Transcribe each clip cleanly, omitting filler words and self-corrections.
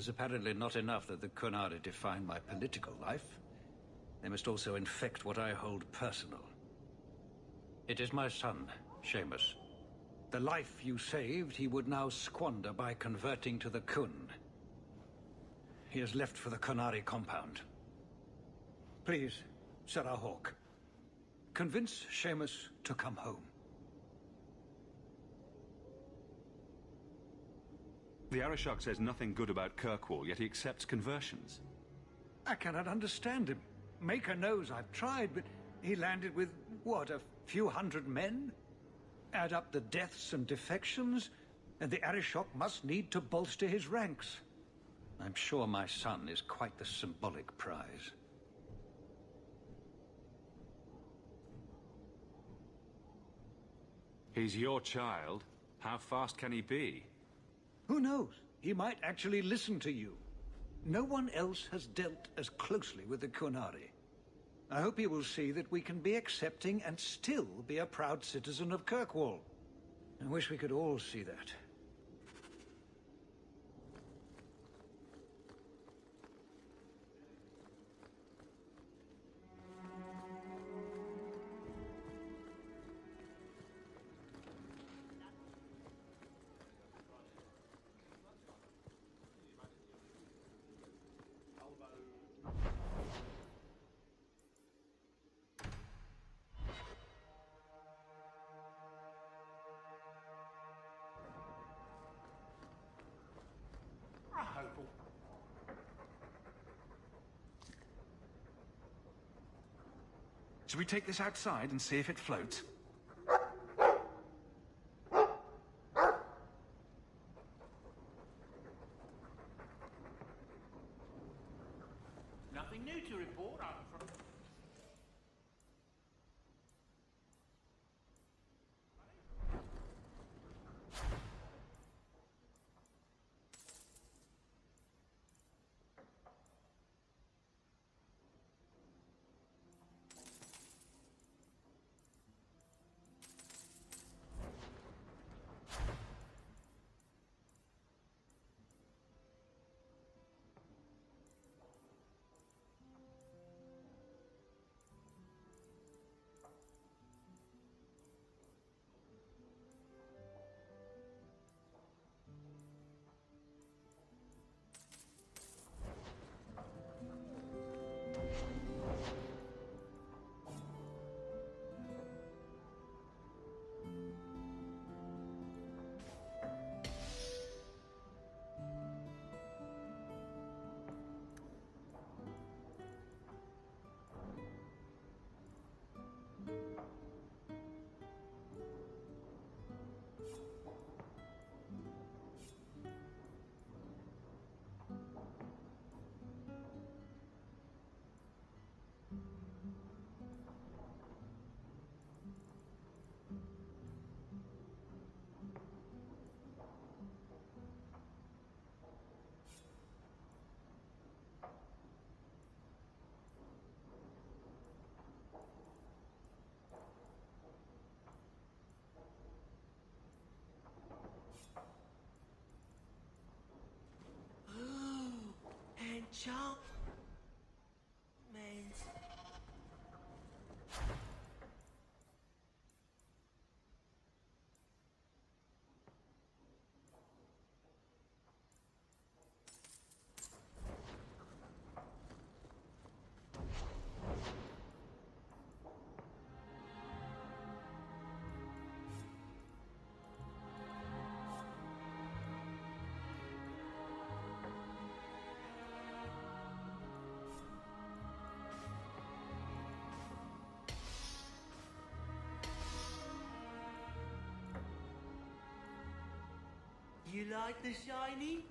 is apparently not enough that the Qunari define my political life. They must also infect what I hold personal. It is my son, Seamus. The life you saved, he would now squander by converting to the Khun. He has left for the Qunari compound. Please, Sarah Hawke, convince Seamus to come home. The Arishok says nothing good about Kirkwall, yet he accepts conversions. I cannot understand him. Maker knows I've tried, but he landed with, what, a few hundred men? Add up the deaths and defections, and the Arishok must need to bolster his ranks. I'm sure my son is quite the symbolic prize. He's your child. How fast can he be? Who knows? He might actually listen to you. No one else has dealt as closely with the Qunari. I hope he will see that we can be accepting and still be a proud citizen of Kirkwall. I wish we could all see that. Should we take this outside and see if it floats? Nothing new to report on from... Enchantment. You like the shiny?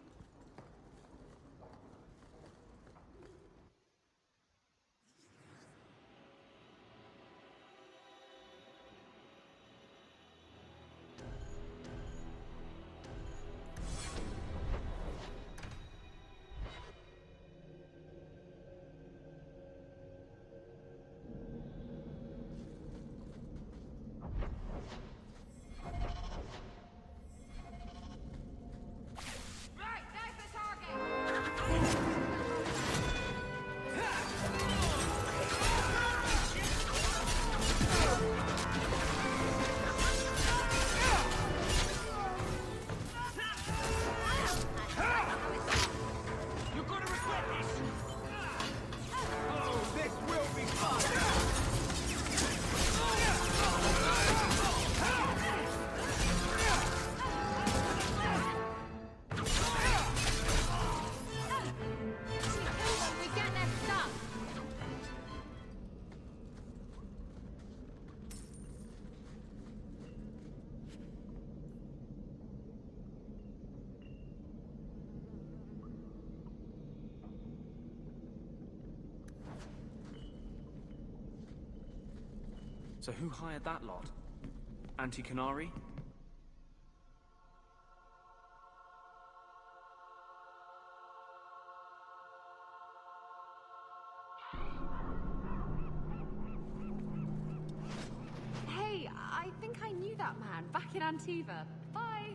So who hired that lot? Anti-Canary? Hey, I think I knew that man back in Antiva. Bye!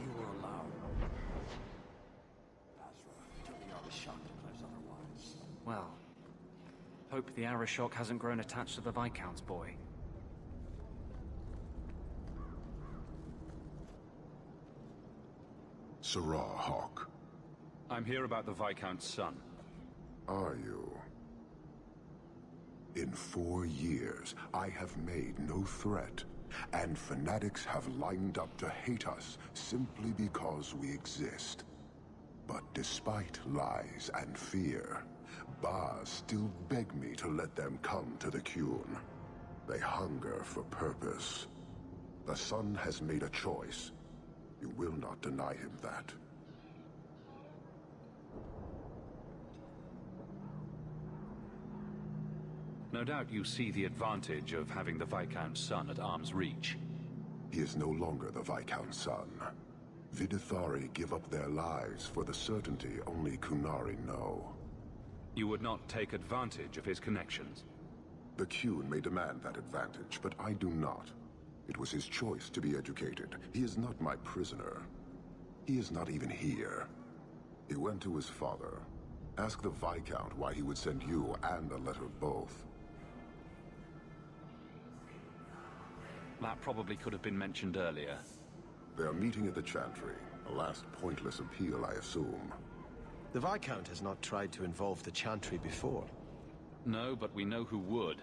You were allowed. Basra, till the Arishok declares otherwise. Well, hope the Arishok hasn't grown attached to the Viscount's boy. Sirrah Hawk, I'm here about the Viscount's son. are you? In 4 years, I have made no threat, and fanatics have lined up to hate us simply because we exist. But despite lies and fear, Baz still beg me to let them come to the Qun. They hunger for purpose. The son has made a choice. You will not deny him that. No doubt you see the advantage of having the Viscount's son at arm's reach. He is no longer the Viscount's son. Vidithari give up their lives for the certainty only Qunari know. You would not take advantage of his connections. The Qun may demand that advantage, but I do not. It was his choice to be educated. He is not my prisoner. He is not even here. He went to his father. Ask the Viscount why he would send you and a letter both. That probably could have been mentioned earlier. They are meeting at the Chantry. A last pointless appeal, I assume. The Viscount has not tried to involve the Chantry before. No, but we know who would.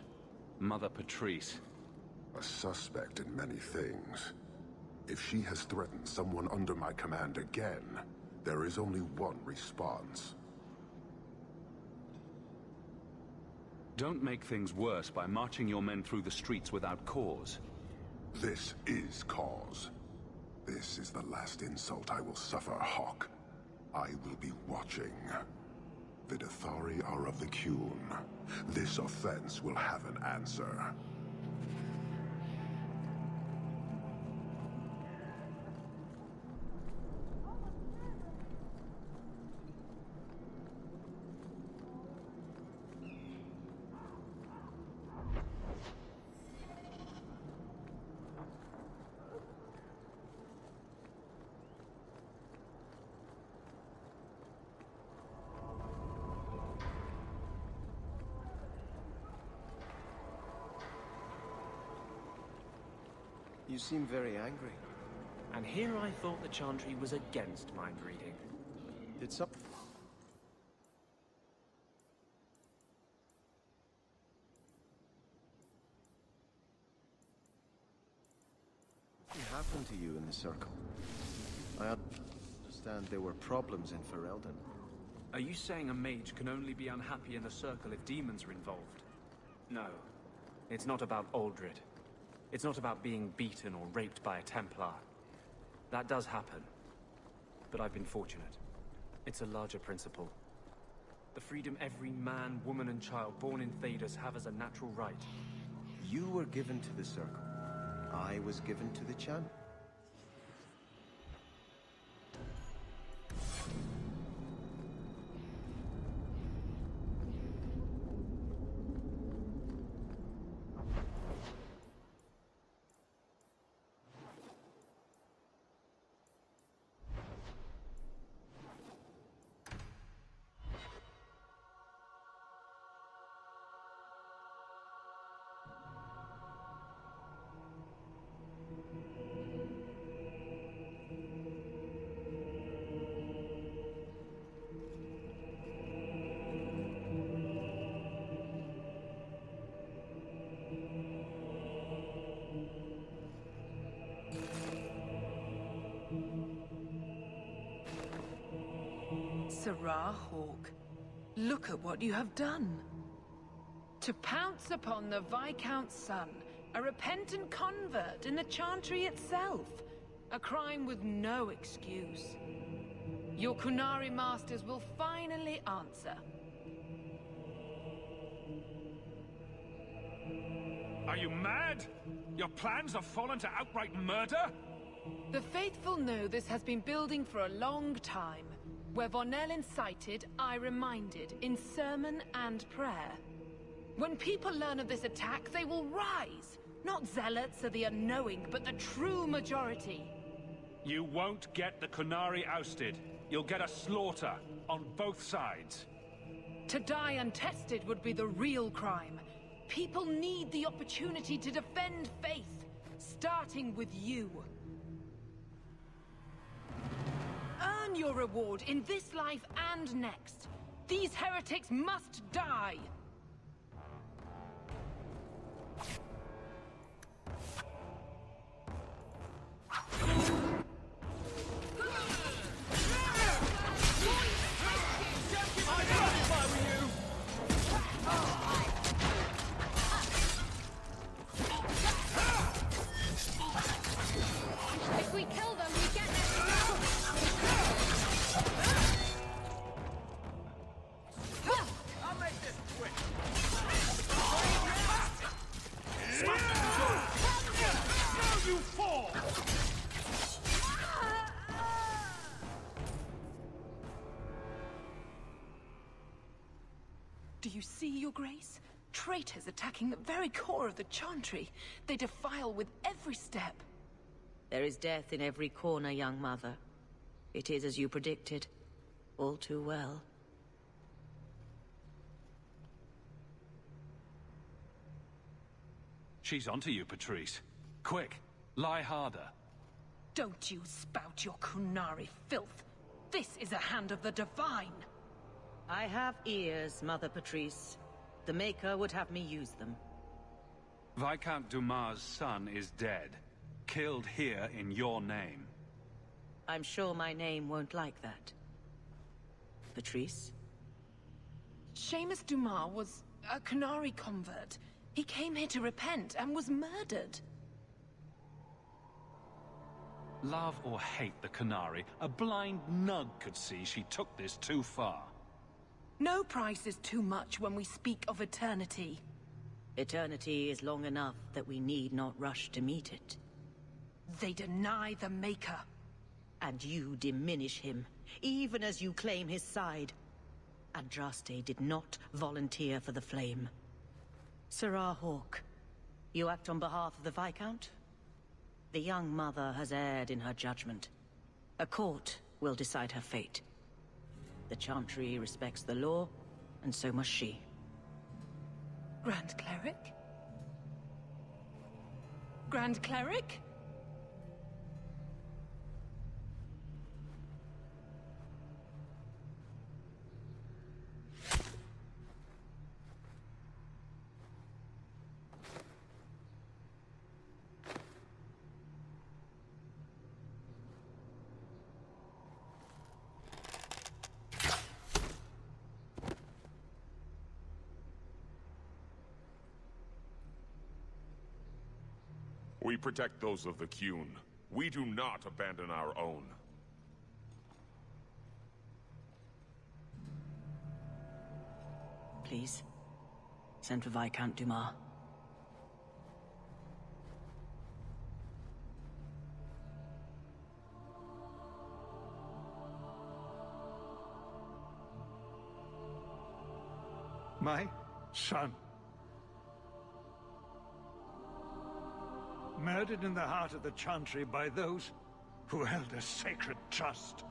Mother Patrice. A suspect in many things. If she has threatened someone under my command again, there is only one response. Don't make things worse by marching your men through the streets without cause. This is cause. This is the last insult I will suffer, Hawk. I will be watching. The Vidithari are of the Qun. This offense will have an answer. You seem very angry. And here I thought the Chantry was against mind reading. Did some... What happened to you in the Circle? I understand there were problems in Ferelden. Are you saying a mage can only be unhappy in the Circle if demons are involved? No. It's not about Aldred. It's not about being beaten or raped by a Templar. That does happen. But I've been fortunate. It's a larger principle. The freedom every man, woman, and child born in Thedas have as a natural right. You were given to the Circle. I was given to the Chant. Serah Hawke, look at what you have done. To pounce upon the Viscount's son, a repentant convert in the Chantry itself. A crime with no excuse. Your Qunari masters will finally answer. Are you mad? Your plans have fallen to outright murder? The faithful know this has been building for a long time. Where Vonel incited, I reminded, in sermon and prayer. When people learn of this attack, they will rise. Not zealots or the unknowing, but the true majority. You won't get the Qunari ousted. You'll get a slaughter, on both sides. To die untested would be the real crime. People need the opportunity to defend faith, starting with you. Earn your reward in this life and next. These heretics must die! If we kill them, we get next to I'll make this quick. Now you fall! Do you see, Your Grace? Traitors attacking the very core of the Chantry. They defile with every step. There is death in every corner, young mother. It is as you predicted. All too well. She's onto you, Patrice. Quick, lie harder. Don't you spout your Qunari filth. This is a hand of the Divine. I have ears, Mother Patrice. The Maker would have me use them. Viscount Dumas' son is dead. Killed here in your name. I'm sure my name won't like that. Patrice? Seamus Dumas was a Qunari convert. He came here to repent and was murdered. Love or hate the Qunari, a blind nug could see she took this too far. No price is too much when we speak of eternity. Eternity is long enough that we need not rush to meet it. They deny the Maker. And you diminish him, even as you claim his side. Andraste did not volunteer for the flame. Serah Hawke, you act on behalf of the Viscount? The young mother has erred in her judgment. A court will decide her fate. The Chantry respects the law, and so must she. Grand Cleric? Grand Cleric? We protect those of the Qun. We do not abandon our own. Please, send for Viscount Dumas. My son. Murdered in the heart of the Chantry by those who held a sacred trust.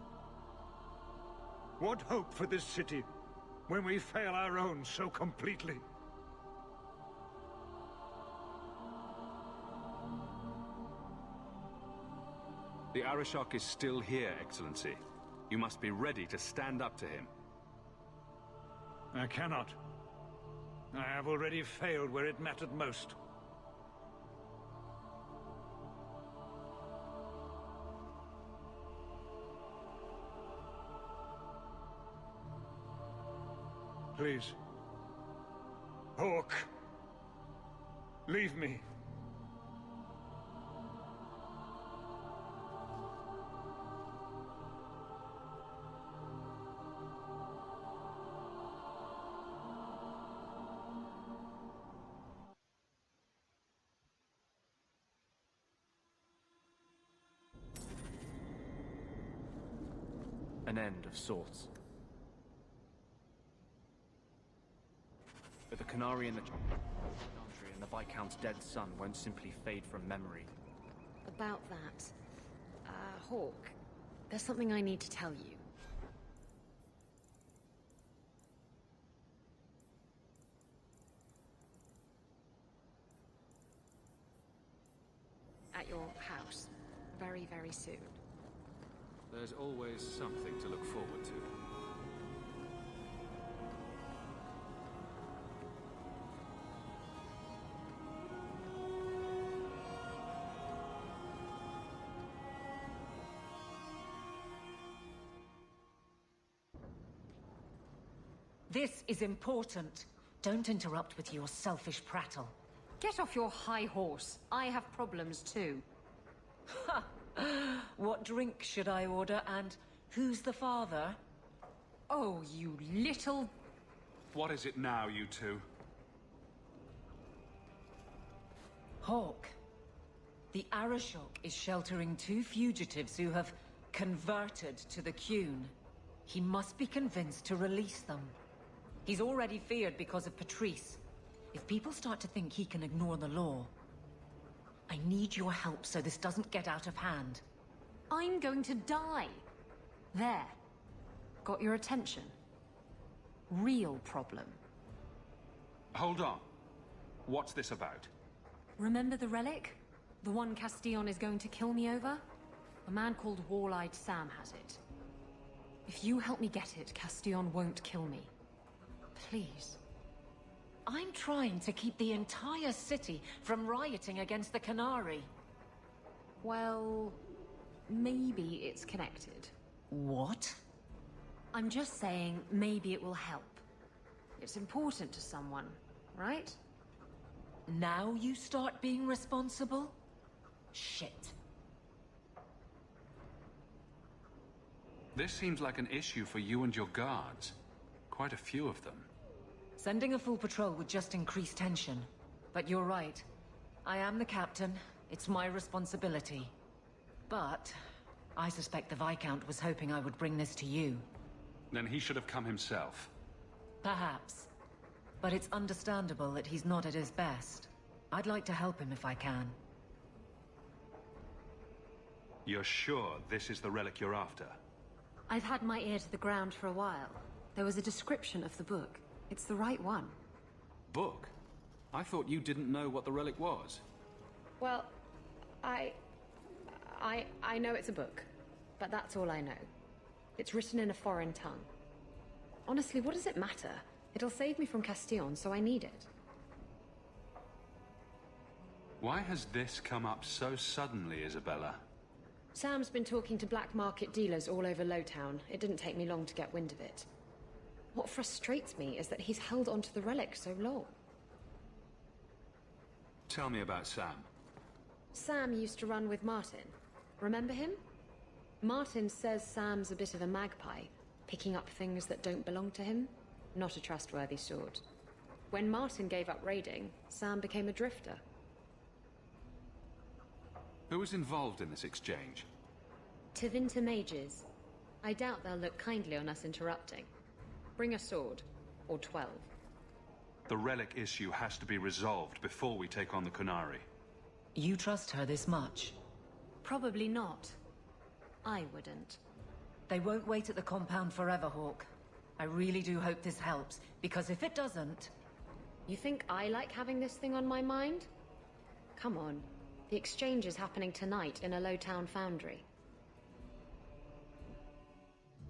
What hope for this city when we fail our own so completely? The Arishok is still here, Excellency. You must be ready to stand up to him. I cannot. I have already failed where it mattered most. Please. Hawk. Leave me. An end of sorts. But the Qunari and the Chandri and the Viscount's dead son won't simply fade from memory. About that, Hawk, there's something I need to tell you. At your house, very, very soon. There's always something to look forward to. This is important. Don't interrupt with your selfish prattle. Get off your high horse. I have problems too. Ha! What drink should I order, and who's the father? Oh, you little... What is it now, you two? Hawk. The Arishok is sheltering 2 fugitives who have converted to the Qun. He must be convinced to release them. He's already feared because of Patrice. If people start to think he can ignore the law, I need your help so this doesn't get out of hand. I'm going to die. There. Got your attention? Real problem. Hold on. What's this about? Remember the relic? The one Castillon is going to kill me over? A man called Wall-Eyed Sam has it. If you help me get it, Castillon won't kill me. Please. I'm trying to keep the entire city from rioting against the Qunari. Well, maybe it's connected. What? I'm just saying maybe it will help. It's important to someone, right? Now you start being responsible? Shit. This seems like an issue for you and your guards. Quite a few of them. Sending a full patrol would just increase tension. But you're right. I am the captain. It's my responsibility. But I suspect the Viscount was hoping I would bring this to you. Then he should have come himself. Perhaps. But it's understandable that he's not at his best. I'd like to help him if I can. You're sure this is the relic you're after? I've had my ear to the ground for a while. There was a description of the book. It's the right one. Book? I thought you didn't know what the relic was. Well, I know it's a book, but that's all I know. It's written in a foreign tongue. Honestly, what does it matter? It'll save me from Castillon, so I need it. Why has this come up so suddenly, Isabella? Sam's been talking to black market dealers all over Lowtown. It didn't take me long to get wind of it. What frustrates me is that he's held onto the relic so long. Tell me about Sam. Sam used to run with Martin. Remember him? Martin says Sam's a bit of a magpie, picking up things that don't belong to him. Not a trustworthy sort. When Martin gave up raiding, Sam became a drifter. Who was involved in this exchange? Tevinter mages. I doubt they'll look kindly on us interrupting. Bring a sword. Or 12. The relic issue has to be resolved before we take on the Qunari. You trust her this much? Probably not. I wouldn't. They won't wait at the compound forever, Hawk. I really do hope this helps, because if it doesn't... You think I like having this thing on my mind? Come on. The exchange is happening tonight in a Lowtown foundry.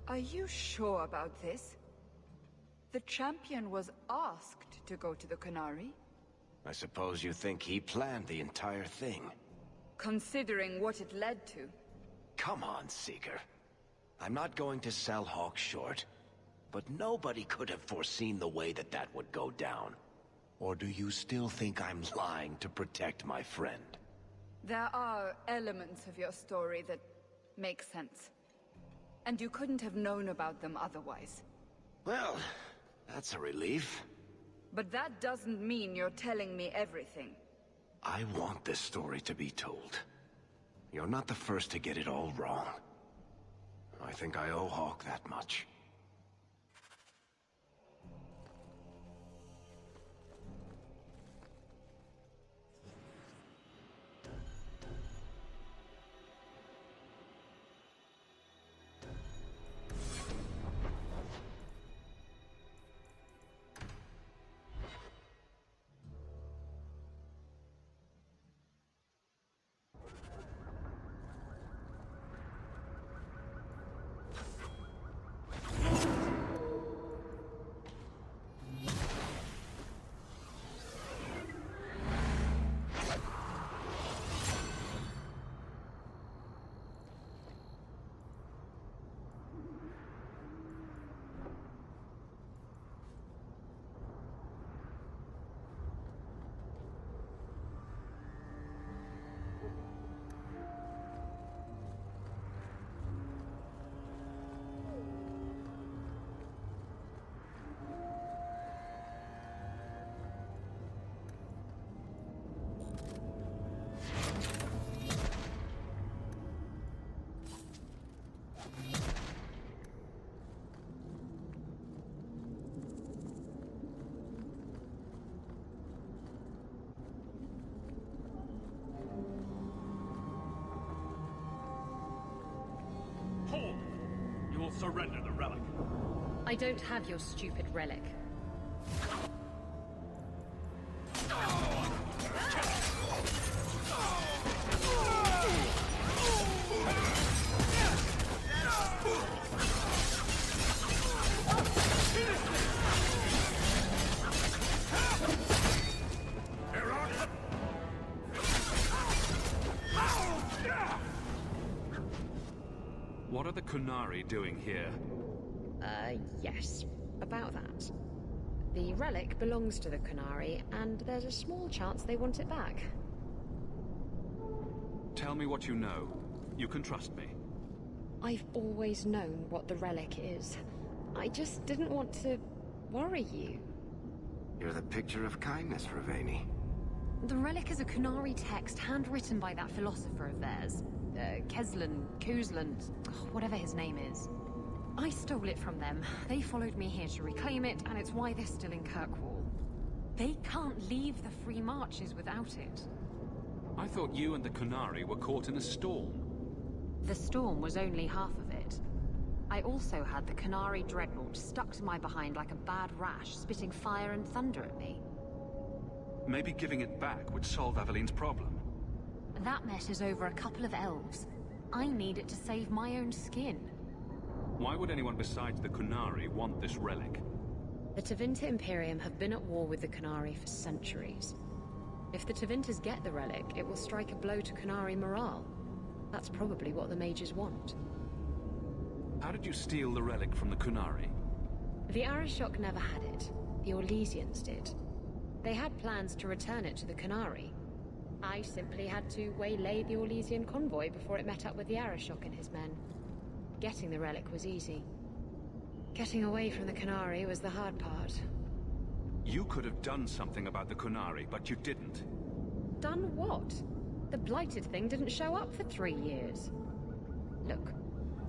Are you sure about this? The champion was asked to go to the Qunari. I suppose you think he planned the entire thing. Considering what it led to. Come on, Seeker. I'm not going to sell Hawk short. but nobody could have foreseen the way that that would go down. Or do you still think I'm lying to protect my friend? There are elements of your story that make sense. And you couldn't have known about them otherwise. Well, that's a relief. But that doesn't mean you're telling me everything. I want this story to be told. You're not the first to get it all wrong. I think I owe Hawke that much. Surrender the relic. I don't have your stupid relic. What are the Qunari doing here? Yes. About that. The relic belongs to the Qunari, and there's a small chance they want it back. Tell me what you know. You can trust me. I've always known what the relic is. I just didn't want to worry you. You're the picture of kindness, Raveni. The relic is a Qunari text handwritten by that philosopher of theirs. Kuzlan, whatever his name is. I stole it from them. They followed me here to reclaim it, and it's why they're still in Kirkwall. They can't leave the Free Marches without it. I thought you and the Qunari were caught in a storm. The storm was only half of it. I also had the Qunari dreadnought stuck to my behind like a bad rash, spitting fire and thunder at me. Maybe giving it back would solve Aveline's problem. That mess is over a couple of elves. I need it to save my own skin. Why would anyone besides the Qunari want this relic? The Tevinter Imperium have been at war with the Qunari for centuries. If the Tevinters get the relic, it will strike a blow to Qunari morale. That's probably what the mages want. How did you steal the relic from the Qunari? The Arishok never had it. The Orlesians did. They had plans to return it to the Qunari. I simply had to waylay the Orlesian convoy before it met up with the Arishok and his men. Getting the relic was easy. Getting away from the Qunari was the hard part. You could have done something about the Qunari, but you didn't. Done what? The blighted thing didn't show up for 3 years. Look,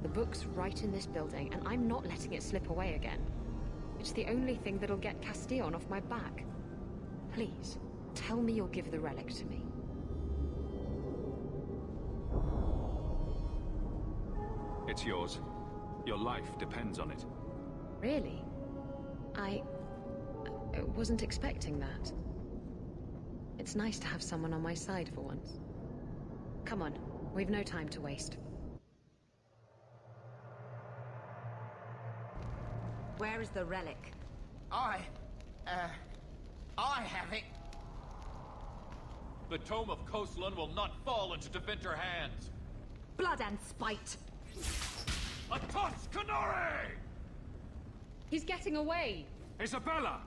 the book's right in this building, and I'm not letting it slip away again. It's the only thing that'll get Castillon off my back. Please, tell me you'll give the relic to me. It's yours. Your life depends on it. Really? I wasn't expecting that. It's nice to have someone on my side for once. Come on, we've no time to waste. Where is the relic? I have it. The Tome of Koslan will not fall into Tevinter hands. Blood and spite! A Tuscanori! He's getting away! Isabella!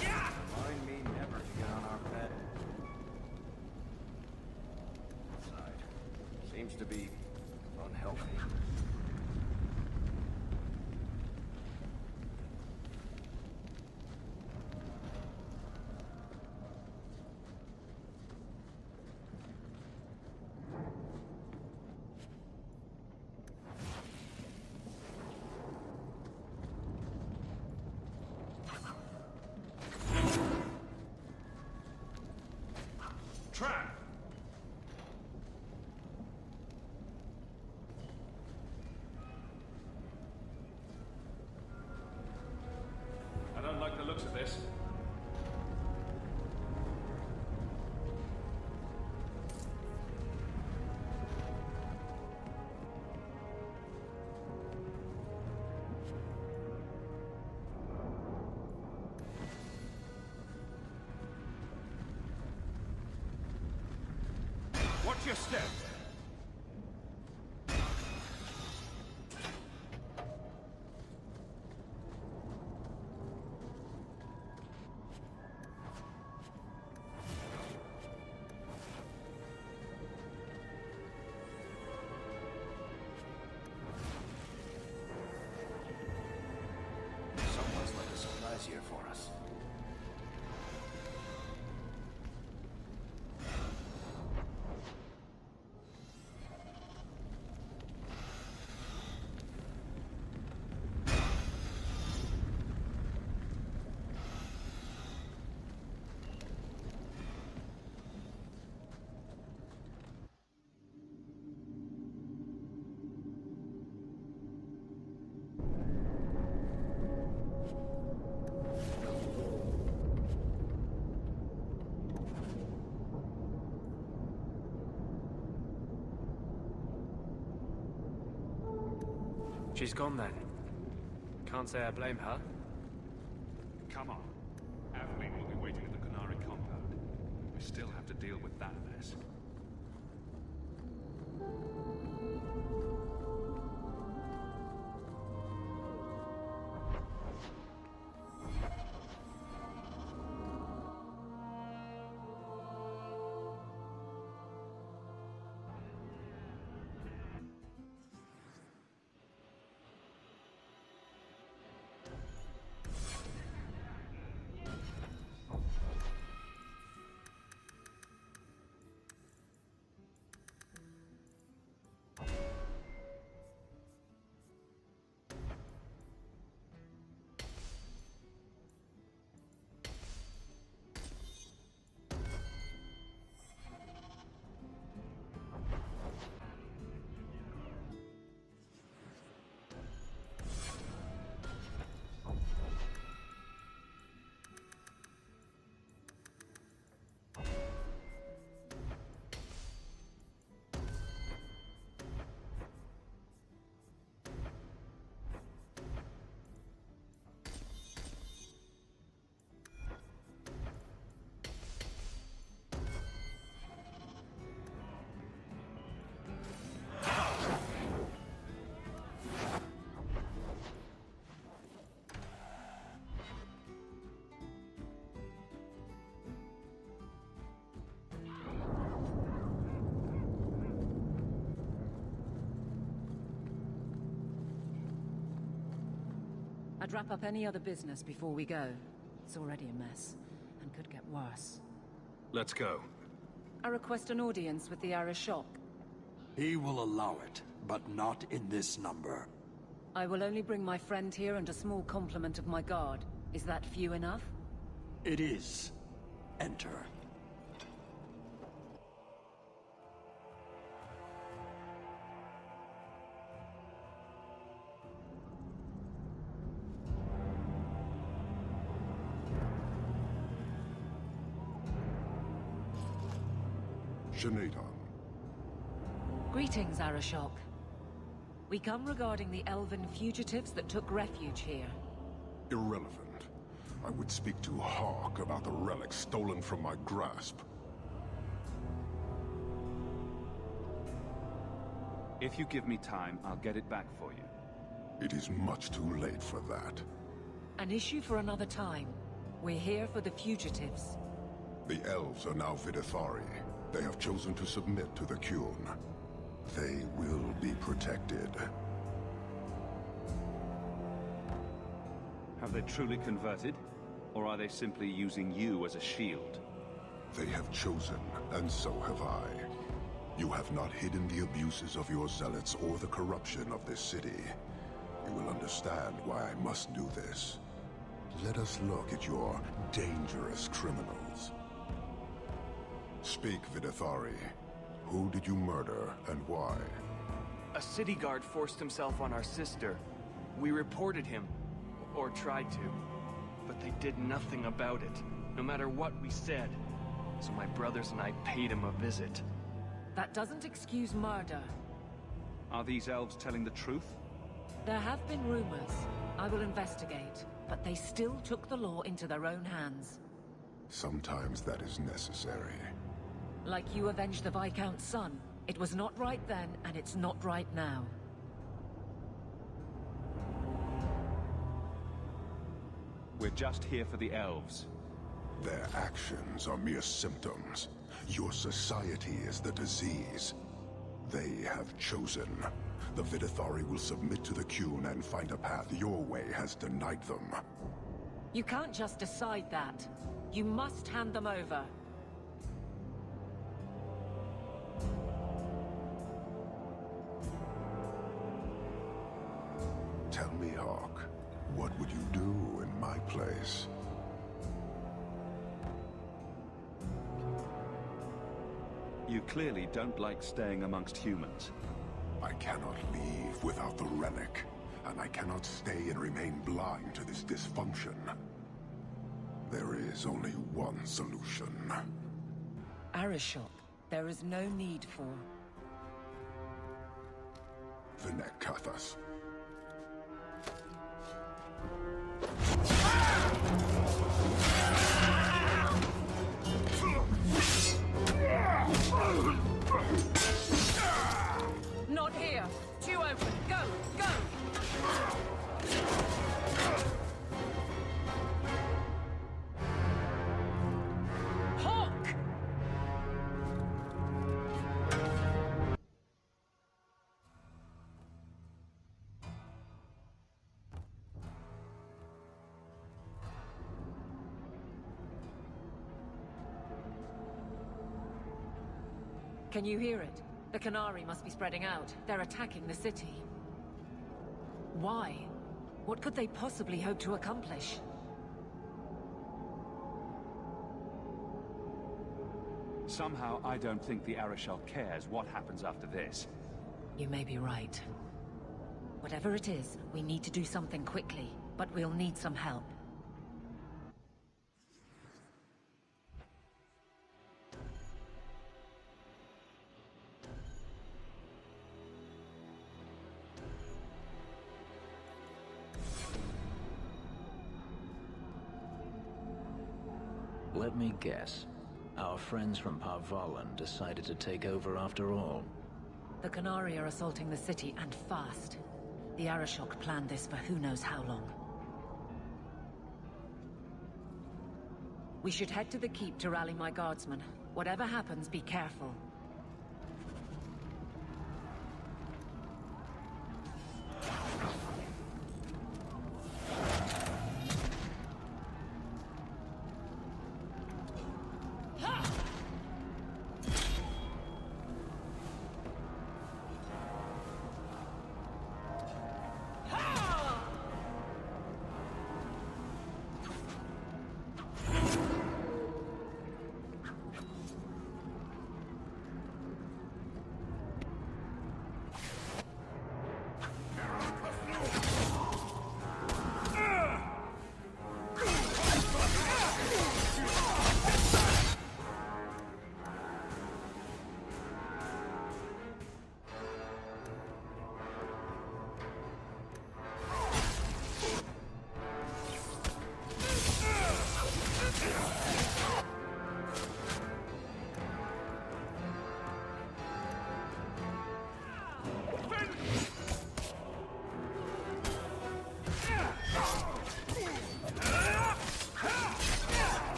Remind me never to get on our bed. Side. Seems to be unhealthy. Trap! I don't like the looks of this. Watch your step! Someone's left a surprise here for us. She's gone then. Can't say I blame her. Come on. Aveline will be waiting at the Qunari compound. We still have to deal with that mess. I'd wrap up any other business before we go. It's already a mess, and could get worse. Let's go. I request an audience with the Arishok. He will allow it, but not in this number. I will only bring my friend here and a small complement of my guard. Is that few enough? It is. Enter. Shanatan. Greetings, Arashok. We come regarding the elven fugitives that took refuge here. Irrelevant. I would speak to Hawk about the relic stolen from my grasp. If you give me time, I'll get it back for you. It is much too late for that. An issue for another time. We're here for the fugitives. The elves are now Vidithari. They have chosen to submit to the Qun. They will be protected. Have they truly converted? Or are they simply using you as a shield? They have chosen, and so have I. You have not hidden the abuses of your zealots or the corruption of this city. You will understand why I must do this. Let us look at your dangerous criminals. Speak, Vidithari. Who did you murder, and why? A city guard forced himself on our sister. We reported him, or tried to, but they did nothing about it, no matter what we said. So my brothers and I paid him a visit. That doesn't excuse murder. Are these elves telling the truth? There have been rumors. I will investigate, but they still took the law into their own hands. Sometimes that is necessary. Like you avenged the Viscount's son. It was not right then, and it's not right now. We're just here for the elves. Their actions are mere symptoms. Your society is the disease. They have chosen. The Vidithari will submit to the Qun and find a path your way has denied them. You can't just decide that. You must hand them over. Tell me, Hawk, what would you do in my place? You clearly don't like staying amongst humans. I cannot leave without the relic, and I cannot stay and remain blind to this dysfunction. There is only one solution. Arashok, there is no need for... Vinekathas. Not here! Too open! Go! Go! Hawk! Can you hear it? The Qunari must be spreading out. They're attacking the city. Why? What could they possibly hope to accomplish? Somehow, I don't think the Arashok cares what happens after this. You may be right. Whatever it is, we need to do something quickly, but we'll need some help. Let me guess. Our friends from Parvalan decided to take over after all. The Qunari are assaulting the city, and fast. The Arashok planned this for who knows how long. We should head to the keep to rally my guardsmen. Whatever happens, be careful.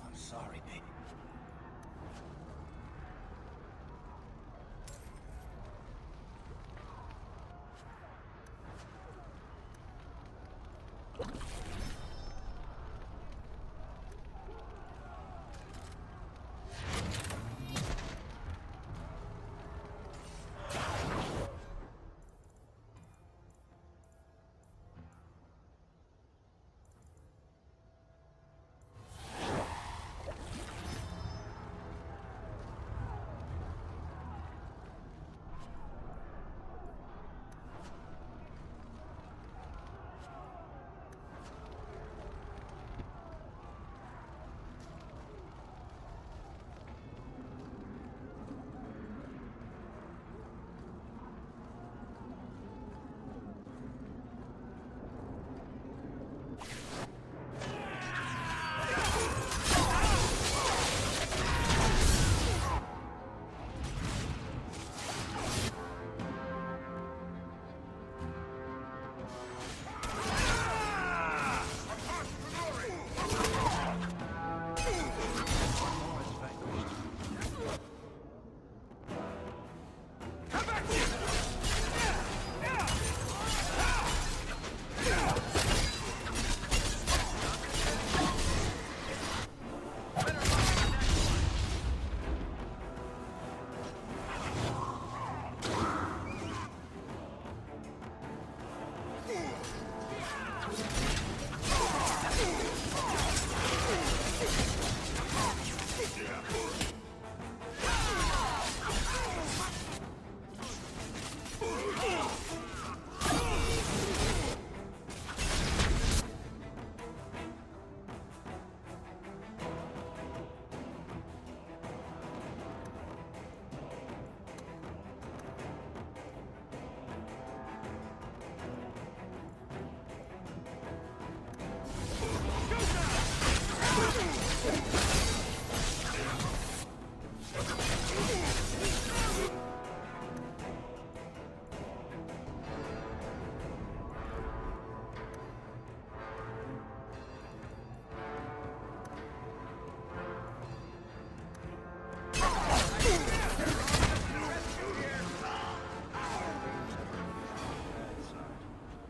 I'm sorry, baby.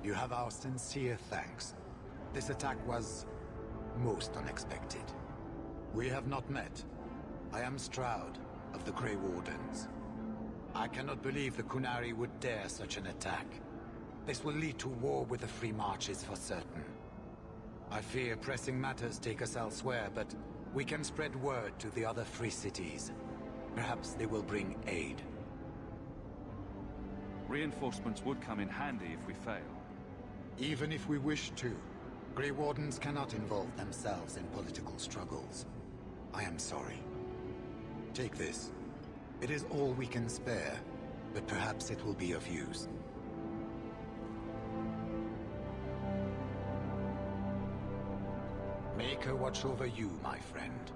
You have our sincere thanks. This attack was most unexpected. We have not met. I am Stroud of the Grey Wardens. I cannot believe the Qunari would dare such an attack. This will lead to war with the Free Marches for certain. I fear pressing matters take us elsewhere, but we can spread word to the other free cities. Perhaps they will bring aid. Reinforcements would come in handy if we fail. Even if we wish to, Grey Wardens cannot involve themselves in political struggles. I am sorry. Take this. It is all we can spare, but perhaps it will be of use. Make her watch over you, my friend.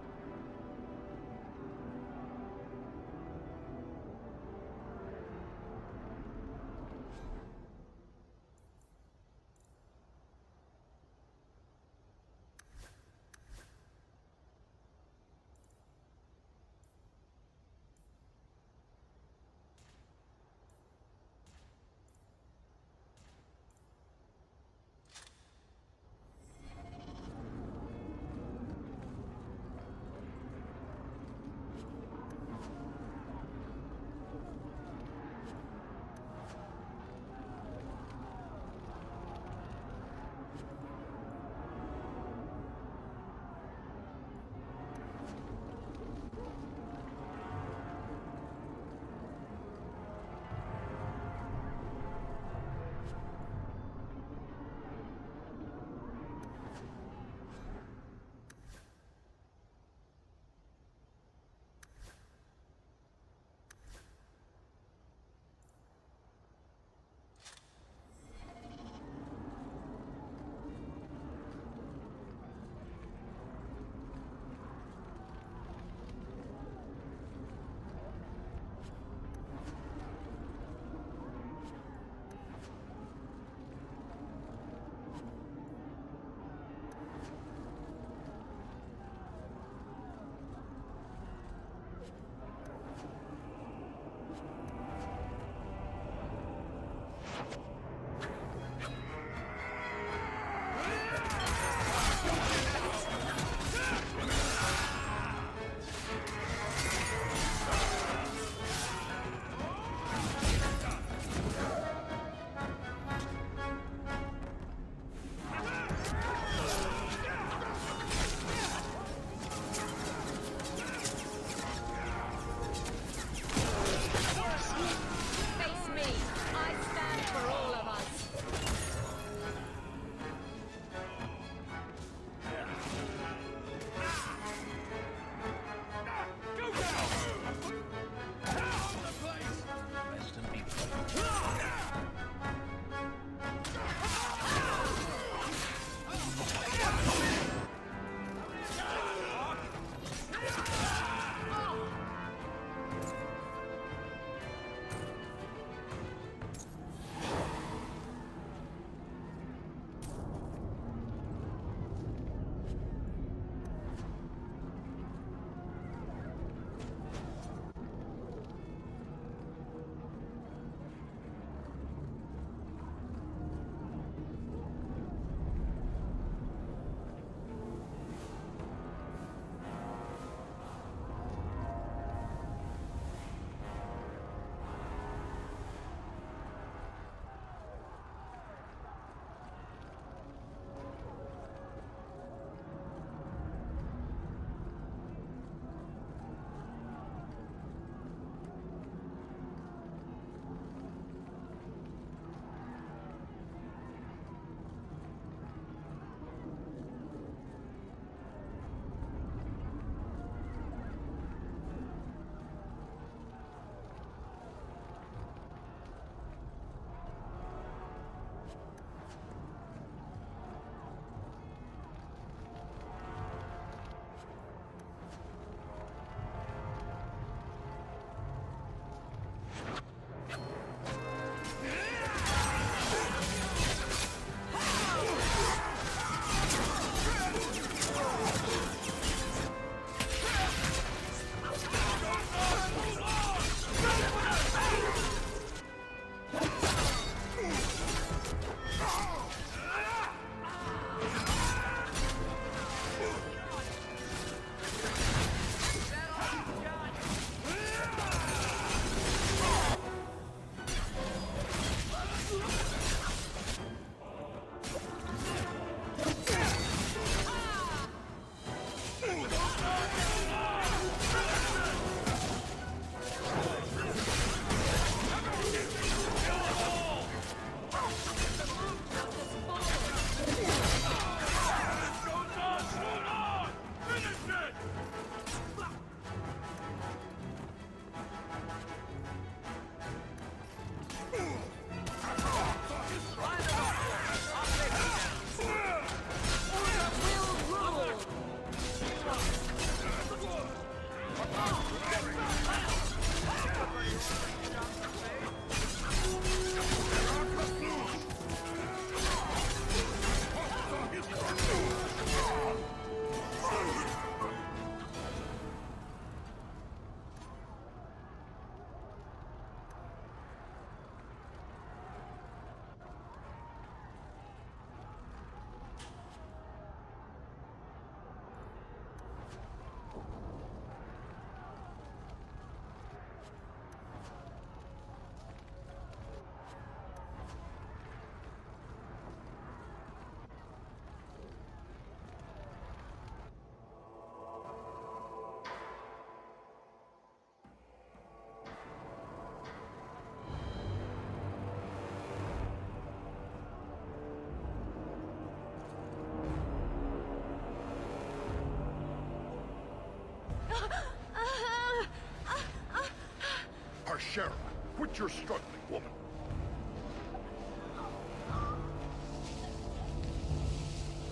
Hashera, quit your struggling, woman.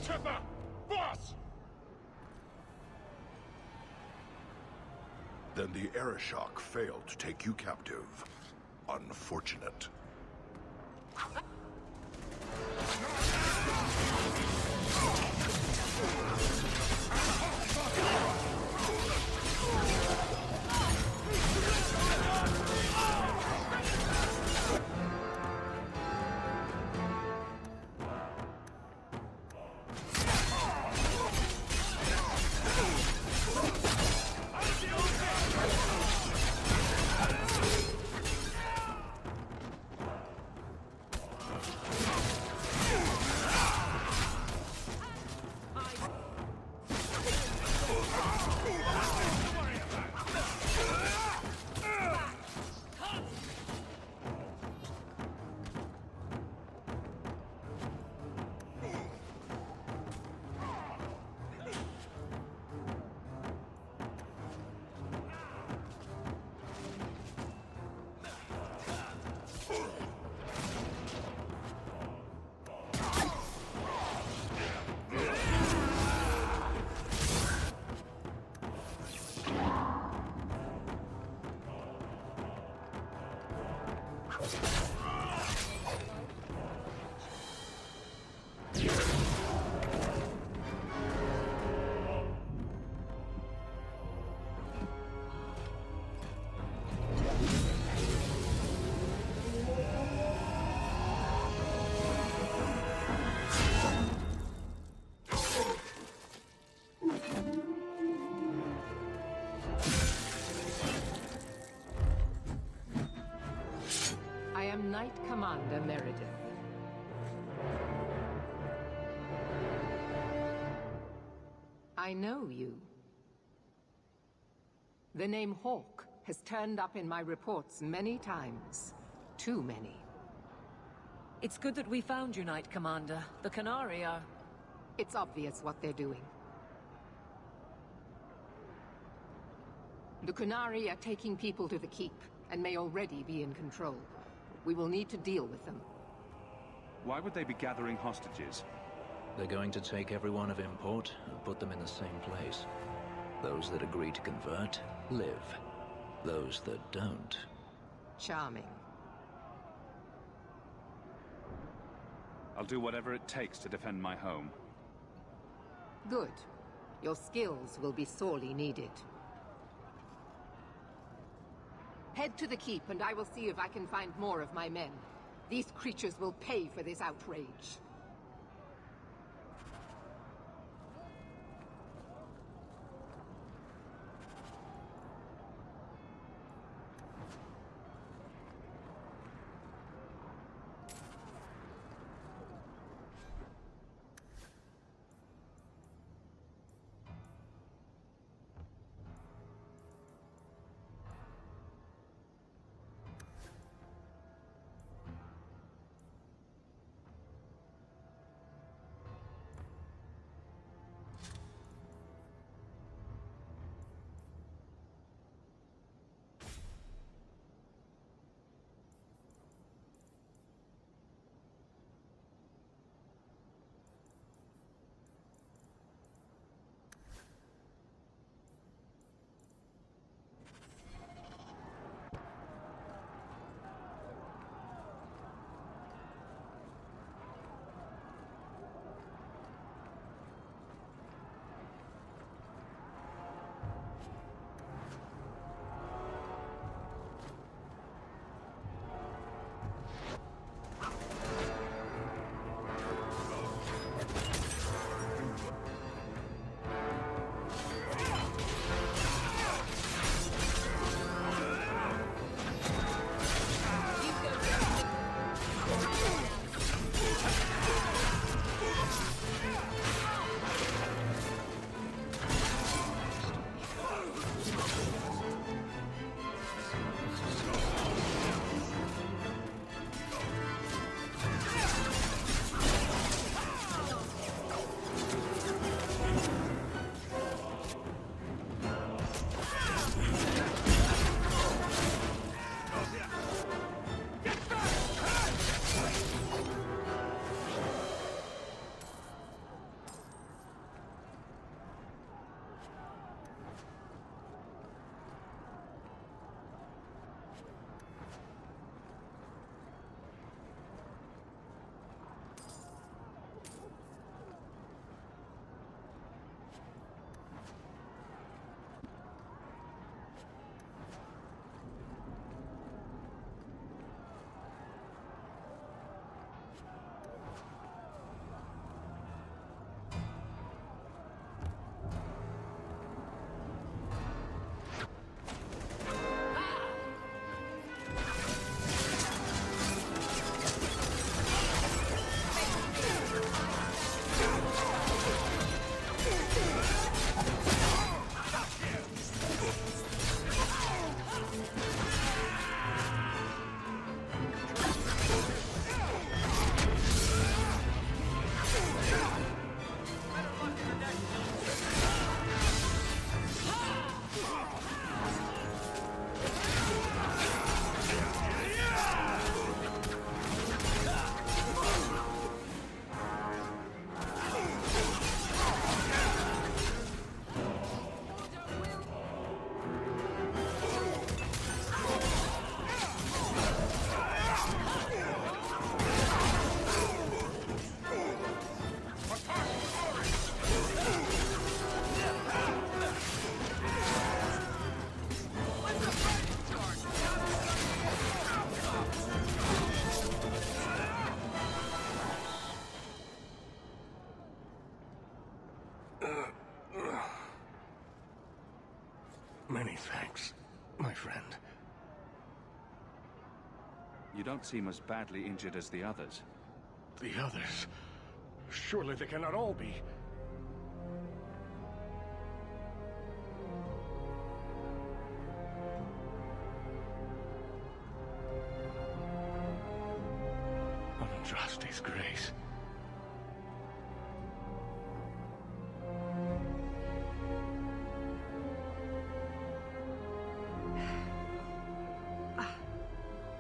Tepa! Boss! Then the Arishok failed to take you captive. Unfortunate. I am Knight Commander Meredith. I know you. The name Hawke has turned up in my reports many times. Too many. It's good that we found you, Knight Commander. The Qunari are... It's obvious what they're doing. The Qunari are taking people to the Keep, and may already be in control. We will need to deal with them. Why would they be gathering hostages? They're going to take everyone of import and put them in the same place. Those that agree to convert, live. Those that don't... Charming. I'll do whatever it takes to defend my home. Good. Your skills will be sorely needed. Head to the Keep, and I will see if I can find more of my men. These creatures will pay for this outrage. Many thanks, my friend. You don't seem as badly injured as the others. The others? Surely they cannot all be. On Andraste's grace.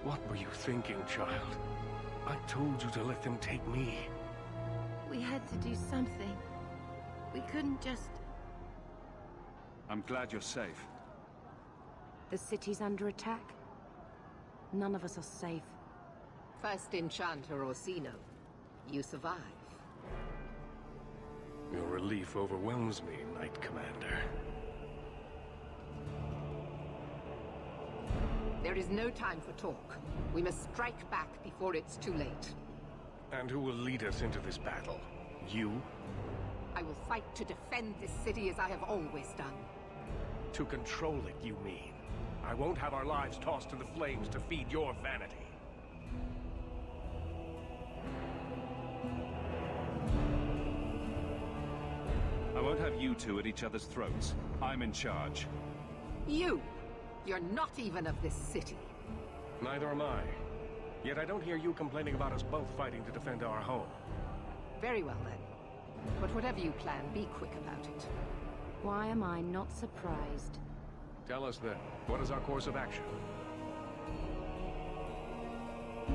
What were you thinking, child? I told you to let them take me. We had to do something. We couldn't just... I'm glad you're safe. The city's under attack. None of us are safe. First Enchanter Orsino. You survive. Your relief overwhelms me, Knight Commander. There is no time for talk. We must strike back before it's too late. And who will lead us into this battle? You? I will fight to defend this city as I have always done. To control it, you mean? I won't have our lives tossed to the flames to feed your vanity. I won't have you two at each other's throats. I'm in charge. You! You're not even of this city. Neither am I. Yet I don't hear you complaining about us both fighting to defend our home. Very well then. But whatever you plan, be quick about it. Why am I not surprised? Tell us then, what is our course of action?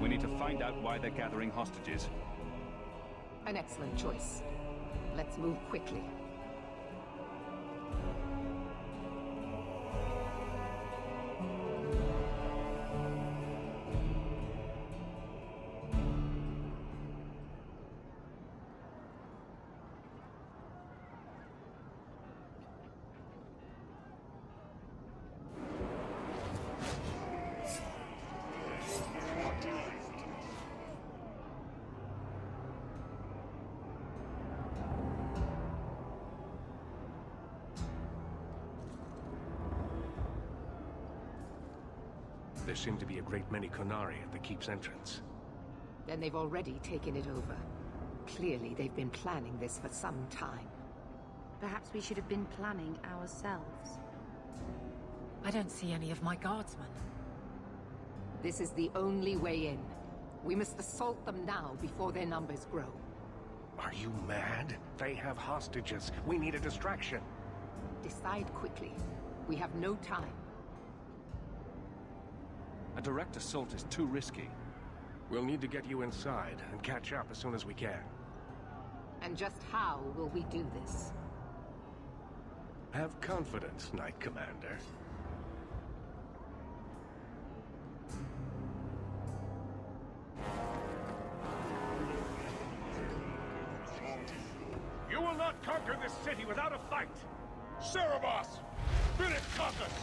We need to find out why they're gathering hostages. An excellent choice. Let's move quickly. There seem to be a great many Qunari at the keep's entrance. Then they've already taken it over. Clearly, they've been planning this for some time. Perhaps we should have been planning ourselves. I don't see any of my guardsmen. This is the only way in. We must assault them now before their numbers grow. Are you mad? They have hostages. We need a distraction. Decide quickly. We have no time. A direct assault is too risky. We'll need to get you inside and catch up as soon as we can. And just how will we do this? Have confidence, Knight Commander. You will not conquer this city without a fight! Cerebos! Bid it compass!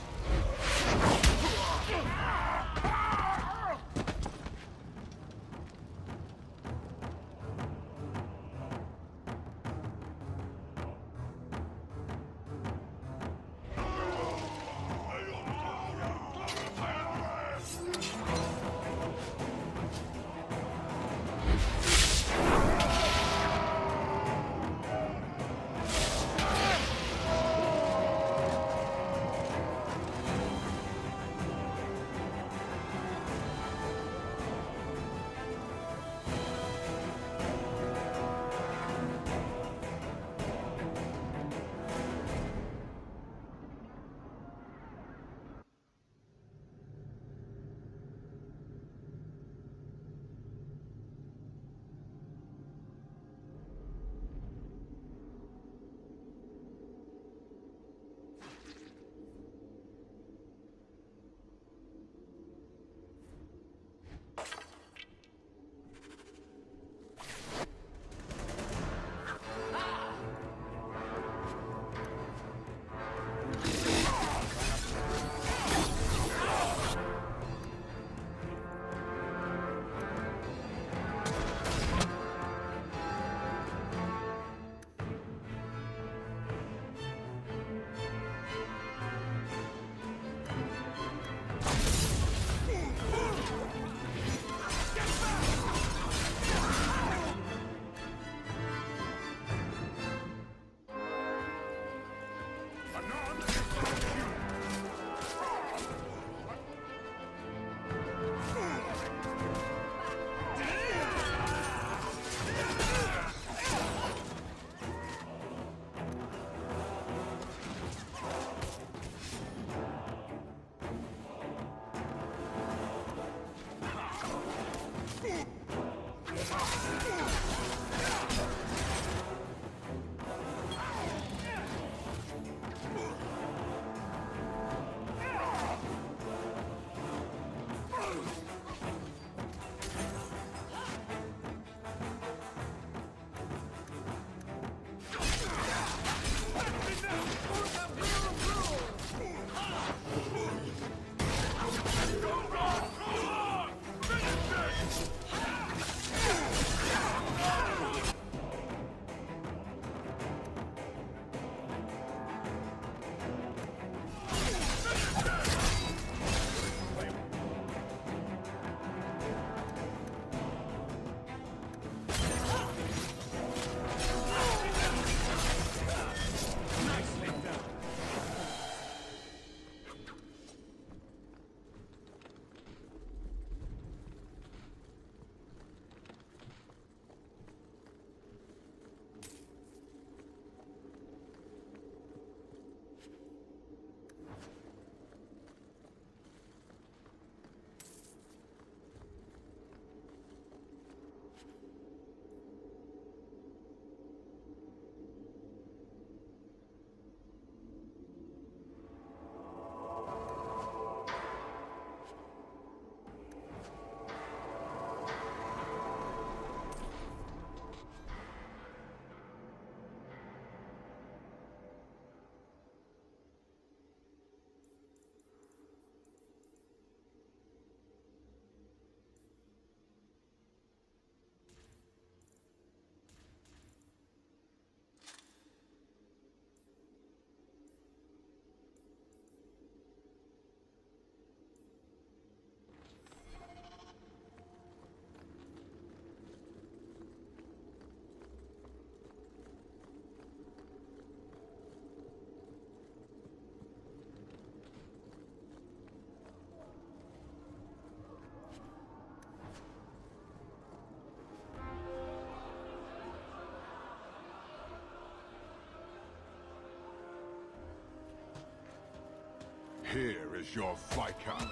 Here is your Viscount.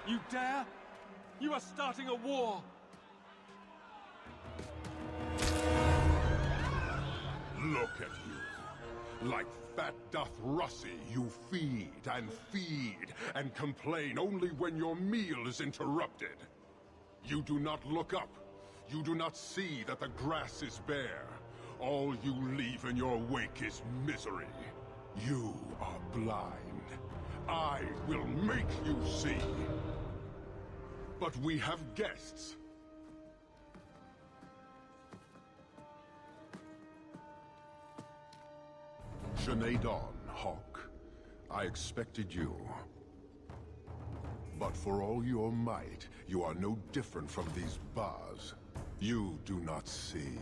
You dare? You are starting a war! Look at you. Like fat doth Russie, you feed and complain only when your meal is interrupted. You do not look up. You do not see that the grass is bare. All you leave in your wake is misery. You are blind. I will make you see. But we have guests. Sinead Dawn, Hawke. I expected you. But for all your might, you are no different from these bars. You do not see.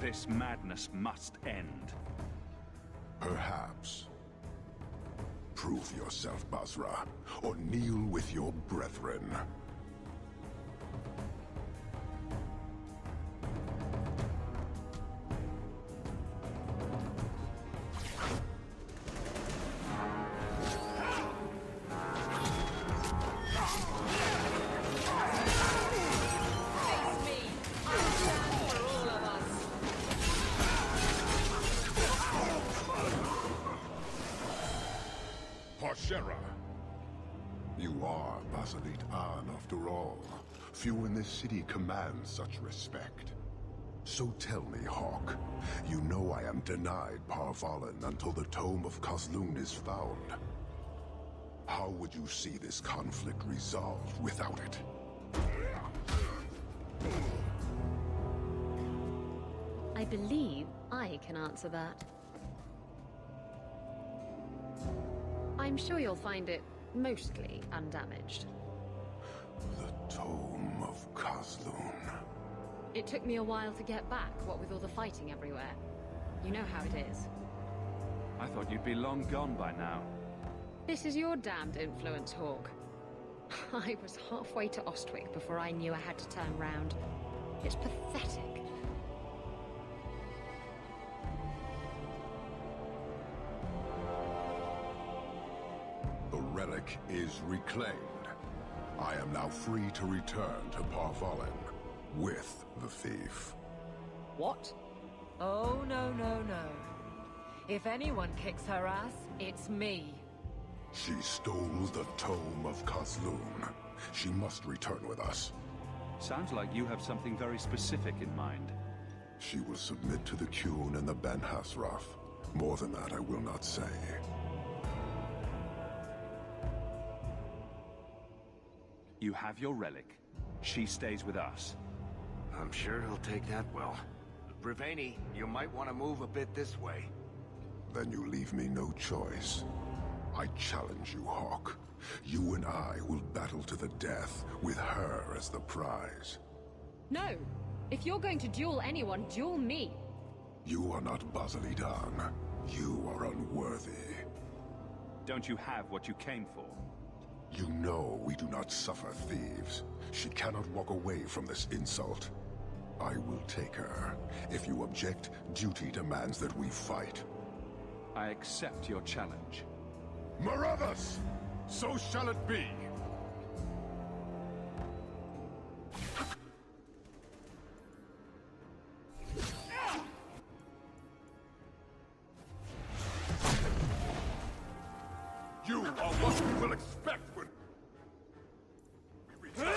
This madness must end. Perhaps. Prove yourself, Basra, or kneel with your brethren. Parshera. You are Basalit An, after all. Few in this city command such respect. So tell me, Hawke, you know I am denied Parvalan until the Tome of Kozlun is found. How would you see this conflict resolved without it? I believe I can answer that. I'm sure you'll find it mostly undamaged. The Tome of Kozlun. It took me a while to get back, what with all the fighting everywhere. You know how it is. I thought you'd be long gone by now. This is your damned influence, Hawke. I was halfway to Ostwick before I knew I had to turn round. It's pathetic. The relic is reclaimed. I am now free to return to Parvalan with the thief. What? Oh, no, no, no. If anyone kicks her ass, it's me. She stole the Tome of Kozlun. She must return with us. Sounds like you have something very specific in mind. She will submit to the Qun and the Ben Hassrath. More than that I will not say. You have your relic. She stays with us. I'm sure he'll take that well. Breveni, you might want to move a bit this way. Then you leave me no choice. I challenge you, Hawke. You and I will battle to the death, with her as the prize. No! If you're going to duel anyone, duel me! You are not Basalit An. You are unworthy. Don't you have what you came for? You know we do not suffer thieves. She cannot walk away from this insult. I will take her. If you object, duty demands that we fight. I accept your challenge. Marathas! So shall it be! You are what we will expect when we return.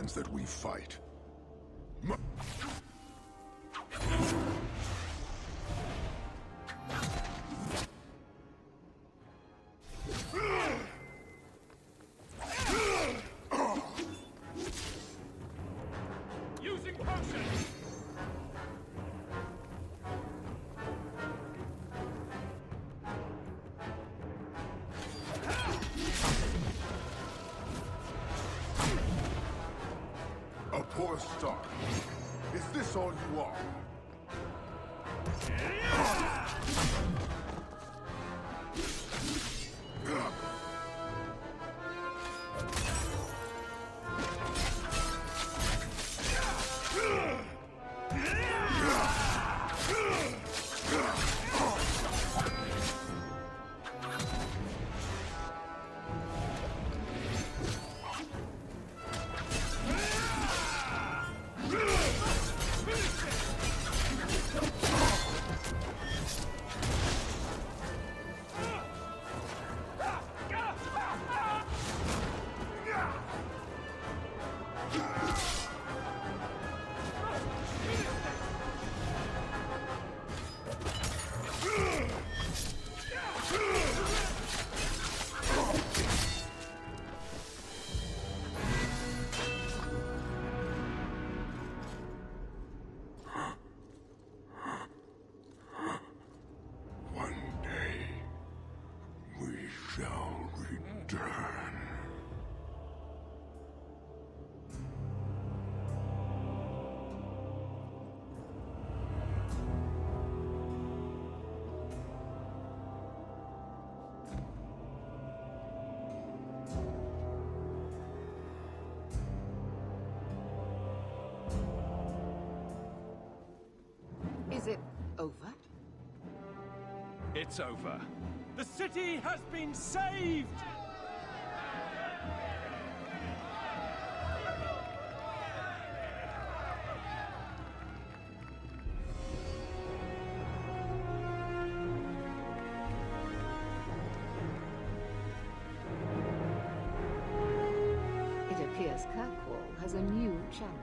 demands that we fight. Using potion! A poor start. Is this all you are? Shall return. Is it over? It's over. The city has been saved! It appears Kirkwall has a new champion.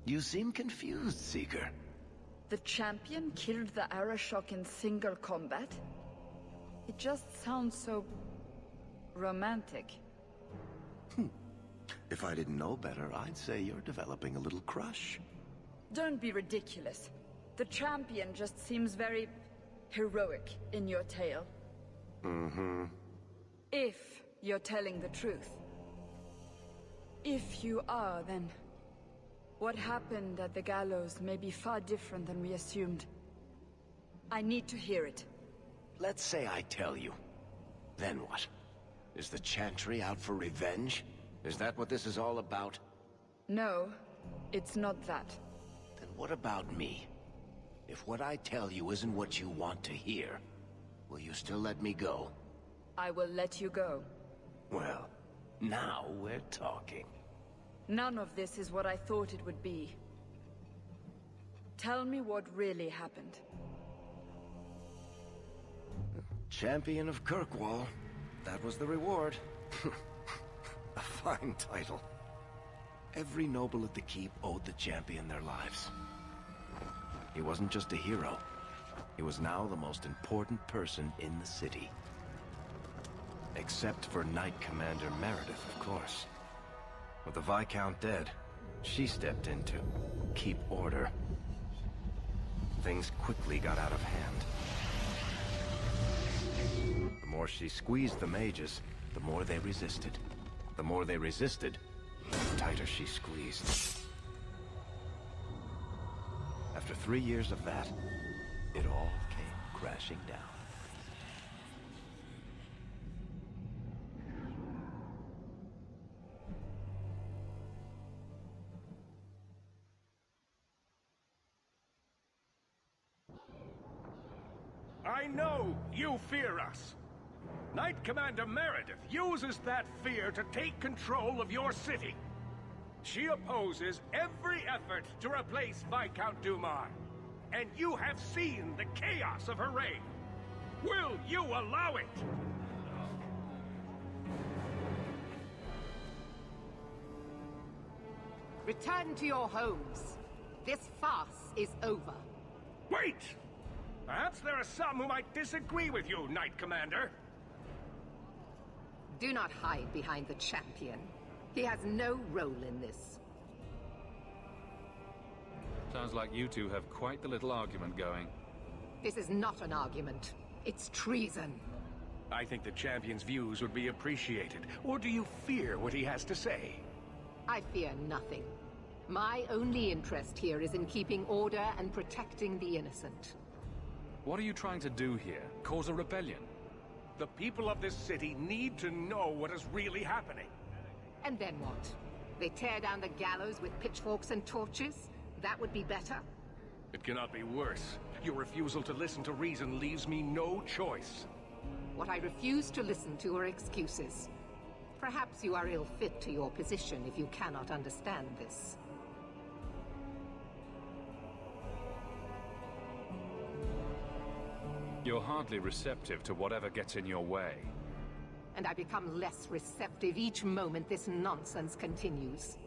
You seem confused, Seeker. The champion killed the Arashok in single combat? It just sounds so... romantic. If I didn't know better, I'd say you're developing a little crush. Don't be ridiculous. The champion just seems very... heroic in your tale. Mm-hmm. If you're telling the truth. If you are, then... what happened at the gallows may be far different than we assumed. I need to hear it. Let's say I tell you. Then what? Is the Chantry out for revenge? Is that what this is all about? No, it's not that. Then what about me? If what I tell you isn't what you want to hear, will you still let me go? I will let you go. Well, now we're talking. None of this is what I thought it would be. Tell me what really happened. Champion of Kirkwall. That was the reward. A fine title. Every noble at the keep owed the champion their lives. He wasn't just a hero. He was now the most important person in the city. Except for Knight Commander Meredith, of course. With the Viscount dead, she stepped in to keep order. Things quickly got out of hand. The more she squeezed the mages, the more they resisted. The more they resisted, the tighter she squeezed. After 3 years of that, it all came crashing down. I know you fear us. Knight Commander Meredith uses that fear to take control of your city. She opposes every effort to replace Viscount Dumar. And you have seen the chaos of her reign. Will you allow it? Return to your homes. This farce is over. Wait! Perhaps there are some who might disagree with you, Knight Commander. Do not hide behind the champion. He has no role in this. Sounds like you two have quite the little argument going. This is not an argument. It's treason. I think the champion's views would be appreciated. Or do you fear what he has to say? I fear nothing. My only interest here is in keeping order and protecting the innocent. What are you trying to do here? Cause a rebellion? The people of this city need to know what is really happening. And then what? They tear down the gallows with pitchforks and torches? That would be better. It cannot be worse. Your refusal to listen to reason leaves me no choice. What I refuse to listen to are excuses. Perhaps you are ill-fit to your position if you cannot understand this. You're hardly receptive to whatever gets in your way. And I become less receptive each moment this nonsense continues.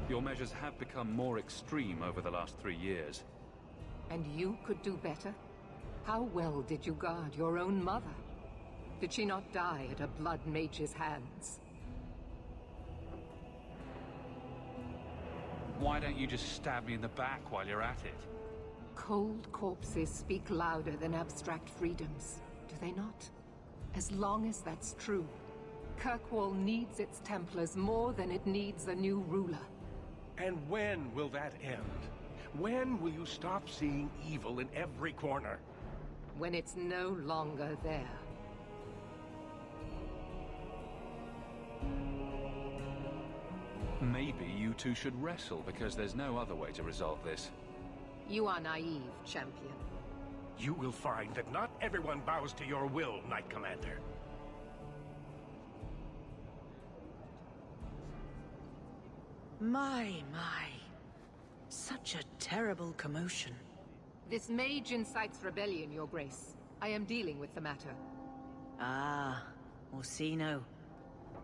Your measures have become more extreme over the last 3 years. And you could do better? How well did you guard your own mother? Did she not die at a blood mage's hands? Why don't you just stab me in the back while you're at it? Cold corpses speak louder than abstract freedoms, do they not? As long as that's true, Kirkwall needs its Templars more than it needs a new ruler. And when will that end? When will you stop seeing evil in every corner? When it's no longer there. Maybe you two should wrestle, because there's no other way to resolve this. You are naive, champion. You will find that not everyone bows to your will, Knight Commander. My. Such a terrible commotion. This mage incites rebellion, Your Grace. I am dealing with the matter. Ah, Orsino.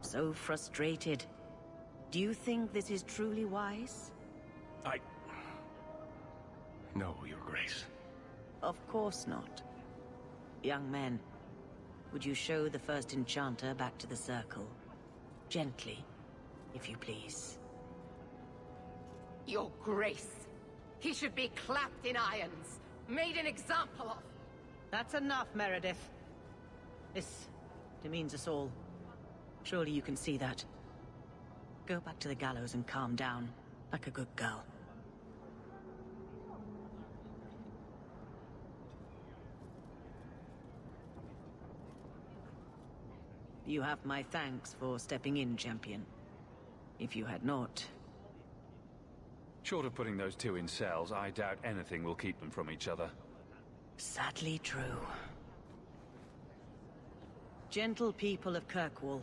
So frustrated. Do you think this is truly wise? No, Your Grace. Of course not. Young men, would you show the first enchanter back to the circle? Gently, if you please. Your Grace! He should be clapped in irons, made an example of! That's enough, Meredith. This demeans us all. Surely you can see that. Go back to the gallows and calm down, like a good girl. You have my thanks for stepping in, champion. If you had not... Short of putting those two in cells, I doubt anything will keep them from each other. Sadly true. Gentle people of Kirkwall,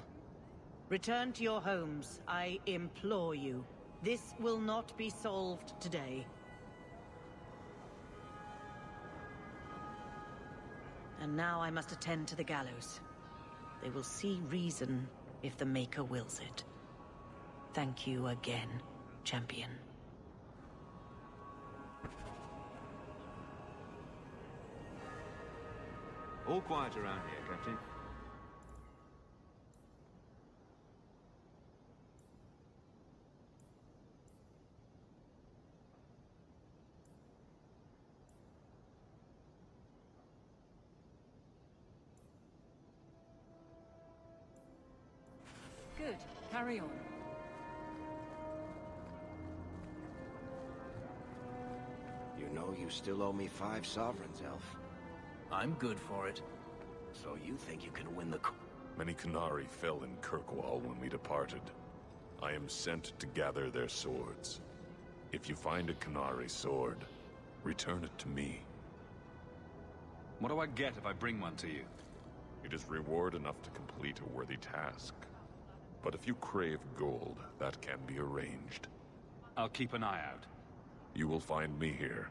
return to your homes, I implore you. This will not be solved today. And now I must attend to the gallows. They will see reason if the Maker wills it. Thank you again, champion. All quiet around here, Captain. Good. Carry on. You know you still owe me 5 sovereigns, Elf. I'm good for it. So you think you can win the... Many Qunari fell in Kirkwall when we departed. I am sent to gather their swords. If you find a Qunari sword, return it to me. What do I get if I bring one to you? It is reward enough to complete a worthy task. But if you crave gold, that can be arranged. I'll keep an eye out. You will find me here.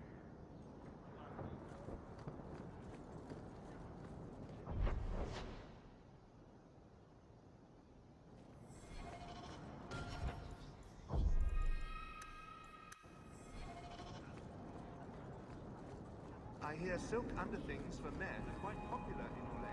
I hear silk underthings for men are quite popular in Orlais.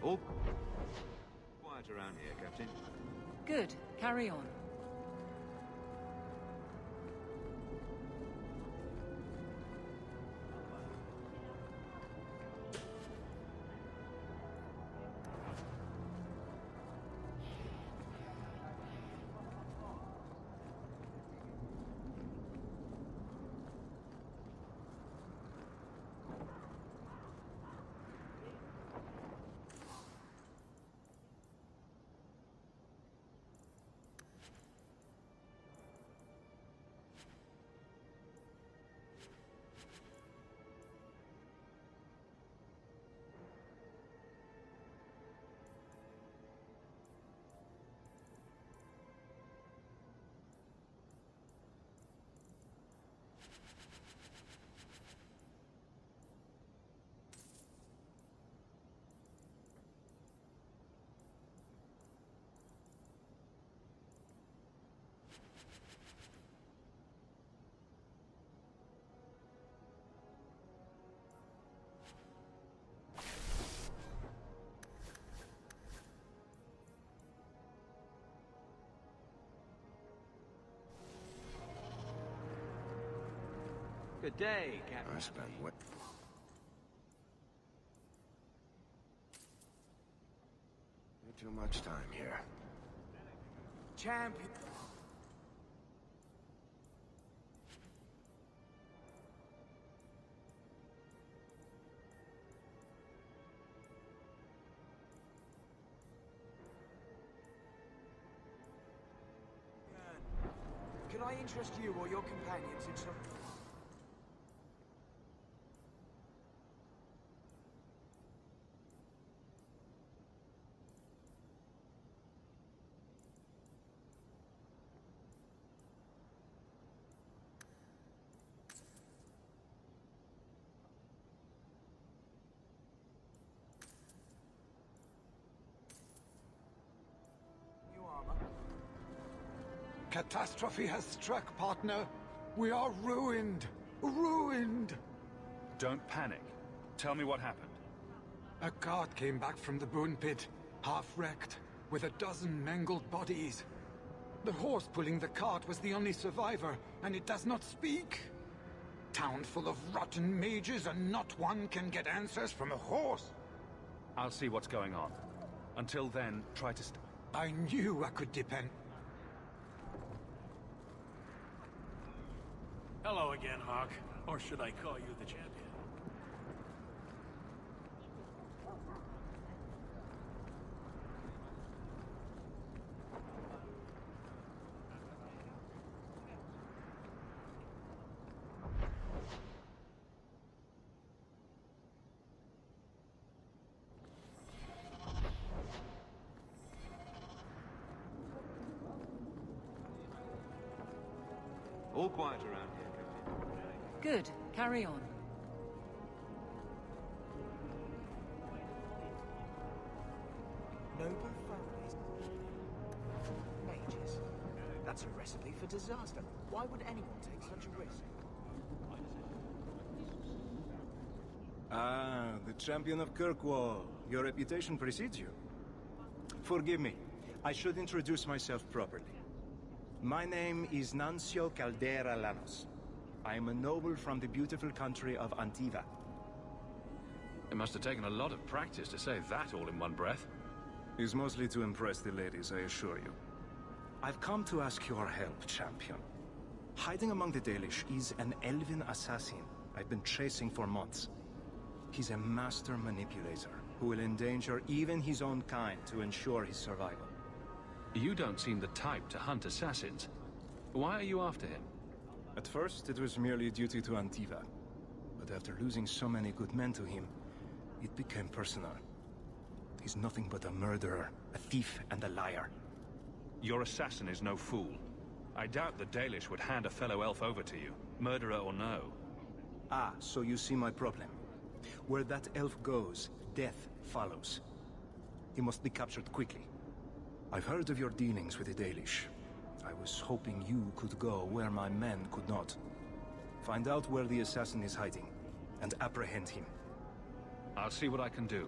All quiet around here, Captain. Good. Carry on. Good day, Captain. I spent way too much time here. Champion. Can I interest you or your companions in some... Catastrophe has struck, partner. We are ruined. Ruined. Don't panic. Tell me what happened. A cart came back from the Boon Pit, half-wrecked, with a dozen mangled bodies. The horse pulling the cart was the only survivor, and it does not speak. Town full of rotten mages, and not one can get answers from a horse. I'll see what's going on. Until then, try to I knew I could depend... Hello again, Hawk. Or should I call you the champion? All quiet around here, Captain. Good. Carry on. Noble families. Mages. That's a recipe for disaster. Why would anyone take such a risk? Ah, the champion of Kirkwall. Your reputation precedes you. Forgive me. I should introduce myself properly. My name is Nancio Caldera Lanos. I am a noble from the beautiful country of Antiva. It must have taken a lot of practice to say that all in one breath. It's mostly to impress the ladies, I assure you. I've come to ask your help, champion. Hiding among the Dalish is an elven assassin I've been chasing for months. He's a master manipulator who will endanger even his own kind to ensure his survival. You don't seem the type to hunt assassins. Why are you after him? At first, it was merely duty to Antiva. But after losing so many good men to him, it became personal. He's nothing but a murderer, a thief, and a liar. Your assassin is no fool. I doubt the Dalish would hand a fellow elf over to you, murderer or no. Ah, so you see my problem. Where that elf goes, death follows. He must be captured quickly. I've heard of your dealings with the Dalish. I was hoping you could go where my men could not. Find out where the assassin is hiding, and apprehend him. I'll see what I can do.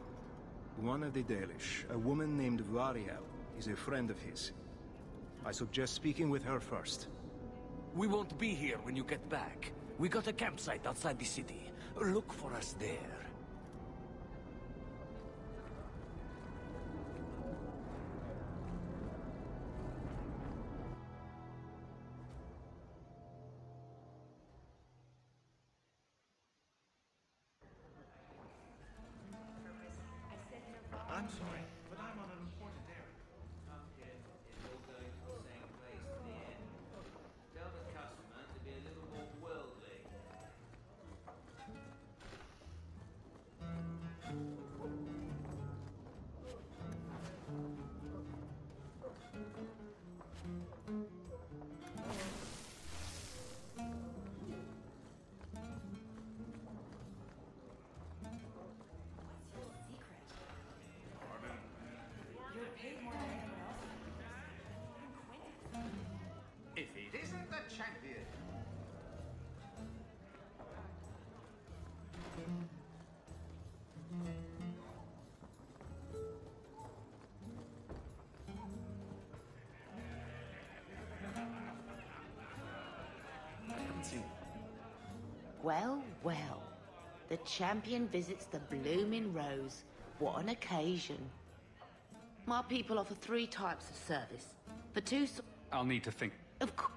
One of the Dalish, a woman named Variel, is a friend of his. I suggest speaking with her first. We won't be here when you get back. We got a campsite outside the city. Look for us there. I'm sorry, but I'm on an important errand. All going to the same place in the end. Tell the customer to be a little more worldly. If it isn't the champion. Well, well. The champion visits the Blooming Rose. What an occasion. My people offer 3 types of service. For 2 I'll need to think. Of course.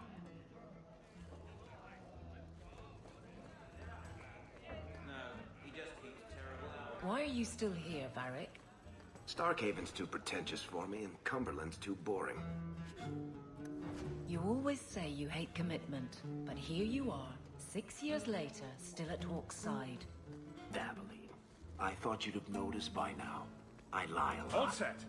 No, he just keeps terrible hours. Why are you still here, Varric? Starkhaven's too pretentious for me, and Cumberland's too boring. You always say you hate commitment, but here you are, 6 years later, still at Hawk's side. Dabbling. I thought you'd have noticed by now. I lie a lot. All set.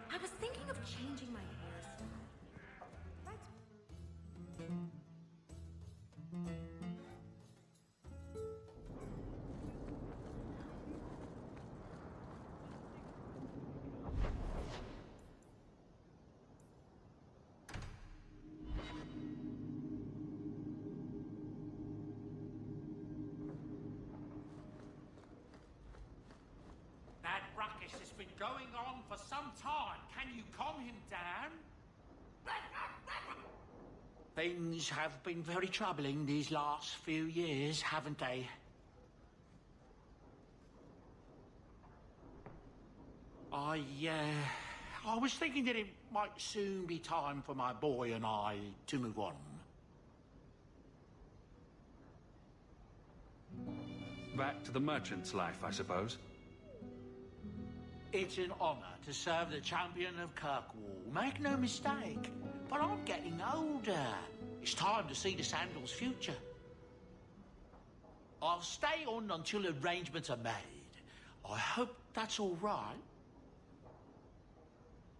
I was thinking of changing my hairstyle. That ruckus has been going on for some time. Can you calm him down? Things have been very troubling these last few years, haven't they? I was thinking that it might soon be time for my boy and I to move on. Back to the merchant's life, I suppose. It's an honor to serve the champion of Kirkwall, make no mistake. But I'm getting older. It's time to see the Sandal's future. I'll stay on until arrangements are made. I hope that's all right.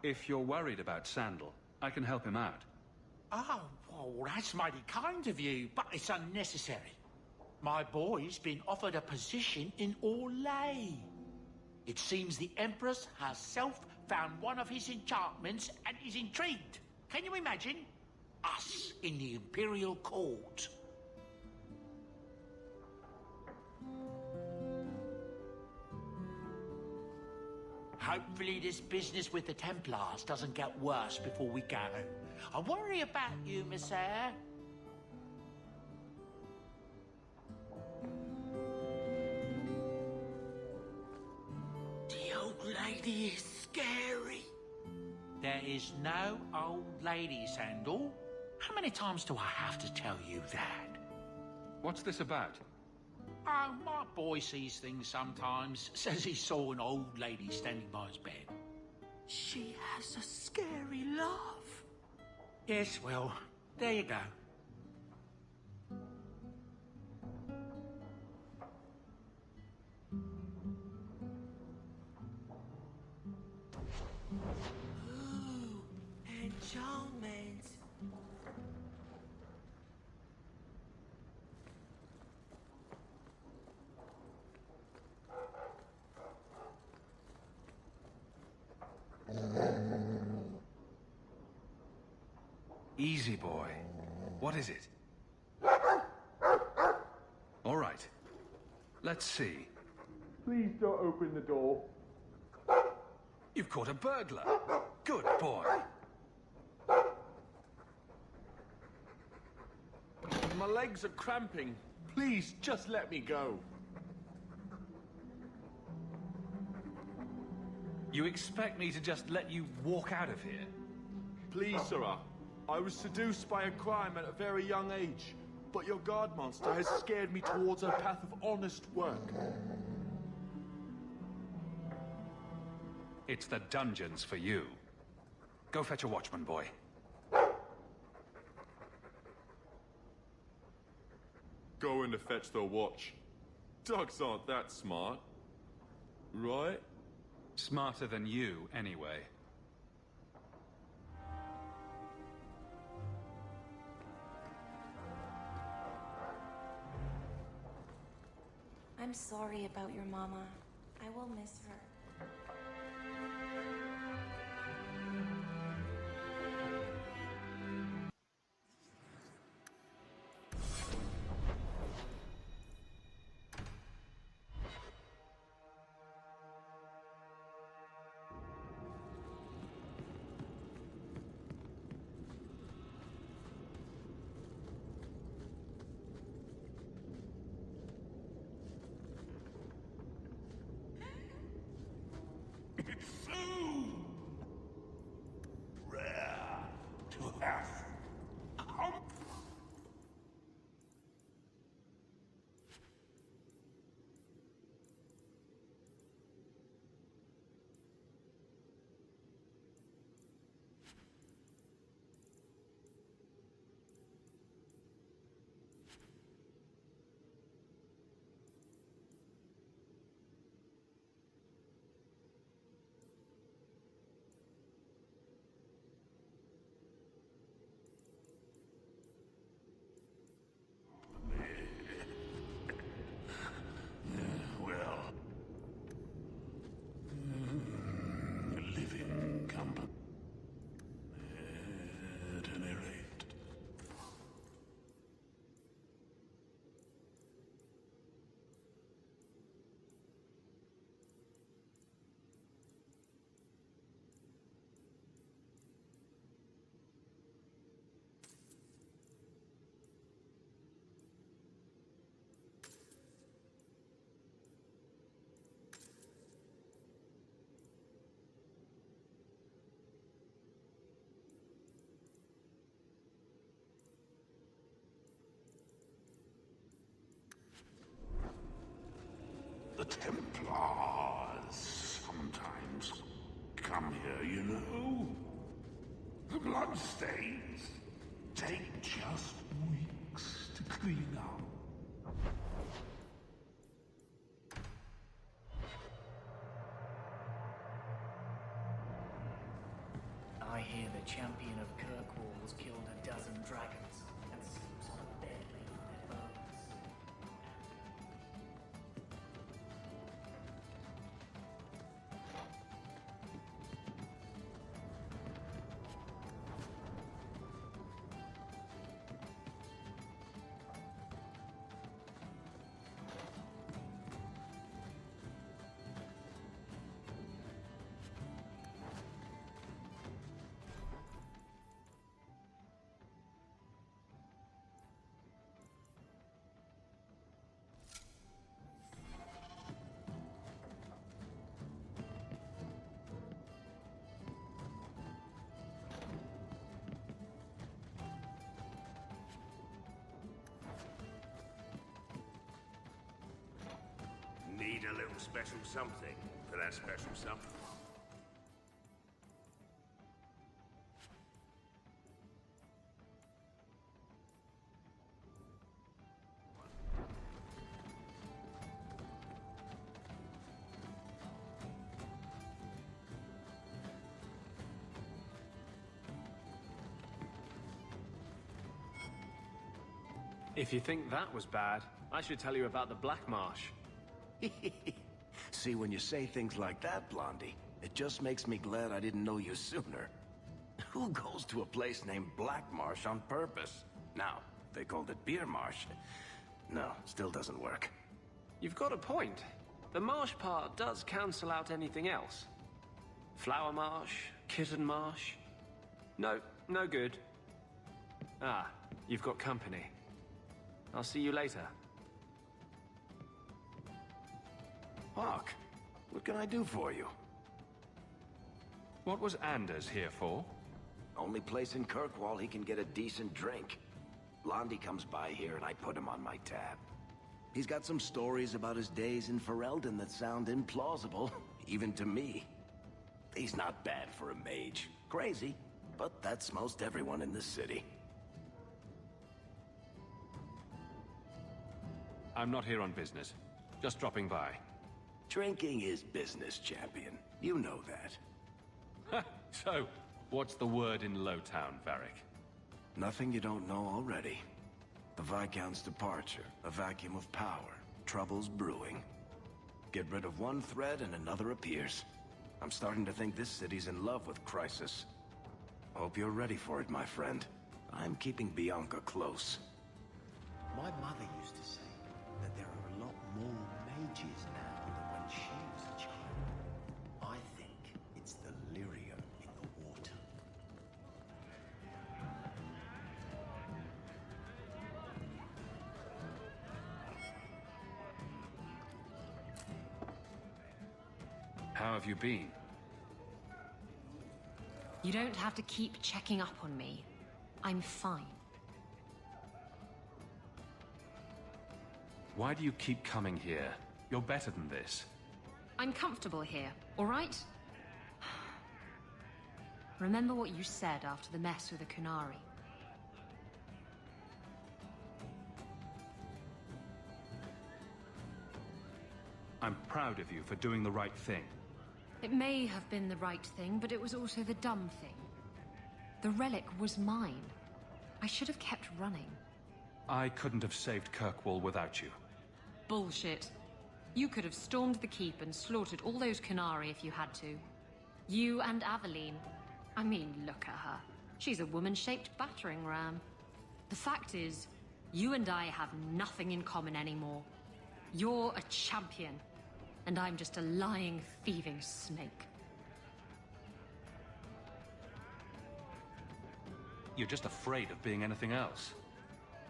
If you're worried about Sandal, I can help him out. Oh, well, that's mighty kind of you, but it's unnecessary. My boy's been offered a position in Orlais. It seems the Empress herself found one of his enchantments and is intrigued. Can you imagine? Us in the Imperial Court. Hopefully this business with the Templars doesn't get worse before we go. I worry about you, Miss Eyre. The old lady is scary. There is no old lady, Sandal. How many times do I have to tell you that? What's this about? Oh, my boy sees things sometimes. Says he saw an old lady standing by his bed. She has a scary laugh. Yes, well, there you go. Ooh, enchantment. Easy, boy. What is it? All right. Let's see. Please don't open the door. You've caught a burglar. Good boy. My legs are cramping. Please, just let me go. You expect me to just let you walk out of here? Please, Sirrah. I was seduced by a crime at a very young age, but your guard monster has scared me towards a path of honest work. It's the dungeons for you. Go fetch a watchman, boy. Going to fetch the watch. Dogs aren't that smart. Right? Smarter than you, anyway. I'm sorry about your mama. I will miss her. Templars sometimes come here, you know. The bloodstains take just weeks to clean up. I hear the champion of Kirkwall has killed a dozen dragons and sleeps on a bed made of their bones. Need a little special something for that special something. If you think that was bad, I should tell you about the Black Marsh. See, when you say things like that, Blondie, it just makes me glad I didn't know you sooner. Who goes to a place named Black Marsh on purpose? Now, if they called it Beer Marsh. No, still doesn't work. You've got a point. The marsh part does cancel out anything else. Flower Marsh, Kitten Marsh. No, no good. Ah, you've got company. I'll see you later. Hawk, what can I do for you? What was Anders here for? Only place in Kirkwall he can get a decent drink. Blondie comes by here and I put him on my tab. He's got some stories about his days in Ferelden that sound implausible, even to me. He's not bad for a mage. Crazy, but that's most everyone in this city. I'm not here on business. Just dropping by. Drinking is business, champion. You know that. So, what's the word in Lowtown, Varric? Nothing you don't know already. The Viscount's departure, a vacuum of power, troubles brewing. Get rid of one thread and another appears. I'm starting to think this city's in love with Crisis. Hope you're ready for it, my friend. I'm keeping Bianca close. My mother used to say that there are a lot more mages now than when she was a child. I think it's the lyrium in the water. How have you been? You don't have to keep checking up on me. I'm fine. Why do you keep coming here? You're better than this. I'm comfortable here, all right? Remember what you said after the mess with the Kunari. I'm proud of you for doing the right thing. It may have been the right thing, but it was also the dumb thing. The relic was mine. I should have kept running. I couldn't have saved Kirkwall without you. Bullshit. You could have stormed the keep and slaughtered all those Kunari if you had to. You and Aveline. I mean, look at her. She's a woman-shaped battering ram. The fact is, you and I have nothing in common anymore. You're a champion, and I'm just a lying, thieving snake. You're just afraid of being anything else.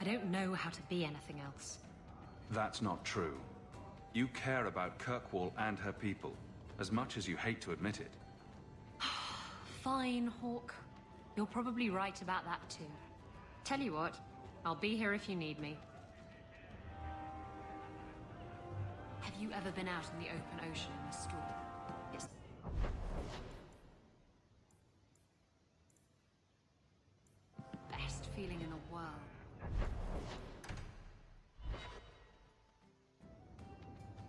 I don't know how to be anything else. That's not true. You care about Kirkwall and her people, as much as you hate to admit it. Fine, Hawk. You're probably right about that too. Tell you what, I'll be here if you need me. Have you ever been out in the open ocean in a storm? It's the best feeling in the world.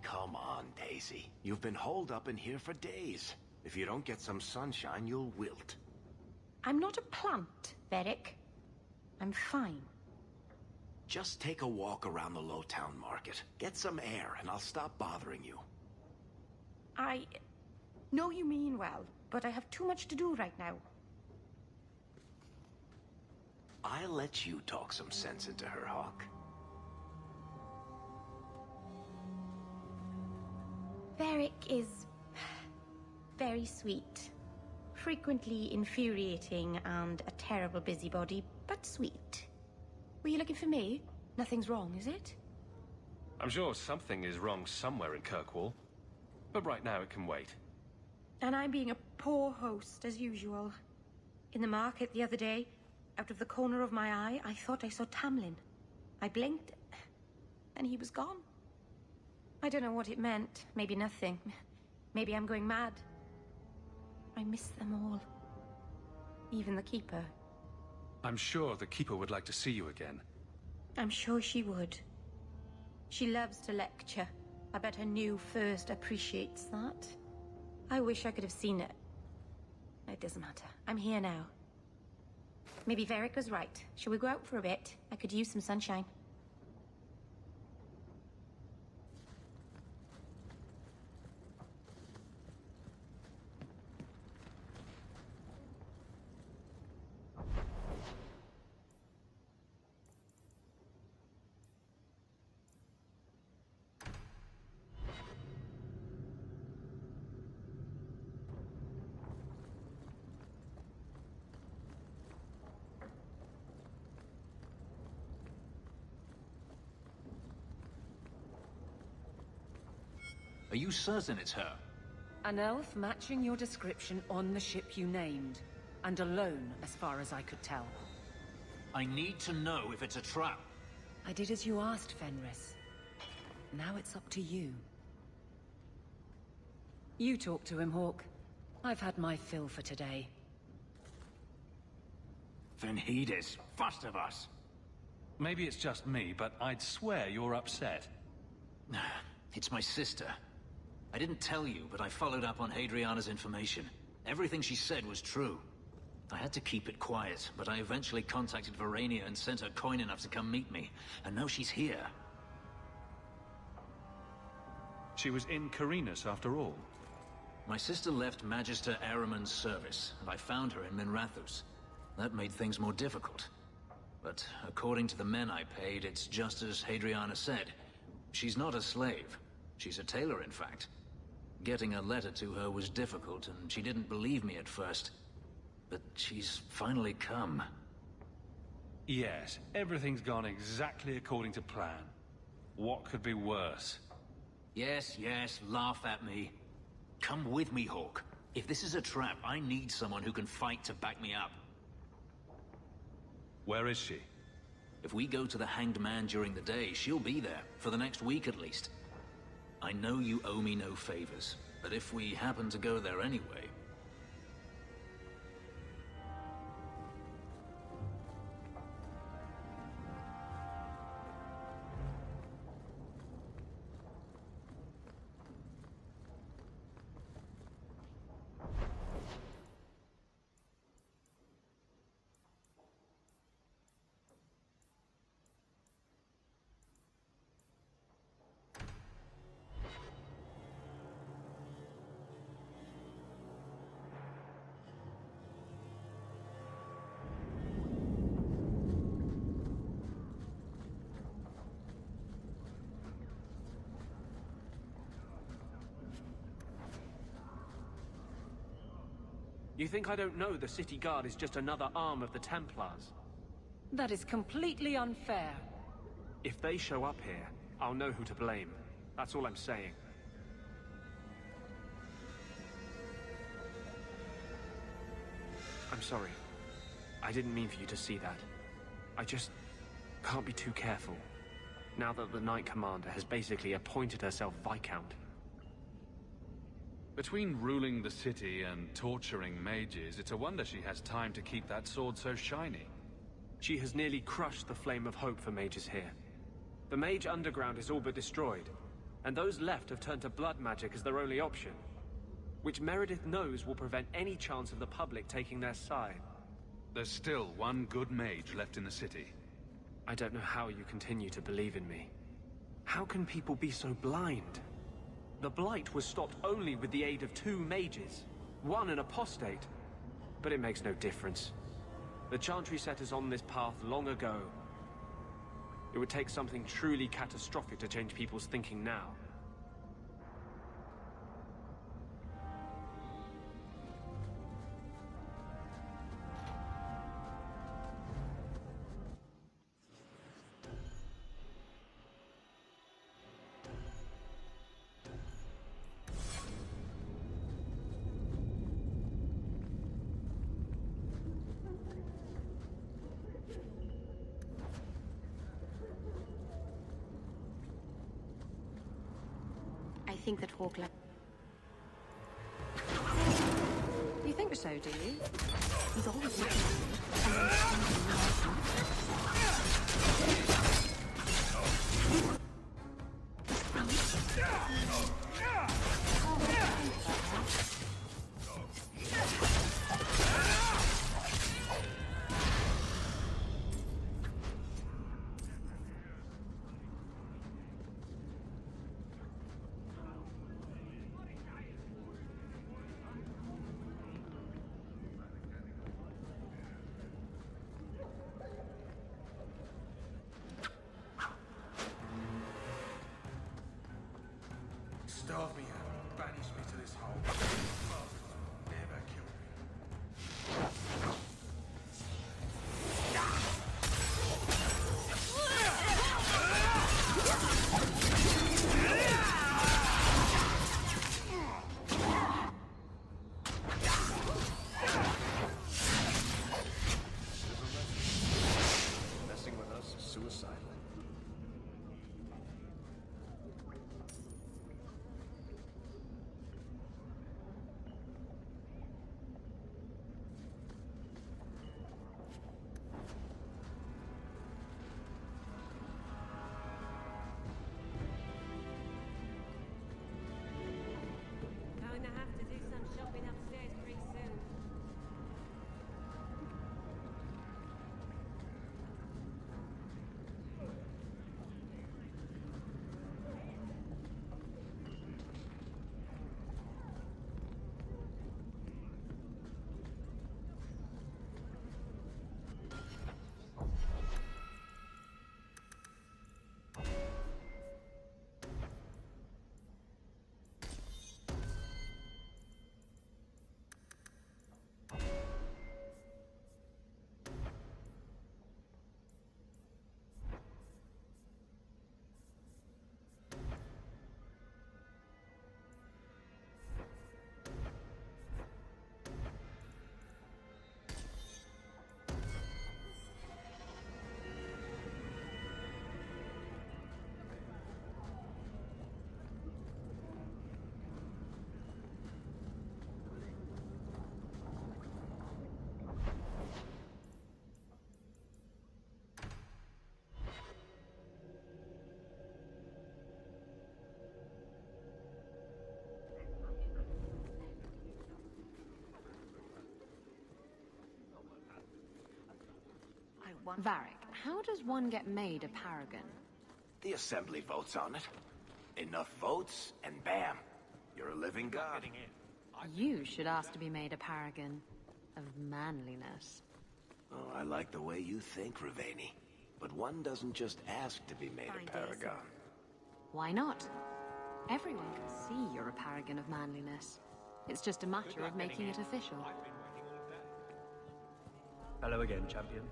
Come on, Daisy. You've been holed up in here for days. If you don't get some sunshine, you'll wilt. I'm not a plant, Varric. I'm fine. Just take a walk around the Lowtown Market. Get some air, and I'll stop bothering you. I know you mean well, but I have too much to do right now. I'll let you talk some sense into her, Hawk. Varric is very sweet. Frequently infuriating and a terrible busybody, but sweet. Were you looking for me? Nothing's wrong, is it? I'm sure something is wrong somewhere in Kirkwall. But right now it can wait. And I'm being a poor host, as usual. In the market the other day, out of the corner of my eye, I thought I saw Tamlin. I blinked, and he was gone. I don't know what it meant. Maybe nothing. Maybe I'm going mad. I miss them all. Even the Keeper. I'm sure the Keeper would like to see you again. I'm sure she would. She loves to lecture. I bet her new first appreciates that. I wish I could have seen it. It doesn't matter. I'm here now. Maybe Varric was right. Shall we go out for a bit? I could use some sunshine. Are you certain it's her? An elf matching your description on the ship you named. And alone, as far as I could tell. I need to know if it's a trap. I did as you asked, Fenris. Now it's up to you. You talk to him, Hawk. I've had my fill for today. Venhedis, first of us. Maybe it's just me, but I'd swear you're upset. It's my sister. I didn't tell you, but I followed up on Hadriana's information. Everything she said was true. I had to keep it quiet, but I eventually contacted Verania and sent her coin enough to come meet me. And now she's here. She was in Carinus after all. My sister left Magister Ahriman's service, and I found her in Minrathous. That made things more difficult. But according to the men I paid, it's just as Hadriana said. She's not a slave. She's a tailor, in fact. Getting a letter to her was difficult, and she didn't believe me at first. But she's finally come. Yes, everything's gone exactly according to plan. What could be worse? Yes, yes, laugh at me. Come with me, Hawk. If this is a trap, I need someone who can fight to back me up. Where is she? If we go to the Hanged Man during the day, she'll be there, for the next week at least. I know you owe me no favors, but if we happen to go there anyway... You think I don't know the City Guard is just another arm of the Templars? That is completely unfair. If they show up here, I'll know who to blame. That's all I'm saying. I'm sorry. I didn't mean for you to see that. I just can't be too careful. now that the Knight Commander has basically appointed herself Viscount. Between ruling the city and torturing mages, it's a wonder she has time to keep that sword so shiny. She has nearly crushed the flame of hope for mages here. The Mage Underground is all but destroyed, and those left have turned to blood magic as their only option, which Meredith knows will prevent any chance of the public taking their side. There's still one good mage left in the city. I don't know how you continue to believe in me. How can people be so blind? The Blight was stopped only with the aid of 2 mages, one an apostate. But it makes no difference. The Chantry set us on this path long ago. It would take something truly catastrophic to change people's thinking now. I think that Hawk You think so, do you? He's always looking at me. Starve me out, banish me to this hole. Never kill me. Messing with us is suicidal. Going to have to do some shopping upstairs pretty soon. Varric, how does one get made a paragon? The Assembly votes on it. Enough votes, and bam, you're a living god. You should ask to be made a paragon of manliness. Oh, I like the way you think, Raveni. But one doesn't just ask to be made a paragon. Why not? Everyone can see you're a paragon of manliness. It's just a matter of making it official. Hello again, champion.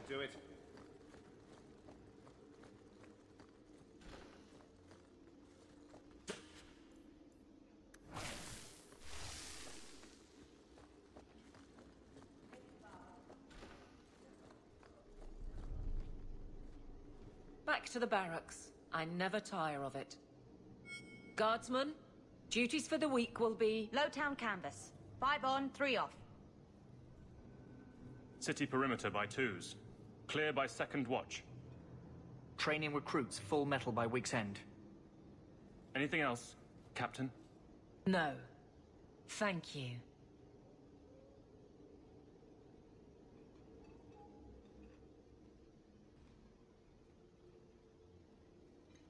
Do it. back to the barracks. I never tire of it. Guardsmen, duties for the week will be... Lowtown canvas. 5 on, 3 off. City perimeter by 2s. Clear by 2nd watch. Training recruits full metal by week's end. Anything else, Captain? No. Thank you.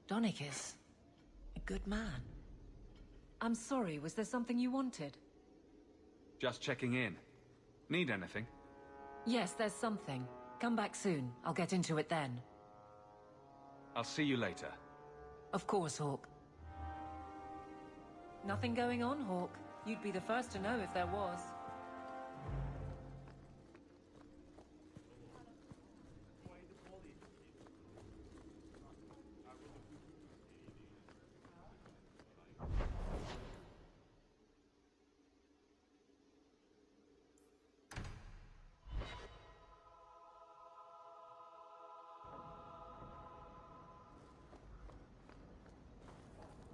Donicus. A good man. I'm sorry, was there something you wanted? Just checking in. Need anything? Yes, there's something. Come back soon. I'll get into it then. I'll see you later. Of course, Hawk. Nothing going on, Hawk. You'd be the first to know if there was.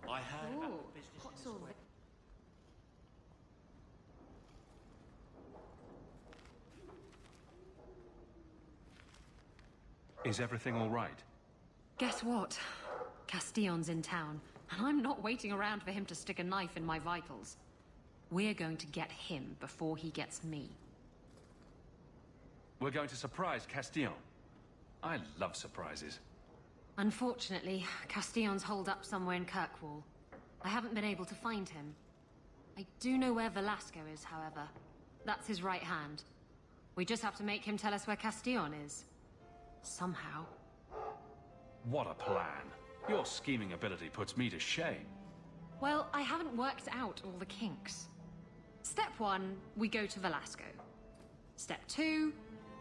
I heard about the business what's in the all square. Is everything all right? Guess what? Castillon's in town, and I'm not waiting around for him to stick a knife in my vitals. We're going to get him before he gets me. We're going to surprise Castillon. I love surprises. Unfortunately, Castillon's holed up somewhere in Kirkwall. I haven't been able to find him. I do know where Velasco is, however. That's his right hand. We just have to make him tell us where Castillon is. Somehow. What a plan. Your scheming ability puts me to shame. Well, I haven't worked out all the kinks. Step 1, we go to Velasco. Step 2,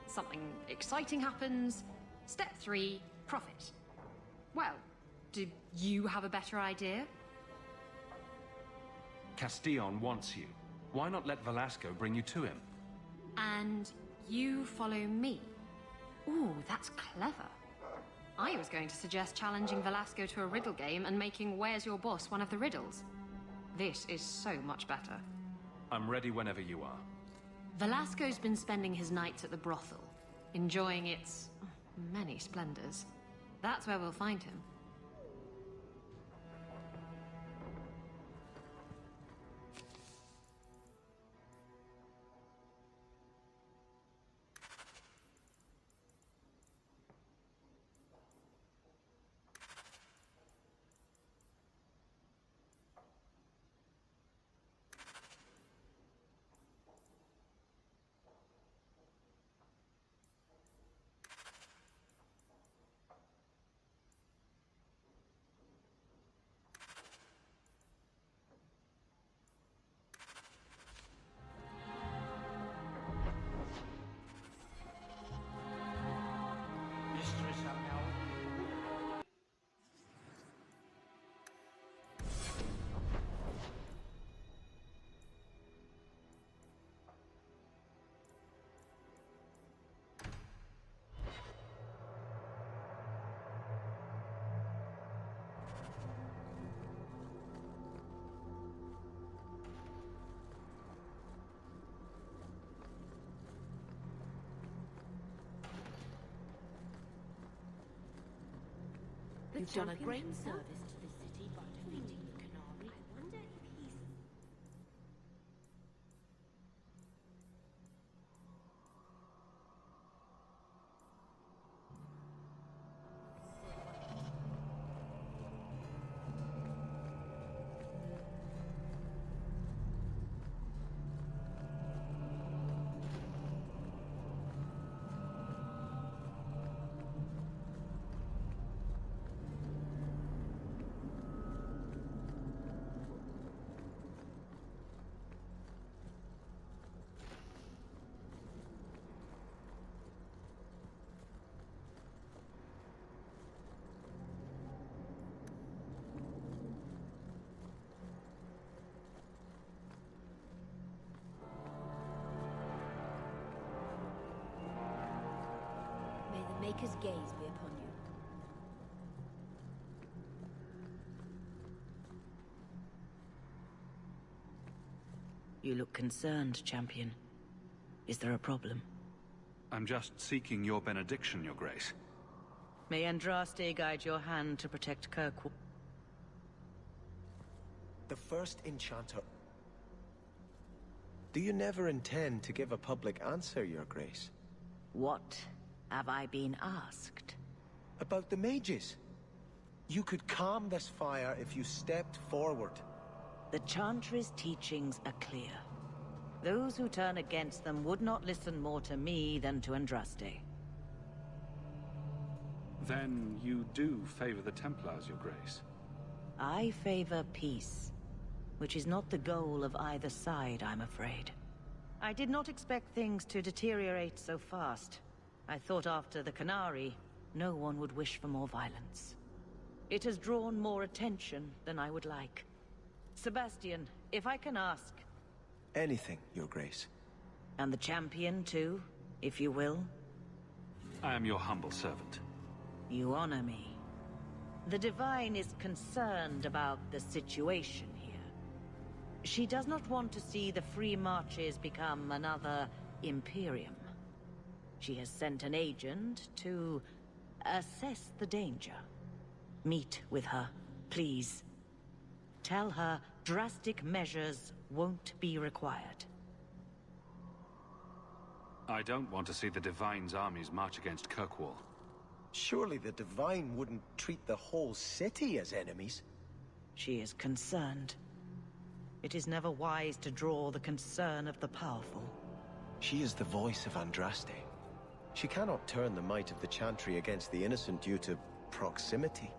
something exciting happens. Step 3, profit. Well, do you have a better idea? Castillon wants you. Why not let Velasco bring you to him? And you follow me. Ooh, that's clever. I was going to suggest challenging Velasco to a riddle game and making Where's Your Boss one of the riddles. This is so much better. I'm ready whenever you are. Velasco's been spending his nights at the brothel, enjoying its many splendors. That's where we'll find him. You've done a great service to the city by defeating the Canary. I wonder if he's... May the Maker's gaze be upon you. You look concerned, Champion. Is there a problem? I'm just seeking your benediction, Your Grace. May Andraste guide your hand to protect Kirkwall. The first enchanter... Do you never intend to give a public answer, Your Grace? What have I been asked? About the mages. You could calm this fire if you stepped forward. The Chantry's teachings are clear. Those who turn against them would not listen more to me than to Andraste. Then you do favor the Templars, Your Grace? I favor peace, which is not the goal of either side, I'm afraid. I did not expect things to deteriorate so fast. I thought after the Canary, no one would wish for more violence. It has drawn more attention than I would like. Sebastian, if I can ask... Anything, Your Grace. And the Champion, too, if you will? I am your humble servant. You honor me. The Divine is concerned about the situation here. She does not want to see the Free Marches become another Imperium. She has sent an agent to assess the danger. Meet with her, please. Tell her drastic measures won't be required. I don't want to see the Divine's armies march against Kirkwall. Surely the Divine wouldn't treat the whole city as enemies. She is concerned. It is never wise to draw the concern of the powerful. She is the voice of Andraste. She cannot turn the might of the Chantry against the innocent due to proximity.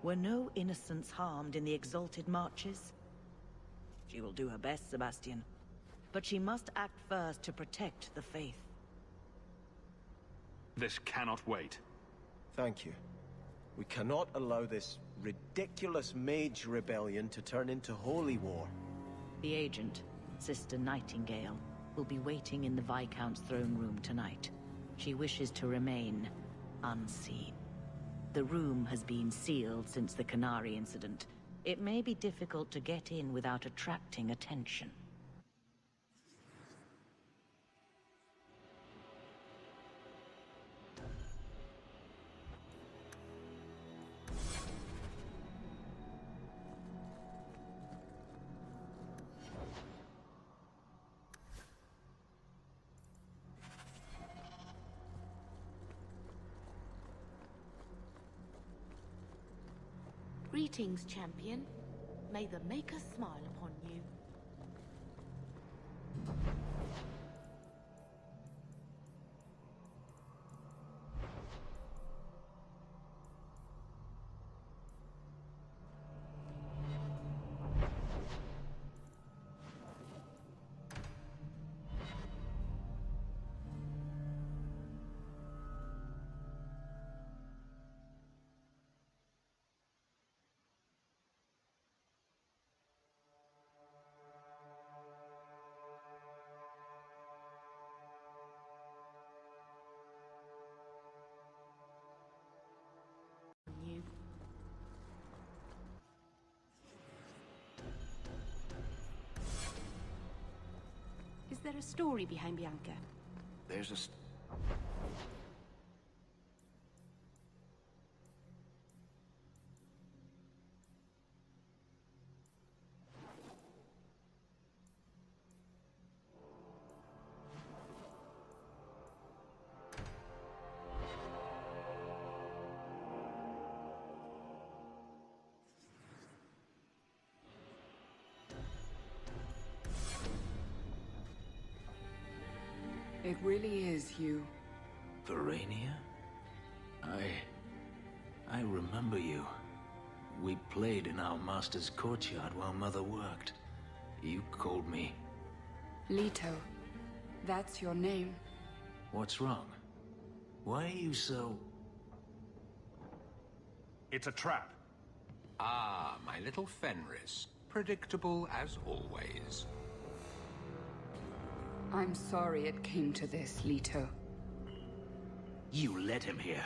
Were no innocents harmed in the Exalted Marches? She will do her best, Sebastian. But she must act first to protect the faith. This cannot wait. Thank you. We cannot allow this ridiculous mage rebellion to turn into holy war. The agent, Sister Nightingale, will be waiting in the Viscount's throne room tonight. She wishes to remain unseen. The room has been sealed since the Canary incident. It may be difficult to get in without attracting attention. Greetings, Champion. May the Maker smile upon you. Is there a story behind Bianca? There's a... It really is you. Verania? I remember you. We played in our master's courtyard while Mother worked. You called me. Leto. That's your name. What's wrong? Why are you so... It's a trap. Ah, my little Fenris. Predictable as always. I'm sorry it came to this, Leto. You led him here.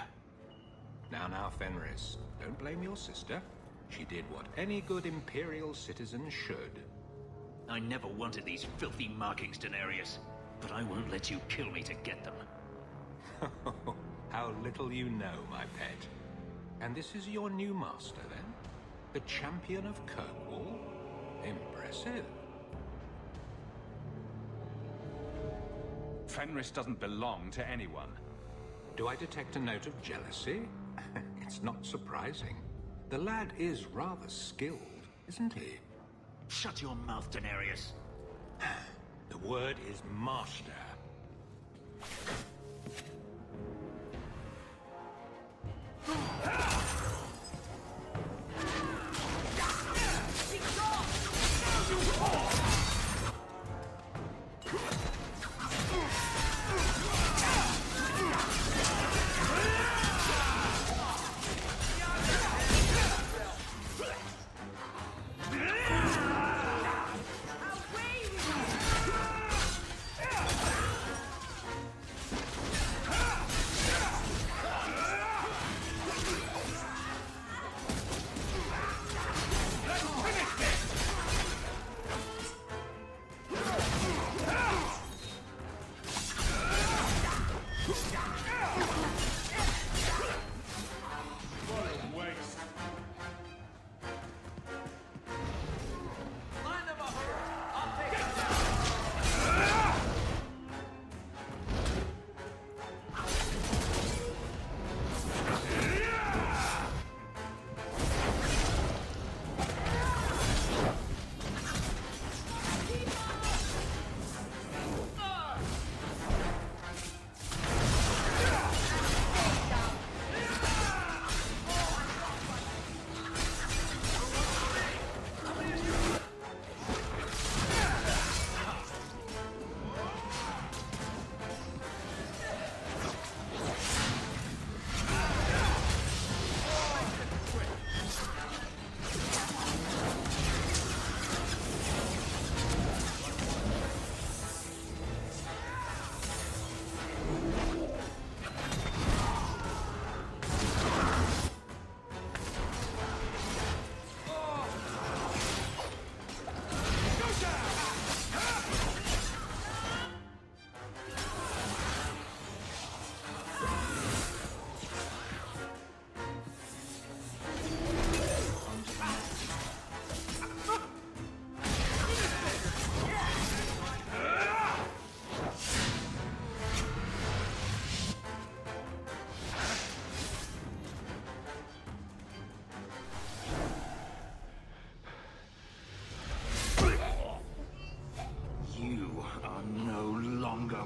Now, Fenris. Don't blame your sister. She did what any good Imperial citizen should. I never wanted these filthy markings, Daenerys. But I won't let you kill me to get them. How little you know, my pet. And this is your new master, then? The champion of Kirkwall? Impressive. Fenris doesn't belong to anyone. Do I detect a note of jealousy? It's not surprising. The lad is rather skilled, isn't he? Shut your mouth, Daenerys. The word is master.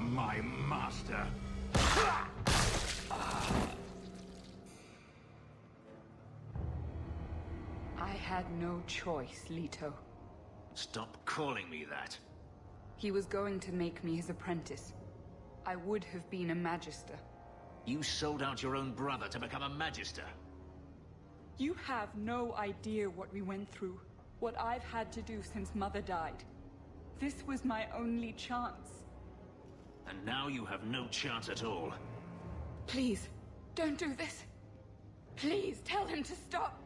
My master. I had no choice, Leto. Stop calling me that. He was going to make me his apprentice. I would have been a Magister. You sold out your own brother to become a Magister. You have no idea what we went through. What I've had to do since Mother died. This was my only chance. And now you have no chance at all. Please, don't do this. Please, tell him to stop.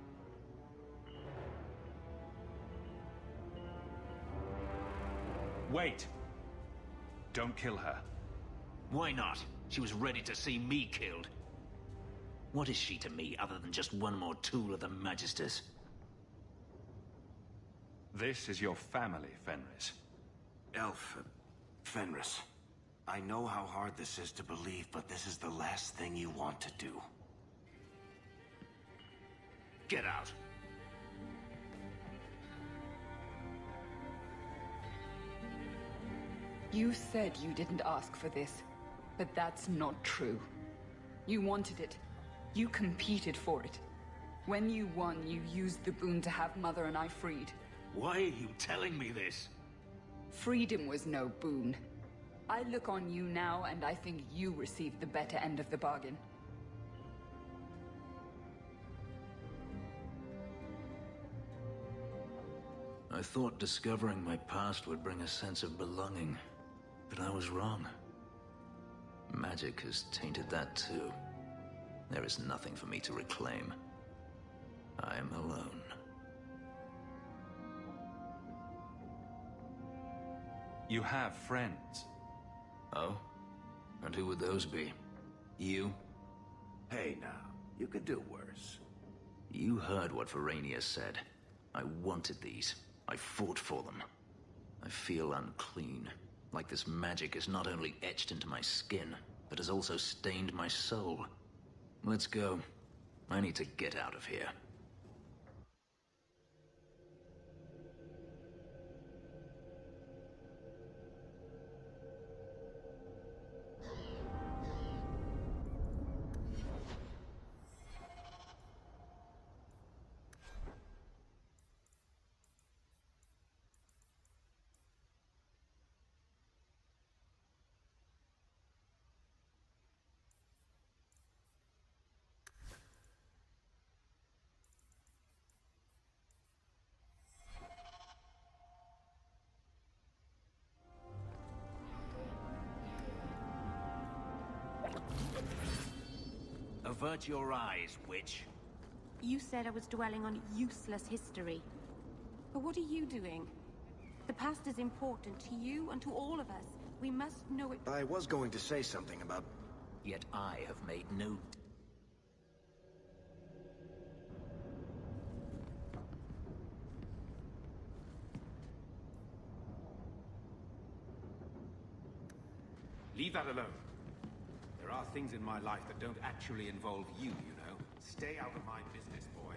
Wait! Don't kill her. Why not? She was ready to see me killed. What is she to me other than just one more tool of the Magisters? This is your family, Fenris. Elf, Fenris. I know how hard this is to believe, but this is the last thing you want to do. Get out. You said you didn't ask for this, but that's not true. You wanted it. You competed for it. When you won, you used the boon to have Mother and I freed. Why are you telling me this? Freedom was no boon. I look on you now, and I think you received the better end of the bargain. I thought discovering my past would bring a sense of belonging, but I was wrong. Magic has tainted that too. There is nothing for me to reclaim. I am alone. You have friends. Oh? And who would those be? You? Hey now, you could do worse. You heard what Verania said. I wanted these. I fought for them. I feel unclean. Like this magic is not only etched into my skin, but has also stained my soul. Let's go. I need to get out of here. Avert your eyes, witch. You said I was dwelling on useless history. But what are you doing? The past is important to you and to all of us. We must know it. I was going to say something about... Yet I have made no... Leave that alone. There are things in my life that don't actually involve you, you know. Stay out of my business, boy.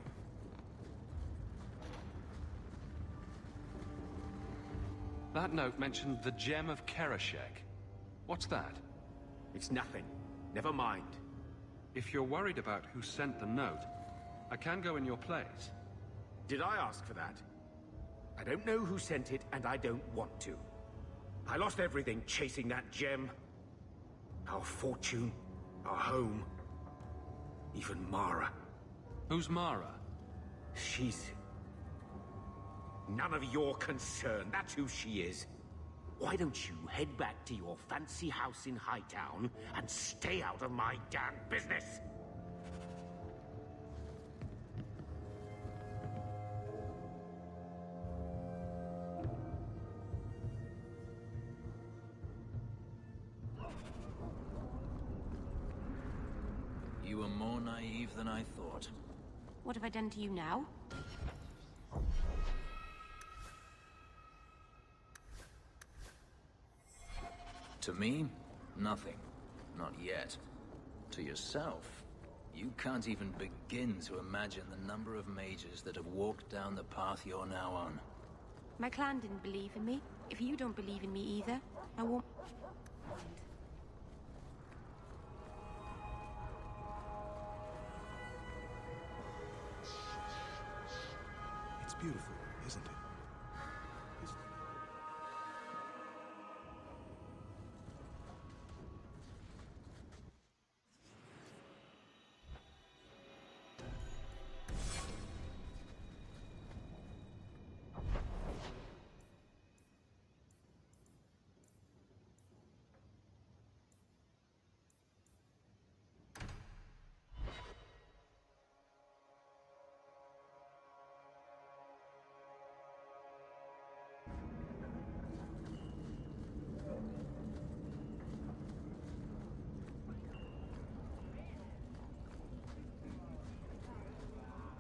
That note mentioned the Gem of Kereshek. What's that? It's nothing. Never mind. If you're worried about who sent the note, I can go in your place. Did I ask for that? I don't know who sent it, and I don't want to. I lost everything chasing that gem. Our fortune, our home, even Mara. Who's Mara? She's... none of your concern. That's who she is. Why don't you head back to your fancy house in Hightown and stay out of my damn business? You were more naive than I thought. What have I done to you now? To me, nothing. Not yet. To yourself, you can't even begin to imagine the number of mages that have walked down the path you're now on. My clan didn't believe in me. If you don't believe in me either, I won't... It's beautiful, isn't it?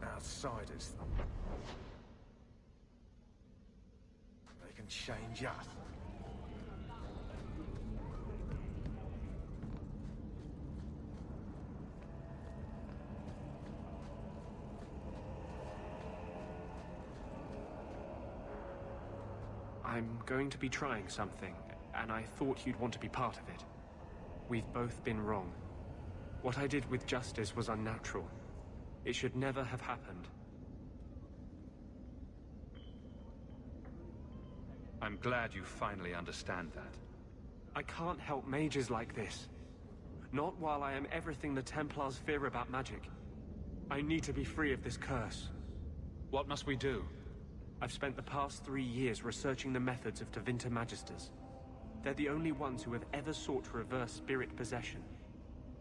Outsiders. They can change us. I'm going to be trying something, and I thought you'd want to be part of it. We've both been wrong. What I did with Justice was unnatural. It should never have happened. I'm glad you finally understand that. I can't help mages like this. Not while I am everything the Templars fear about magic. I need to be free of this curse. What must we do? I've spent the past 3 years researching the methods of Tevinter Magisters. They're the only ones who have ever sought to reverse spirit possession,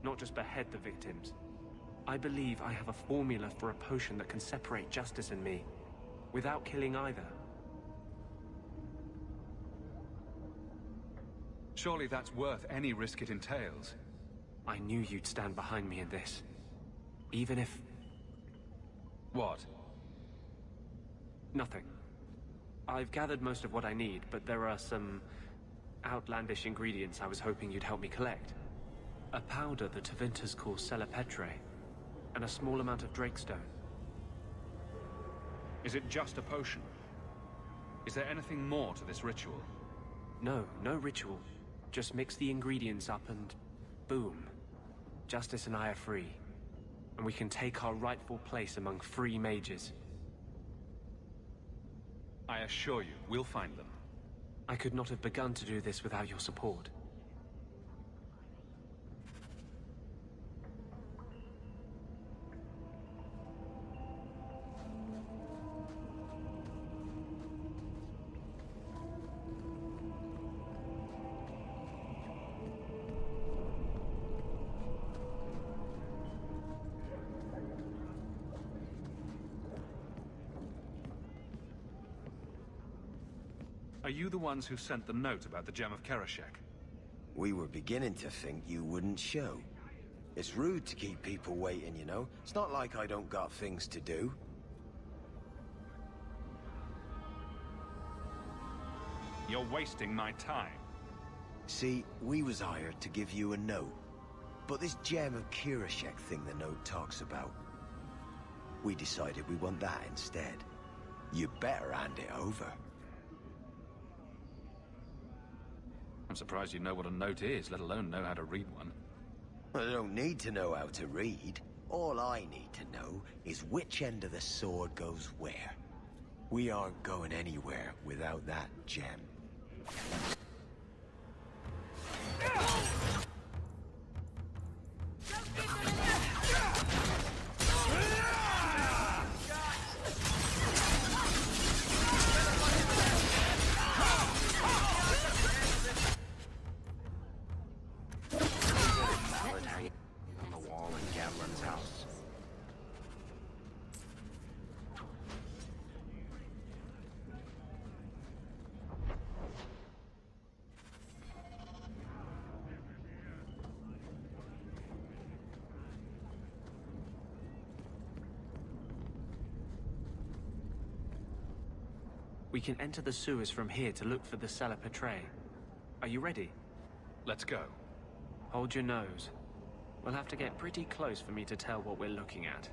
not just behead the victims. I believe I have a formula for a potion that can separate Justice and me, without killing either. Surely that's worth any risk it entails. I knew you'd stand behind me in this. Even if... What? Nothing. I've gathered most of what I need, but there are some outlandish ingredients I was hoping you'd help me collect. A powder the Tevinters call Celepetre, and a small amount of Drakestone. Is it just a potion? Is there anything more to this ritual? No, no ritual. Just mix the ingredients up and... boom. Justice and I are free. And we can take our rightful place among free mages. I assure you, we'll find them. I could not have begun to do this without your support. Are you the ones who sent the note about the Gem of Kereshek? We were beginning to think you wouldn't show. It's rude to keep people waiting, you know? It's not like I don't got things to do. You're wasting my time. See, we was hired to give you a note. But this Gem of Kereshek thing the note talks about, we decided we want that instead. You better hand it over. I'm surprised you know what a note is, let alone know how to read one. I don't need to know how to read. All I need to know is which end of the sword goes where. We aren't going anywhere without that gem. On the wall in Gamblin's house. We can enter the sewers from here to look for the Celepetre. Are you ready? Let's go. Hold your nose. We'll have to get pretty close for me to tell what we're looking at.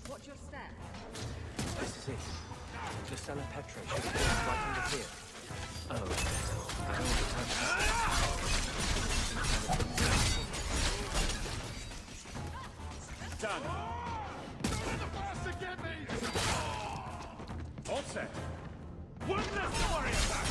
Watch your step. This is it. The Celepetre should be right under here. Oh, I don't want to touch that. Done. To get me! All set. One less to worry about.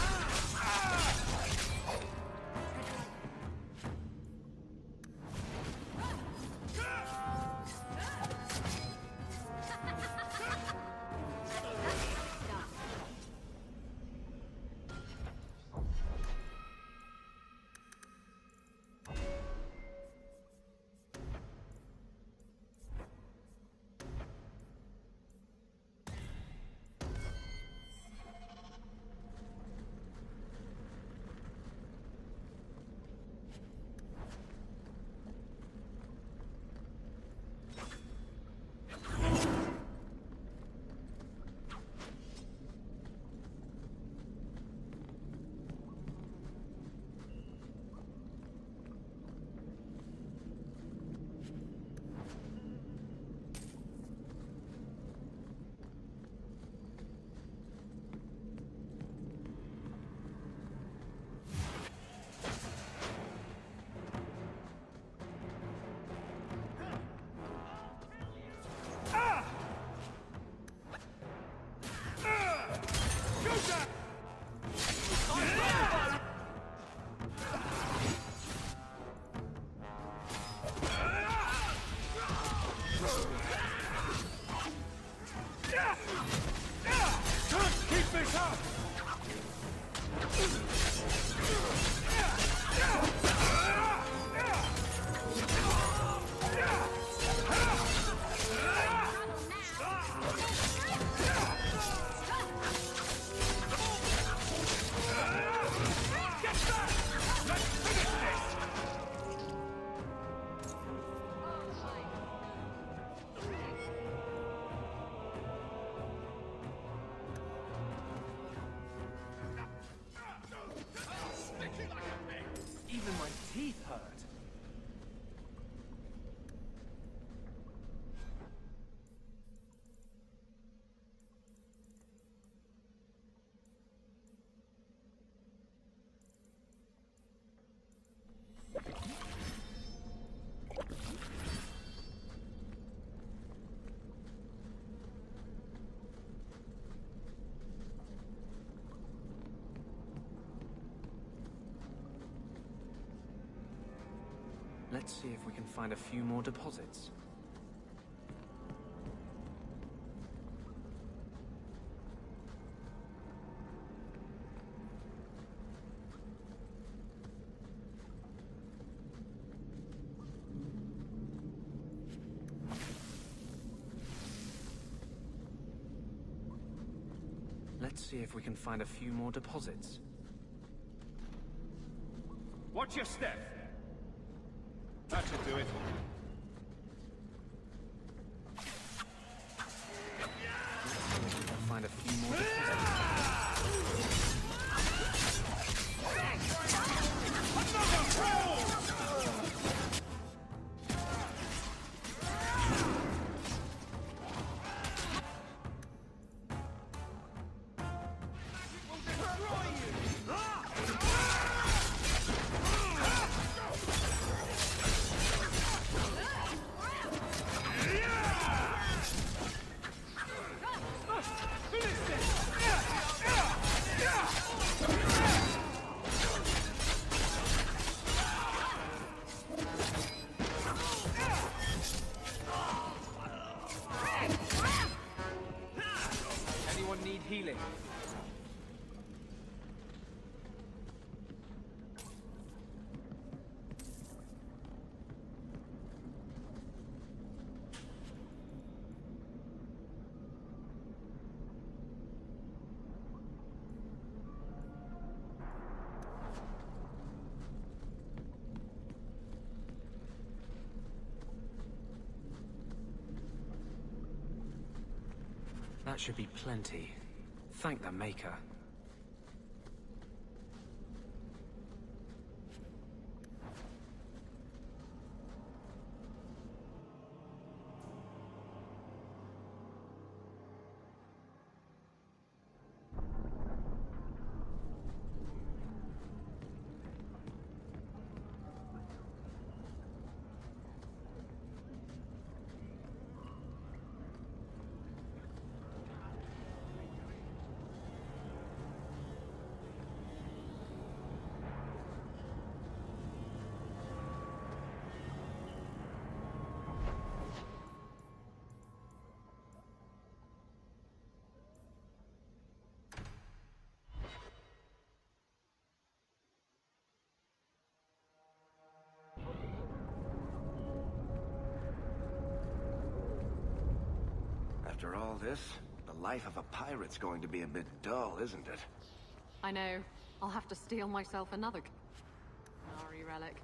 Keep this up! Let's see if we can find a few more deposits. Let's see if we can find a few more deposits. Watch your step! That should do it. Find a few more deposits. Anyone need healing? That should be plenty. Thank the Maker. After all this, the life of a pirate's going to be a bit dull, isn't it? I know. I'll have to steal myself another Qunari relic.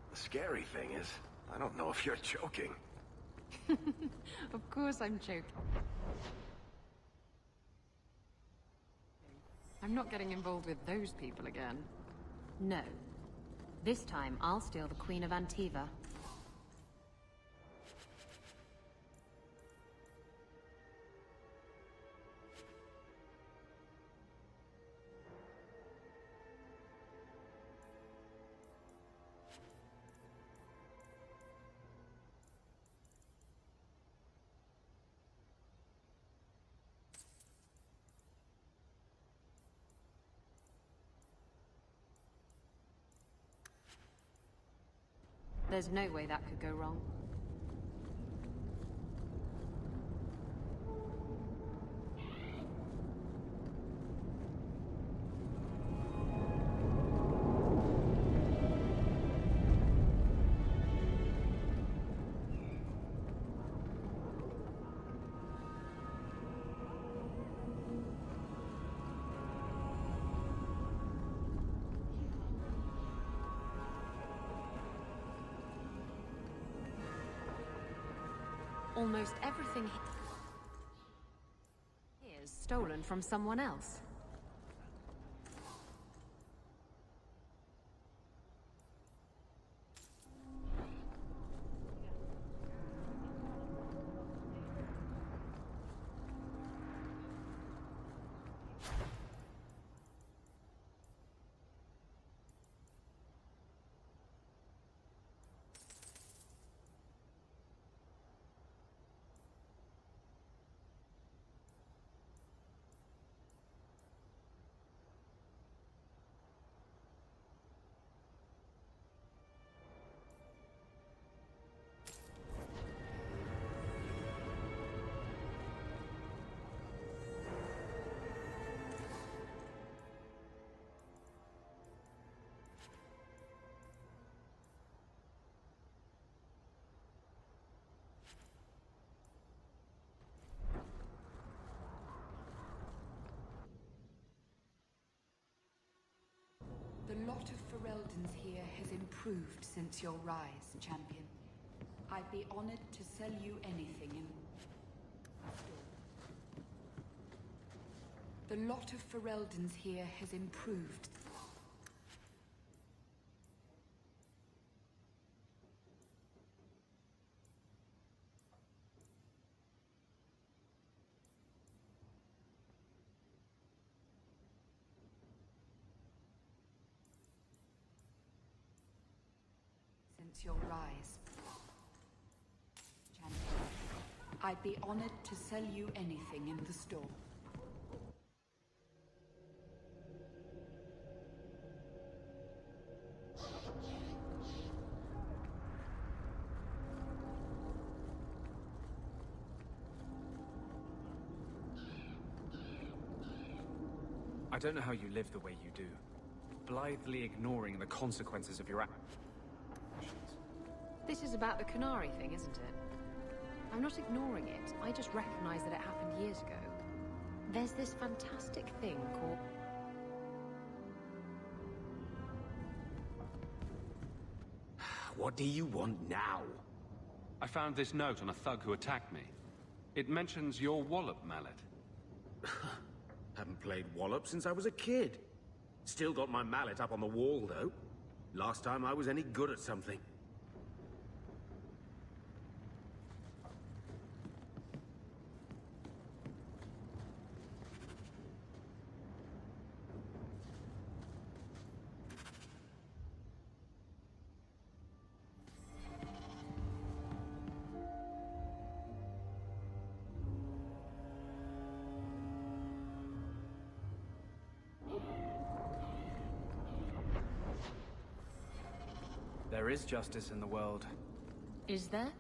The scary thing is, I don't know if you're joking. Of course I'm joking. I'm not getting involved with those people again. No. This time, I'll steal the Queen of Antiva. There's no way that could go wrong. Almost everything here is stolen from someone else. The lot of Fereldans here has improved since your rise, champion. I'd be honored to sell you anything in the store. The lot of Fereldans here has improved. Since your rise, champion, I'd be honored to sell you anything in the store. I don't know how you live the way you do, blithely ignoring the consequences of your actions. This is about the Canary thing, isn't it? I'm not ignoring it. I just recognize that it happened years ago. There's this fantastic thing called... What do you want now? I found this note on a thug who attacked me. It mentions your wallop mallet. Haven't played Wallop since I was a kid. Still got my mallet up on the wall, though. Last time I was any good at something. There is justice in the world. Is there?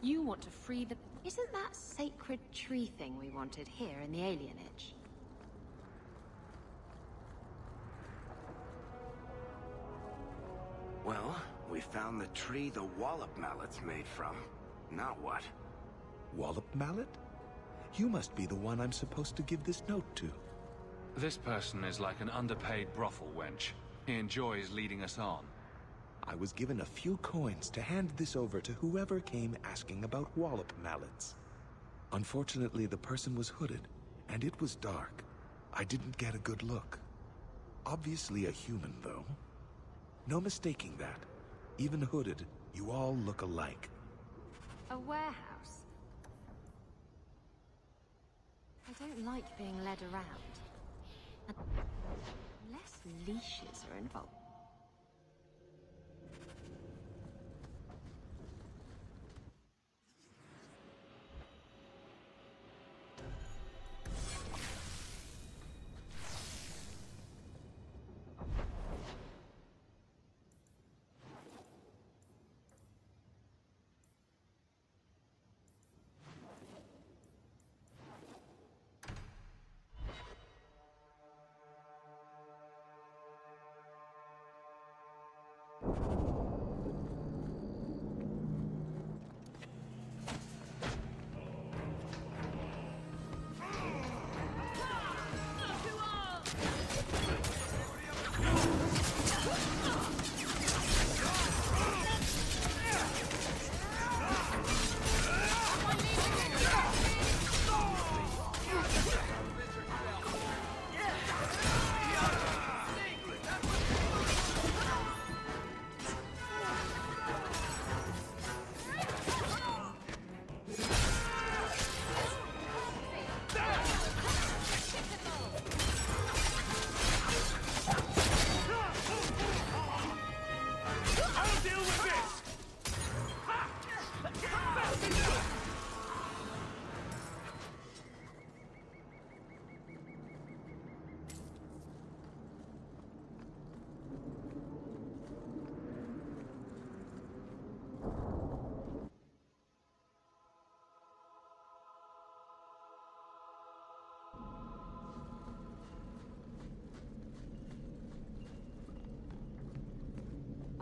You want to free the... Isn't that sacred tree thing we wanted here in the alienage? Well, we found the tree the Wallop mallet's made from. Now what? Wallop mallet? You must be the one I'm supposed to give this note to. This person is like an underpaid brothel wench. He enjoys leading us on. I was given a few coins to hand this over to whoever came asking about Wallop mallets. Unfortunately, the person was hooded, and it was dark. I didn't get a good look. Obviously a human, though. No mistaking that. Even hooded, you all look alike. A warehouse? I don't like being led around. Unless leashes are involved.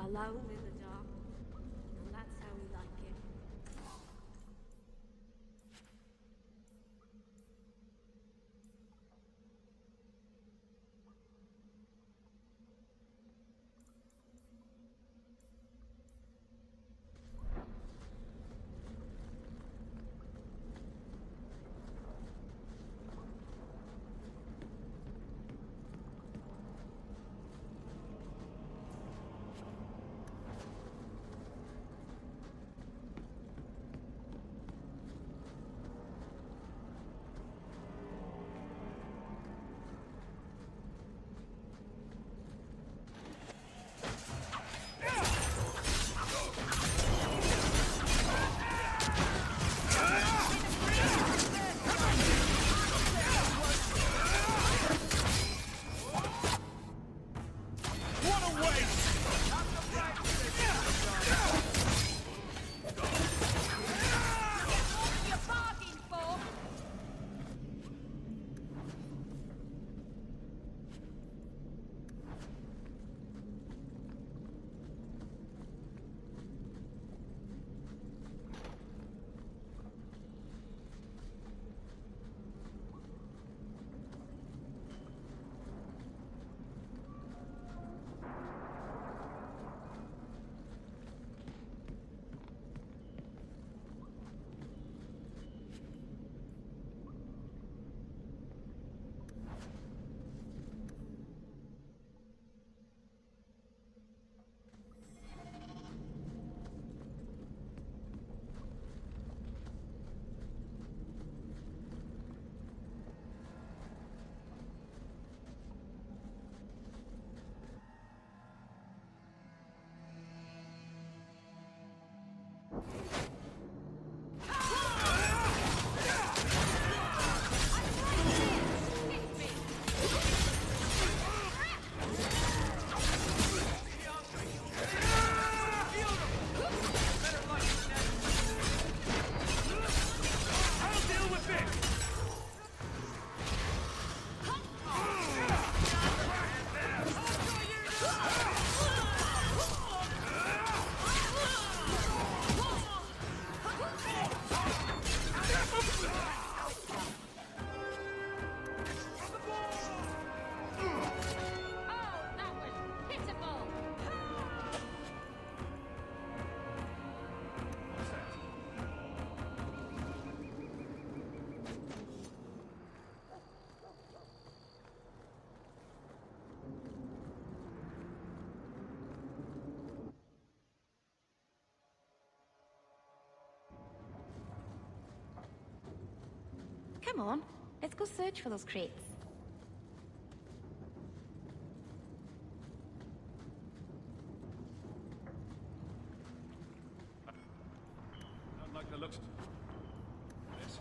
Alone in the dark. And that's how we like it. Come on, let's go search for those crates. Not like the looks. Yes.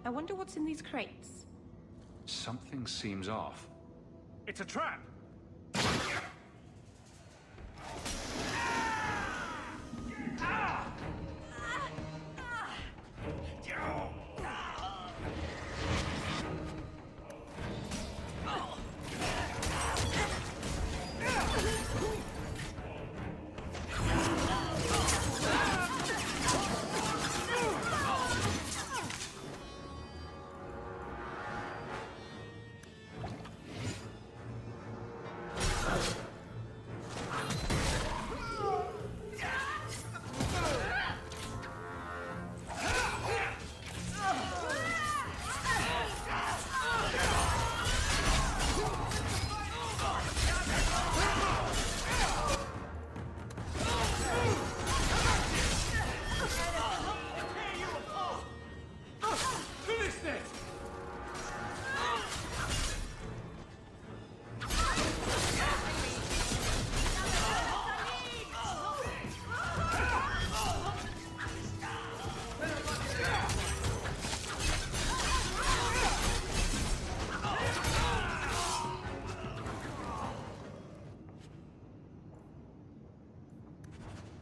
I wonder what's in these crates. Something seems off. It's a trap!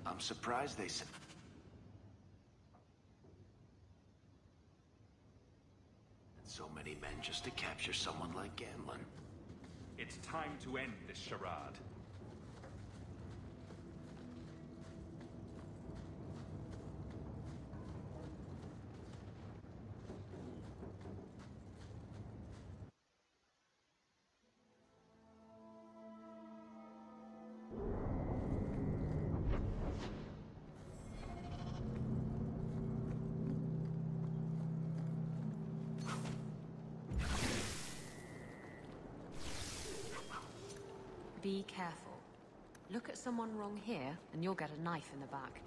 I'm surprised they said... So many men just to capture someone like Ganlon. It's time to end this charade. Be careful. Look at someone wrong here, and you'll get a knife in the back.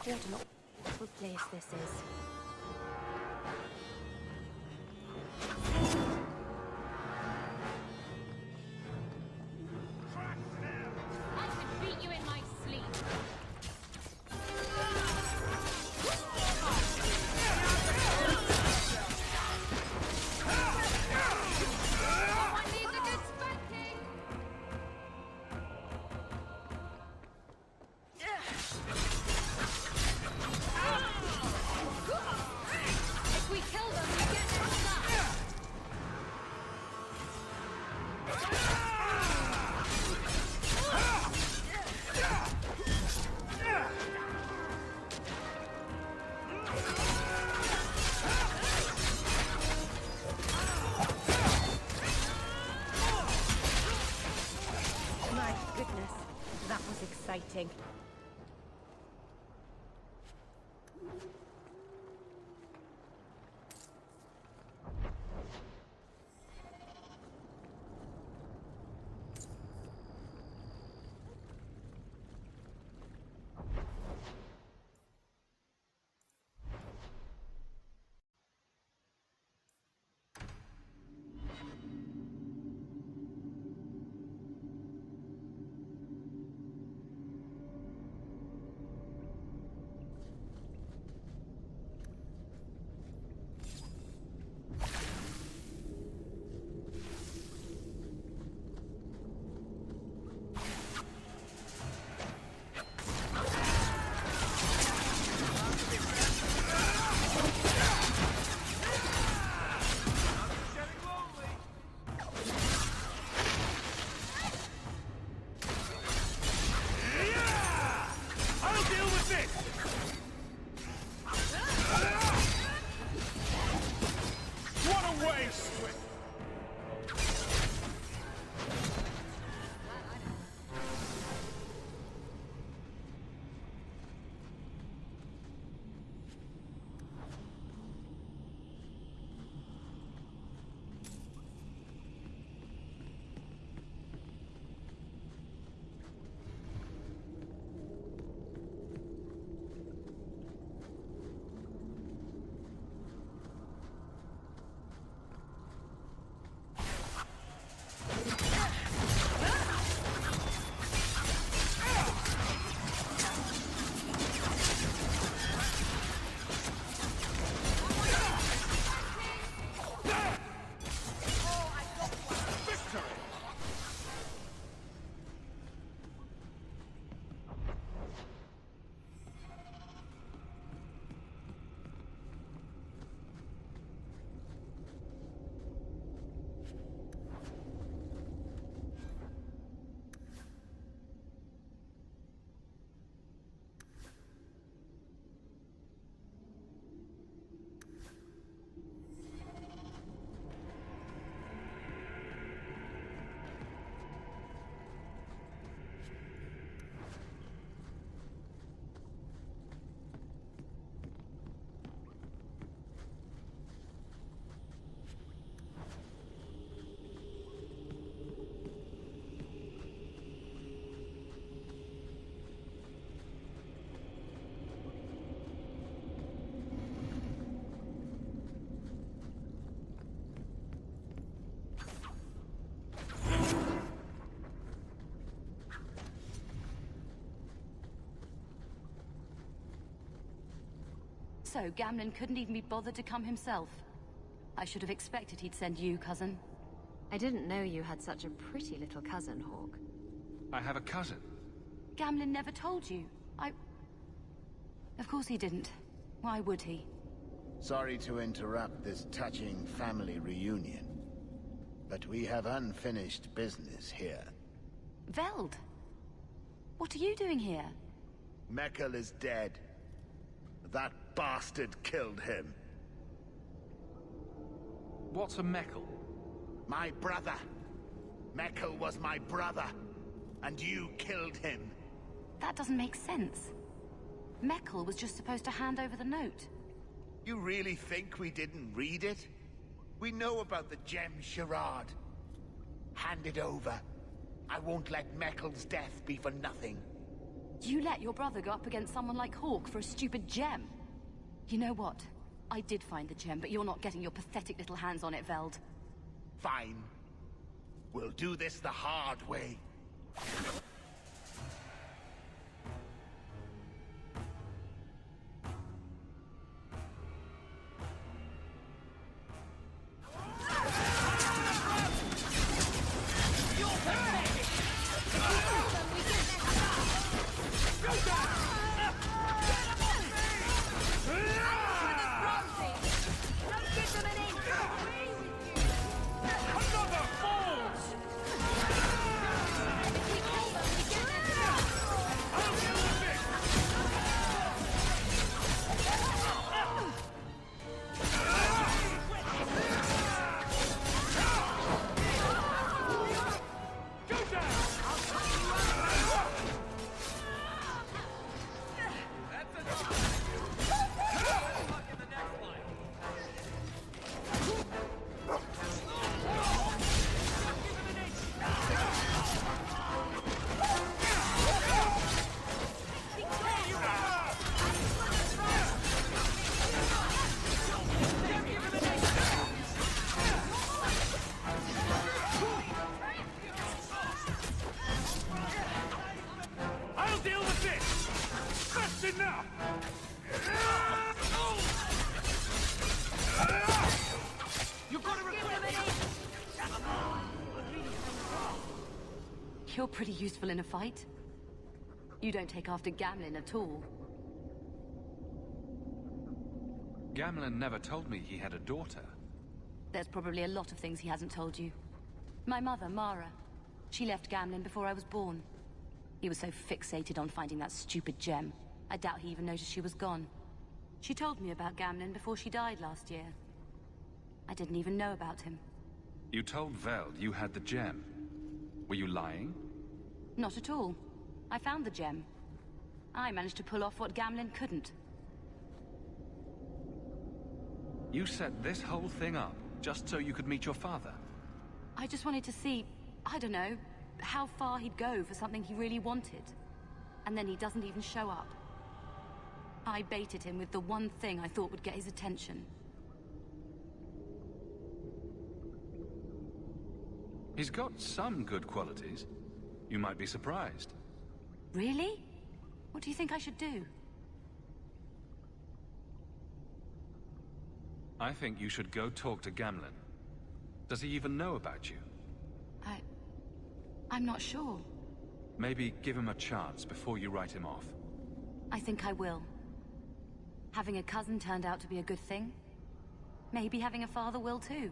What an awful place this is. I could beat you in my sleep. Someone needs a good spanking. If we kill them, we get their stuff. My goodness, that was exciting. I'll deal with this! What a waste! So, Gamlen couldn't even be bothered to come himself. I should have expected he'd send you, cousin. I didn't know you had such a pretty little cousin, Hawk. I have a cousin. Gamlen never told you. Of course he didn't. Why would he? Sorry to interrupt this touching family reunion, but we have unfinished business here. Veld! What are you doing here? Mekkel is dead. That bastard killed him. What's a Mekkel? My brother. Mekkel was my brother, and you killed him. That doesn't make sense. Mekkel was just supposed to hand over the note. You really think we didn't read it? We know about the gem charade. Hand it over. I won't let Mekkel's death be for nothing. You let your brother go up against someone like Hawke for a stupid gem. You know what? I did find the gem, but you're not getting your pathetic little hands on it, Veld. Fine. We'll do this the hard way. You're pretty useful in a fight. You don't take after Gamlen at all. Gamlen never told me he had a daughter. There's probably a lot of things he hasn't told you. My mother, Mara. She left Gamlen before I was born. He was so fixated on finding that stupid gem. I doubt he even noticed she was gone. She told me about Gamlen before she died last year. I didn't even know about him. You told Veld you had the gem. Were you lying? Not at all. I found the gem. I managed to pull off what Gamlen couldn't. You set this whole thing up just so you could meet your father? I just wanted to see, I don't know, how far he'd go for something he really wanted. And then he doesn't even show up. I baited him with the one thing I thought would get his attention. He's got some good qualities. You might be surprised. Really? What do you think I should do? I think you should go talk to Gamlen. Does he even know about you? I'm not sure. Maybe give him a chance before you write him off. I think I will. Having a cousin turned out to be a good thing. Maybe having a father will too.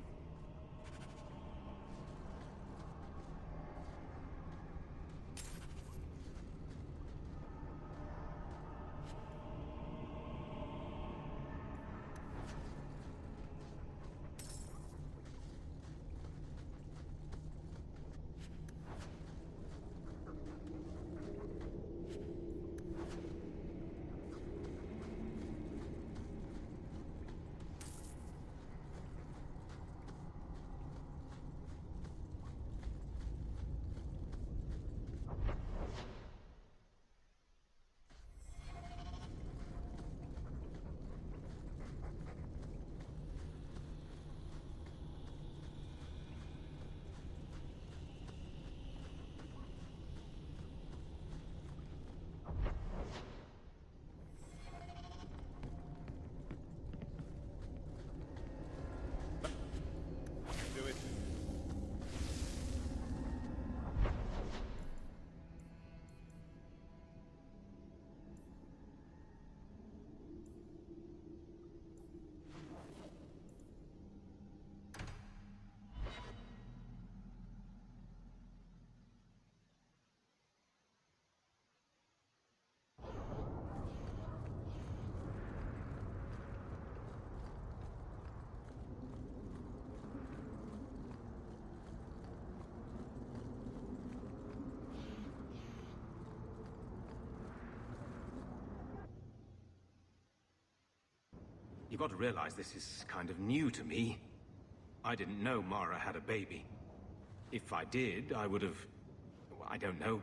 You've got to realize this is kind of new to me. I didn't know Mara had a baby. If I did, I would have, I don't know,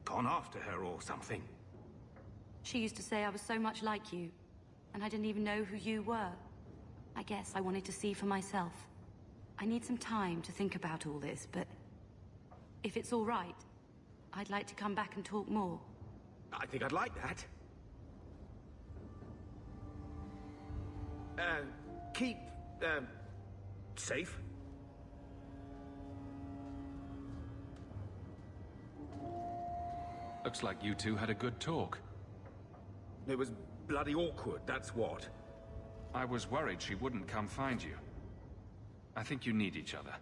gone after her or something. She used to say I was so much like you, and I didn't even know who you were. I guess I wanted to see for myself. I need some time to think about all this, but if it's all right, I'd like to come back and talk more. I think I'd like that. Keep, safe. Looks like you two had a good talk. It was bloody awkward, that's what. I was worried she wouldn't come find you. I think you need each other.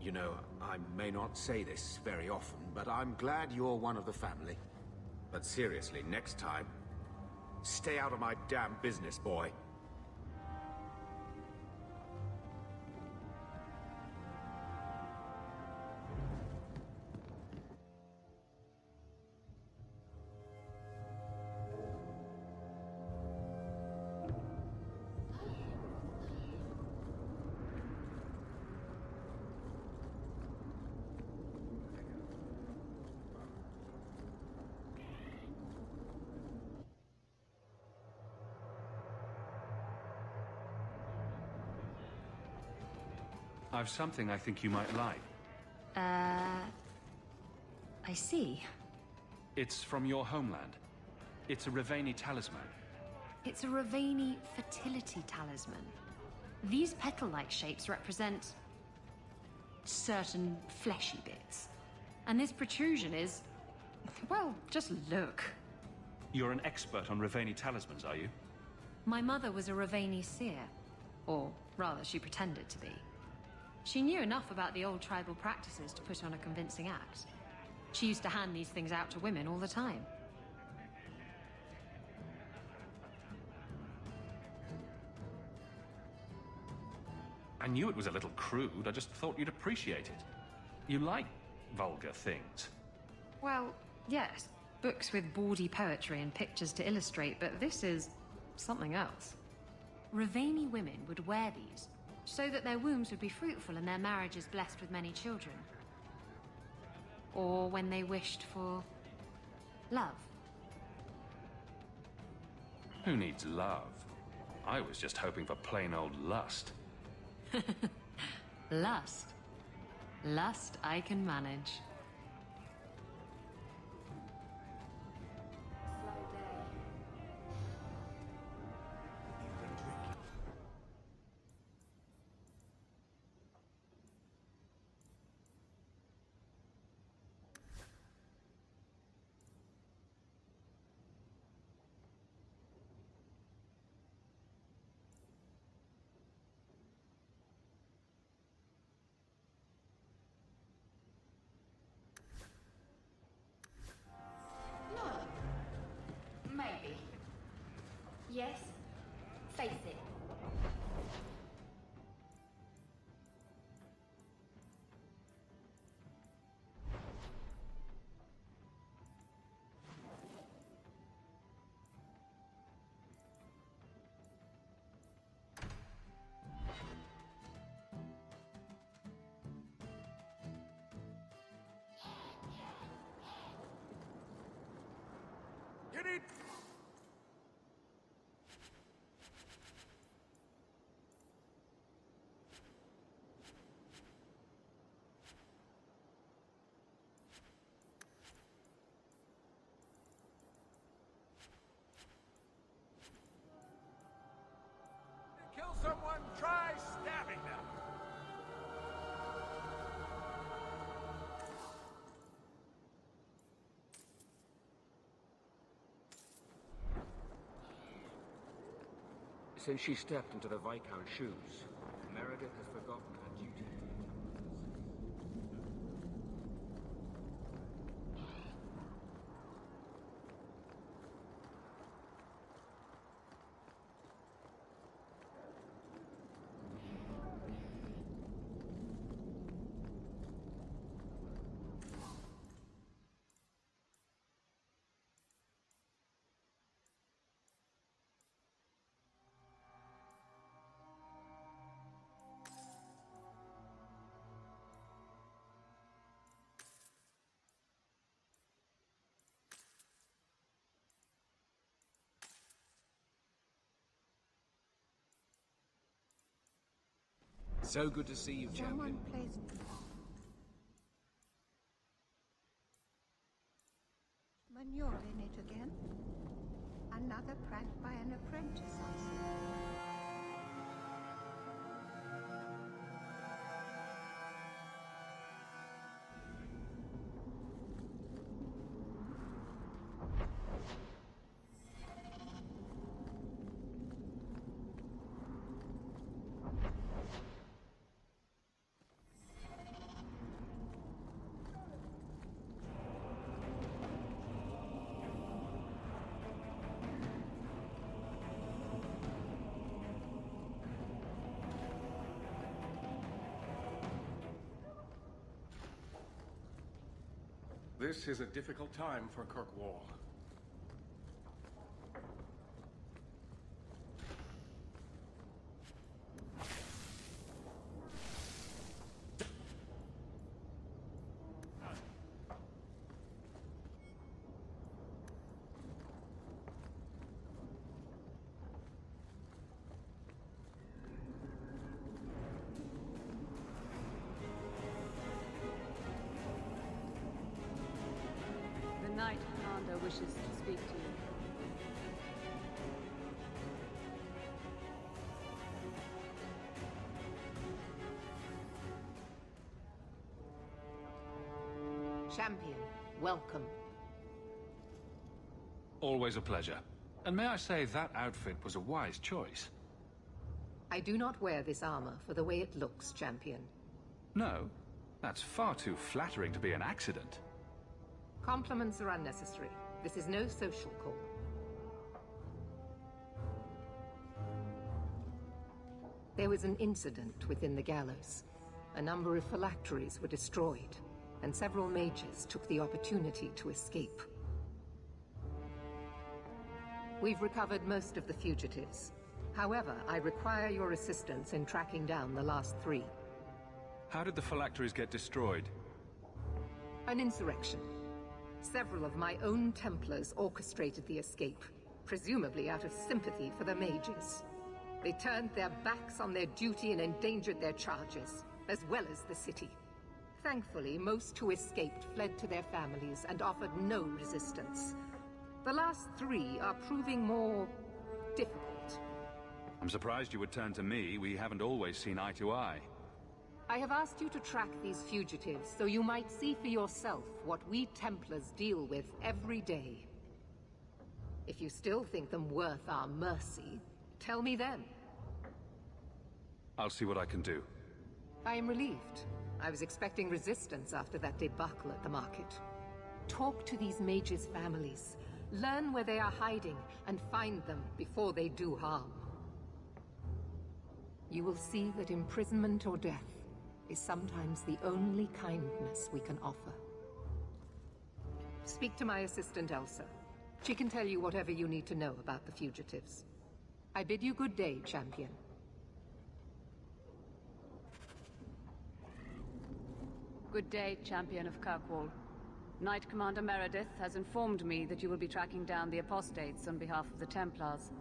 You know, I may not say this very often, but I'm glad you're one of the family. But seriously, next time, stay out of my damn business, boy. I've something I think you might like. I see. It's from your homeland. It's a Rivaini talisman. It's a Rivaini fertility talisman. These petal-like shapes represent certain fleshy bits. And this protrusion is... well, just look. You're an expert on Rivaini talismans, are you? My mother was a Rivaini seer. Or rather, she pretended to be. She knew enough about the old tribal practices to put on a convincing act. She used to hand these things out to women all the time. I knew it was a little crude, I just thought you'd appreciate it. You like vulgar things. Well, yes. Books with bawdy poetry and pictures to illustrate, but this is something else. Rivaini women would wear these so that their wombs would be fruitful and their marriages blessed with many children. Or when they wished for love. Who needs love? I was just hoping for plain old lust. Lust. Lust I can manage. Maybe. Yes? Face it. Get it! Kill someone, try stabbing them. Since she stepped into the Viscount's shoes, Meredith has forgotten her duty. So good to see you, champion. Plays... When you're in it again. Another prank by an apprentice, I see. This is a difficult time for Kirkwall. The Knight Commander wishes to speak to you. Champion, welcome. Always a pleasure. And may I say that outfit was a wise choice. I do not wear this armor for the way it looks, Champion. No, that's far too flattering to be an accident. Compliments are unnecessary. This is no social call. There was an incident within the gallows. A number of phylacteries were destroyed, and several mages took the opportunity to escape. We've recovered most of the fugitives. However, I require your assistance in tracking down the last 3. How did the phylacteries get destroyed? An insurrection. Several of my own Templars orchestrated the escape, presumably out of sympathy for the mages. They turned their backs on their duty and endangered their charges, as well as the city. Thankfully, most who escaped fled to their families and offered no resistance. The last 3 are proving more difficult. I'm surprised you would turn to me. We haven't always seen eye to eye. I have asked you to track these fugitives so you might see for yourself what we Templars deal with every day. If you still think them worth our mercy, tell me then. I'll see what I can do. I am relieved. I was expecting resistance after that debacle at the market. Talk to these mages' families. Learn where they are hiding and find them before they do harm. You will see that imprisonment or death is sometimes the only kindness we can offer. Speak to my assistant Elsa. She can tell you whatever you need to know about the fugitives. I bid you good day, Champion. Good day, Champion of Kirkwall. Knight Commander Meredith has informed me that you will be tracking down the apostates on behalf of the Templars.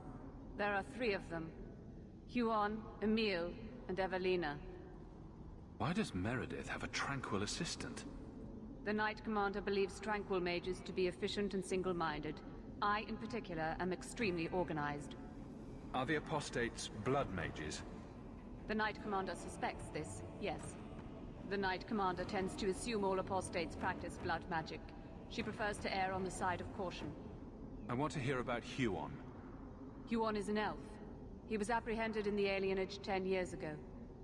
There are 3 of them. Huon, Emil, and Evelina. Why does Meredith have a tranquil assistant? The Knight Commander believes tranquil mages to be efficient and single-minded. I, in particular, am extremely organized. Are the apostates blood mages? The Knight Commander suspects this, yes. The Knight Commander tends to assume all apostates practice blood magic. She prefers to err on the side of caution. I want to hear about Huon. Huon is an elf. He was apprehended in the alienage 10 years ago.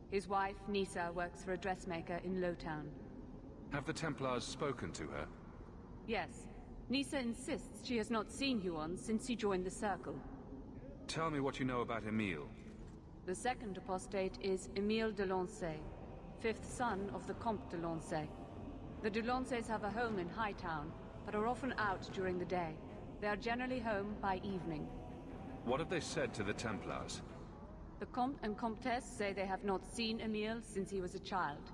His wife, Nisa, works for a dressmaker in Lowtown. Have the Templars spoken to her? Yes. Nisa insists she has not seen Huon since he joined the Circle. Tell me what you know about Emil. The second apostate is Emile de Lancey, 5th son of the Comte de Lancey. The de Lanceys have a home in Hightown, but are often out during the day. They are generally home by evening. What have they said to the Templars? The Comte and Comtesse say they have not seen Emile since he was a child.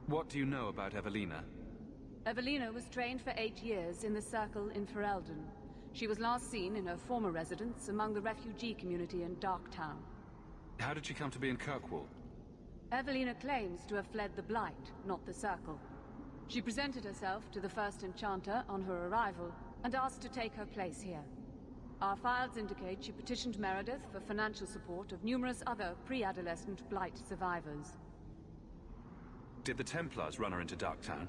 What do you know about Evelina? Evelina was trained for 8 years in the Circle in Ferelden. She was last seen in her former residence among the refugee community in Darktown. How did she come to be in Kirkwall? Evelina claims to have fled the Blight, not the Circle. She presented herself to the First Enchanter on her arrival, and asked to take her place here. Our files indicate she petitioned Meredith for financial support of numerous other pre-adolescent Blight survivors. Did the Templars run her into Darktown?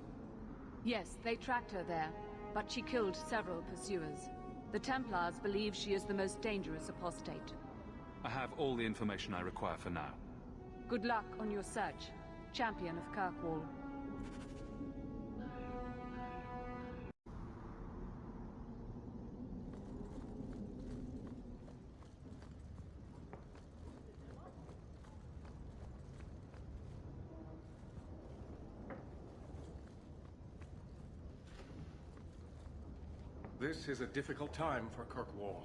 Yes, they tracked her there, but she killed several pursuers. The Templars believe she is the most dangerous apostate. I have all the information I require for now. Good luck on your search, Champion of Kirkwall. This is a difficult time for Kirkwall.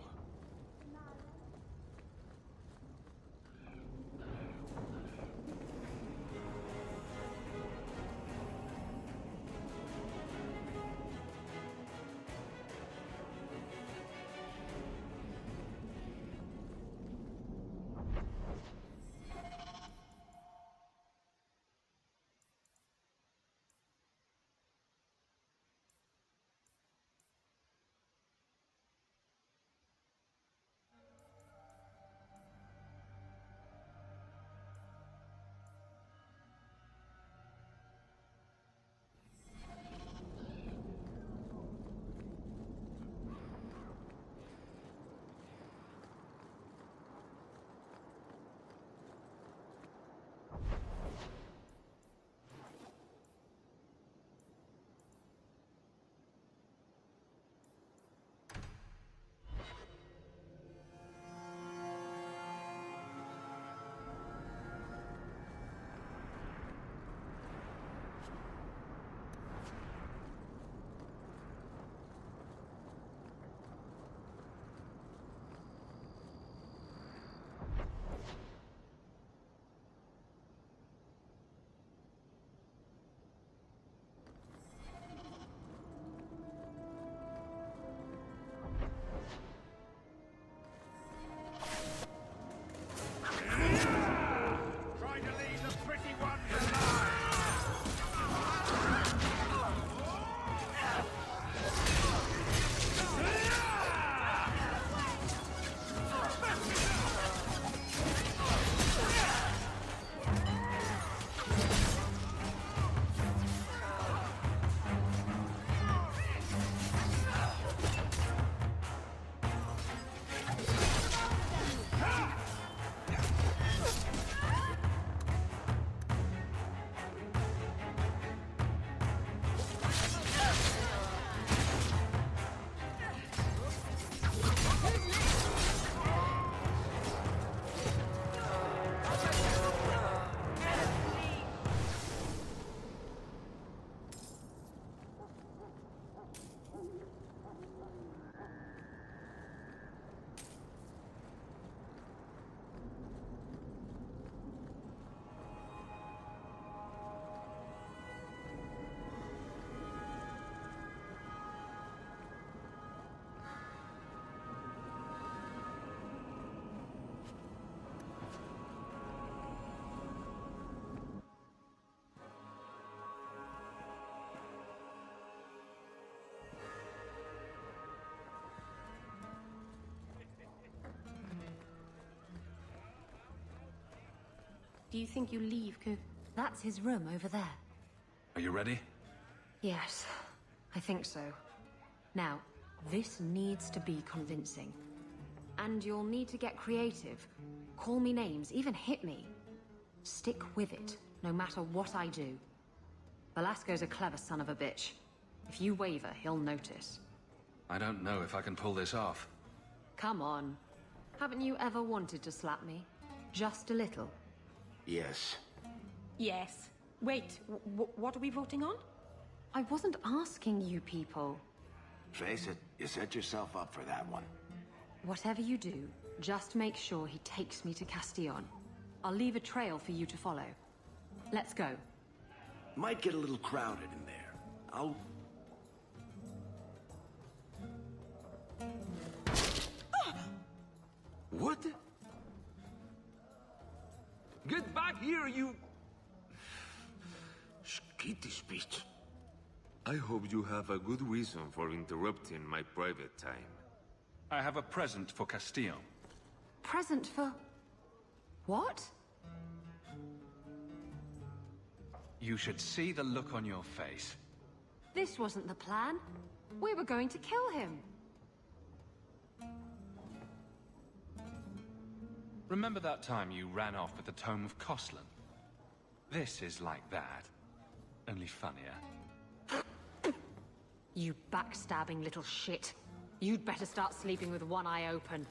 Do you think you leave, Ku? That's his room over there. Are you ready? Yes, I think so. Now, this needs to be convincing. And you'll need to get creative. Call me names, even hit me. Stick with it, no matter what I do. Velasco's a clever son of a bitch. If you waver, he'll notice. I don't know if I can pull this off. Come on. Haven't you ever wanted to slap me? Just a little. Yes. Yes. Wait, what are we voting on? I wasn't asking you people. Face it, you set yourself up for that one. Whatever you do, just make sure he takes me to Castillon. I'll leave a trail for you to follow. Let's go. Might get a little crowded in there. I'll... What? Get back here, you... repeat this speech. I hope you have a good reason for interrupting my private time. I have a present for Castillon. Present for... what? You should see the look on your face. This wasn't the plan. We were going to kill him. Remember that time you ran off with the Tome of Koslan? This is like that, only funnier. You backstabbing little shit. You'd better start sleeping with one eye open.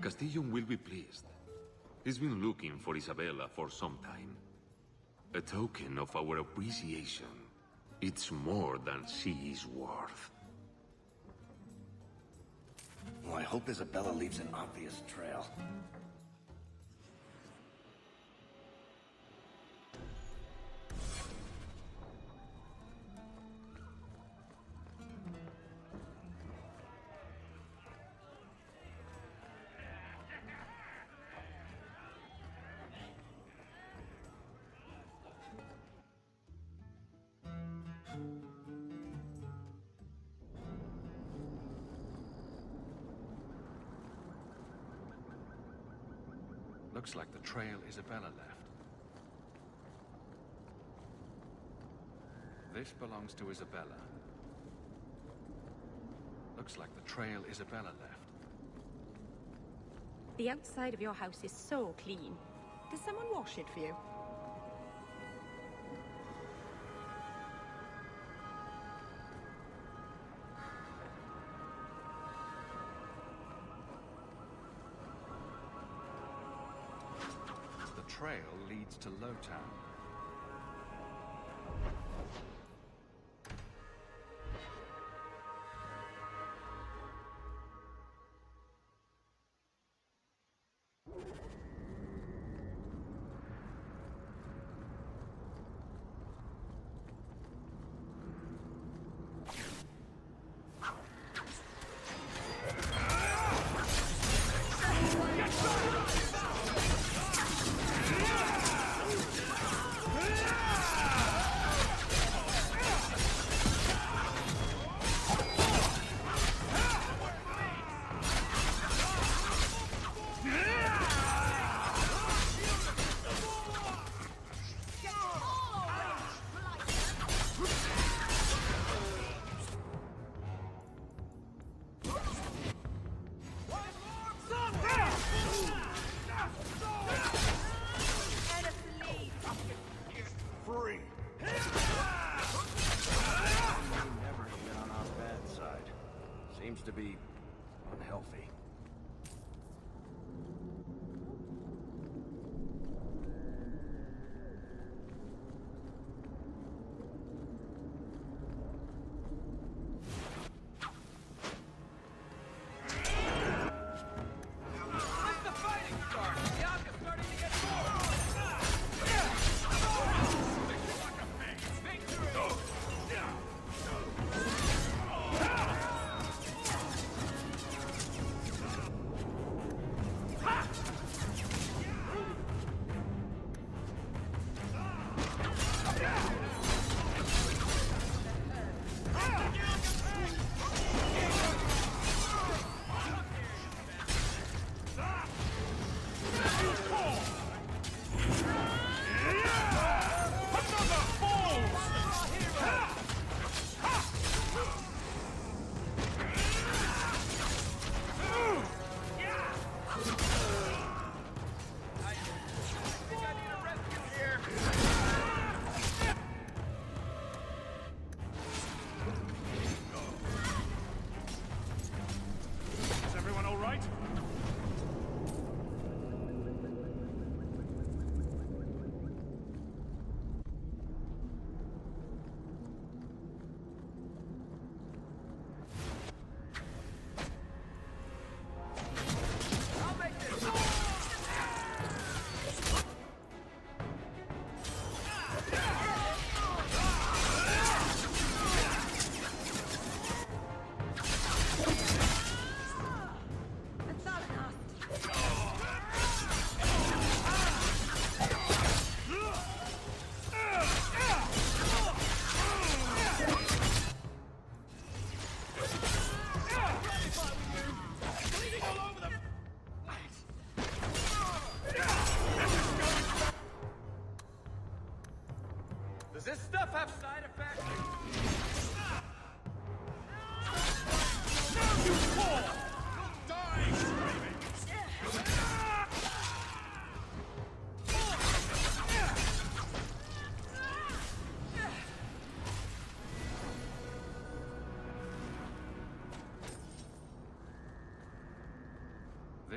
Castillon will be pleased. He's been looking for Isabella for some time. A token of our appreciation. It's more than she is worth. Well, I hope Isabella leaves an obvious trail. Looks like the trail Isabella left. This belongs to Isabella. Looks like the trail Isabella left. The outside of your house is so clean. Does someone wash it for you? The trail leads to Lowtown. Seems to be unhealthy.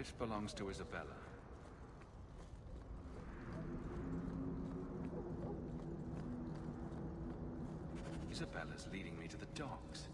lift belongs to Isabella. Isabella's leading me to the docks.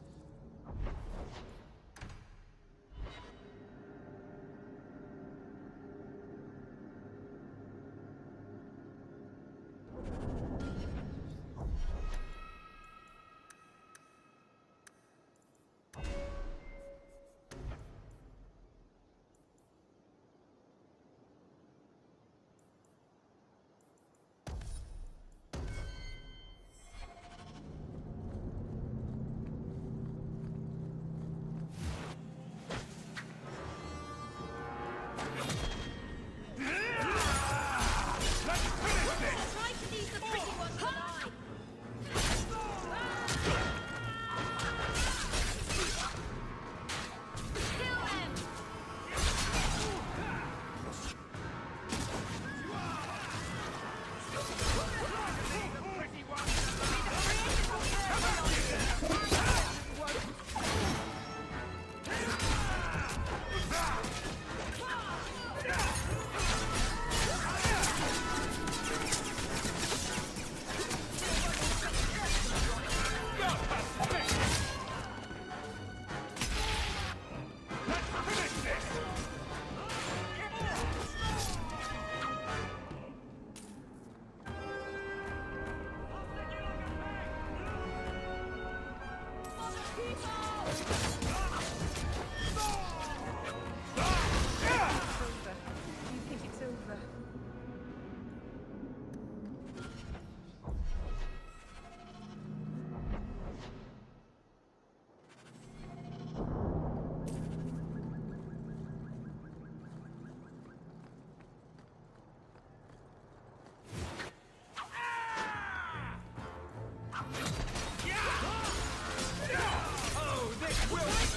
Oh, this will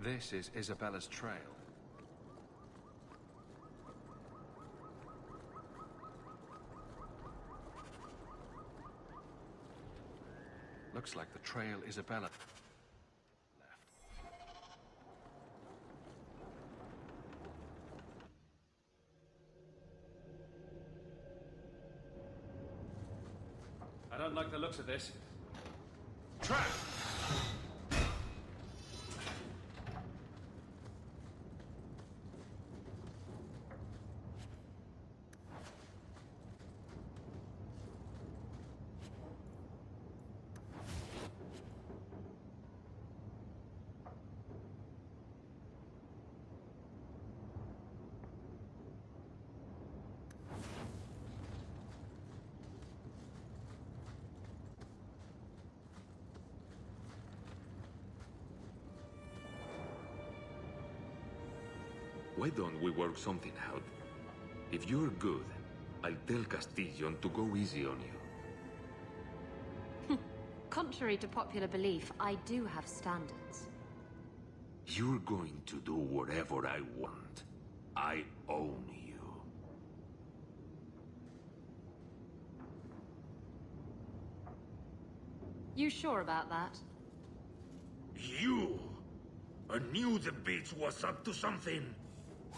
This is Isabella's trail. Looks like the trail Isabella left. I don't like the looks of this. Trap! Why don't we work something out? If you're good, I'll tell Castillon to go easy on you. Contrary to popular belief, I do have standards. You're going to do whatever I want. I own you. You sure about that? You! I knew the bitch was up to something.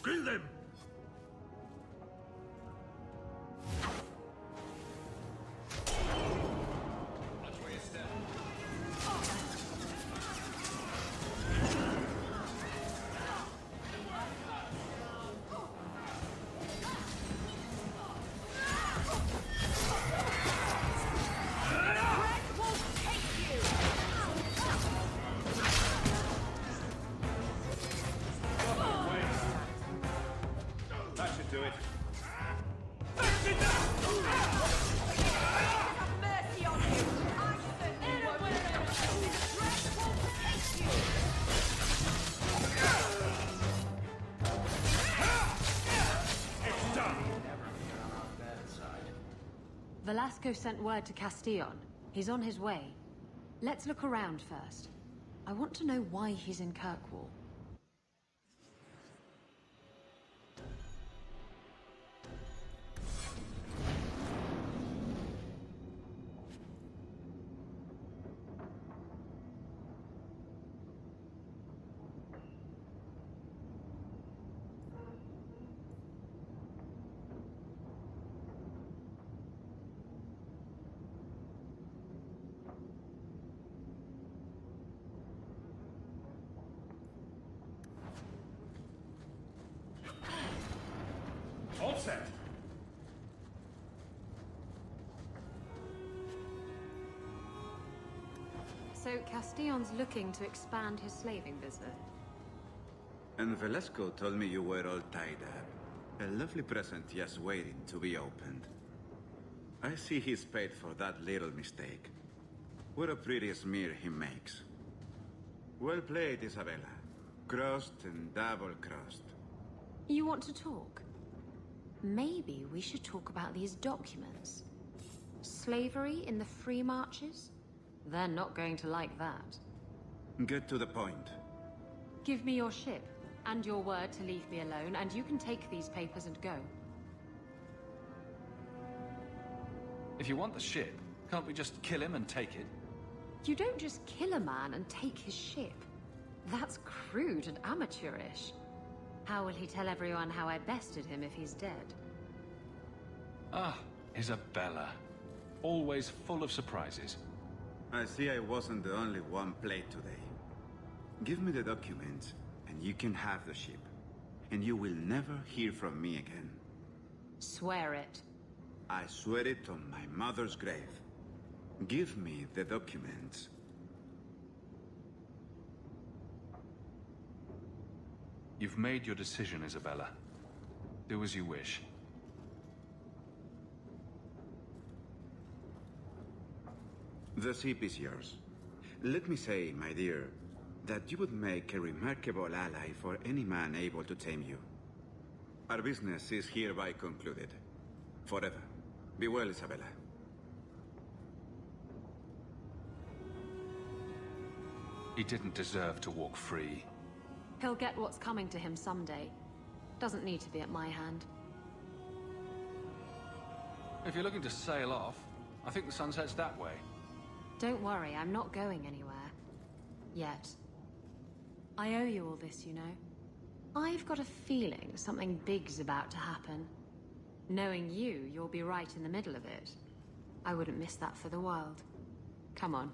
Kill them! Watch where you step. That should do it. Velasco sent word to Castillon. He's on his way. Let's look around first. I want to know why he's in Kirkwall. All set. So Castillon's looking to expand his slaving business. And Velasco told me you were all tied up. A lovely present just waiting to be opened. I see he's paid for that little mistake. What a pretty smear he makes. Well played, Isabella. Crossed and double-crossed. You want to talk? Maybe we should talk about these documents. Slavery in the Free Marches? They're not going to like that. Get to the point. Give me your ship, and your word to leave me alone, and you can take these papers and go. If you want the ship, can't we just kill him and take it? You don't just kill a man and take his ship. That's crude and amateurish. How will he tell everyone how I bested him if he's dead? Ah, Isabella. Always full of surprises. I see I wasn't the only one played today. Give me the documents, and you can have the ship. And you will never hear from me again. Swear it. I swear it on my mother's grave. Give me the documents. You've made your decision, Isabella. Do as you wish. The ship is yours. Let me say, my dear, that you would make a remarkable ally for any man able to tame you. Our business is hereby concluded. Forever. Be well, Isabella. He didn't deserve to walk free. He'll get what's coming to him someday. Doesn't need to be at my hand. If you're looking to sail off, I think the sun sets that way. Don't worry, I'm not going anywhere. Yet. I owe you all this, you know. I've got a feeling something big's about to happen. Knowing you, you'll be right in the middle of it. I wouldn't miss that for the world. Come on.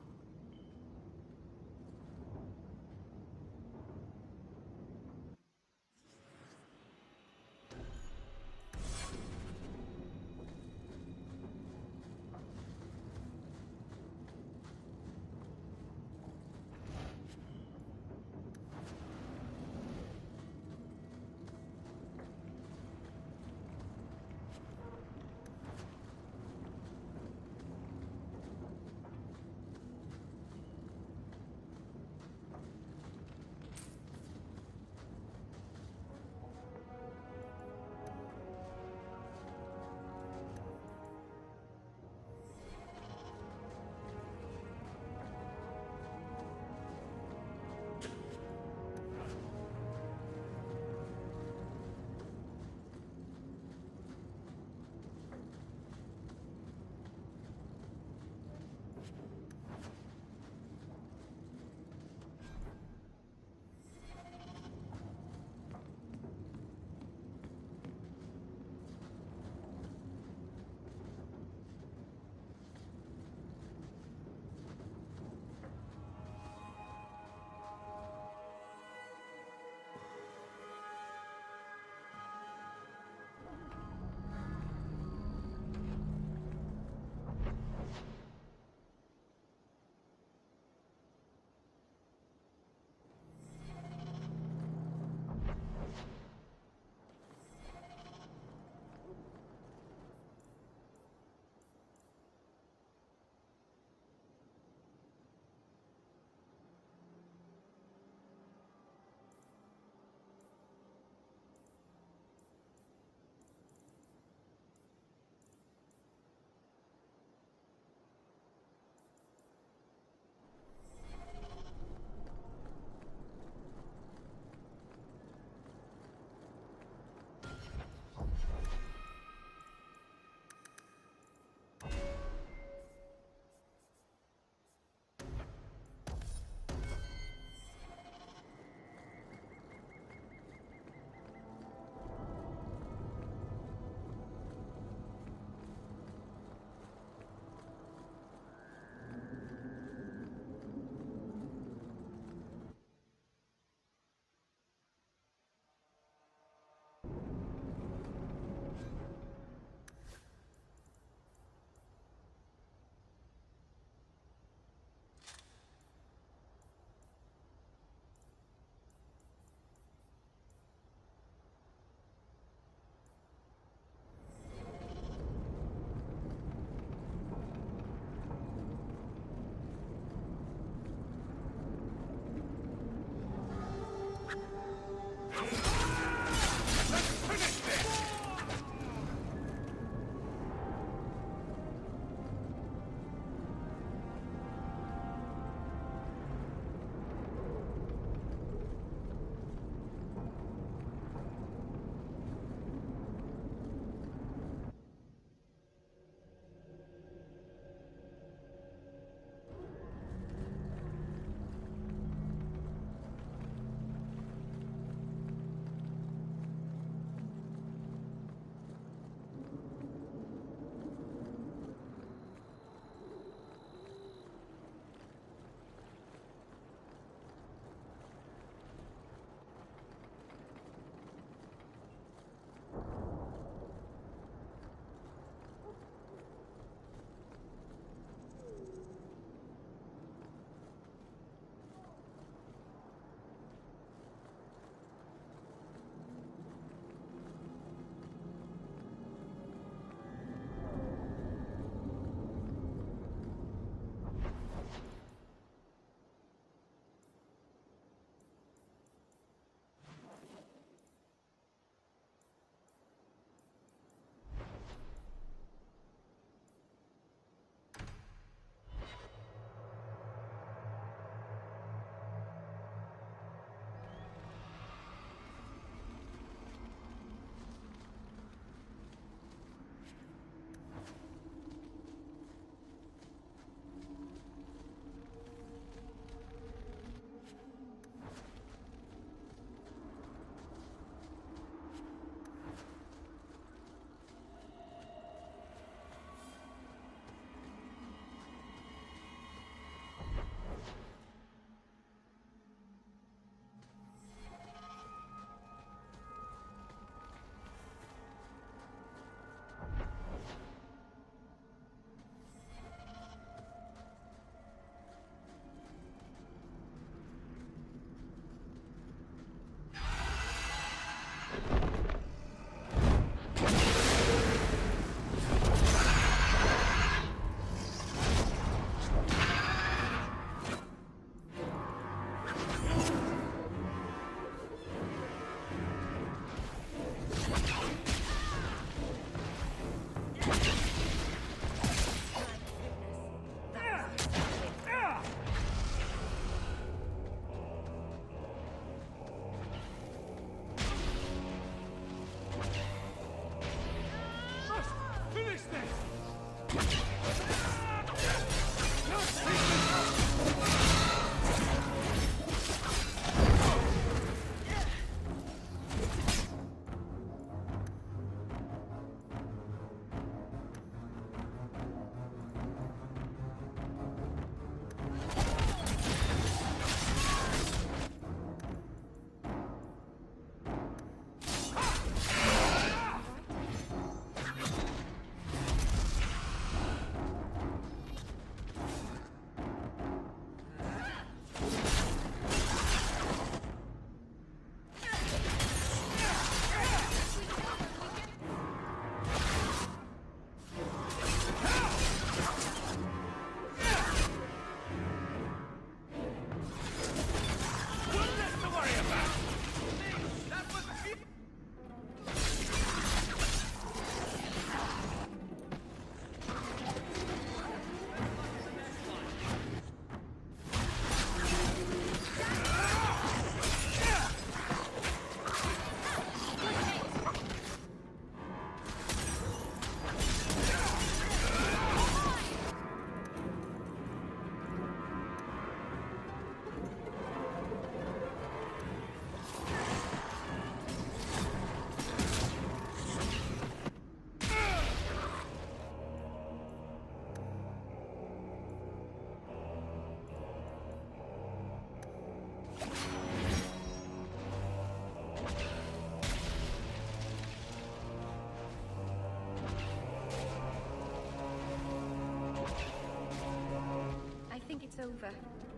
I think it's over.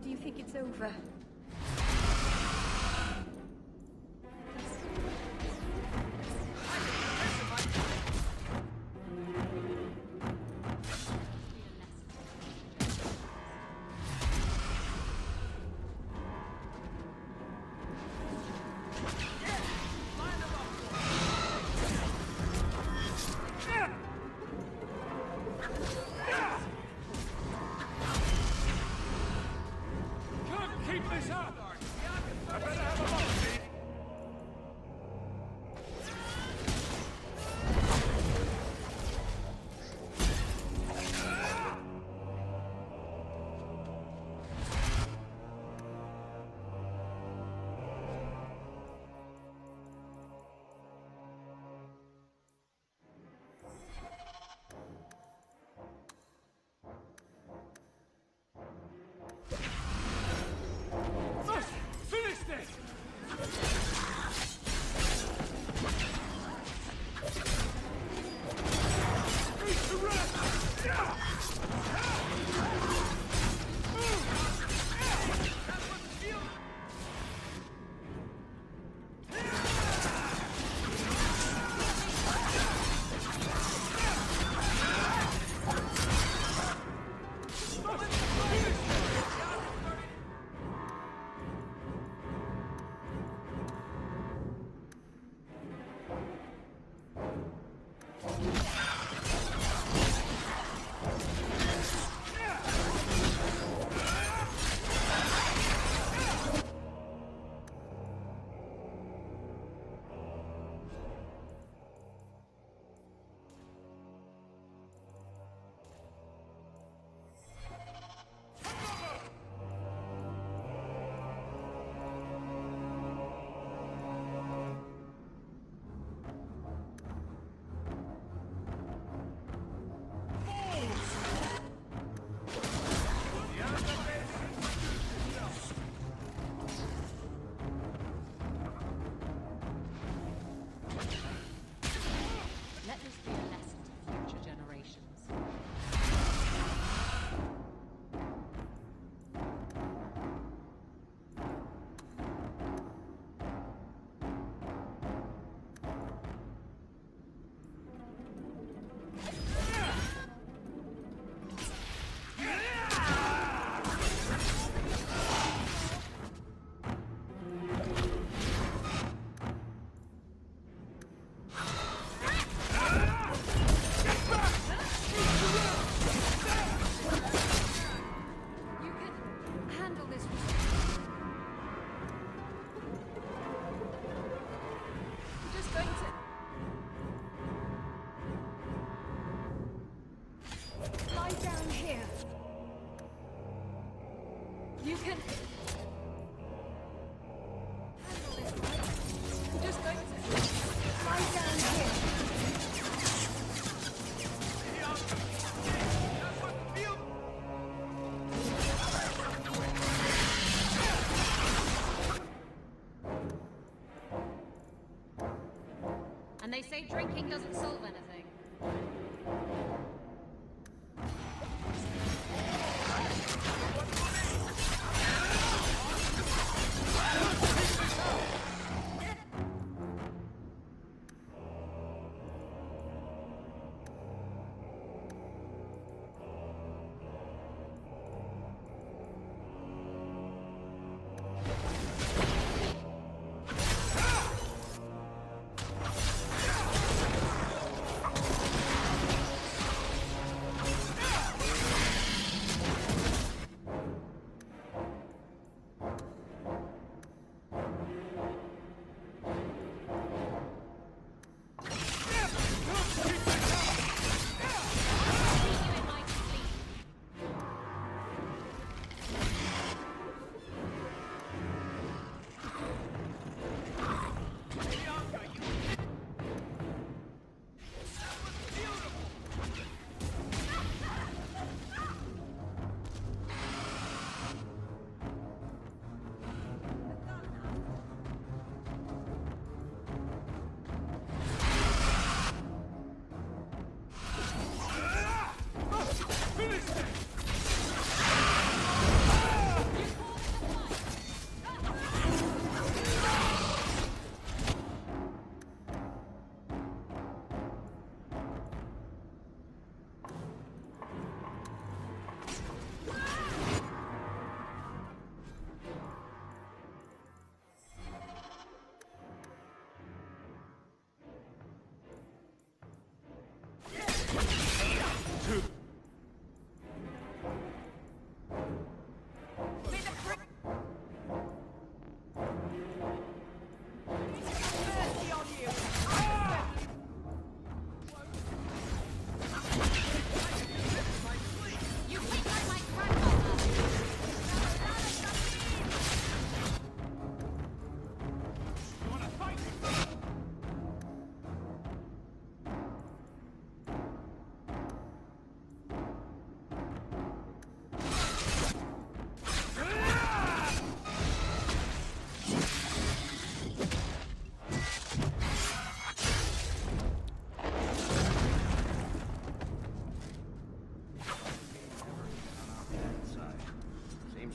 Do you think it's over? Keep this up! You can... I'm just going to lie down here. And they say drinking doesn't solve anything.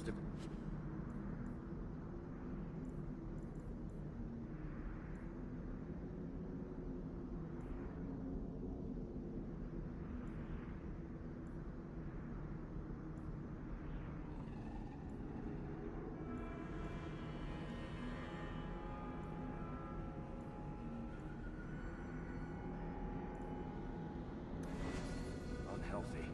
seems to... Unhealthy.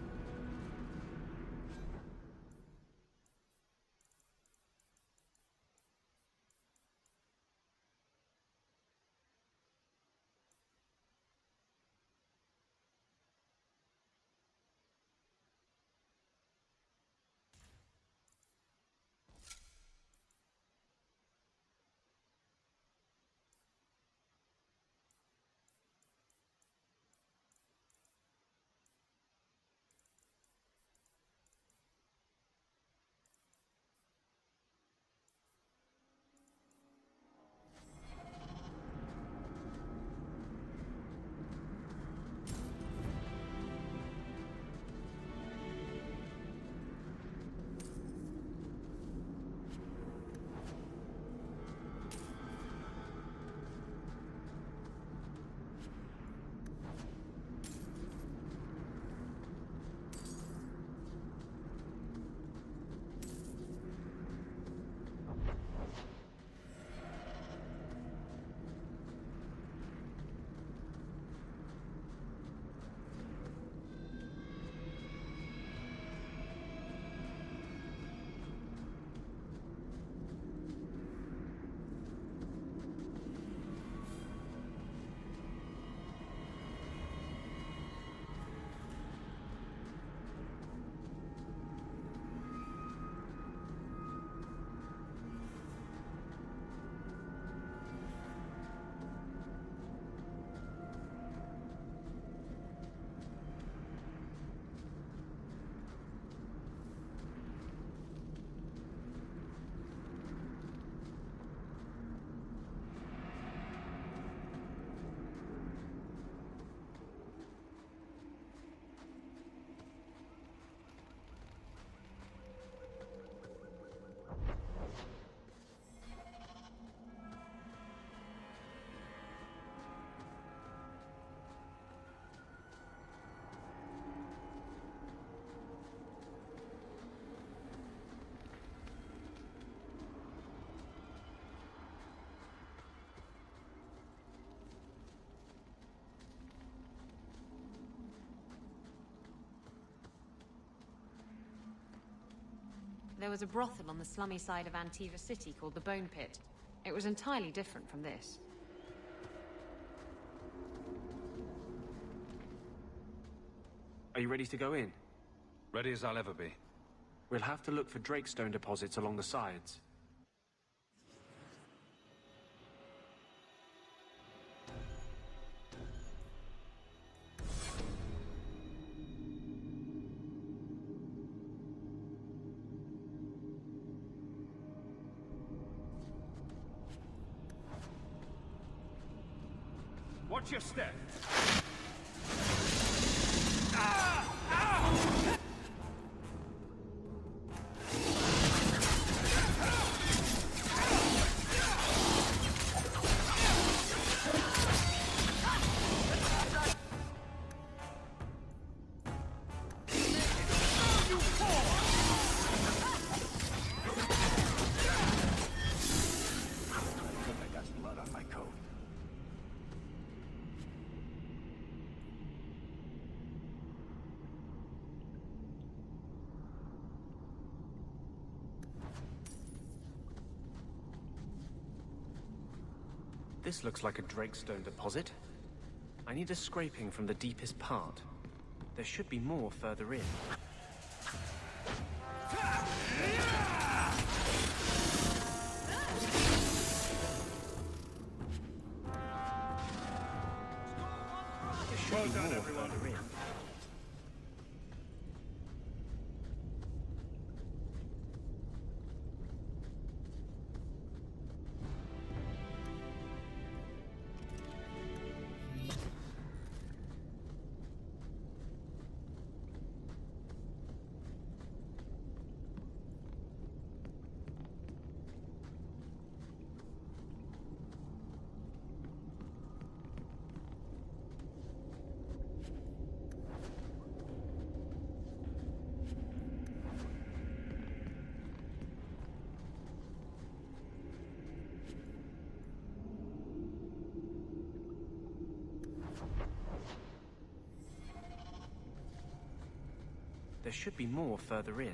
There was a brothel on the slummy side of Antiva City called the Bone Pit. It was entirely different from this. Are you ready to go in? Ready as I'll ever be. We'll have to look for Drakestone deposits along the sides. Watch your step! I got blood on my coat. This looks like a Drakestone deposit. I need a scraping from the deepest part. There should be more further in. There should be more further in. There should be more further in.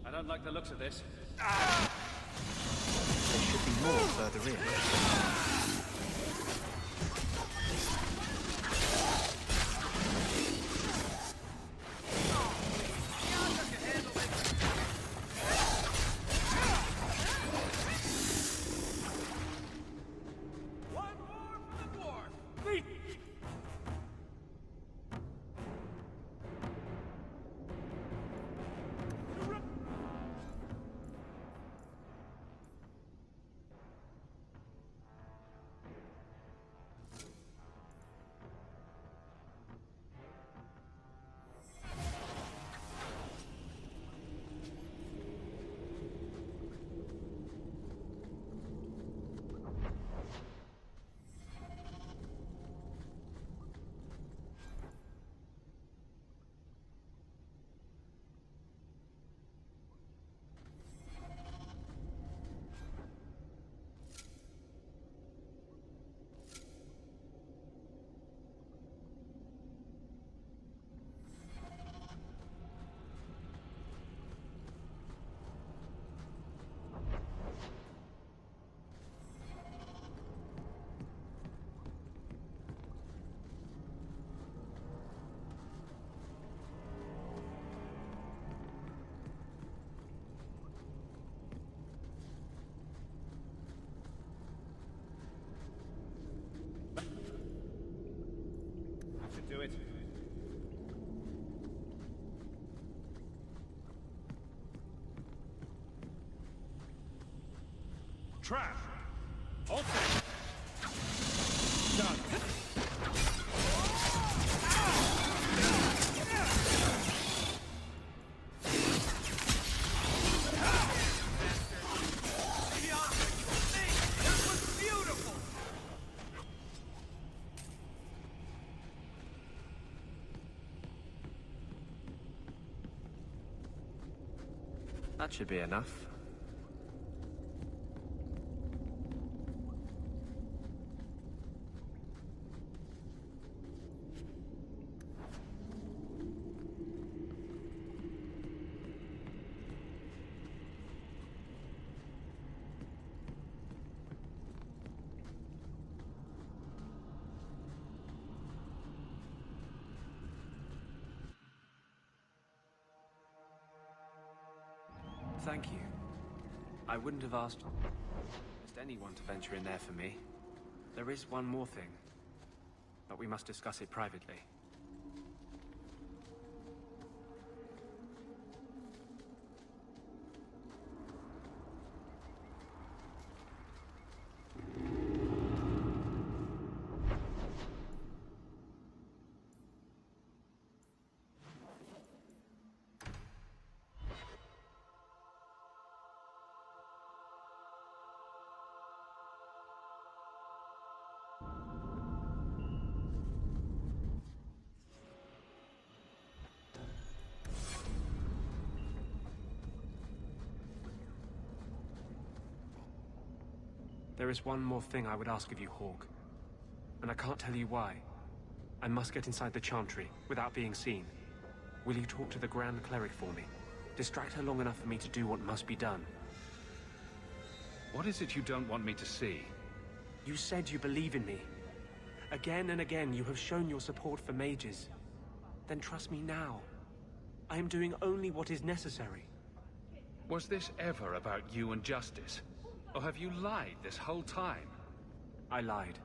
I don't like the looks of this. There should be more further in. Do it. Trap. Hold it. Done. That should be enough. Thank you. I wouldn't have asked just anyone to venture in there for me. There is one more thing, but we must discuss it privately. There is one more thing I would ask of you, Hawke. And I can't tell you why. I must get inside the Chantry, without being seen. Will you talk to the Grand Cleric for me? Distract her long enough for me to do what must be done. What is it you don't want me to see? You said you believe in me. Again and again you have shown your support for mages. Then trust me now. I am doing only what is necessary. Was this ever about you and justice? Or have you lied this whole time? I lied.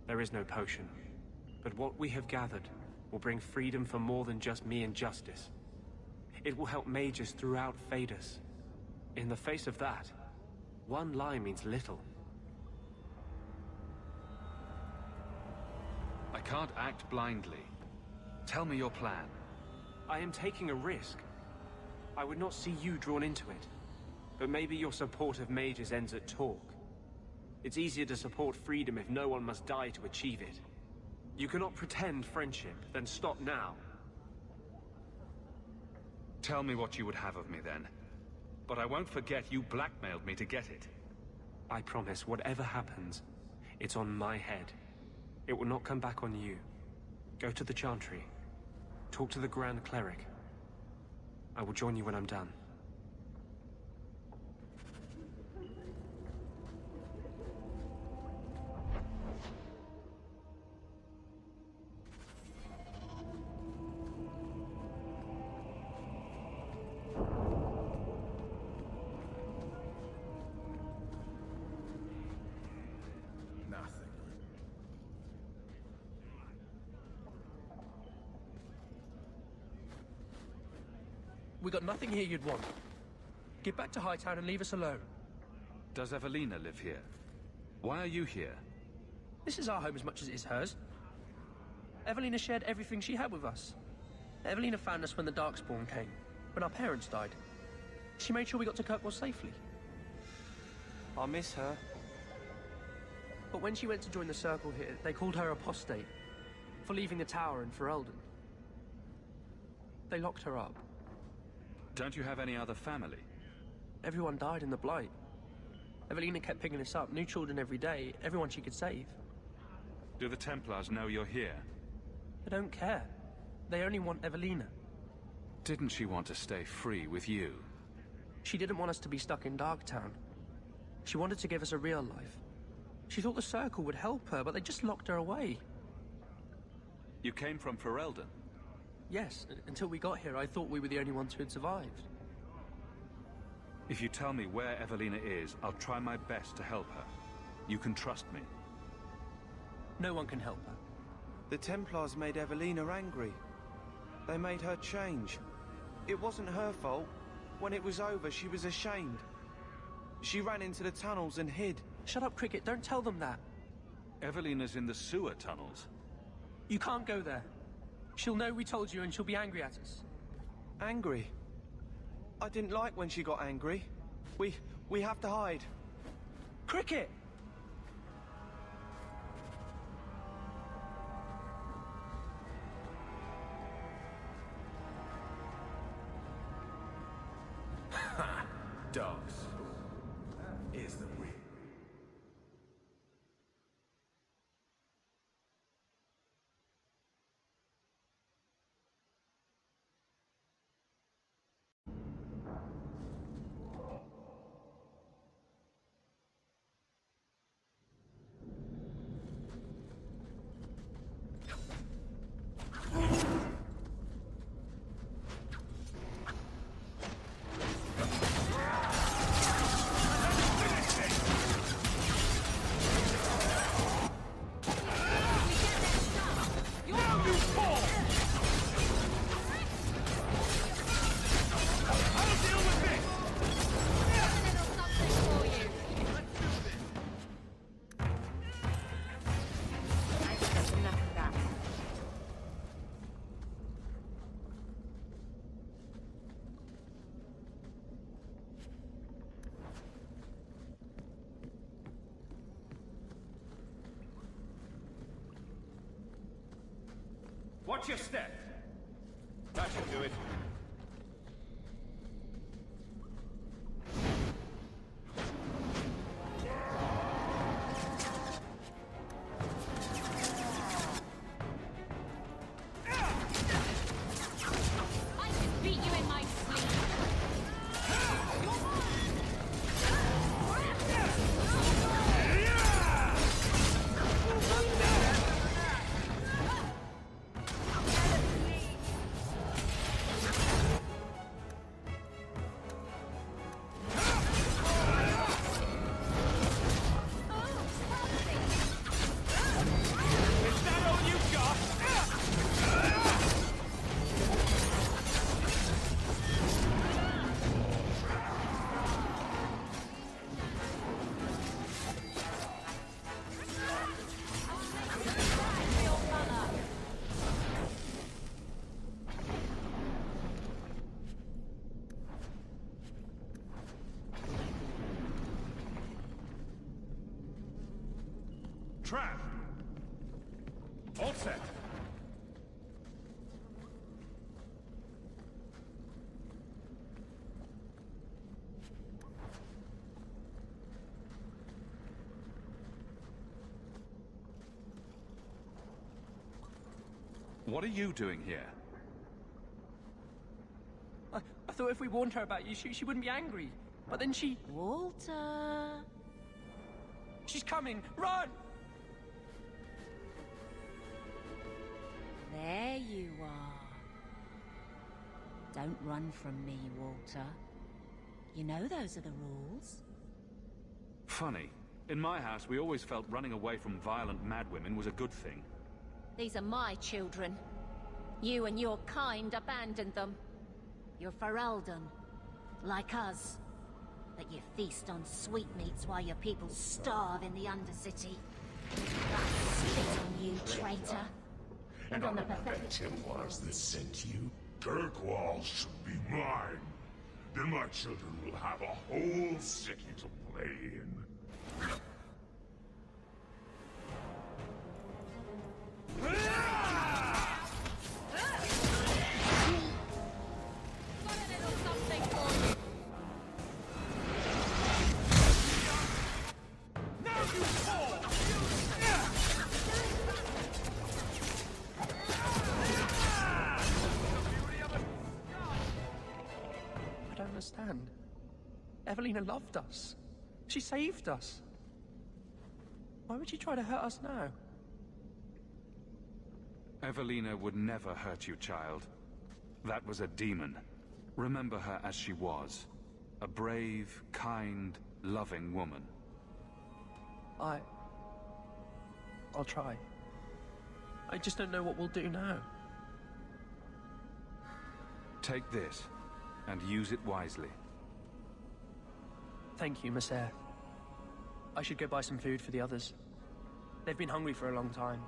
There is no potion. But what we have gathered will bring freedom for more than just me and justice. It will help mages throughout Phaedus. In the face of that, one lie means little. I can't act blindly. Tell me your plan. I am taking a risk. I would not see you drawn into it. But maybe your support of mages ends at talk. It's easier to support freedom if no one must die to achieve it. You cannot pretend friendship, then stop now. Tell me what you would have of me then. But I won't forget you blackmailed me to get it. I promise, whatever happens, it's on my head. It will not come back on you. Go to the Chantry. Talk to the Grand Cleric. I will join you when I'm done. We got nothing here you'd want. Get back to Hightown and leave us alone. Does Evelina live here? Why are you here? This is our home as much as it is hers. Evelina shared everything she had with us. Evelina found us when the Darkspawn came, when our parents died. She made sure we got to Kirkwall safely. I'll miss her. But when she went to join the Circle here, they called her apostate for leaving the tower in Ferelden. They locked her up. Don't you have any other family? Everyone died in the Blight. Evelina kept picking us up, new children every day, everyone she could save. Do the Templars know you're here? They don't care. They only want Evelina. Didn't she want to stay free with you? She didn't want us to be stuck in Darktown. She wanted to give us a real life. She thought the Circle would help her, but they just locked her away. You came from Ferelden? Yes, until we got here, I thought we were the only ones who had survived. If you tell me where Evelina is, I'll try my best to help her. You can trust me. No one can help her. The Templars made Evelina angry. They made her change. It wasn't her fault. When it was over, she was ashamed. She ran into the tunnels and hid. Shut up, Cricket. Don't tell them that. Evelina's in the sewer tunnels. You can't go there. She'll know we told you and she'll be angry at us. Angry? I didn't like when she got angry. We have to hide. Cricket! Dogs. Is the real. Watch your step. That should do it. I can beat you in my sleep. Trap! All set. What are you doing here? I thought if we warned her about you, she wouldn't be angry. But then she... Walter... She's coming! Run! There you are. Don't run from me, Walter. You know those are the rules. Funny. In my house, we always felt running away from violent madwomen was a good thing. These are my children. You and your kind abandoned them. You're Ferelden, like us. But you feast on sweetmeats while your people starve in the Undercity. I spit on you, traitor. And on the pathetic... it was that sent you. Kirkwall should be mine. Then my children will have a whole city to play in. I don't understand. Evelina loved us. She saved us. Why would she try to hurt us now? Evelina would never hurt you, child. That was a demon. Remember her as she was. A brave, kind, loving woman. I'll try. I just don't know what we'll do now. Take this, and use it wisely. Thank you, Maser. I should go buy some food for the others. They've been hungry for a long time.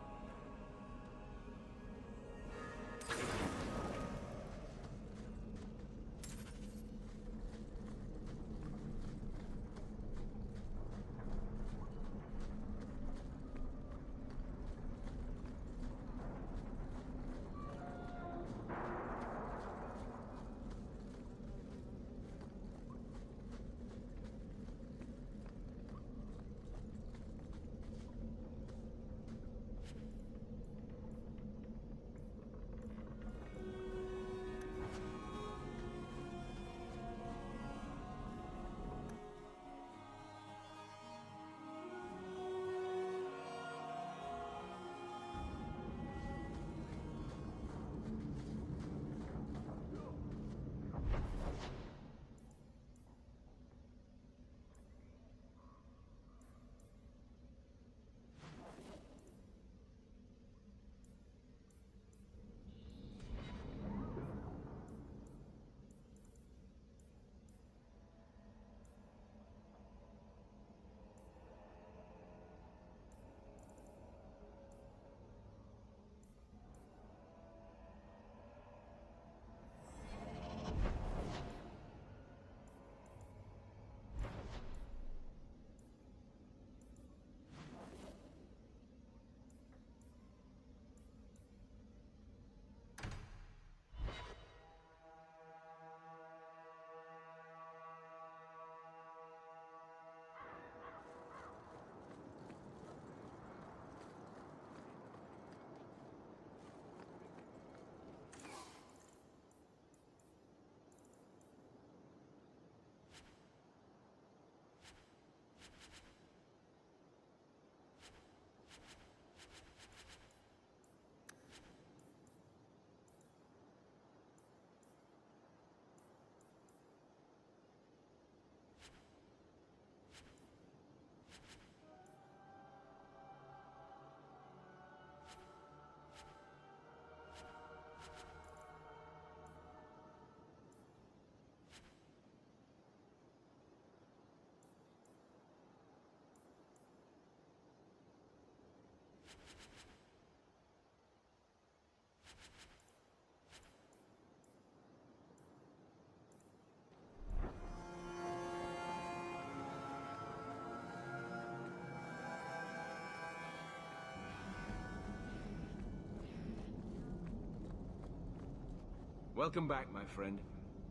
Welcome back, my friend.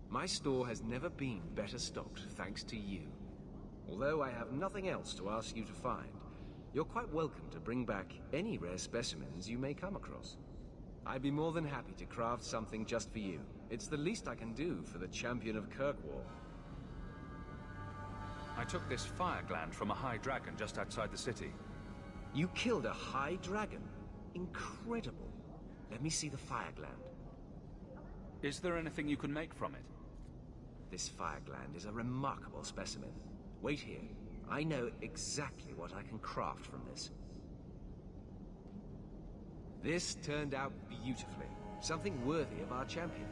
My store has never been better stocked, thanks to you. Although I have nothing else to ask you to find, you're quite welcome to bring back any rare specimens you may come across. I'd be more than happy to craft something just for you. It's the least I can do for the champion of Kirkwall. I took this fire gland from a high dragon just outside the city. You killed a high dragon? Incredible. Let me see the fire gland. Is there anything you can make from it? This fire gland is a remarkable specimen. Wait here. I know exactly what I can craft from this. This turned out beautifully. Something worthy of our champion.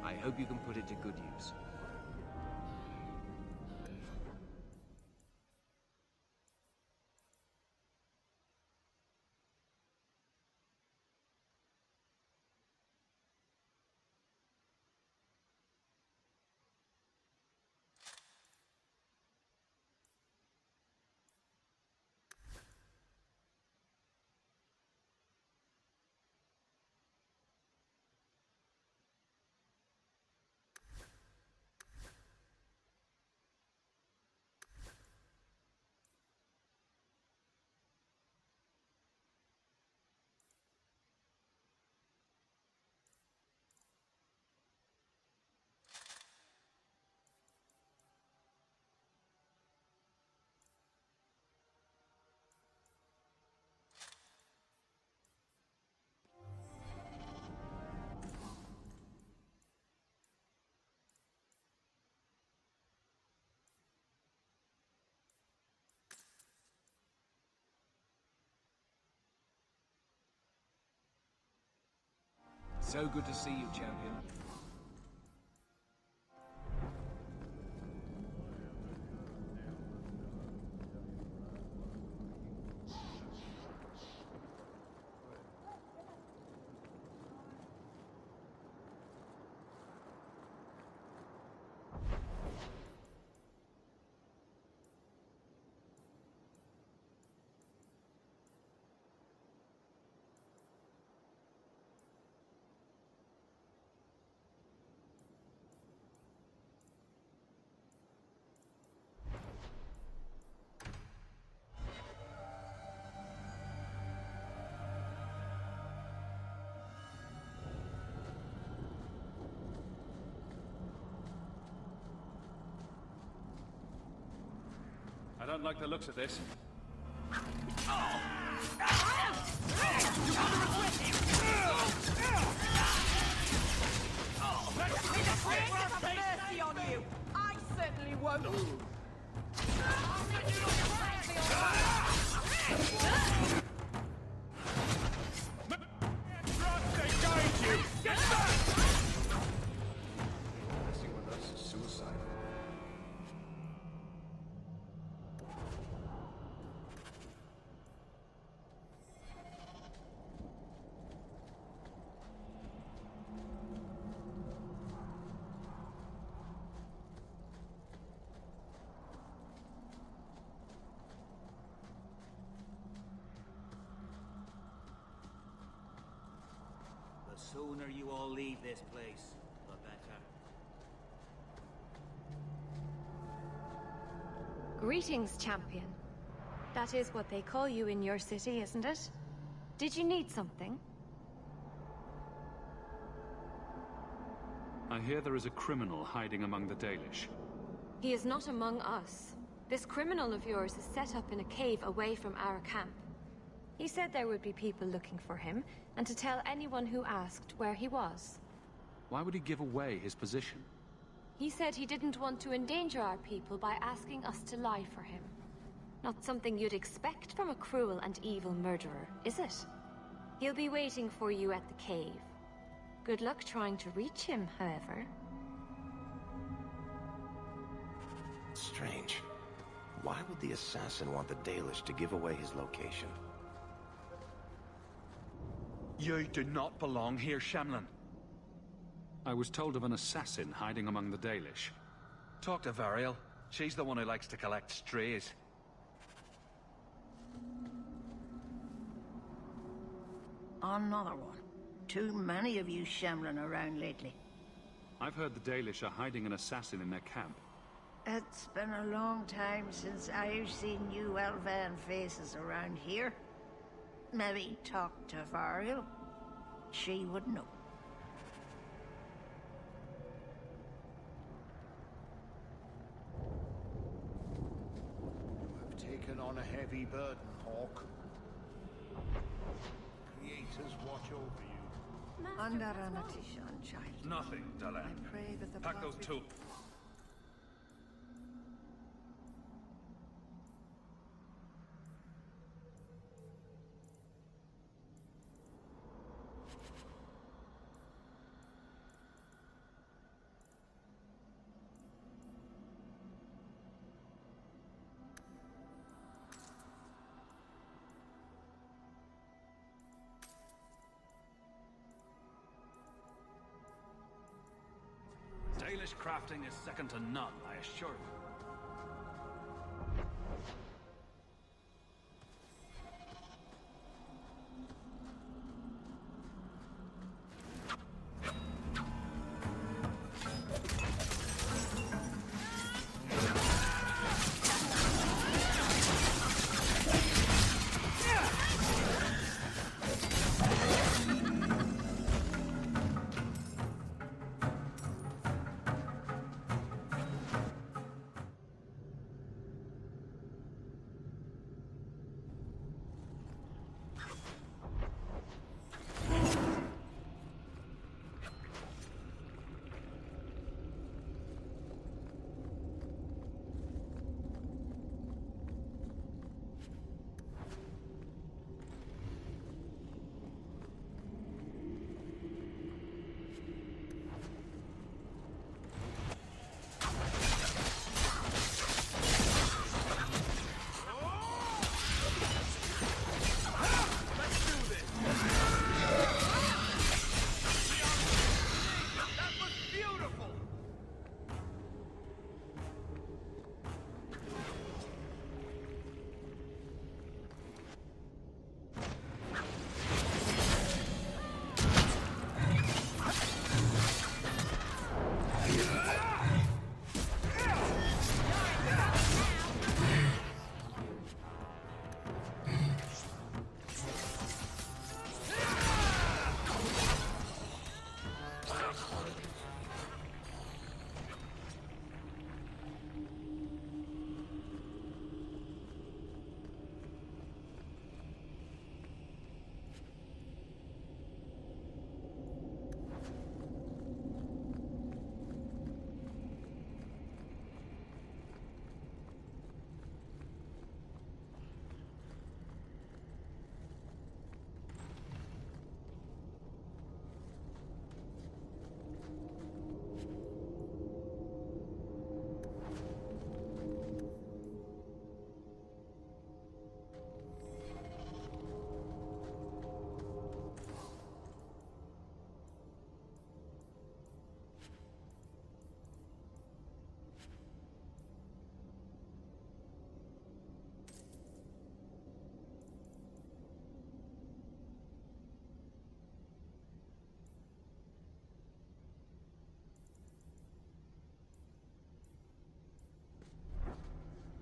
I hope you can put it to good use. So good to see you, champion. I don't like the looks of this. Mercy on you! I certainly won't! The sooner you all leave this place, the better. Greetings, champion. That is what they call you in your city, isn't it? Did you need something? I hear there is a criminal hiding among the Dalish. He is not among us. This criminal of yours is set up in a cave away from our camp. He said there would be people looking for him, and to tell anyone who asked where he was. Why would he give away his position? He said he didn't want to endanger our people by asking us to lie for him. Not something you'd expect from a cruel and evil murderer, is it? He'll be waiting for you at the cave. Good luck trying to reach him, however. Strange. Why would the assassin want the Dalish to give away his location? You do not belong here, Shamlan. I was told of an assassin hiding among the Dalish. Talk to Variel. She's the one who likes to collect strays. Another one. Too many of you Shamlan around lately. I've heard the Dalish are hiding an assassin in their camp. It's been a long time since I've seen you Elvan faces around here. Maybe talk to Variel. She would know. You have taken on a heavy burden, Hawk. Creators watch over you. Under Anatishan, child. Nothing, Dalan. I pray that the Pack path those be- tools. Dalish crafting is second to none, I assure you.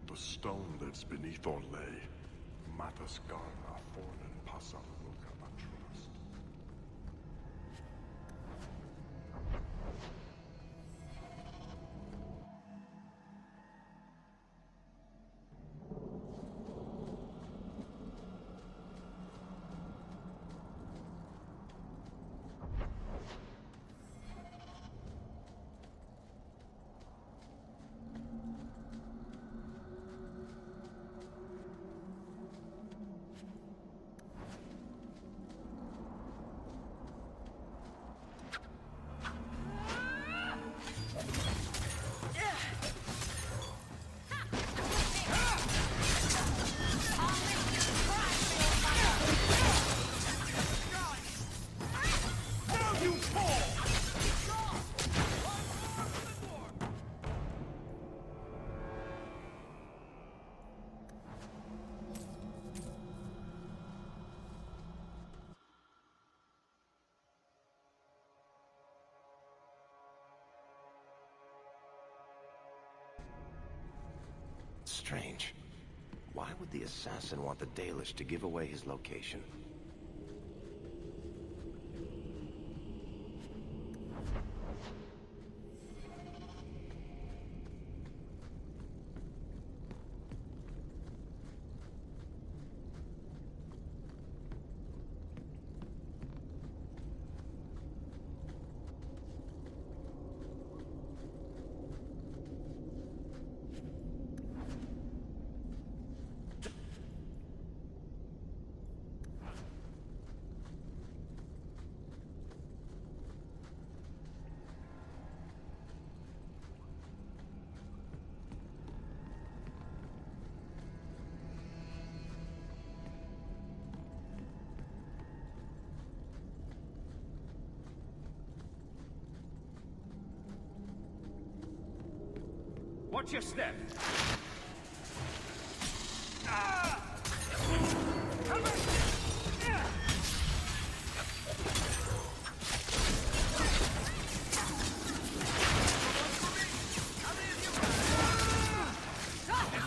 The stone lives beneath Orlais. Matasgarna, Fornan, Pasal, Wilka, Trust. strange. Why would the assassin want the Dalish to give away his location? Watch your step. Is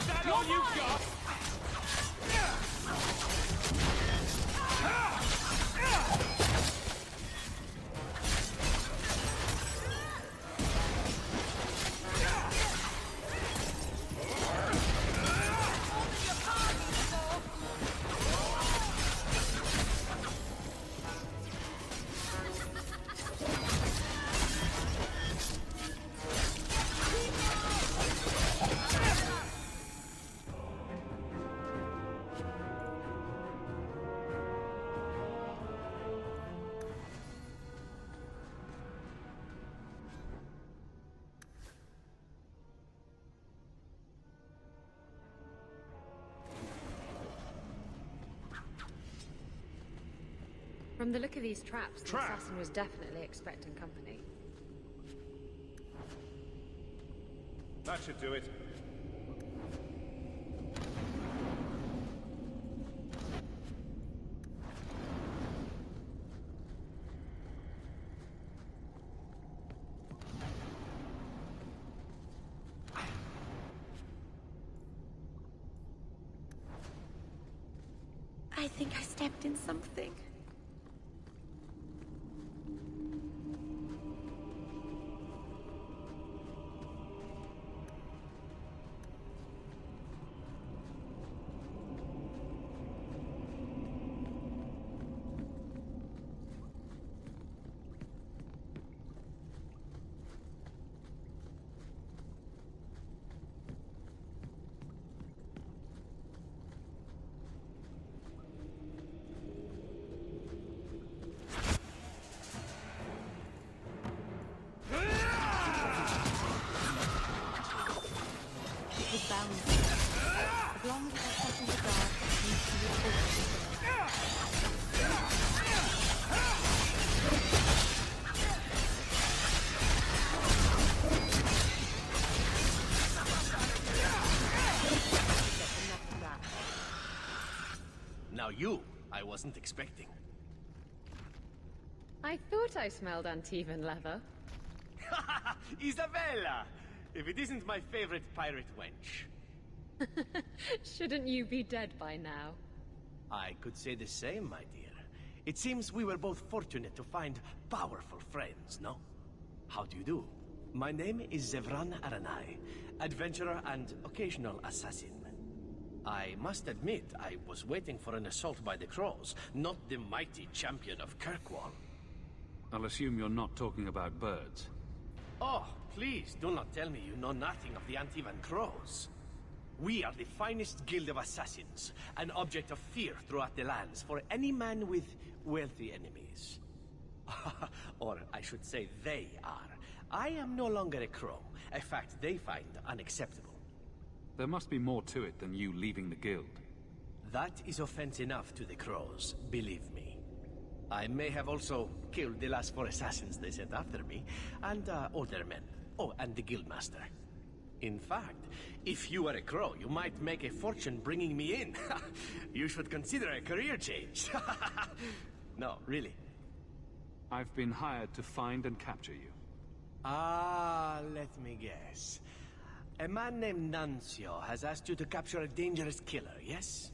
that all you got? From the look of these traps, the assassin was definitely expecting company. That should do it. I think I stepped in something. As long as I touch the dark, it needs to be Now you, I wasn't expecting. I thought I smelled uneven leather. Isabella! If it isn't my favorite pirate wench. Shouldn't you be dead by now? I could say the same, my dear. It seems we were both fortunate to find powerful friends, no? How do you do? My name is Zevran Aranai, adventurer and occasional assassin. I must admit, I was waiting for an assault by the Crows, not the mighty champion of Kirkwall. I'll assume you're not talking about birds. Oh, please do not tell me you know nothing of the Antivan Crows. We are the finest guild of assassins, an object of fear throughout the lands for any man with wealthy enemies. Or I should say they are. I am no longer a crow, a fact they find unacceptable. There must be more to it than you leaving the guild. That is offense enough to the Crows, believe me. I may have also killed the last 4 assassins they sent after me, and older men. Oh, and the guildmaster. In fact, if you were a crow, you might make a fortune bringing me in. You should consider a career change. No, really. I've been hired to find and capture you. Ah, let me guess. A man named Nuncio has asked you to capture a dangerous killer, yes?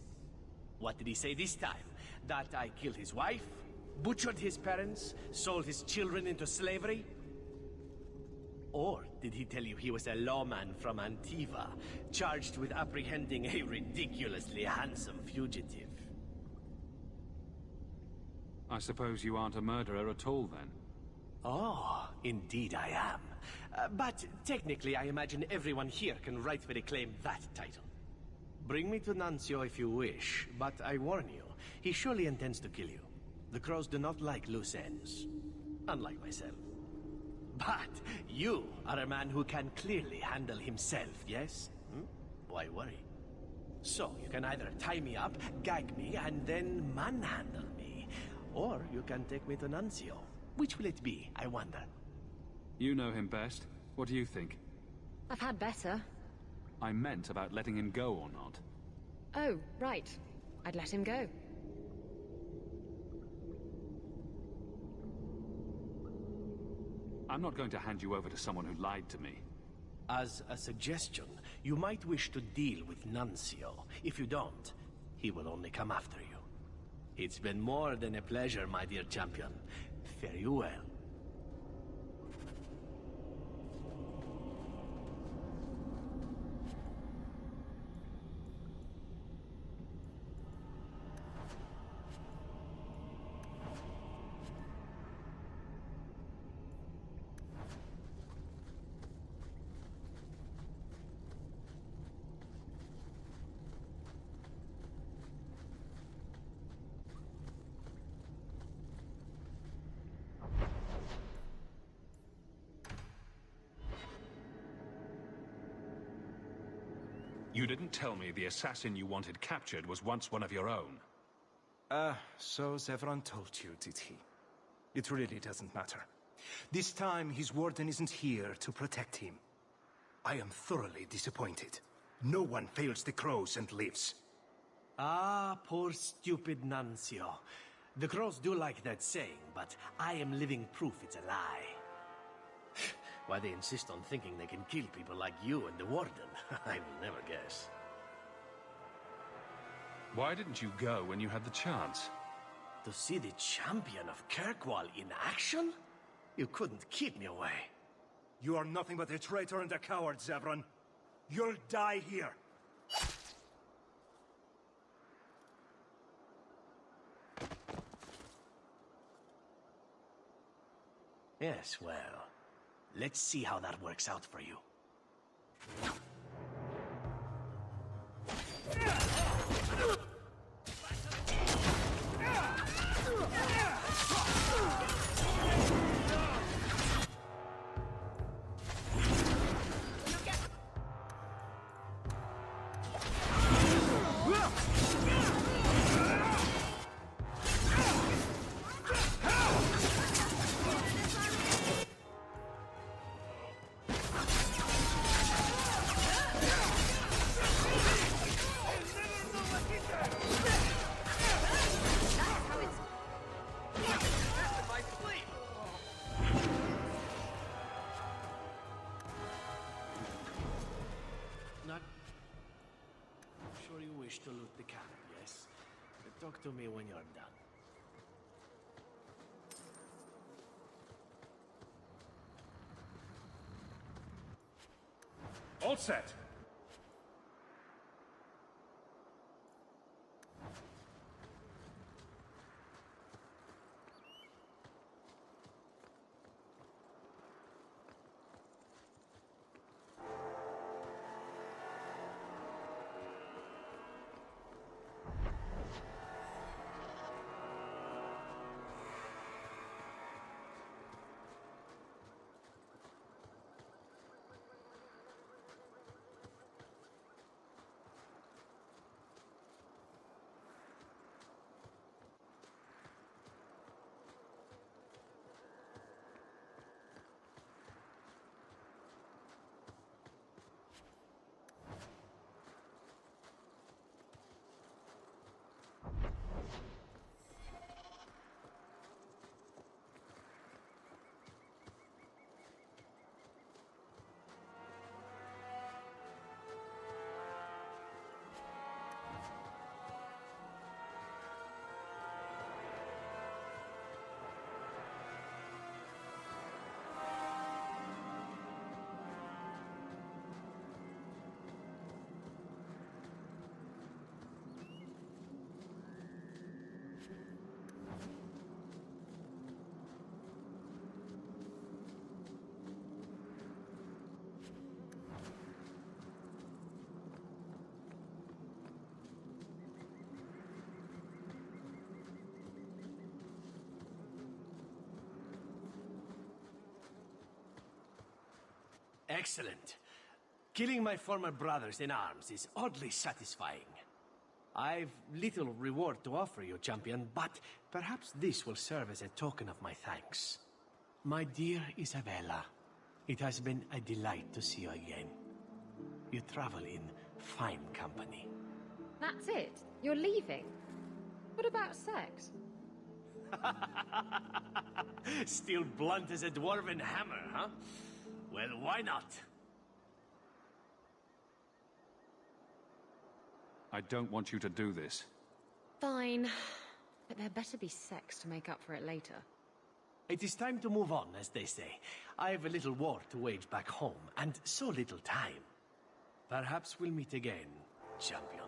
What did he say this time? That I killed his wife? Butchered his parents? Sold his children into slavery? Or did he tell you he was a lawman from Antiva, charged with apprehending a ridiculously handsome fugitive? I suppose you aren't a murderer at all, then? Oh, indeed I am. But technically, I imagine everyone here can rightfully claim that title. Bring me to Nuncio if you wish, but I warn you, he surely intends to kill you. The Crows do not like loose ends, unlike myself. But you are a man who can clearly handle himself, yes? Why worry? So, you can either tie me up, gag me, and then manhandle me. Or you can take me to Nuncio. Which will it be, I wonder? You know him best. What do you think? I've had better. I meant about letting him go or not. Oh, right. I'd let him go. I'm not going to hand you over to someone who lied to me. As a suggestion, you might wish to deal with Nuncio. If you don't, he will only come after you. It's been more than a pleasure, my dear champion. Fare you well. You didn't tell me the assassin you wanted captured was once one of your own. So Zevran told you, did he? It really doesn't matter. This time, his warden isn't here to protect him. I am thoroughly disappointed. No one fails the Crows and lives. Ah, poor stupid Nuncio. The Crows do like that saying, but I am living proof it's a lie. Why they insist on thinking they can kill people like you and the Warden, I will never guess. Why didn't you go when you had the chance? To see the champion of Kirkwall in action? You couldn't keep me away. You are nothing but a traitor and a coward, Zevran. You'll die here. Yes, well, let's see how that works out for you. To loot the camp, yes? But talk to me when you're done. All set. Excellent. Killing my former brothers in arms is oddly satisfying. I've little reward to offer you, champion, but perhaps this will serve as a token of my thanks. My dear Isabella, it has been a delight to see you again. You travel in fine company. That's it? You're leaving? What about sex? Still blunt as a dwarven hammer, huh? Well, why not? I don't want you to do this. Fine. But there better be sex to make up for it later. It is time to move on, as they say. I have a little war to wage back home, and so little time. Perhaps we'll meet again, champion.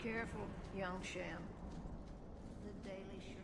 Careful, young Sham. The Daily should...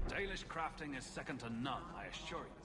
Dalish crafting is second to none, I assure you.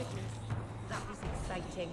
goodness, that was exciting.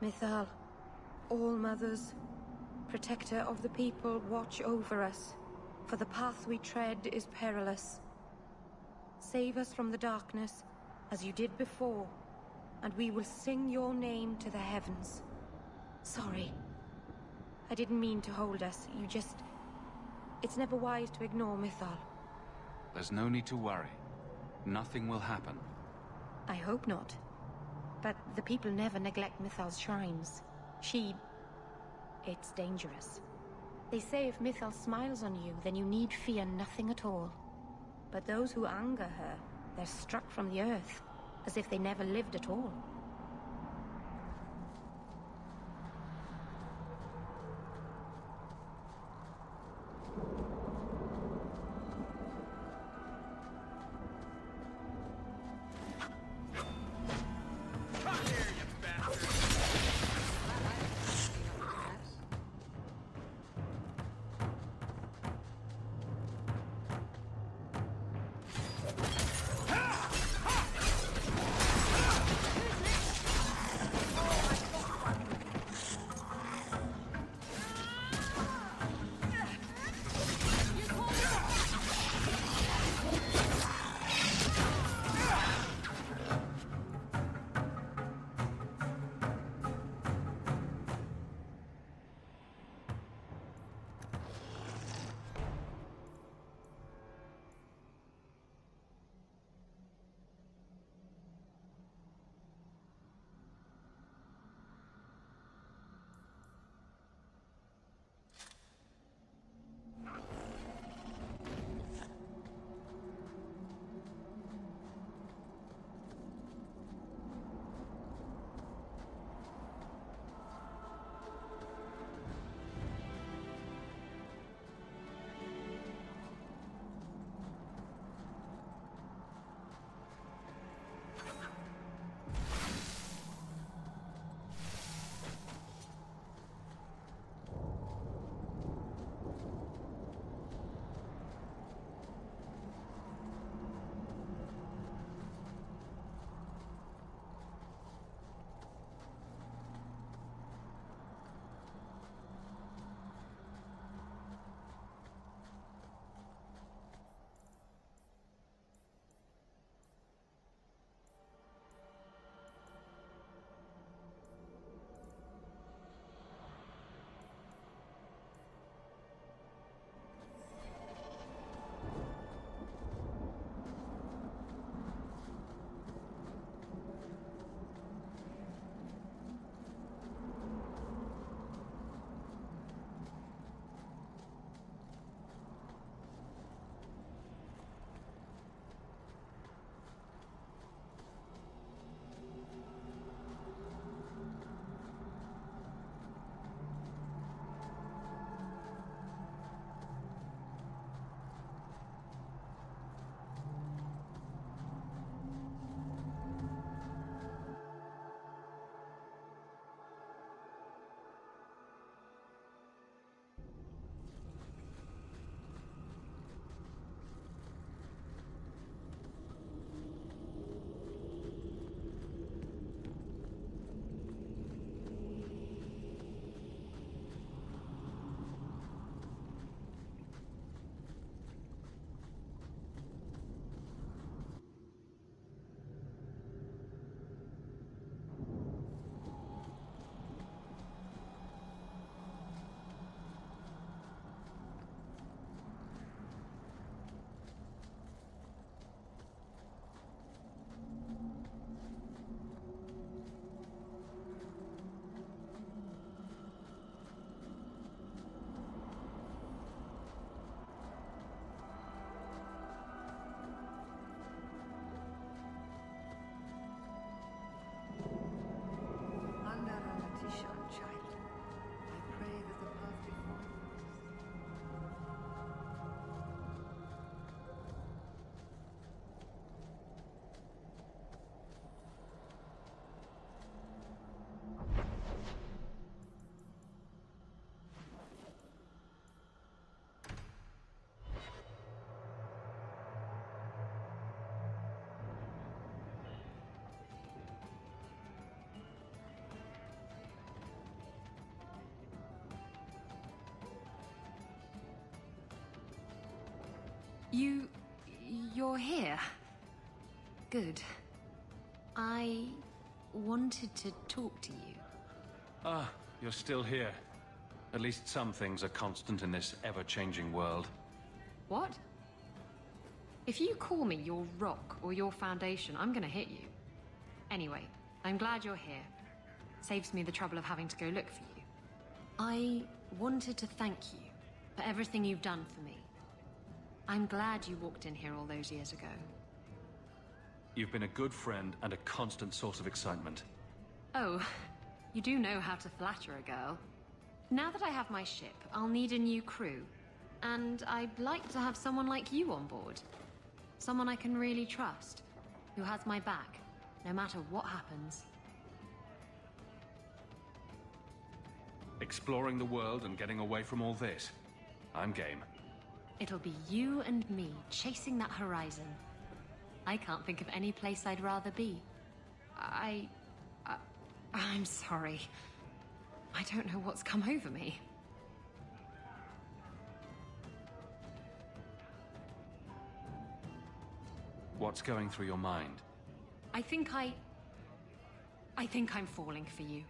Mythal, All-Mothers, protector of the people, watch over us, for the path we tread is perilous. Save us from the darkness, as you did before, and we will sing your name to the heavens. Sorry. I didn't mean to hold us, you just... It's never wise to ignore Mythal. There's no need to worry. Nothing will happen. I hope not. But the people never neglect Mythal's shrines. It's dangerous. They say if Mythal smiles on you, then you need fear nothing at all. But those who anger her, they're struck from the earth, as if they never lived at all. You're here? Good. I wanted to talk to you. Ah, you're still here. At least some things are constant in this ever-changing world. What? If you call me your rock or your foundation, I'm gonna hit you. Anyway, I'm glad you're here. Saves me the trouble of having to go look for you. I wanted to thank you for everything you've done for me. I'm glad you walked in here all those years ago. You've been a good friend and a constant source of excitement. Oh, you do know how to flatter a girl. Now that I have my ship, I'll need a new crew. And I'd like to have someone like you on board. Someone I can really trust, who has my back, no matter what happens. Exploring the world and getting away from all this. I'm game. It'll be you and me chasing that horizon. I can't think of any place I'd rather be. I'm sorry. I don't know what's come over me. What's going through your mind? I think I'm falling for you.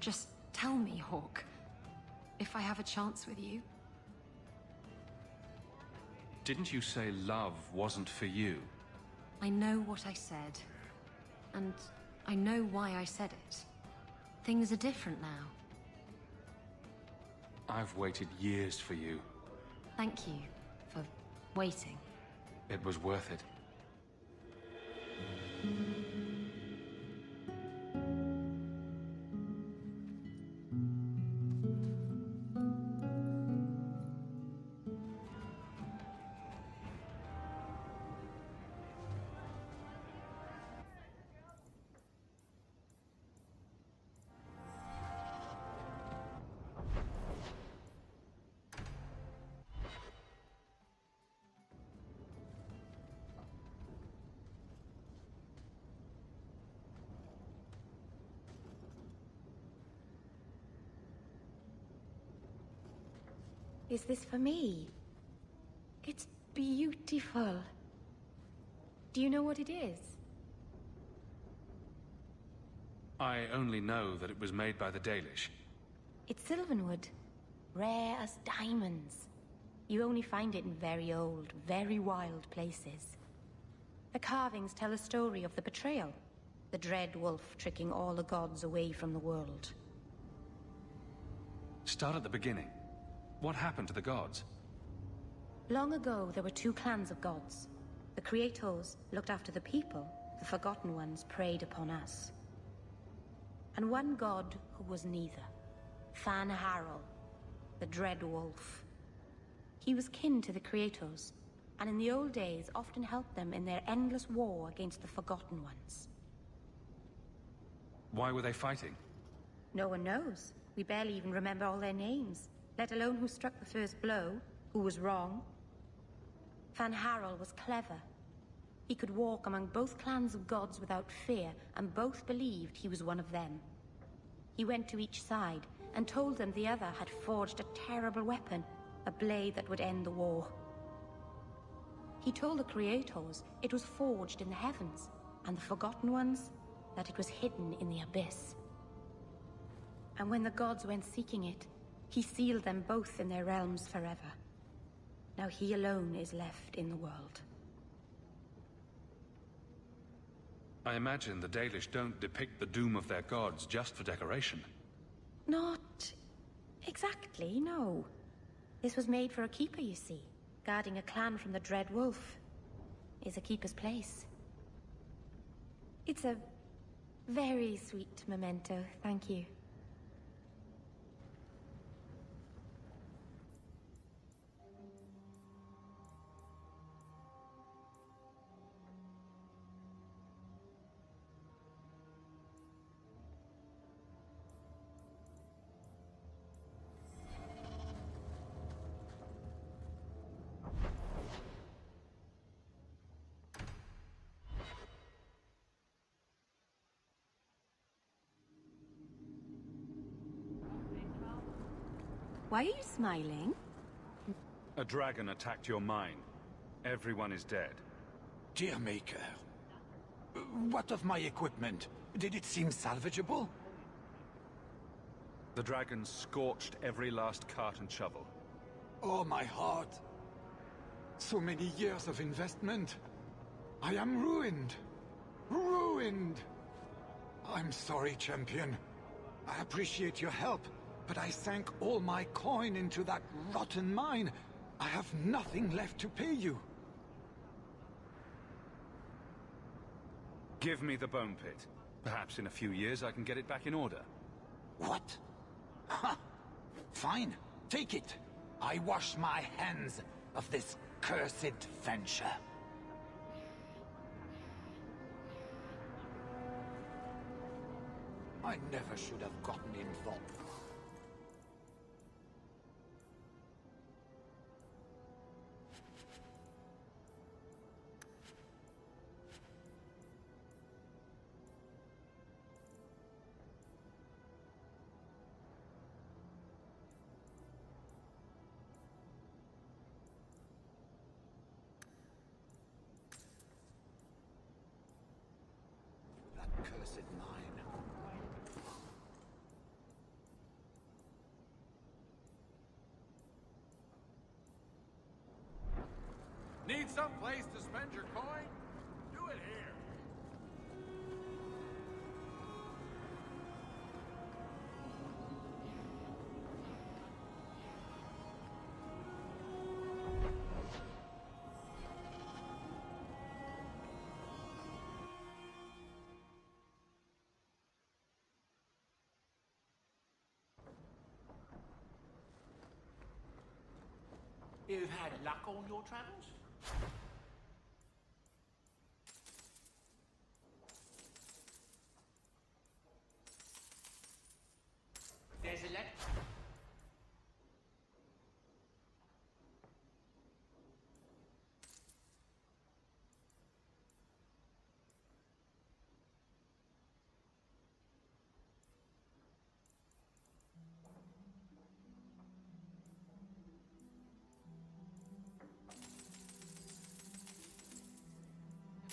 Just tell me, Hawke, if I have a chance with you. Didn't you say love wasn't for you? I know what I said. And I know why I said it. Things are different now. I've waited years for you. Thank you for waiting. It was worth it. Is this for me? It's beautiful. Do you know what it is? I only know that it was made by the Dalish. It's Sylvanwood. Rare as diamonds. You only find it in very old, very wild places. The carvings tell a story of the betrayal. The Dread Wolf tricking all the gods away from the world. Start at the beginning. What happened to the gods? Long ago, there were two clans of gods. The Creators looked after the people. The Forgotten Ones preyed upon us. And one god who was neither. Fan Harel, the Dread Wolf. He was kin to the Creators, and in the old days often helped them in their endless war against the Forgotten Ones. Why were they fighting? No one knows. We barely even remember all their names, let alone who struck the first blow, who was wrong. Fan Harel was clever. He could walk among both clans of gods without fear, and both believed he was one of them. He went to each side and told them the other had forged a terrible weapon, a blade that would end the war. He told the Creators it was forged in the heavens, and the Forgotten Ones that it was hidden in the abyss. And when the gods went seeking it, he sealed them both in their realms forever. Now he alone is left in the world. I imagine the Dalish don't depict the doom of their gods just for decoration. Not exactly, no. This was made for a keeper, you see. Guarding a clan from the Dread Wolf is a keeper's place. It's a very sweet memento, thank you. Why are you smiling? A dragon attacked your mine. Everyone is dead. Dear Maker. What of my equipment? Did it seem salvageable? The dragons scorched every last cart and shovel. Oh, my heart. So many years of investment. I am ruined. Ruined! I'm sorry, champion. I appreciate your help, but I sank all my coin into that rotten mine. I have nothing left to pay you. Give me the bone pit. Perhaps in a few years I can get it back in order. What? Ha! Fine, take it. I wash my hands of this cursed venture. I never should have gotten involved. That cursed mine. Need some place to spend your coin? Do it here. You've had luck on your travels? There's a letter.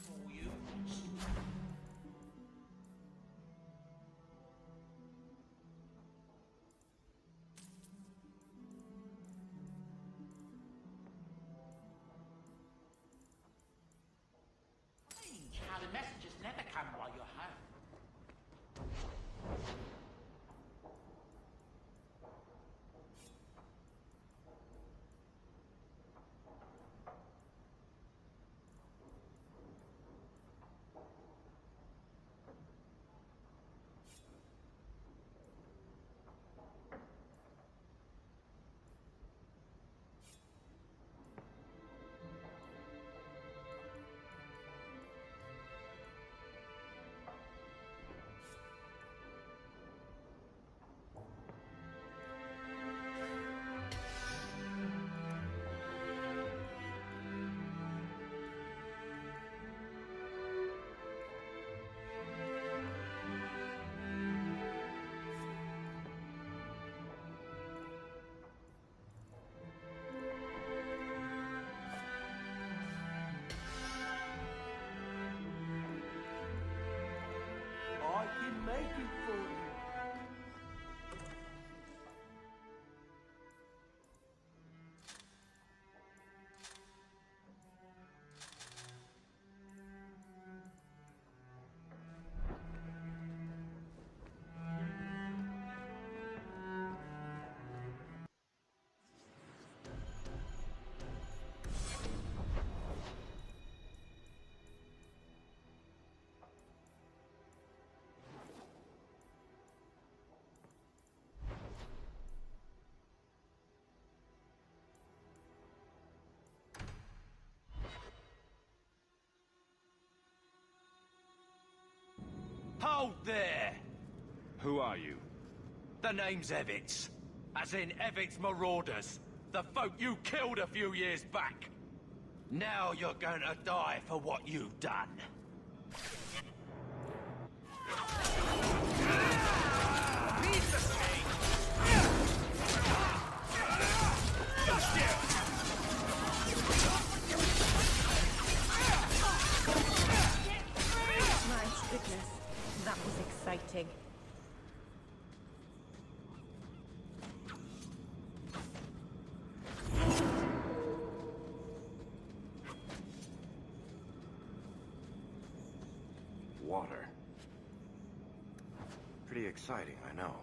For you. Strange how the messages never come while you're home. I can make it for you. Hold there! Who are you? The name's Evitz. As in Evitz Marauders. The folk you killed a few years back. Now you're going to die for what you've done. water. Pretty exciting, I know.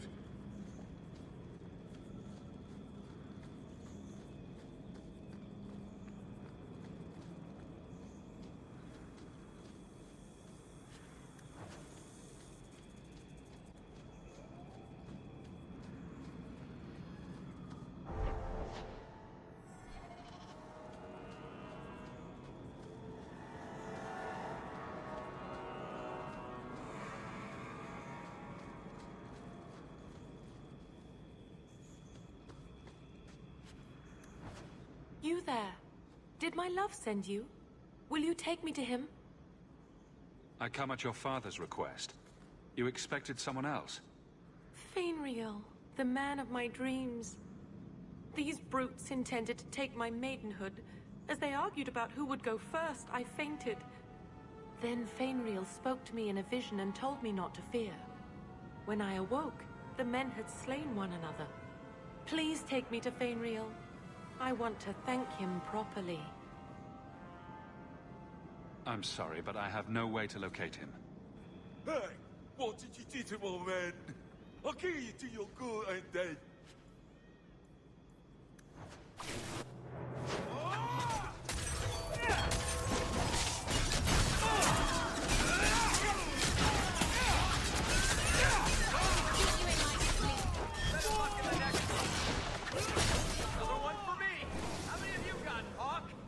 it. You there. Did my love send you? Will you take me to him? I come at your father's request. You expected someone else? Fainriel, the man of my dreams. These brutes intended to take my maidenhood. As they argued about who would go first, I fainted. Then Fainriel spoke to me in a vision and told me not to fear. When I awoke, the men had slain one another. Please take me to Fainriel. I want to thank him properly. I'm sorry, but I have no way to locate him. Hey, what did you do to my man? I'll kill you to your good and dead.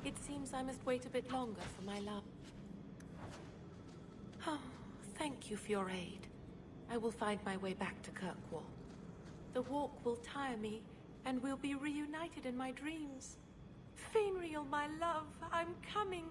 It seems I must wait a bit longer for my love. Oh, thank you for your aid. I will find my way back to Kirkwall. The walk will tire me, and we'll be reunited in my dreams. Fainriel, my love, I'm coming.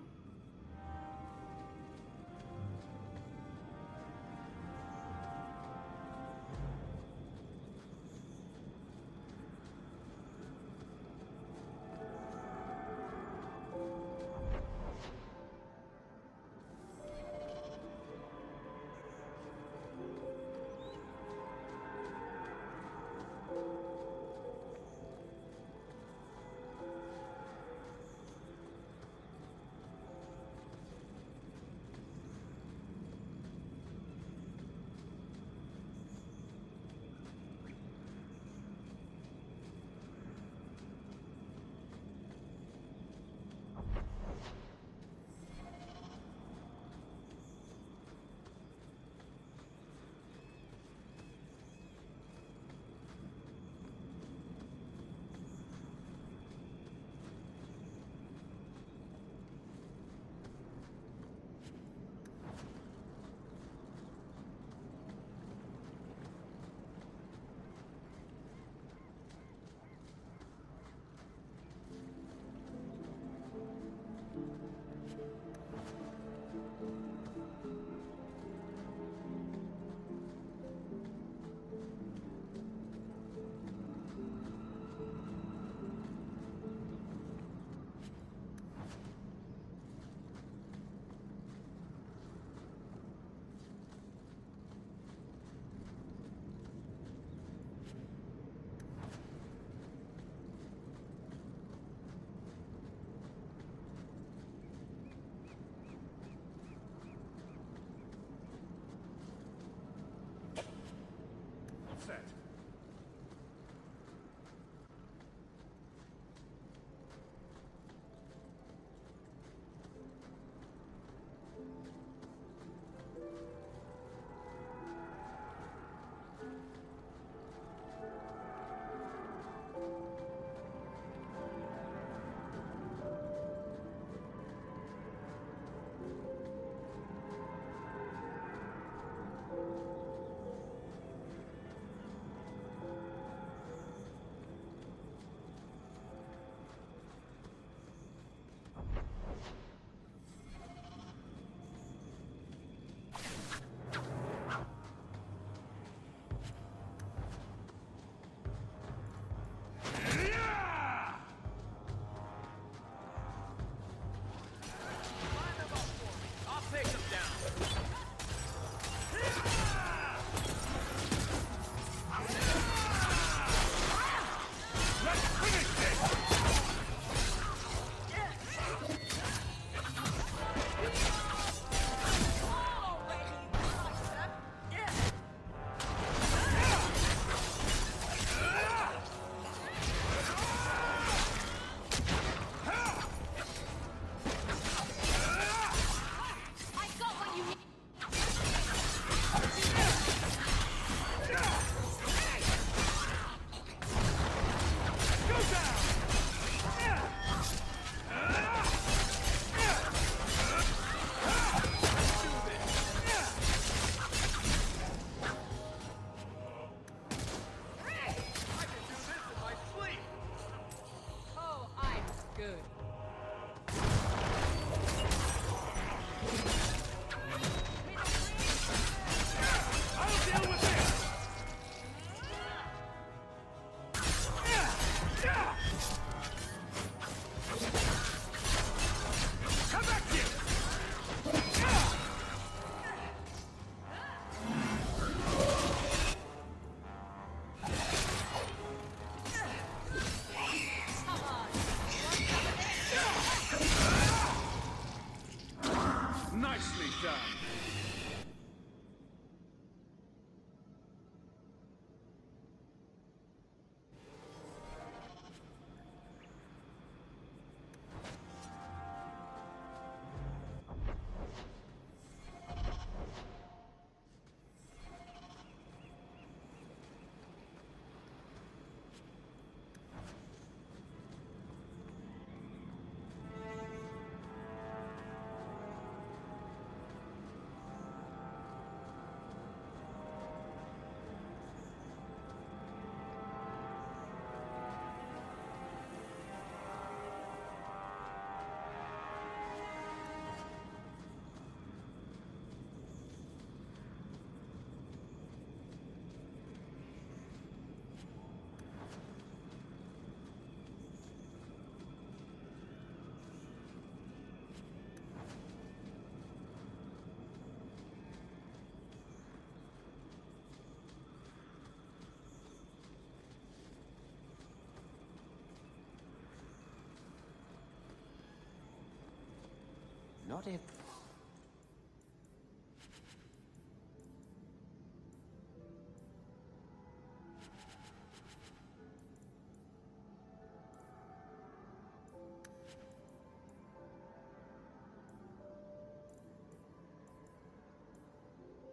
Not if...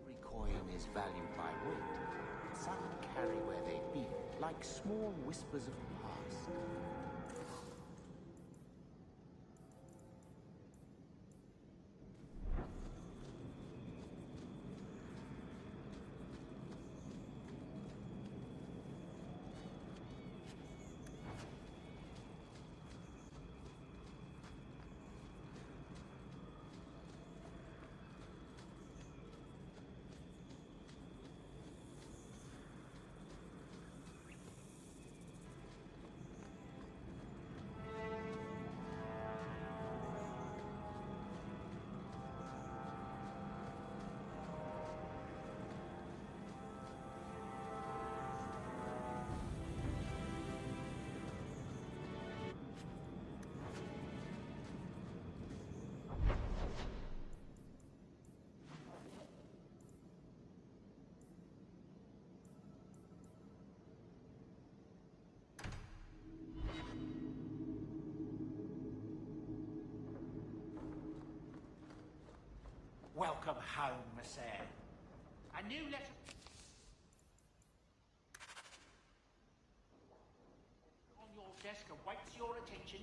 Every coin is valued by weight. Some carry where they've been, like small whispers of the past. Welcome home, Monsieur. A new letter... on your desk awaits your attention.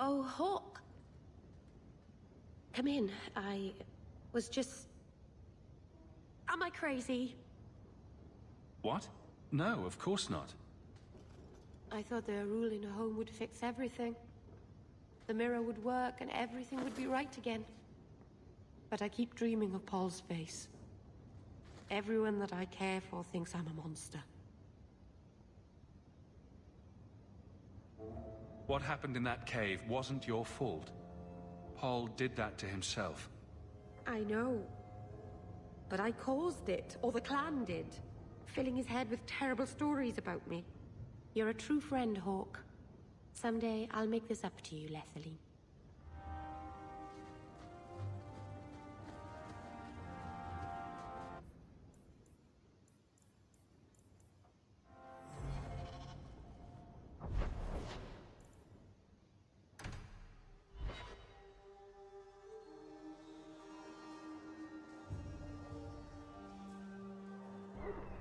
Oh, Hawk. Come in. I was just... Am I crazy? What? No, of course not. I thought their rule in a home would fix everything. The mirror would work and everything would be right again. But I keep dreaming of Paul's face. Everyone that I care for thinks I'm a monster. What happened in that cave wasn't your fault. Paul did that to himself. I know. But I caused it, or the clan did. Filling his head with terrible stories about me. You're a true friend, Hawk. Someday I'll make this up to you, Lethaline.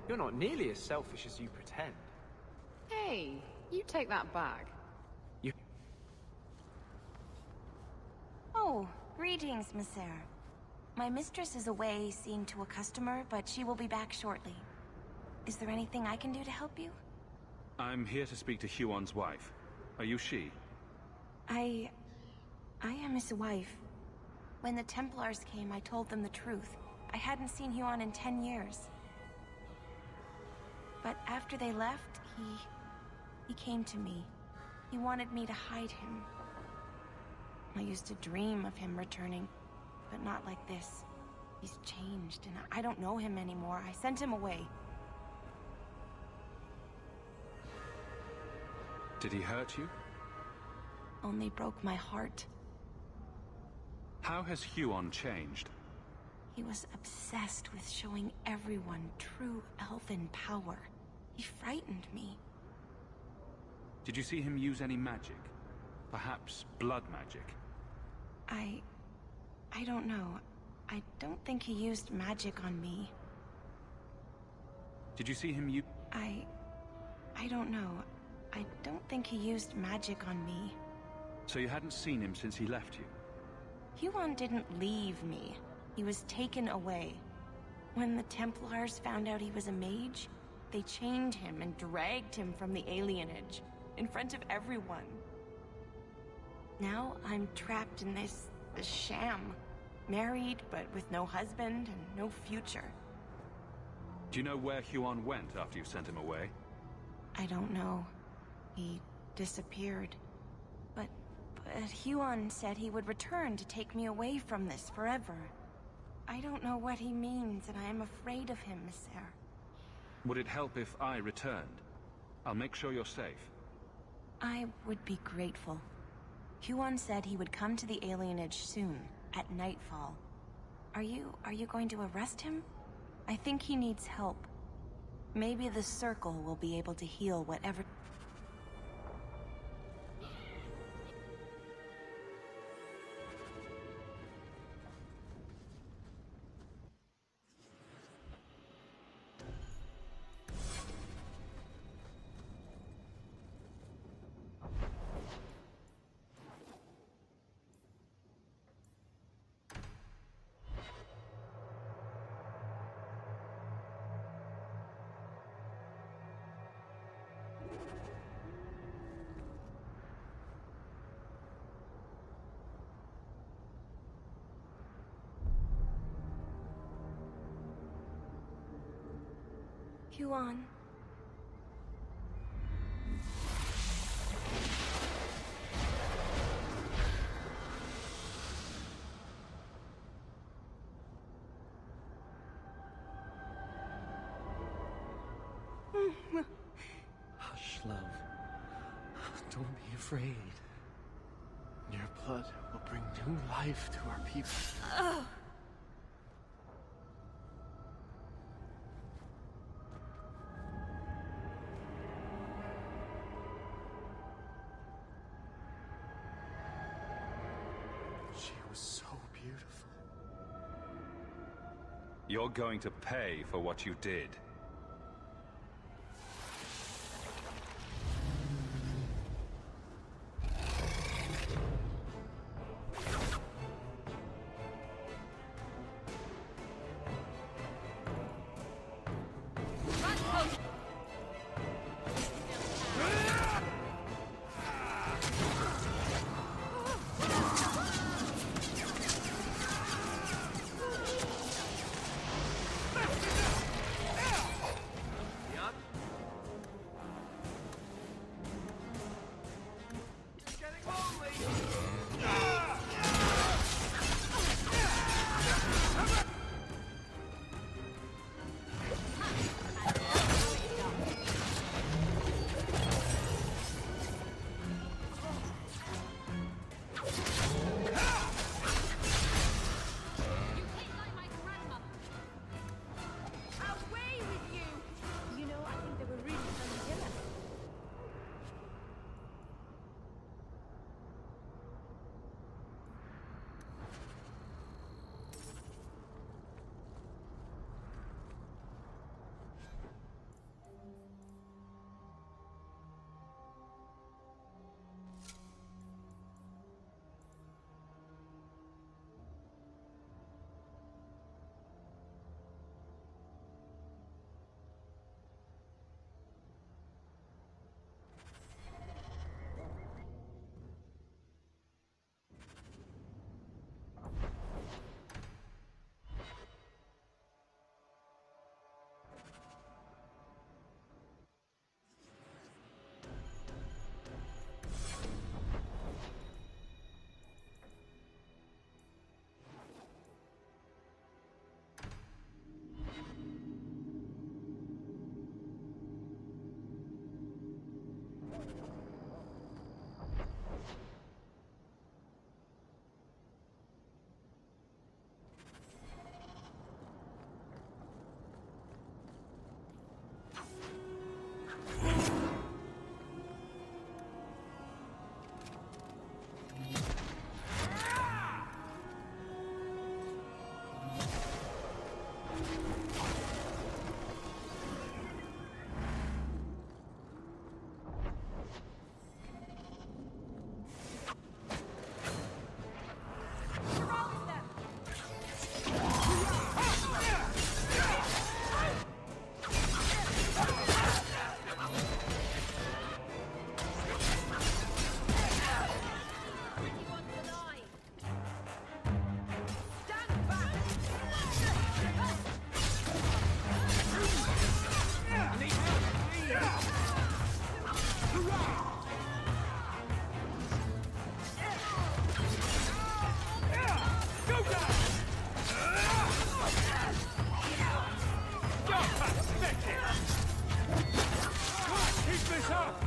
You're not nearly as selfish as you pretend. Hey, you take that back. You... Oh, greetings, Monsieur. My mistress is away seeing to a customer, but she will be back shortly. Is there anything I can do to help you? I'm here to speak to Huon's wife. Are you she? I am his wife. When the Templars came, I told them the truth. I hadn't seen Huon in 10 years. But after they left, he came to me. He wanted me to hide him. I used to dream of him returning, but not like this. He's changed, and I don't know him anymore. I sent him away. Did he hurt you? Only broke my heart. How has Huon changed? He was obsessed with showing everyone true elven power. He frightened me. Did you see him use any magic? Perhaps blood magic? I don't know. I don't think he used magic on me. Did you see him use... I don't know. I don't think he used magic on me. So you hadn't seen him since he left you? Huon didn't leave me. He was taken away. When the Templars found out he was a mage, They chained him and dragged him from the alienage, in front of everyone. Now I'm trapped in this sham. Married, but with no husband and no future. Do you know where Huon went after you sent him away? I don't know. He disappeared. But Huon said he would return to take me away from this forever. I don't know what he means, and I am afraid of him, Mister. Would it help if I returned? I'll make sure you're safe. I would be grateful. Huon said he would come to the alienage soon, at nightfall. Are you going to arrest him? I think he needs help. Maybe the Circle will be able to heal whatever... Huon. Hush, love. Don't be afraid. Your blood will bring new life to our people. She was so beautiful. You're going to pay for what you did. Go down! Go back! Come on, keep this up!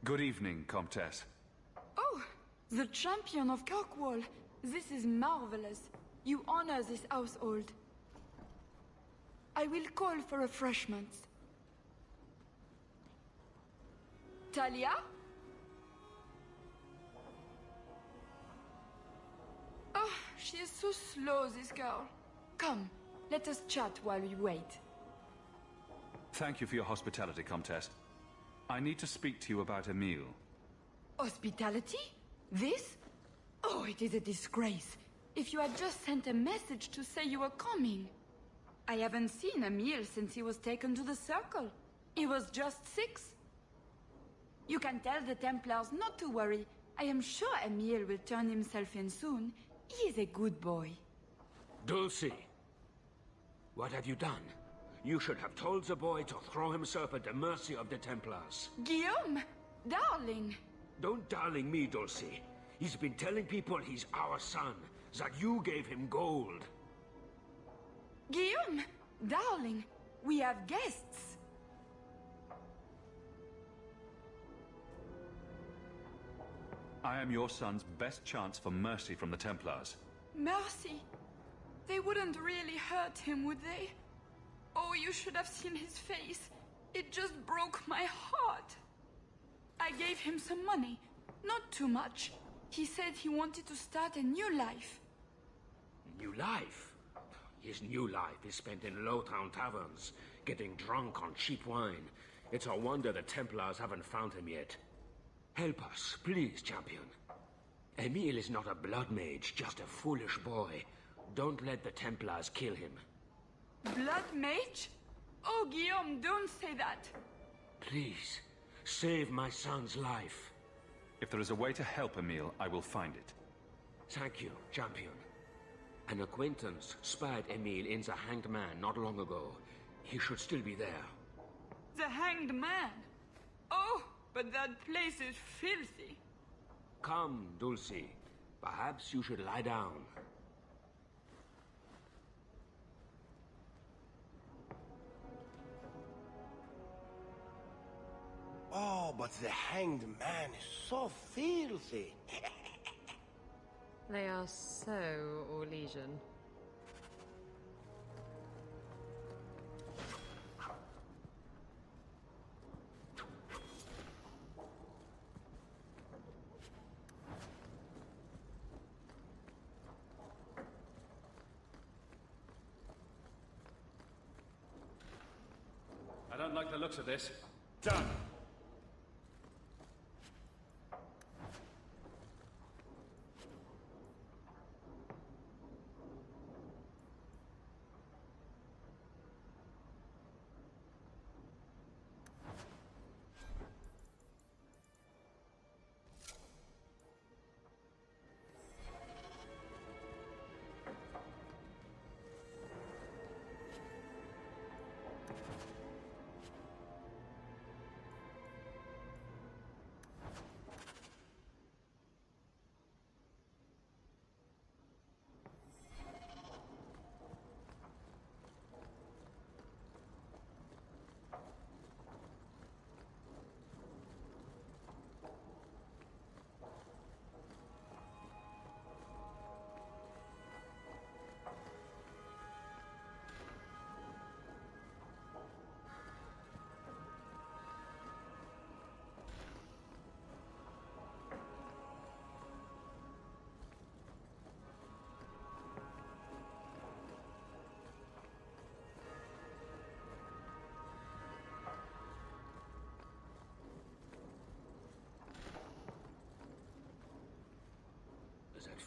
Good evening, Comtesse. Oh, the champion of Kirkwall. This is marvelous. You honor this household. I will call for refreshments. Talia? Oh, she is so slow, this girl. Come, let us chat while we wait. Thank you for your hospitality, Comtesse. I need to speak to you about Emile. Hospitality? This? Oh, it is a disgrace. If you had just sent a message to say you were coming. I haven't seen Emile since he was taken to the Circle. He was just 6. You can tell the Templars not to worry. I am sure Emile will turn himself in soon. He is a good boy. Dulcie, what have you done? You should have told the boy to throw himself at the mercy of the Templars. Guillaume! Darling! Don't darling me, Dulcie. He's been telling people he's our son, that you gave him gold. Guillaume! Darling! We have guests! I am your son's best chance for mercy from the Templars. Mercy! They wouldn't really hurt him, would they? Oh, you should have seen his face. It just broke my heart. I gave him some money. Not too much. He said he wanted to start a new life. New life? His new life is spent in low-town taverns, getting drunk on cheap wine. It's a wonder the Templars haven't found him yet. Help us, please, champion. Emile is not a blood mage, just a foolish boy. Don't let the Templars kill him. Blood mage? Oh, Guillaume, don't say that. Please, save my son's life. If there is a way to help Emile, I will find it. Thank you, champion. An acquaintance spied Emile in the Hanged Man not long ago. He should still be there. The Hanged Man? Oh, but that place is filthy. Come, Dulcie. Perhaps you should lie down. Oh, but the Hanged Man is so filthy. They are so Orlesian. I don't like the looks of this. Done!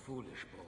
foolish boy.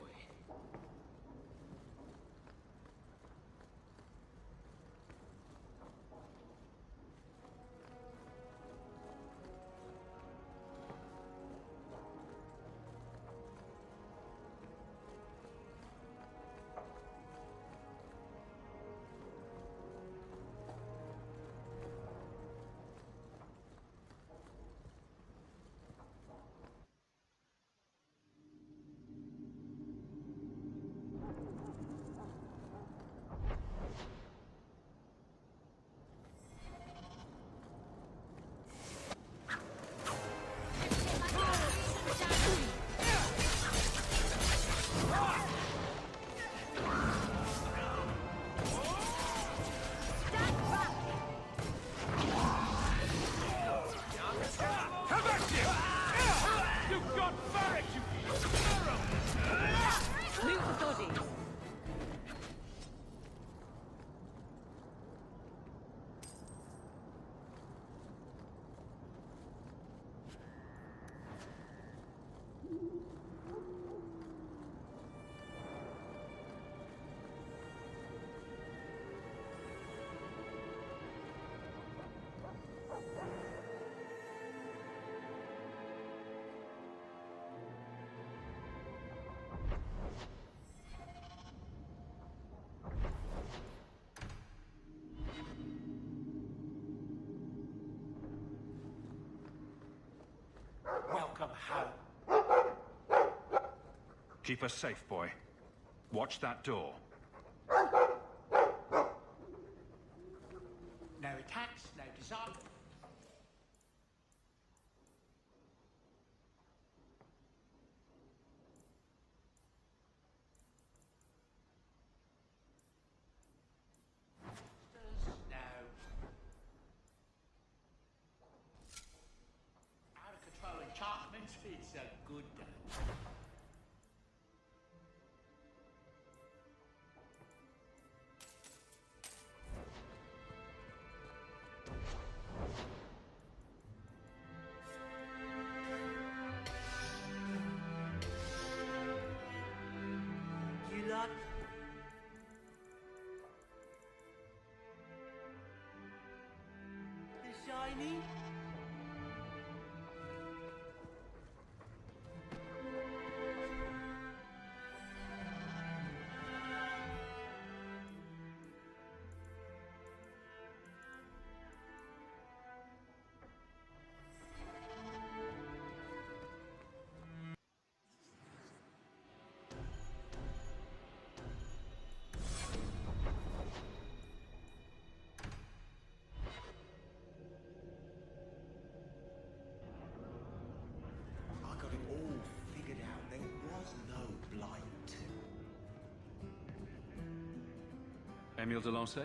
Welcome home. Keep us safe, boy. Watch that door. No attacks, no design. It's a good day. You lot? The shiny? Emile de Lancey?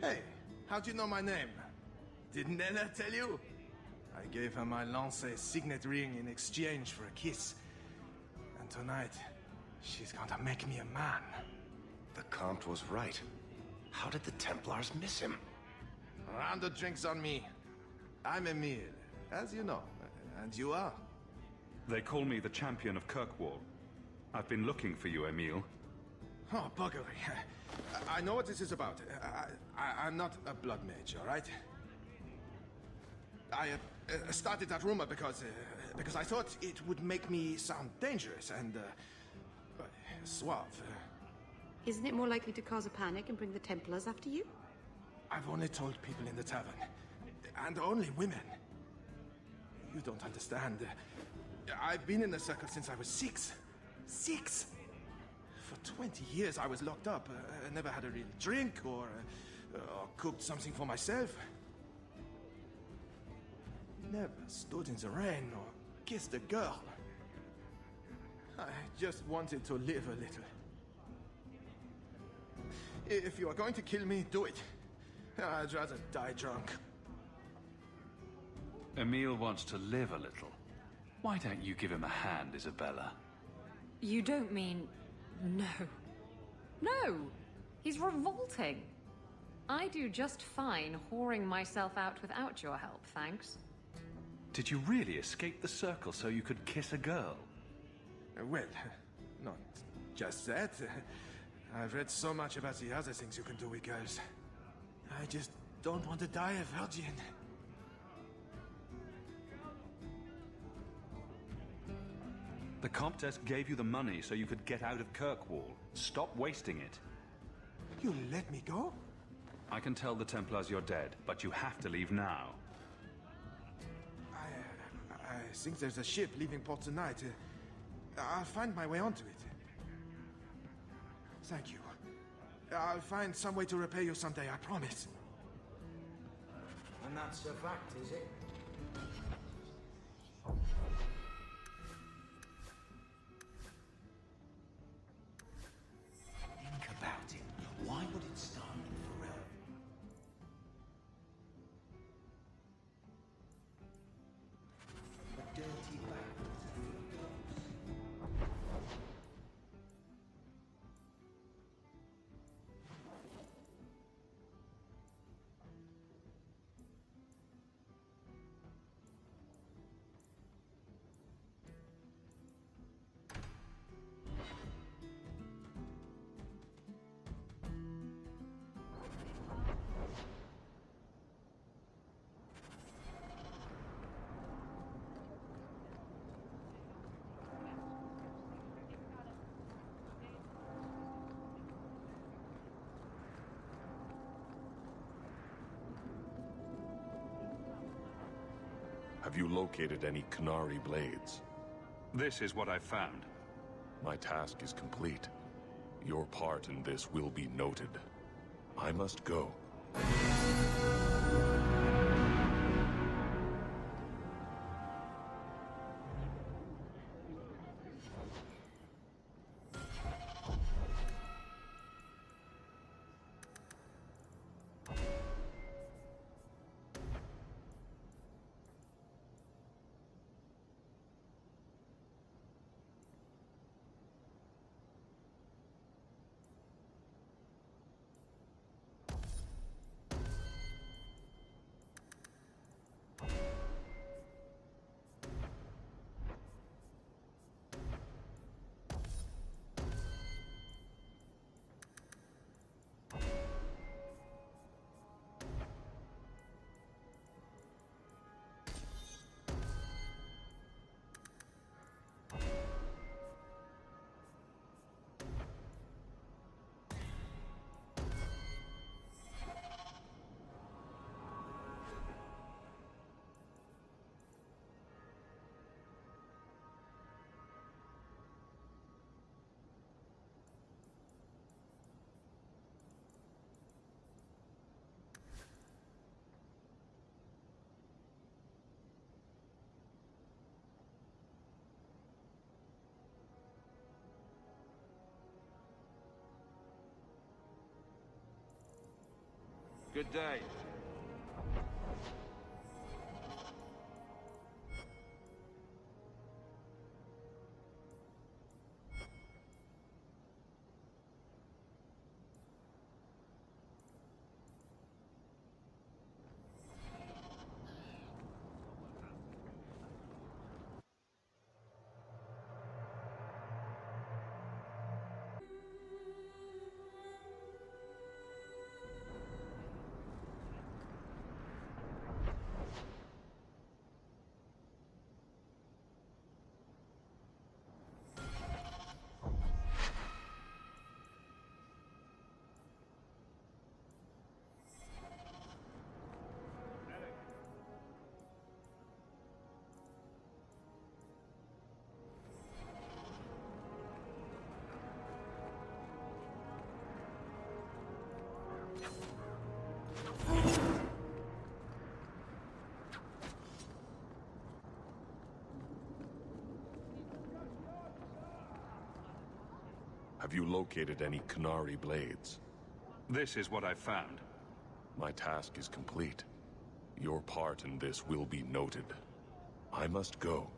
Hey, how'd you know my name? Didn't Ella tell you? I gave her my Lancey signet ring in exchange for a kiss. And tonight, she's gonna make me a man. The Comte was right. How did the Templars miss him? A round of drinks on me. I'm Emile, as you know. And you are? They call me the champion of Kirkwall. I've been looking for you, Emile. Oh, buggery. I know what this is about. I'm not a blood mage, all right? I started that rumor because I thought it would make me sound dangerous and suave. Isn't it more likely to cause a panic and bring the Templars after you? I've only told people in the tavern, and only women. You don't understand. I've been in the circle since I was 6. 6! For 20 years I was locked up. I never had a real drink or cooked something for myself. Never stood in the rain or kissed a girl. I just wanted to live a little. If you are going to kill me, do it. I'd rather die drunk. Emile wants to live a little. Why don't you give him a hand, Isabella? You don't mean... no. No! He's revolting. I do just fine whoring myself out without your help, thanks. Did you really escape the circle so you could kiss a girl? Well, not just that. I've read so much about the other things you can do with girls. I just don't want to die a virgin. The Comtesse gave you the money so you could get out of Kirkwall. Stop wasting it. You let me go? I can tell the Templars you're dead, but you have to leave now. I think there's a ship leaving port tonight. I'll find my way onto it. Thank you. I'll find some way to repay you someday, I promise. And that's a fact, is it? Think about it. Why would it start with Pharrell? A dirty backwards of your dogs. Have you located any Qunari blades? This is what I've found. My task is complete. Your part in this will be noted. I must go. Good day. Have you located any Qunari blades? This is what I've found. My task is complete. Your part in this will be noted. I must go.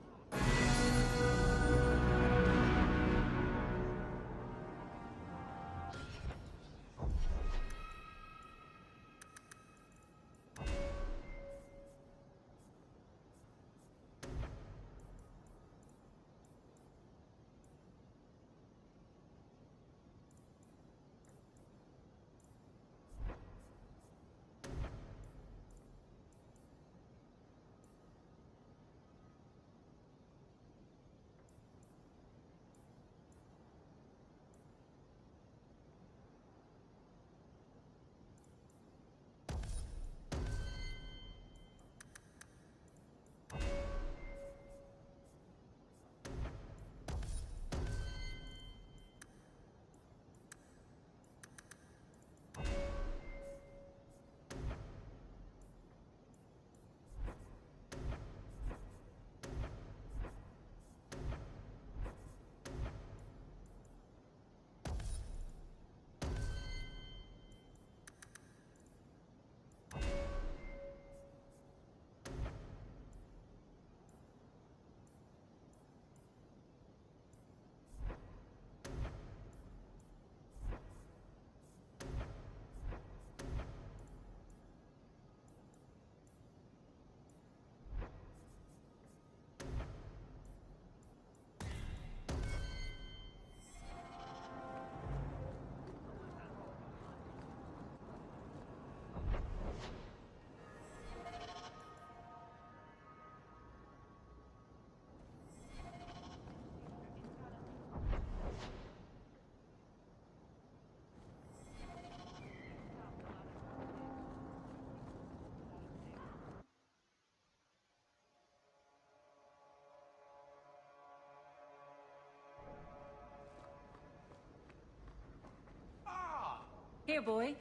Here, boy.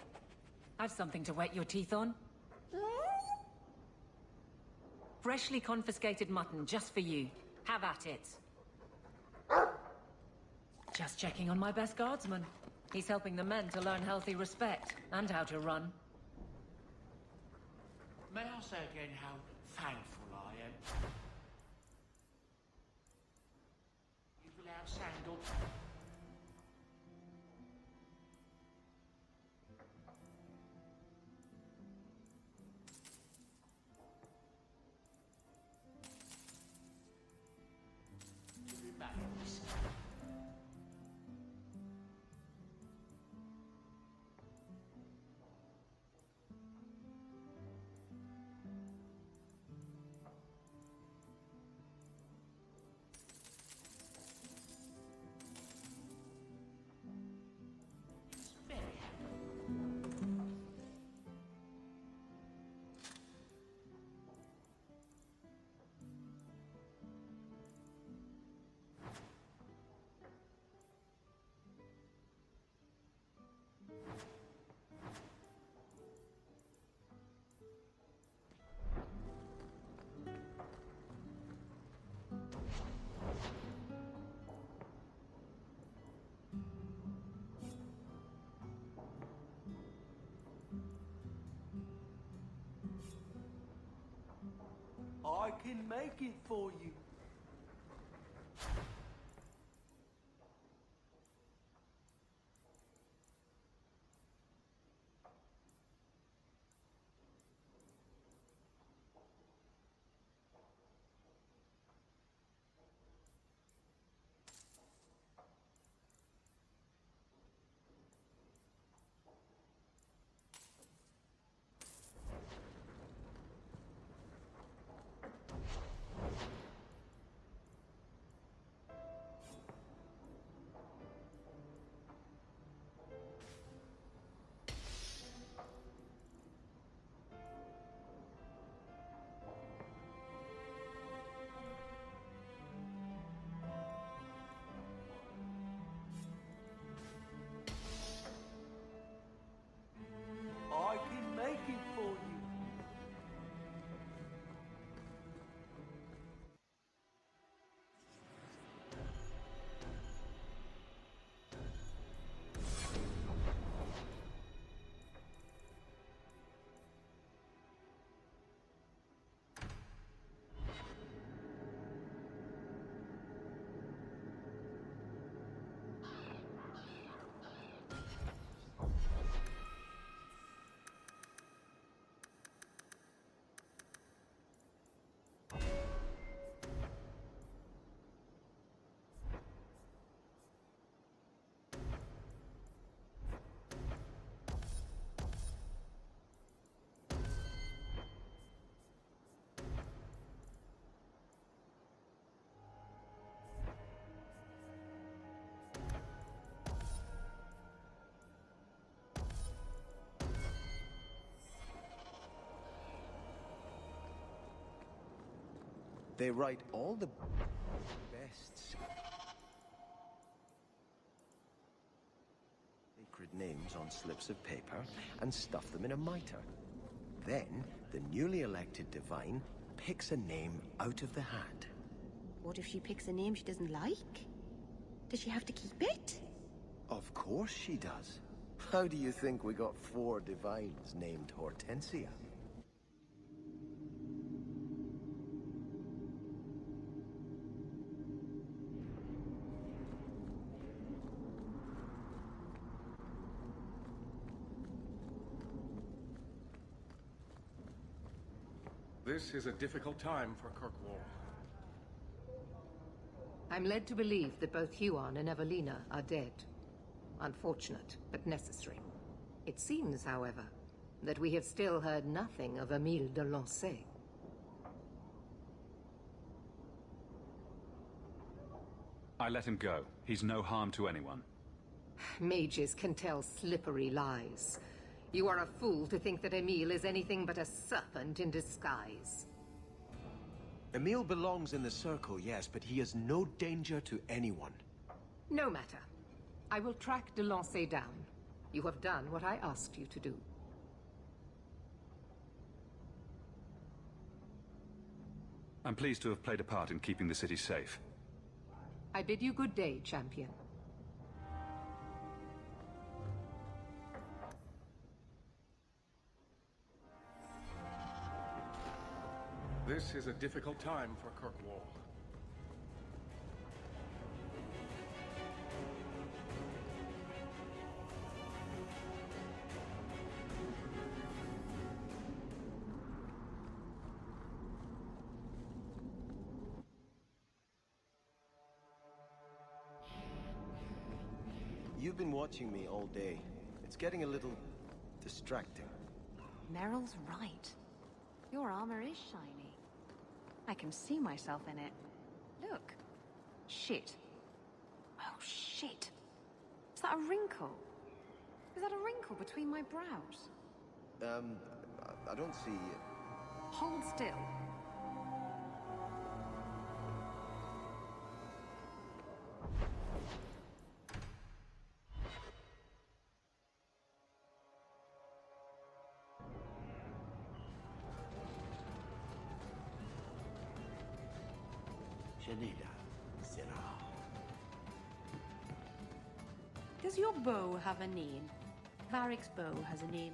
I've something to wet your teeth on. Freshly confiscated mutton just for you. Have at it. Just checking on my best guardsman. He's helping the men to learn healthy respect and how to run. May I say again how thankful I am? You've allowed Sandal. To be back in this. I can make it for you. I can make it for you. They write all the best sacred names on slips of paper and stuff them in a mitre. Then, the newly elected divine picks a name out of the hat. What if she picks a name she doesn't like? Does she have to keep it? Of course she does. How do you think we got 4 divines named Hortensia? This is a difficult time for Kirkwall. I'm led to believe that both Huon and Evelina are dead. Unfortunate, but necessary. It seems, however, that we have still heard nothing of Emile de Lancey. I let him go. He's no harm to anyone. Mages can tell slippery lies. You are a fool to think that Emile is anything but a serpent in disguise. Emile belongs in the Circle, yes, but he is no danger to anyone. No matter. I will track de Lancey down. You have done what I asked you to do. I'm pleased to have played a part in keeping the city safe. I bid you good day, champion. This is a difficult time for Kirkwall. You've been watching me all day. It's getting a little distracting. Meryl's right. Your armor is shiny. I can see myself in it. Look. Shit. Oh, shit. Is that a wrinkle? Is that a wrinkle between my brows? I don't see... Hold still. Does your bow have a name? Varric's bow has a name.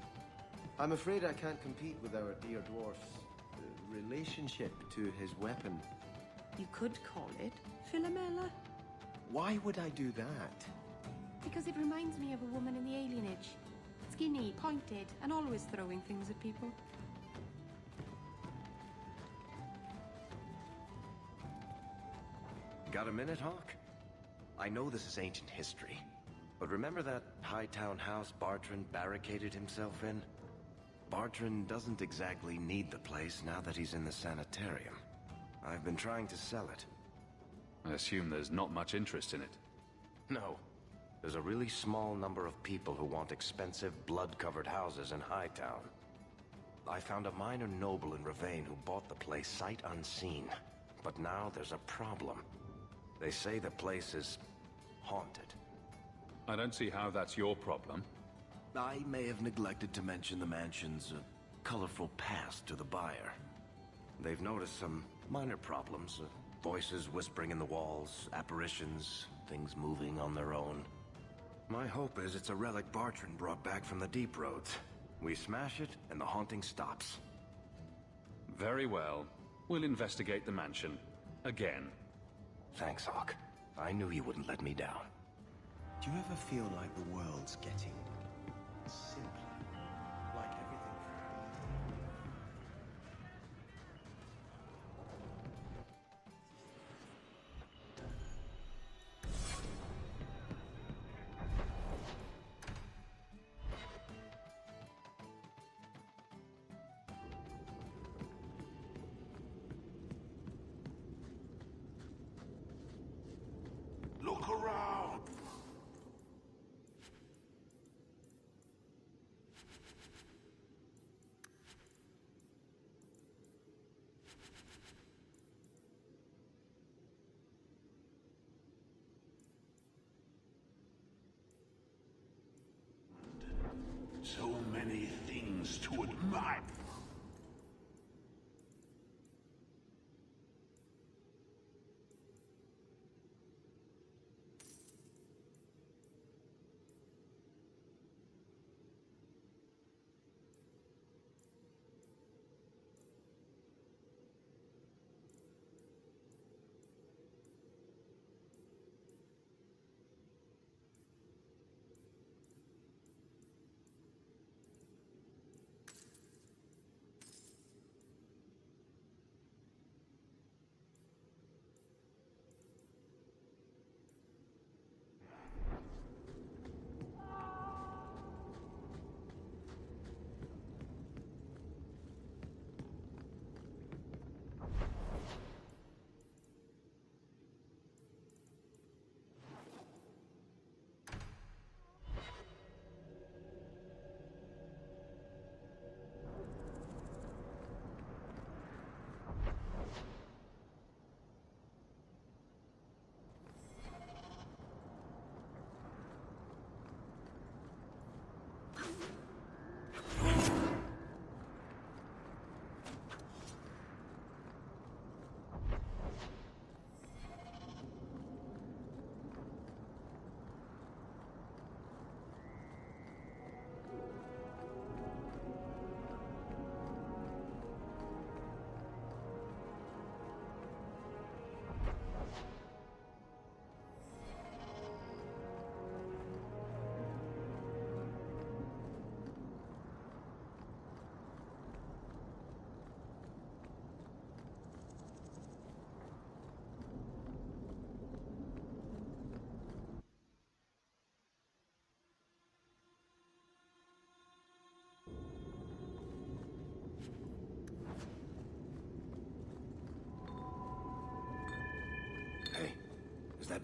I'm afraid I can't compete with our dear dwarf's relationship to his weapon. You could call it Philomela. Why would I do that? Because it reminds me of a woman in the alienage. Skinny, pointed, and always throwing things at people. Got a minute, Hawk? I know this is ancient history, but remember that Hightown house Bartrand barricaded himself in? Bartrand doesn't exactly need the place now that he's in the sanitarium. I've been trying to sell it. I assume there's not much interest in it. No. There's a really small number of people who want expensive, blood-covered houses in Hightown. I found a minor noble in Ravain who bought the place sight unseen. But now there's a problem. They say the place is haunted. I don't see how that's your problem. I may have neglected to mention the mansion's colorful past to the buyer. They've noticed some minor problems. Voices whispering in the walls, apparitions, things moving on their own. My hope is it's a relic Bartrand brought back from the Deep Roads. We smash it, and the haunting stops. Very well. We'll investigate the mansion. Again. Thanks, Hawk. I knew you wouldn't let me down. Do you ever feel like the world's getting simpler? Like everything Look around! So many things to admire.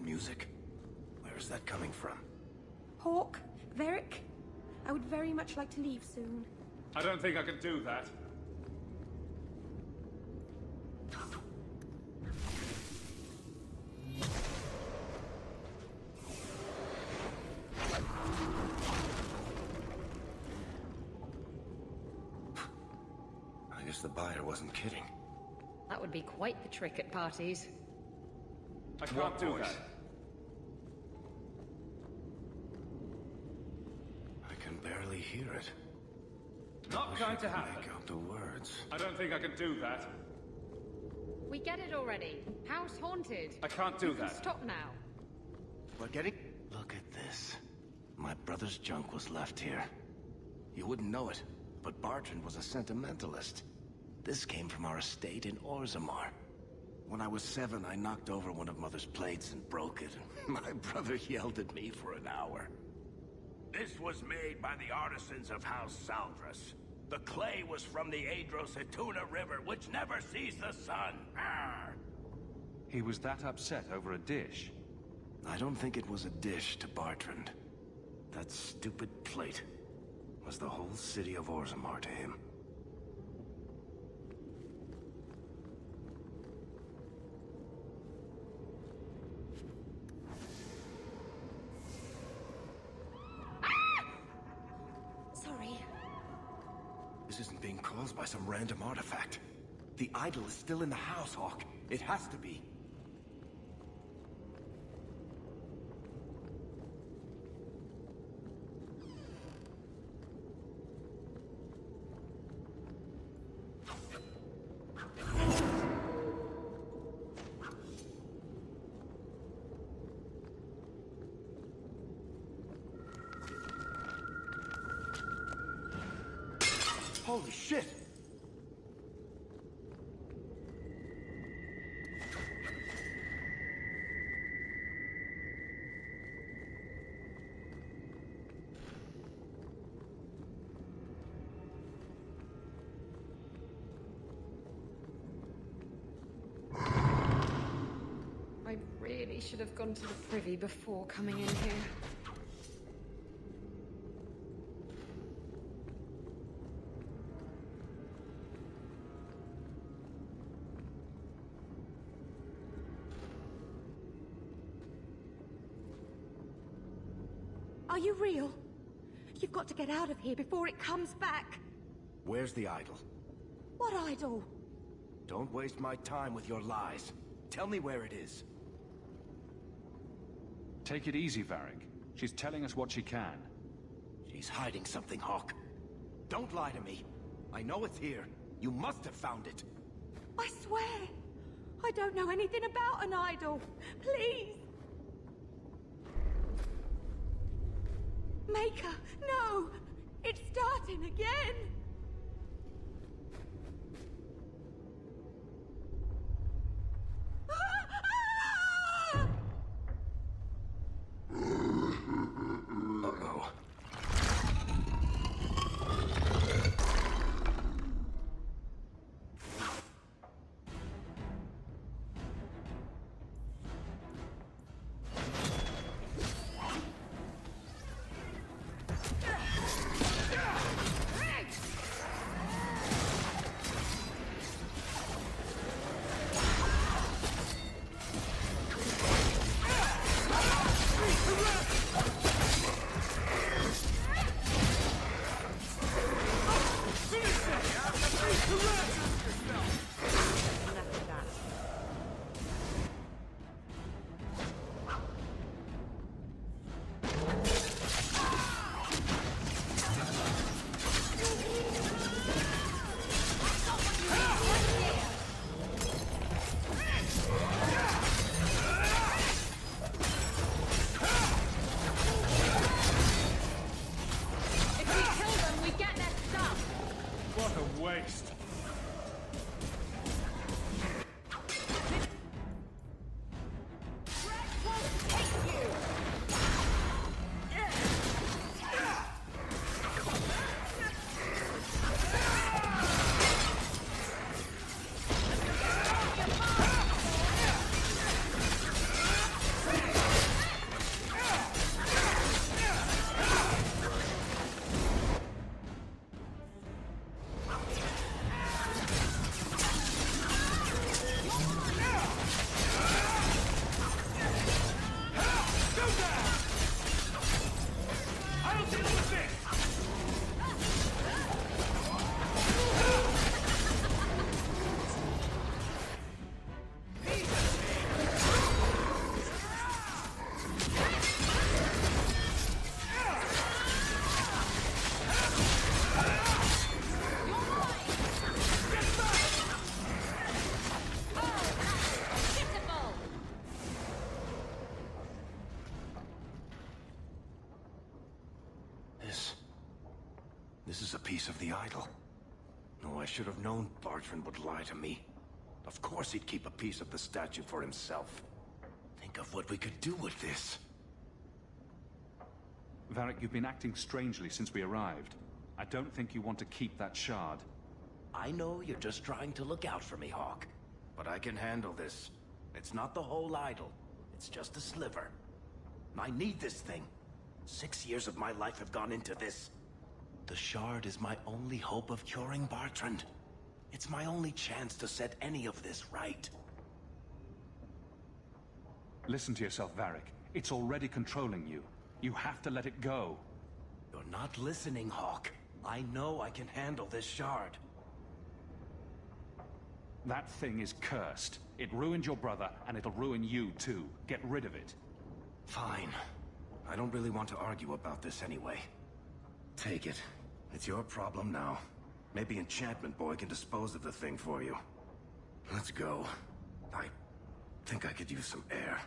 that music? Where is that coming from? Hawk, Varric, I would very much like to leave soon. I don't think I can do that. I guess the buyer wasn't kidding. That would be quite the trick at parties. I can't do that. I can barely hear it. Not going to happen. Make out the words. I don't think I can do that. We get it already. House haunted. I can't do You can that. Stop now. We're getting... Look at this. My brother's junk was left here. You wouldn't know it, but Bartrand was a sentimentalist. This came from our estate in Orzammar. When I was 7, I knocked over one of Mother's plates and broke it. My brother yelled at me for an hour. This was made by the artisans of House Saldras. The clay was from the Adro-Setuna River, which never sees the sun. Arr! He was that upset over a dish. I don't think it was a dish to Bartrand. That stupid plate was the whole city of Orzammar to him. Sorry. This isn't being caused by some random artifact. The idol is still in the house, Hawk. It has to be. Holy shit! I really should have gone to the privy before coming in here. Are you real? You've got to get out of here before it comes back. Where's the idol? What idol? Don't waste my time with your lies. Tell me where it is. Take it easy, Varric. She's telling us what she can. She's hiding something, Hawk. Don't lie to me. I know it's here. You must have found it. I swear. I don't know anything about an idol. Please. Maker, no! It's starting again! Uh-oh. I'll deal with this! This is a piece of the idol. No, I should have known Bartrand would lie to me. Of course he'd keep a piece of the statue for himself. Think of what we could do with this. Varric, you've been acting strangely since we arrived. I don't think you want to keep that shard. I know you're just trying to look out for me, Hawk. But I can handle this. It's not the whole idol. It's just a sliver. I need this thing. 6 years of my life have gone into this. The shard is my only hope of curing Bartrand. It's my only chance to set any of this right. Listen to yourself, Varric. It's already controlling you. You have to let it go. You're not listening, Hawk. I know I can handle this shard. That thing is cursed. It ruined your brother, and it'll ruin you too. Get rid of it. Fine. I don't really want to argue about this anyway. Take it. It's your problem now. Maybe Enchantment Boy can dispose of the thing for you. Let's go. I think I could use some air.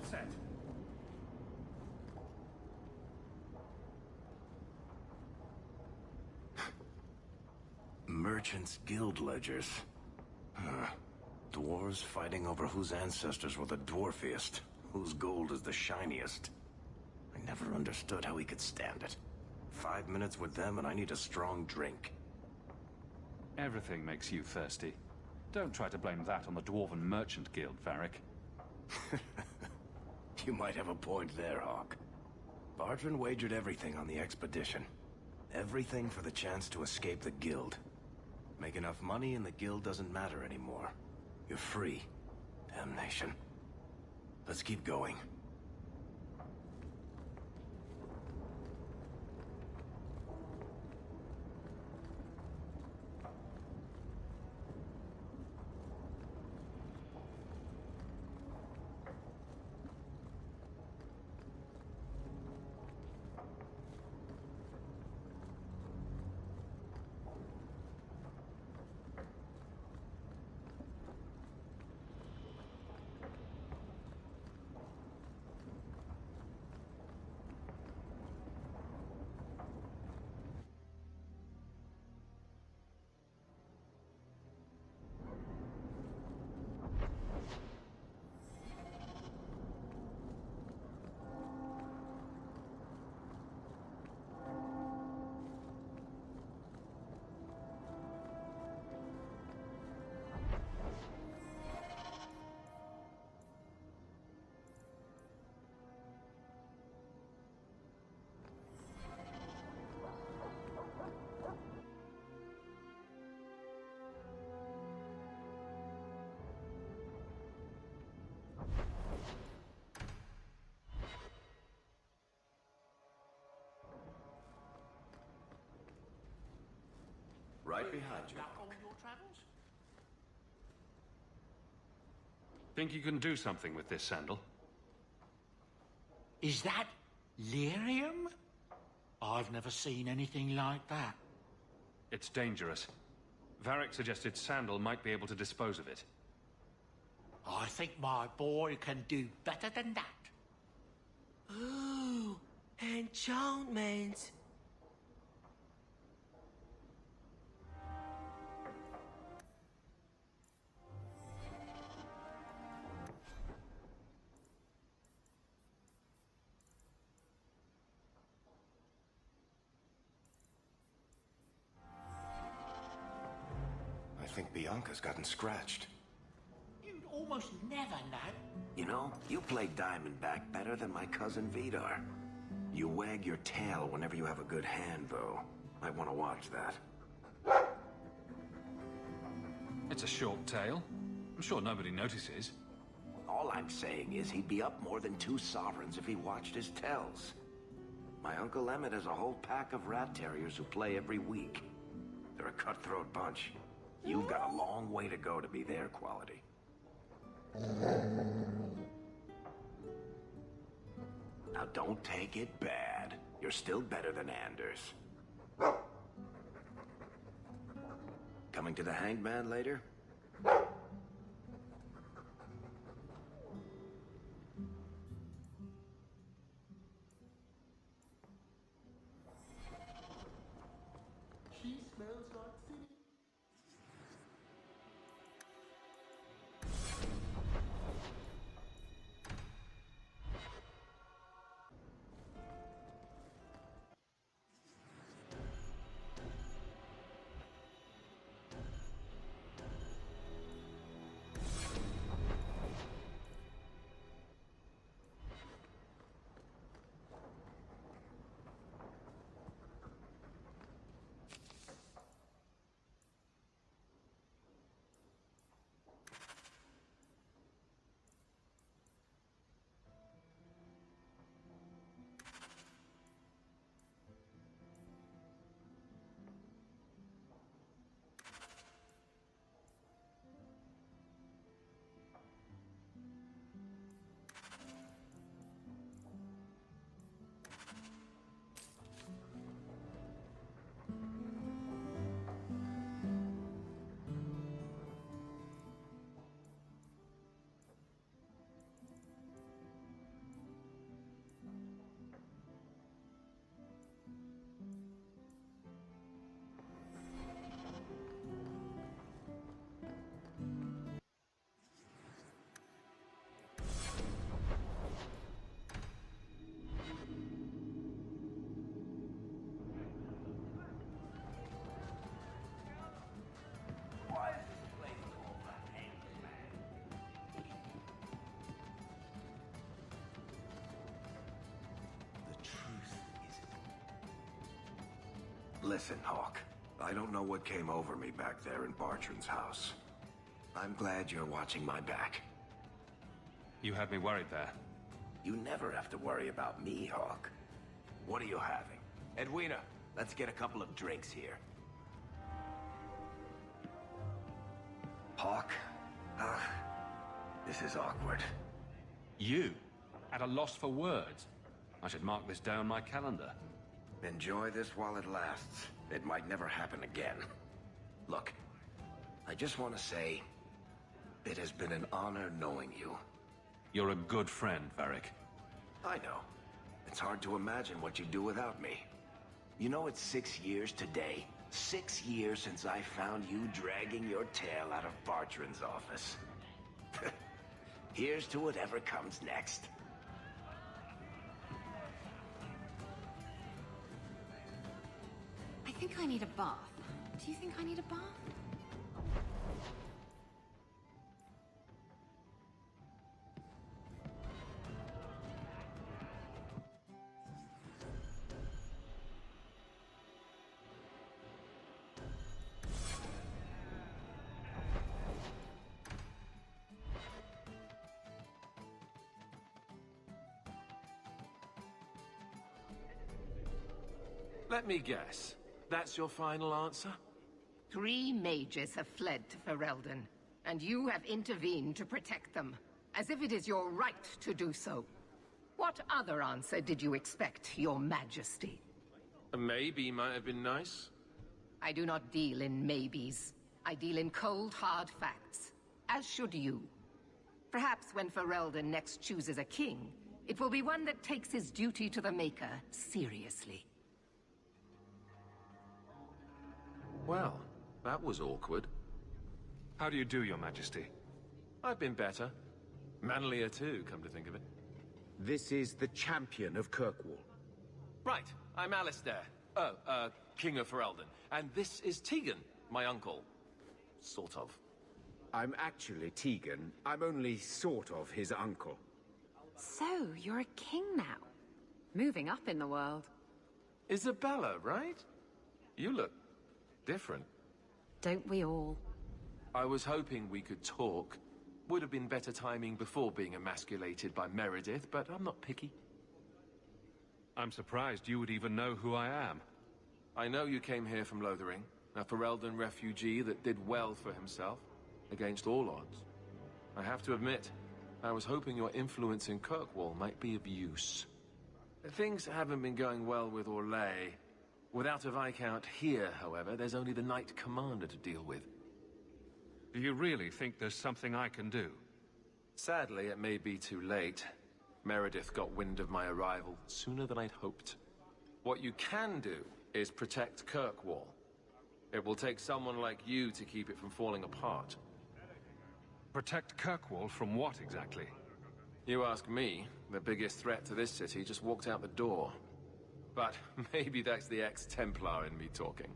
Set. Merchants' Guild ledgers. Dwarves fighting over whose ancestors were the dwarfiest, whose gold is the shiniest. I never understood how he could stand it. 5 minutes with them and I need a strong drink. Everything makes you thirsty. Don't try to blame that on the Dwarven Merchant Guild, Varric. You might have a point there, Hawk. Bartrand wagered everything on the expedition. Everything for the chance to escape the Guild. Make enough money and the Guild doesn't matter anymore. You're free. Damnation. Let's keep going. Right behind you. Think you can do something with this sandal? Is that lyrium? I've never seen anything like that. It's dangerous. Varric suggested Sandal might be able to dispose of it. I think my boy can do better than that. Ooh, enchantment. I think Bianca's gotten scratched. You'd almost never know. You know, you play Diamondback better than my cousin Vidar. You wag your tail whenever you have a good hand, though. Might want to watch that. It's a short tale. I'm sure nobody notices. All I'm saying is he'd be up more than 2 sovereigns if he watched his tells. My Uncle Emmett has a whole pack of rat terriers who play every week. They're a cutthroat bunch. You've got a long way to go to be their quality. Now don't take it bad. You're still better than Anders. Coming to the Hanged Man later? She smells like city. Listen, Hawk. I don't know what came over me back there in Bartran's house. I'm glad you're watching my back. You had me worried there. You never have to worry about me, Hawk. What are you having? Edwina, let's get a couple of drinks here. Hawk? This is awkward. You? At a loss for words? I should mark this down my calendar. Enjoy this while it lasts. It might never happen again. Look, I just want to say, it has been an honor knowing you. You're a good friend, Varric. I know. It's hard to imagine what you'd do without me. You know, it's 6 years today. 6 years since I found you dragging your tail out of Bartran's office. Here's to whatever comes next. I think I need a bath. Do you think I need a bath? Let me guess. That's your final answer? 3 mages have fled to Ferelden, and you have intervened to protect them, as if it is your right to do so. What other answer did you expect, your majesty? A maybe might have been nice. I do not deal in maybes. I deal in cold, hard facts. As should you. Perhaps when Ferelden next chooses a king, it will be one that takes his duty to the Maker seriously. Well, that was awkward. How do you do, your majesty? I've been better. Manlier too, come to think of it. This is the champion of Kirkwall. Right, I'm Alistair. King of Ferelden. And this is Tegan, my uncle. Sort of. I'm actually Tegan. I'm only sort of his uncle. So, you're a king now. Moving up in the world. Isabella, right? You look different. Don't we all? I was hoping we could talk. Would have been better timing before being emasculated by Meredith, but I'm not picky. I'm surprised you would even know who I am. I know you came here from Lothering, a Ferelden refugee that did well for himself, against all odds. I have to admit, I was hoping your influence in Kirkwall might be of use. Things haven't been going well with Orlais. Without a Viscount here, however, there's only the Knight Commander to deal with. Do you really think there's something I can do? Sadly, it may be too late. Meredith got wind of my arrival sooner than I'd hoped. What you can do is protect Kirkwall. It will take someone like you to keep it from falling apart. Protect Kirkwall from what exactly? You ask me, the biggest threat to this city just walked out the door. But maybe that's the ex-Templar in me talking.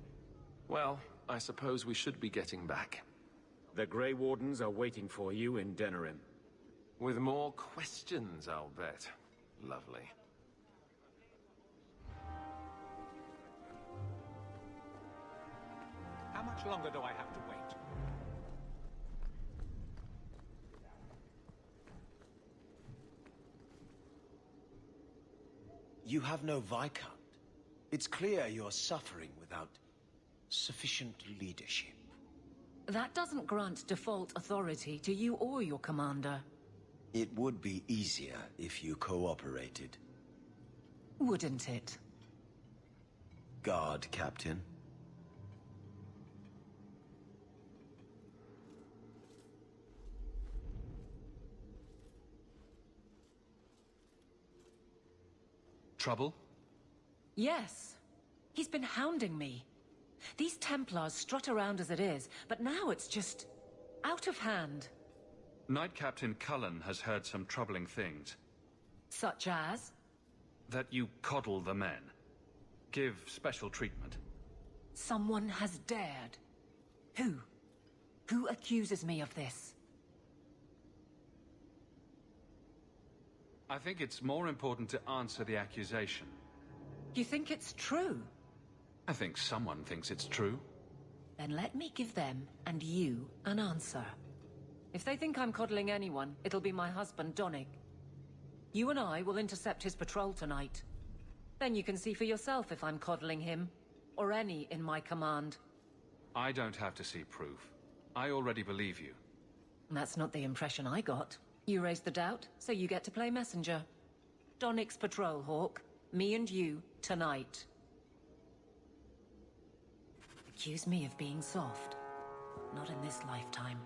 Well, I suppose we should be getting back. The Grey Wardens are waiting for you in Denerim. With more questions, I'll bet. Lovely. How much longer do I have to wait? You have no Viscount. It's clear you're suffering without sufficient leadership. That doesn't grant default authority to you or your commander. It would be easier if you cooperated. Wouldn't it? Guard, Captain. Trouble? Yes. He's been hounding me. These Templars strut around as it is, but now it's just out of hand. Knight Captain Cullen has heard some troubling things. Such as? That you coddle the men. Give special treatment. Someone has dared. Who? Who accuses me of this? I think it's more important to answer the accusation. You think it's true? I think someone thinks it's true. Then let me give them, and you, an answer. If they think I'm coddling anyone, it'll be my husband, Donnig. You and I will intercept his patrol tonight. Then you can see for yourself if I'm coddling him, or any in my command. I don't have to see proof. I already believe you. That's not the impression I got. You raised the doubt, so you get to play messenger. Donnig's patrol, Hawke. Me and you, tonight. Accuse me of being soft. Not in this lifetime.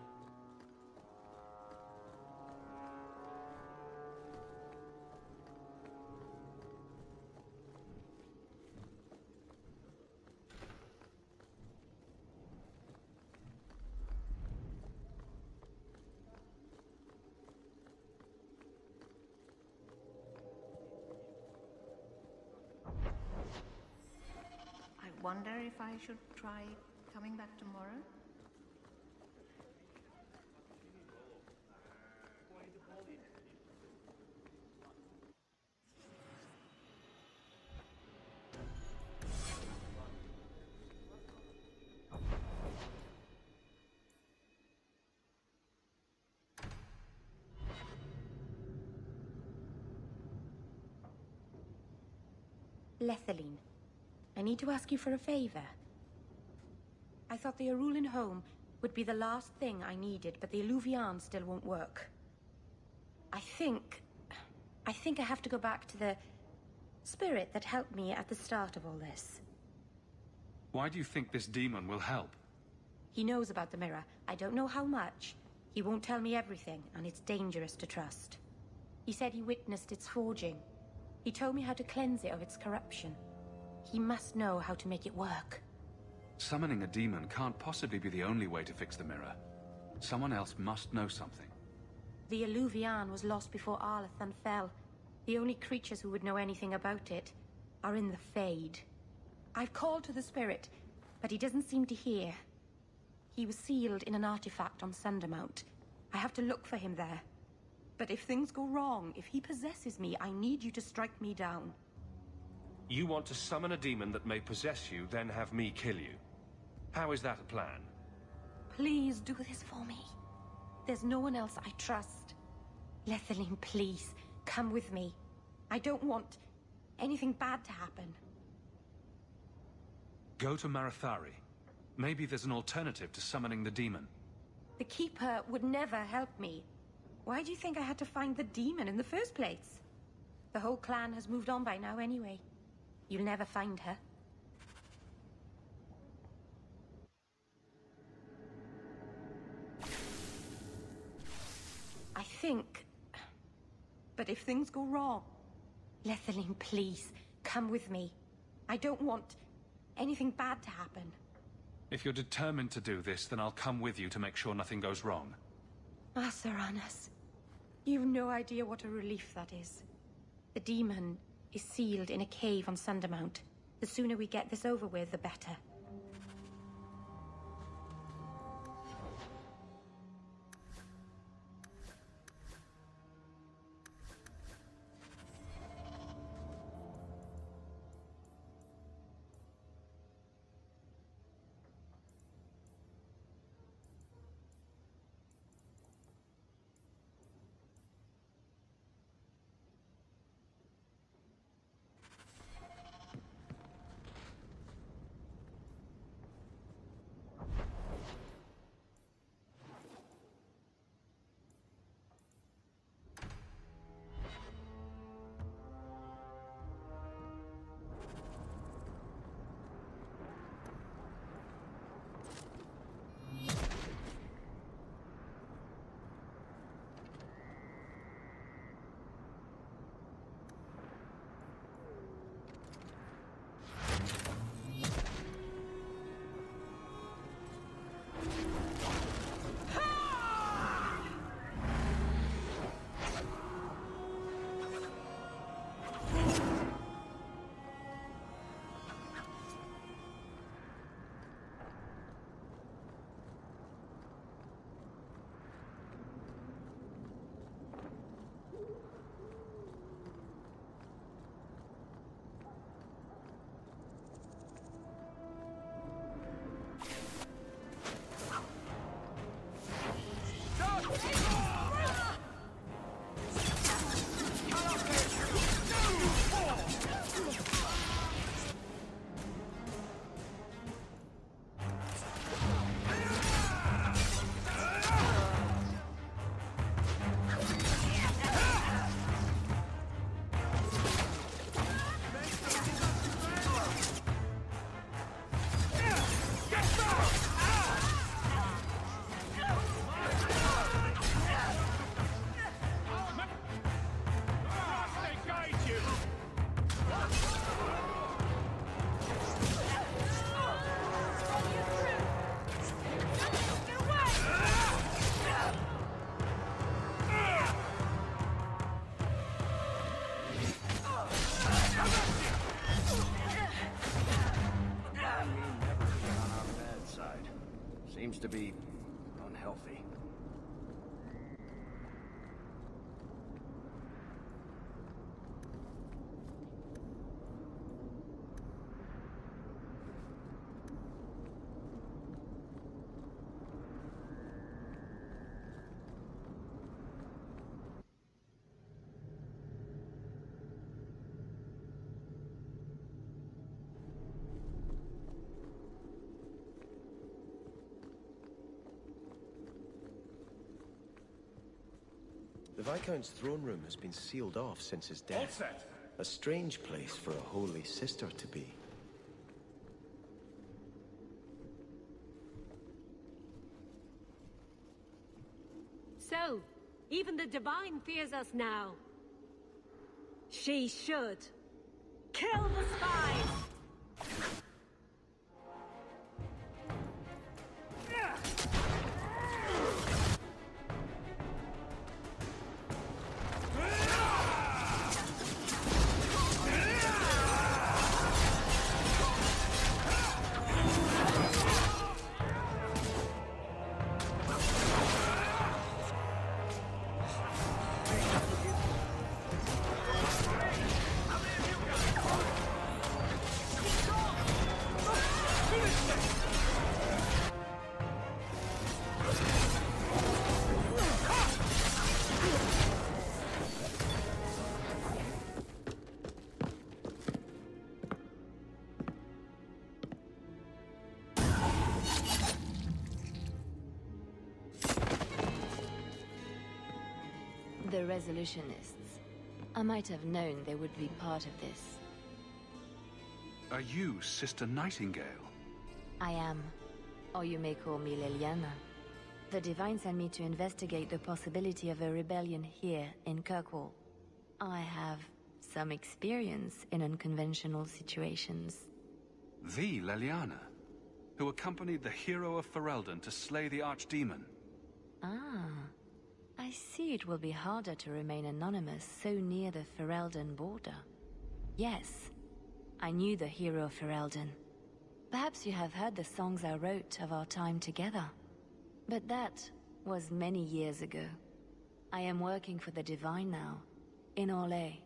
I wonder if I should try coming back tomorrow? Lethaline, I need to ask you for a favor. I thought the Arulin home would be the last thing I needed, but the Eluvian still won't work. I think I have to go back to the spirit that helped me at the start of all this. Why do you think this demon will help? He knows about the mirror. I don't know how much. He won't tell me everything, and it's dangerous to trust. He said he witnessed its forging. He told me how to cleanse it of its corruption. He must know how to make it work. Summoning a demon can't possibly be the only way to fix the mirror. Someone else must know something. The Eluvian was lost before Arlathan fell. The only creatures who would know anything about it are in the Fade. I've called to the spirit, but he doesn't seem to hear. He was sealed in an artifact on Sundermount. I have to look for him there. But if things go wrong, if he possesses me, I need you to strike me down. You want to summon a demon that may possess you, then have me kill you. How is that a plan? Please do this for me. There's no one else I trust. Lethaline, please, come with me. I don't want anything bad to happen. Go to Marathari. Maybe there's an alternative to summoning the demon. The Keeper would never help me. Why do you think I had to find the demon in the first place? The whole clan has moved on by now anyway. You'll never find her. I think... But if things go wrong... Lethaline, please, come with me. I don't want anything bad to happen. If you're determined to do this, then I'll come with you to make sure nothing goes wrong. Asuranas, you've no idea what a relief that is. The demon is sealed in a cave on Sundermount. The sooner we get this over with, the better. Seems to be unhealthy. The Viscount's throne room has been sealed off since his death. All set. A strange place for a holy sister to be. So, even the Divine fears us now. She should. Kill the spies! The Resolutionists. I might have known they would be part of this. Are you Sister Nightingale? I am. Or you may call me Leliana. The Divine sent me to investigate the possibility of a rebellion here in Kirkwall. I have some experience in unconventional situations. The Leliana, who accompanied the hero of Ferelden to slay the Archdemon. Ah. I see it will be harder to remain anonymous so near the Ferelden border. Yes, I knew the hero of Ferelden. Perhaps you have heard the songs I wrote of our time together. But that was many years ago. I am working for the Divine now, in Orlais.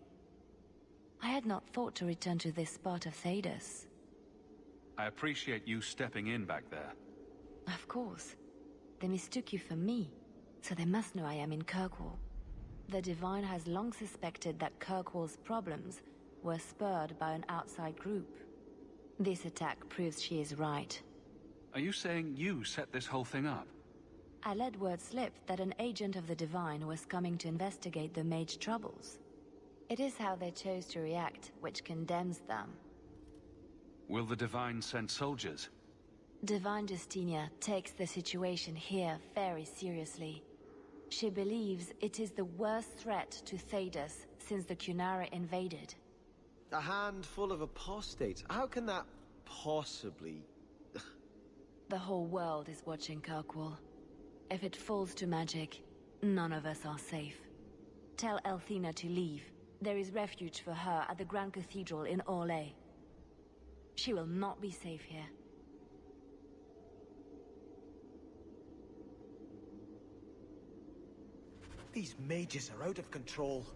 I had not thought to return to this part of Thedas. I appreciate you stepping in back there. Of course. They mistook you for me, so they must know I am in Kirkwall. The Divine has long suspected that Kirkwall's problems were spurred by an outside group. This attack proves she is right. Are you saying you set this whole thing up? I let word slip that an agent of the Divine was coming to investigate the Mage troubles. It is how they chose to react which condemns them. Will the Divine send soldiers? Divine Justinia takes the situation here very seriously. She believes it is the worst threat to Thedas since the Cunara invaded. A handful of apostates. How can that possibly... The whole world is watching Kirkwall. If it falls to magic, none of us are safe. Tell Elthina to leave. There is refuge for her at the Grand Cathedral in Orlais. She will not be safe here. These mages are out of control.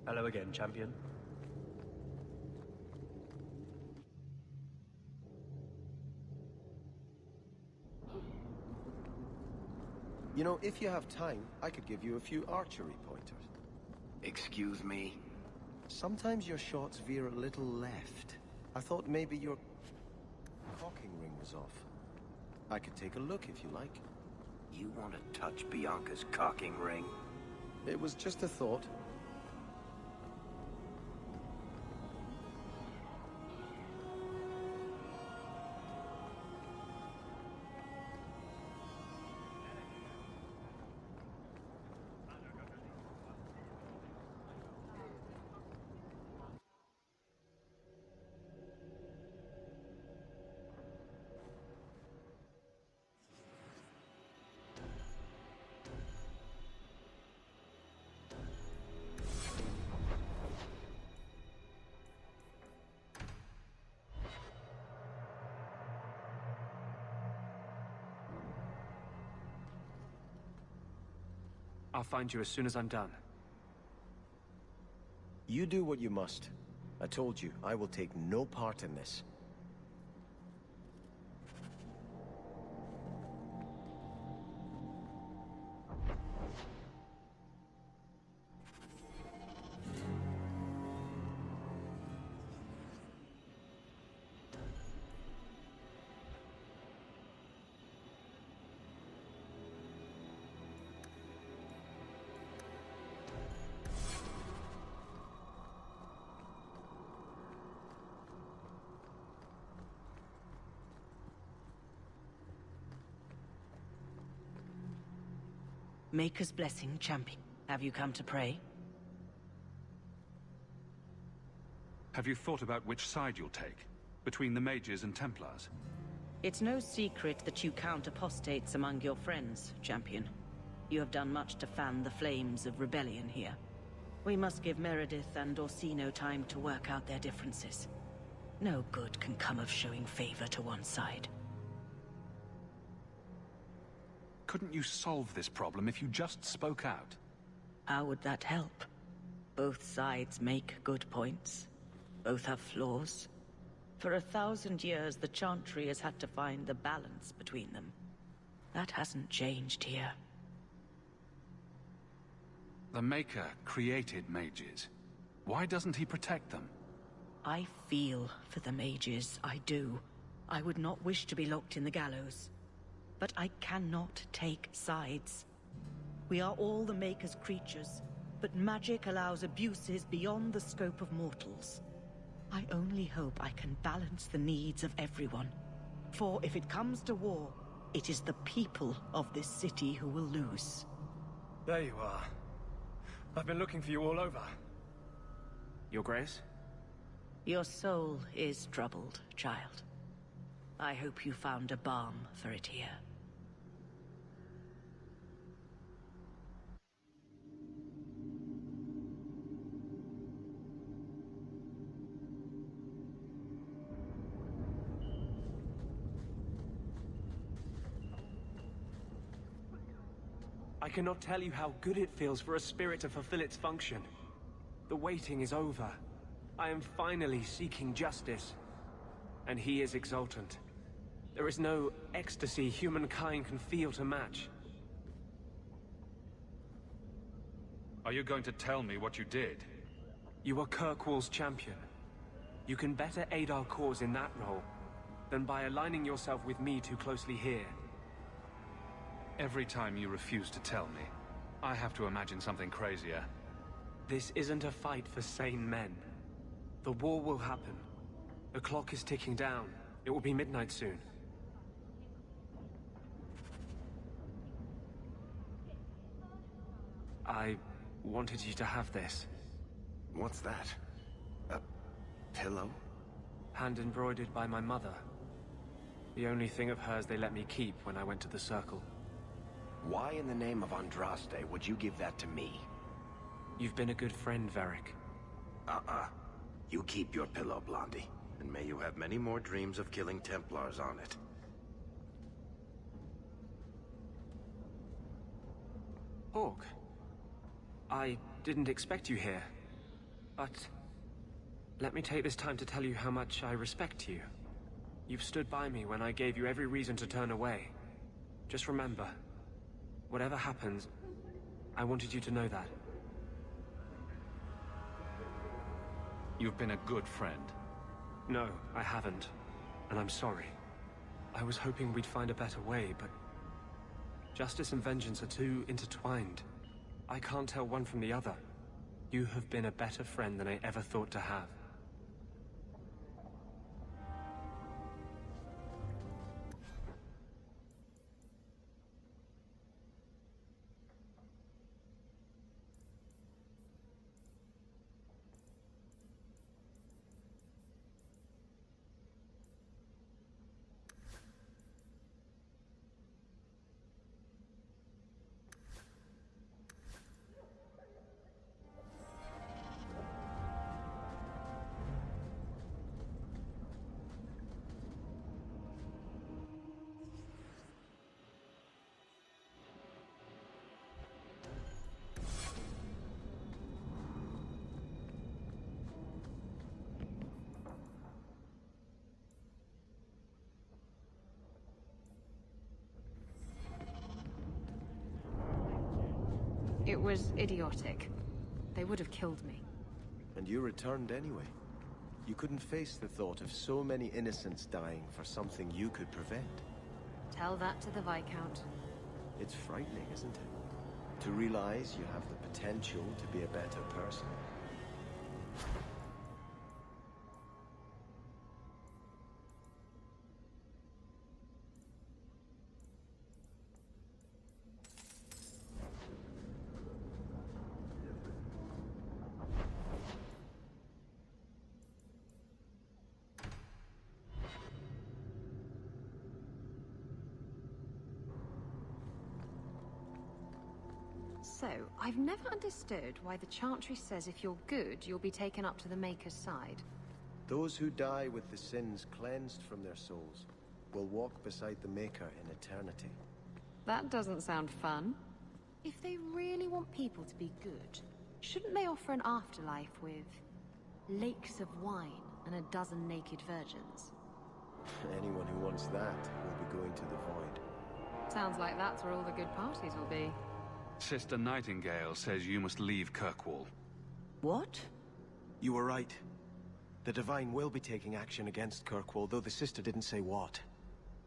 Hello again, champion. You know, if you have time, I could give you a few archery pointers. Excuse me? Sometimes your shots veer a little left. I thought maybe your cocking ring was off. I could take a look if you like. You want to touch Bianca's cocking ring? It was just a thought. I'll find you as soon as I'm done. You do what you must. I told you, I will take no part in this. Maker's blessing, champion. Have you come to pray? Have you thought about which side you'll take? Between the mages and Templars? It's no secret that you count apostates among your friends, Champion. You have done much to fan the flames of rebellion here. We must give Meredith and Orsino time to work out their differences. No good can come of showing favor to one side. Couldn't you solve this problem if you just spoke out? How would that help? Both sides make good points. Both have flaws. For 1,000 years, the Chantry has had to find the balance between them. That hasn't changed here. The Maker created mages. Why doesn't he protect them? I feel for the mages, I do. I would not wish to be locked in the gallows. But I cannot take sides. We are all the Maker's creatures, but magic allows abuses beyond the scope of mortals. I only hope I can balance the needs of everyone. For if it comes to war, it is the people of this city who will lose. There you are. I've been looking for you all over. Your Grace? Your soul is troubled, child. I hope you found a balm for it here. I cannot tell you how good it feels for a spirit to fulfill its function. The waiting is over. I am finally seeking justice. And he is exultant. There is no ecstasy humankind can feel to match. Are you going to tell me what you did? You are Kirkwall's champion. You can better aid our cause in that role than by aligning yourself with me too closely here. Every time you refuse to tell me, I have to imagine something crazier. This isn't a fight for sane men. The war will happen. The clock is ticking down. It will be midnight soon. I wanted you to have this. What's that? A pillow? Hand embroidered by my mother. The only thing of hers they let me keep when I went to the Circle. Why in the name of Andraste would you give that to me? You've been a good friend, Varric. You keep your pillow, Blondie. And may you have many more dreams of killing Templars on it. Hawke. I didn't expect you here. But let me take this time to tell you how much I respect you. You've stood by me when I gave you every reason to turn away. Just remember, whatever happens, I wanted you to know that. You've been a good friend. No, I haven't. And I'm sorry. I was hoping we'd find a better way, but justice and vengeance are too intertwined. I can't tell one from the other. You have been a better friend than I ever thought to have. It was idiotic. They would have killed me. And you returned anyway. You couldn't face the thought of so many innocents dying for something you could prevent. Tell that to the Viscount. It's frightening, isn't it? To realize you have the potential to be a better person. So, I've never understood why the Chantry says if you're good, you'll be taken up to the Maker's side. Those who die with the sins cleansed from their souls will walk beside the Maker in eternity. That doesn't sound fun. If they really want people to be good, shouldn't they offer an afterlife with lakes of wine and a dozen naked virgins? Anyone who wants that will be going to the Void. Sounds like that's where all the good parties will be. Sister Nightingale says you must leave Kirkwall. What? You were right. The Divine will be taking action against Kirkwall, though the sister didn't say what.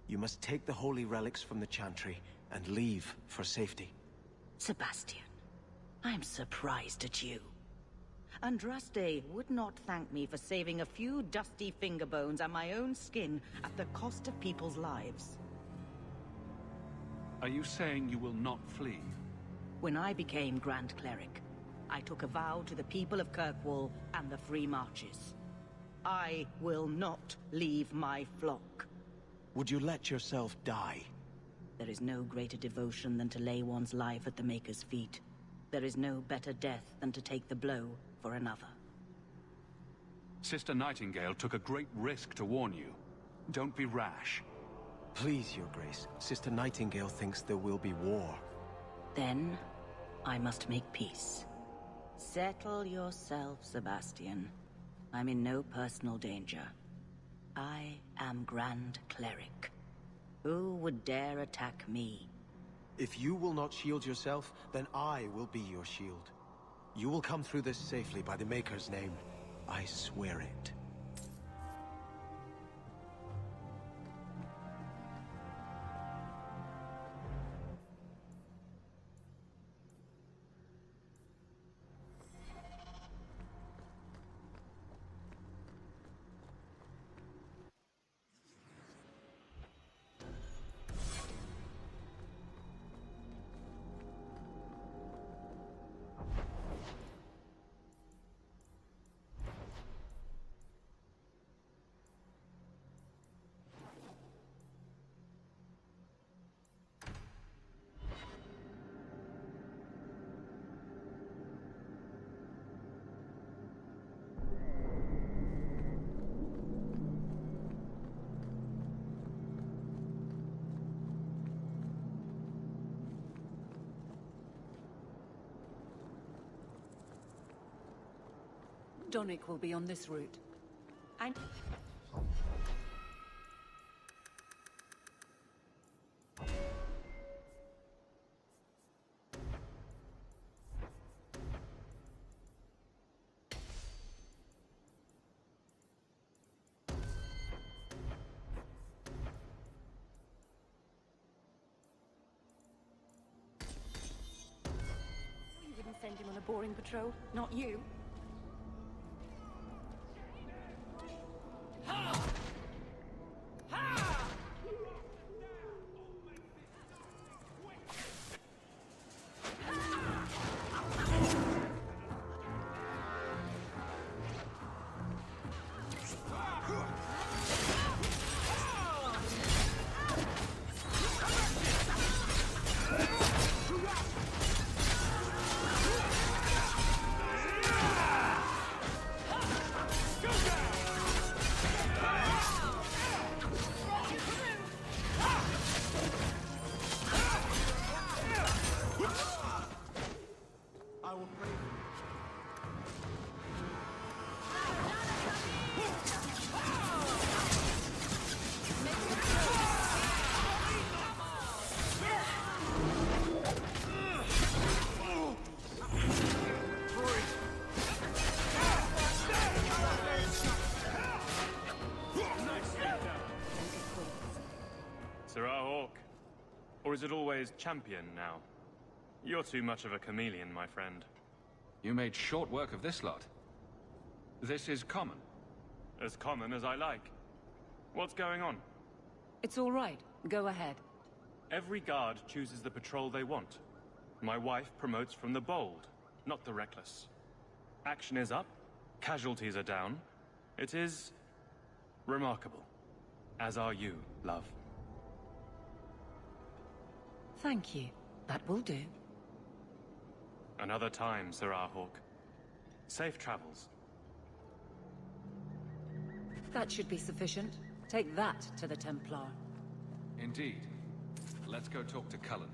You must take the holy relics from the Chantry and leave for safety. Sebastian, I'm surprised at you. Andraste would not thank me for saving a few dusty finger bones and my own skin at the cost of people's lives. Are you saying you will not flee? When I became Grand Cleric, I took a vow to the people of Kirkwall and the Free Marches. I will not leave my flock. Would you let yourself die? There is no greater devotion than to lay one's life at the Maker's feet. There is no better death than to take the blow for another. Sister Nightingale took a great risk to warn you. Don't be rash. Please, Your Grace. Sister Nightingale thinks there will be war. Then, I must make peace. Settle yourself, Sebastian. I'm in no personal danger. I am Grand Cleric. Who would dare attack me? If you will not shield yourself, then I will be your shield. You will come through this safely by the Maker's name. I swear it. Donick will be on this route. And... You wouldn't send him on a boring patrol. Not you. Or is it always champion now? You're too much of a chameleon, my friend. You made short work of this lot. This is common. As common as I like. What's going on? It's all right. Go ahead. Every guard chooses the patrol they want. My wife promotes from the bold, not the reckless. Action is up, casualties are down. It is... remarkable. As are you, love. Thank you. That will do. And other times, Sir Hawk. Safe travels. That should be sufficient. Take that to the Templar. Indeed. Let's go talk to Cullen.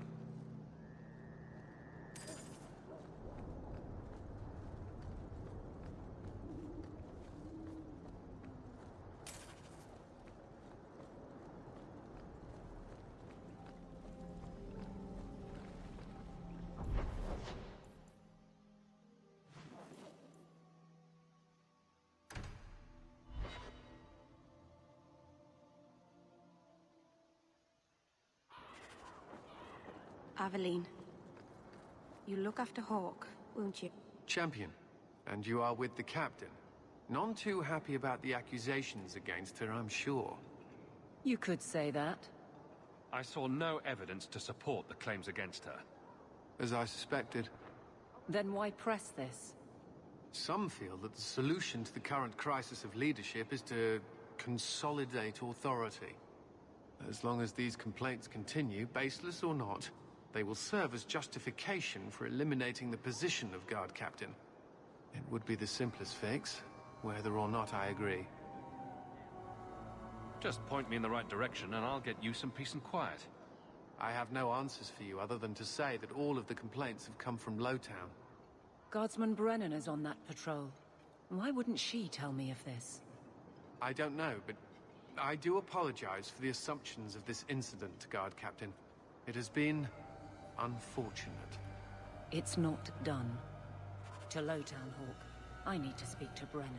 Aveline, you look after Hawk, won't you? Champion, and you are with the captain. None too happy about the accusations against her, I'm sure. You could say that. I saw no evidence to support the claims against her. As I suspected. Then why press this? Some feel that the solution to the current crisis of leadership is to consolidate authority. As long as these complaints continue, baseless or not, they will serve as justification for eliminating the position of guard captain. It would be the simplest fix, whether or not I agree. Just point me in the right direction and I'll get you some peace and quiet. I have no answers for you other than to say that all of the complaints have come from Lowtown. Guardsman Brennan is on that patrol. Why wouldn't she tell me of this? I don't know, but I do apologize for the assumptions of this incident, guard captain. It has been unfortunate. It's not done. To Lowtown, Hawk. I need to speak to Brennan.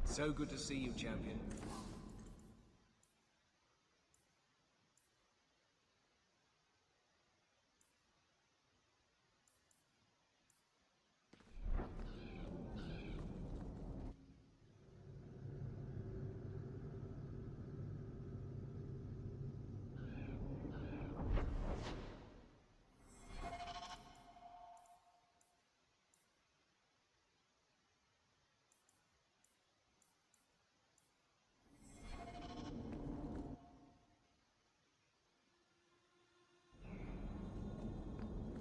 So good to see you, champion.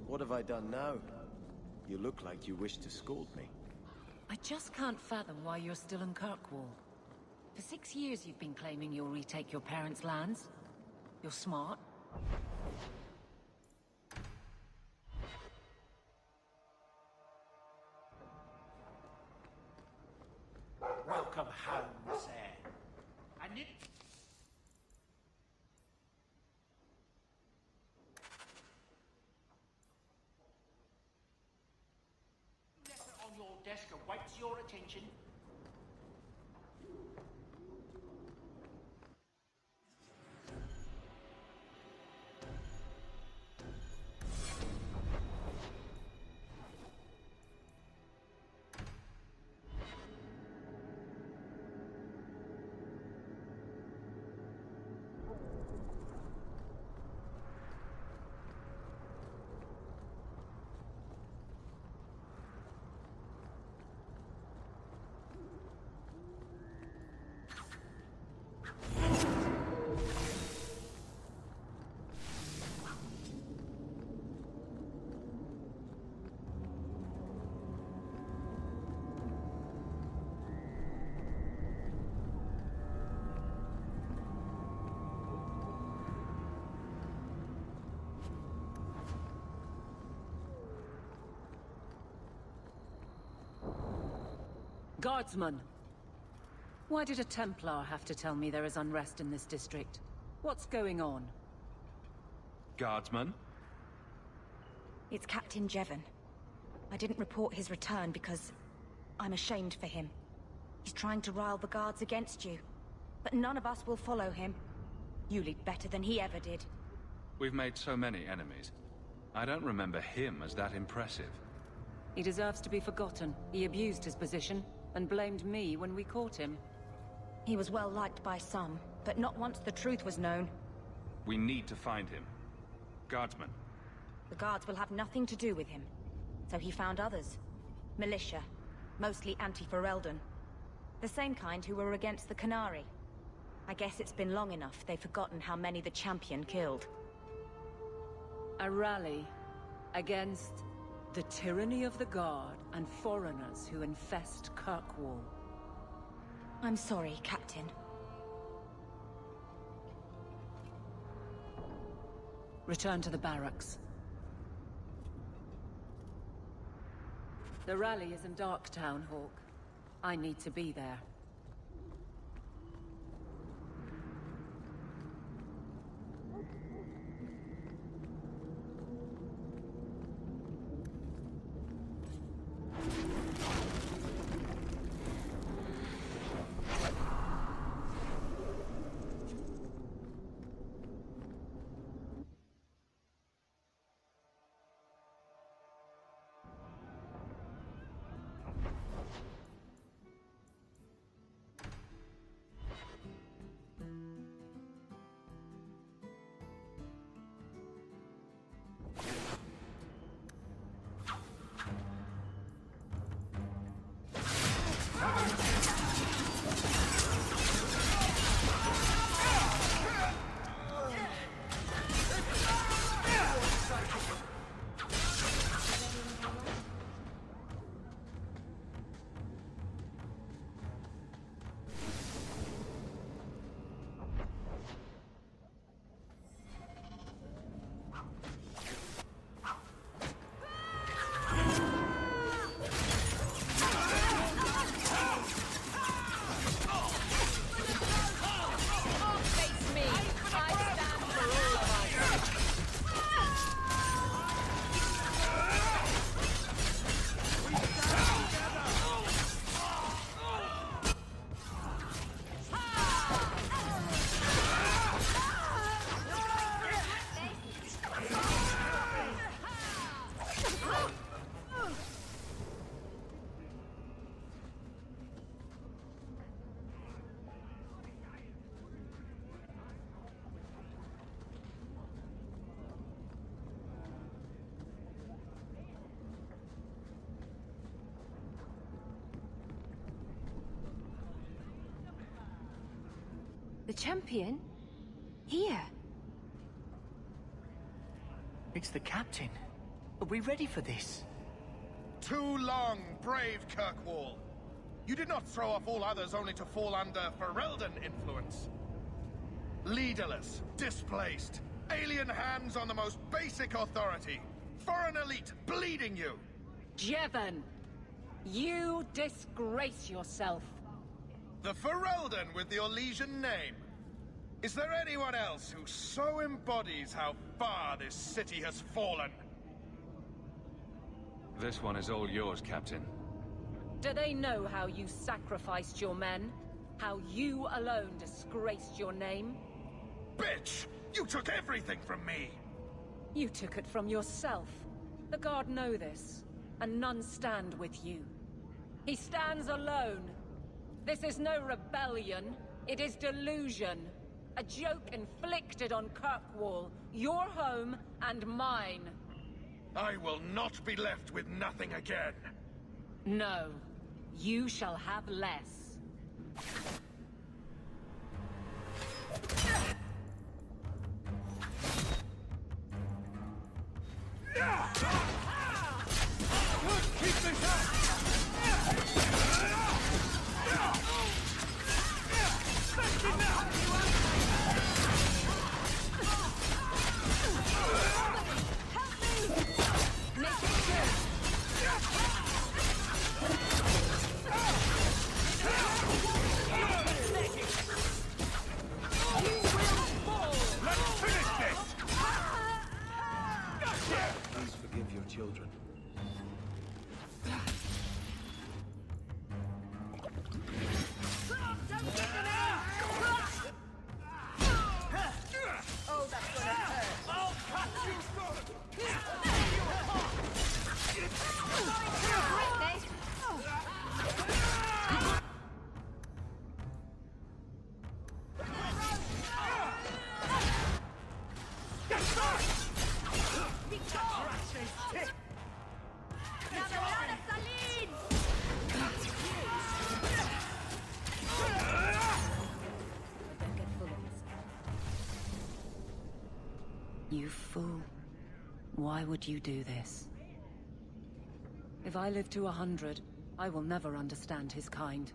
What have I done now? You look like you wish to scold me. I just can't fathom why you're still in Kirkwall. For 6 years you've been claiming you'll retake your parents' lands. You're smart. Welcome home, sir. And it... letter on your desk awaits your attention. Guardsman! Why did a Templar have to tell me there is unrest in this district? What's going on? Guardsman? It's Captain Jevon. I didn't report his return because I'm ashamed for him. He's trying to rile the guards against you. But none of us will follow him. You lead better than he ever did. We've made so many enemies. I don't remember him as that impressive. He deserves to be forgotten. He abused his position and blamed me when we caught him. He was well liked by some, but not once the truth was known. We need to find him. Guardsman. The guards will have nothing to do with him. So he found others. Militia. Mostly anti-Ferelden. The same kind who were against the Qunari. I guess it's been long enough they've forgotten how many the Champion killed. A rally against the tyranny of the Guard and foreigners who infest Kirkwall. I'm sorry, Captain. Return to the barracks. The rally is in Darktown, Hawke. I need to be there. The Champion? Here? It's the Captain. Are we ready for this? Too long, brave Kirkwall. You did not throw off all others only to fall under Ferelden influence. Leaderless, displaced, alien hands on the most basic authority, foreign elite bleeding you. Jevon! You disgrace yourself. The Ferelden with the Orlesian name. Is there anyone else who so embodies how far this city has fallen? This one is all yours, Captain. Do they know how you sacrificed your men? How you alone disgraced your name? Bitch! You took everything from me! You took it from yourself. The Guard know this, and none stand with you. He stands alone. This is no rebellion, it is delusion. A joke inflicted on Kirkwall, your home and mine. I will not be left with nothing again. No, you shall have less. Keep this up! fool. Why would you do this? If I live to 100, I will never understand his kind.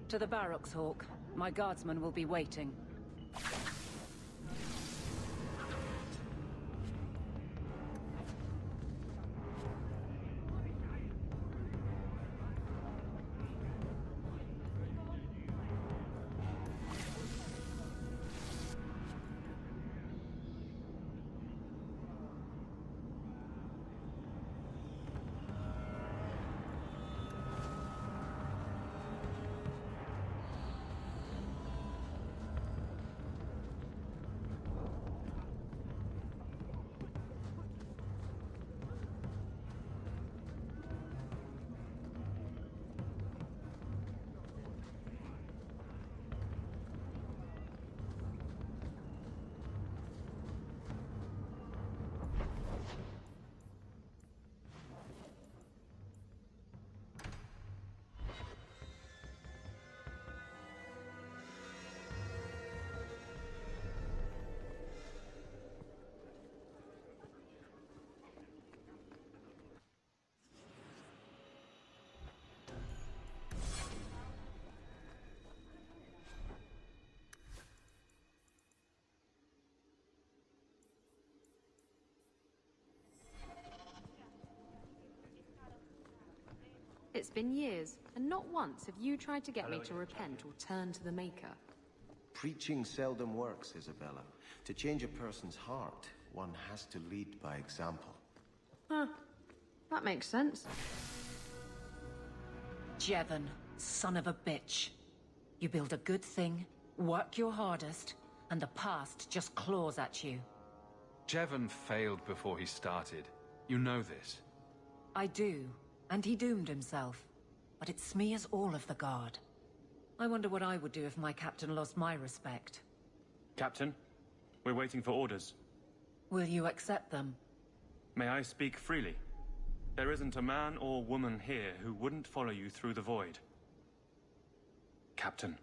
To the barracks, Hawk. My guardsmen will be waiting. It's been years, and not once have you tried to get me to repent or turn to the Maker. Preaching seldom works, Isabella. To change a person's heart, one has to lead by example. Huh. That makes sense. Jevon, son of a bitch. You build a good thing, work your hardest, and the past just claws at you. Jevon failed before he started. You know this. I do, and he doomed himself. But it smears all of the Guard. I wonder what I would do if my captain lost my respect. Captain, we're waiting for orders. Will you accept them? May I speak freely? There isn't a man or woman here who wouldn't follow you through the void. Captain.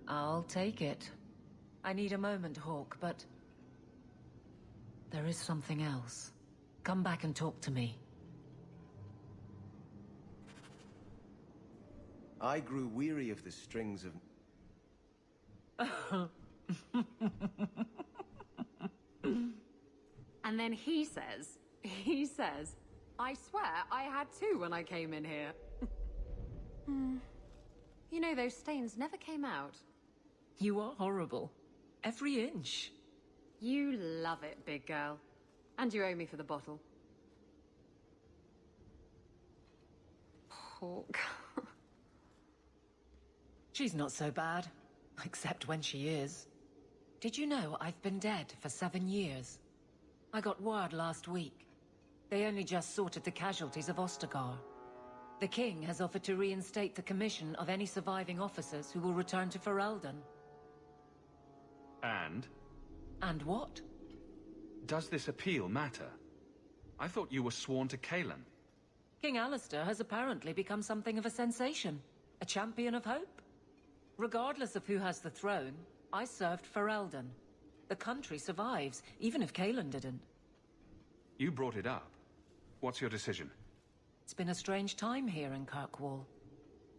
I'll take it. I need a moment, Hawk, but... there is something else. Come back and talk to me. I grew weary of the strings of... And then he says, I swear I had two when I came in here. You know, those stains never came out. You are horrible. Every inch. You love it, big girl. And you owe me for the bottle. Hawk. She's not so bad. Except when she is. Did you know I've been dead for 7 years? I got word last week. They only just sorted the casualties of Ostagar. The King has offered to reinstate the commission of any surviving officers who will return to Ferelden. And? And what? Does this appeal matter? I thought you were sworn to Cailan. King Alistair has apparently become something of a sensation. A champion of hope. Regardless of who has the throne, I served Ferelden. The country survives, even if Cailan didn't. You brought it up. What's your decision? It's been a strange time here in Kirkwall.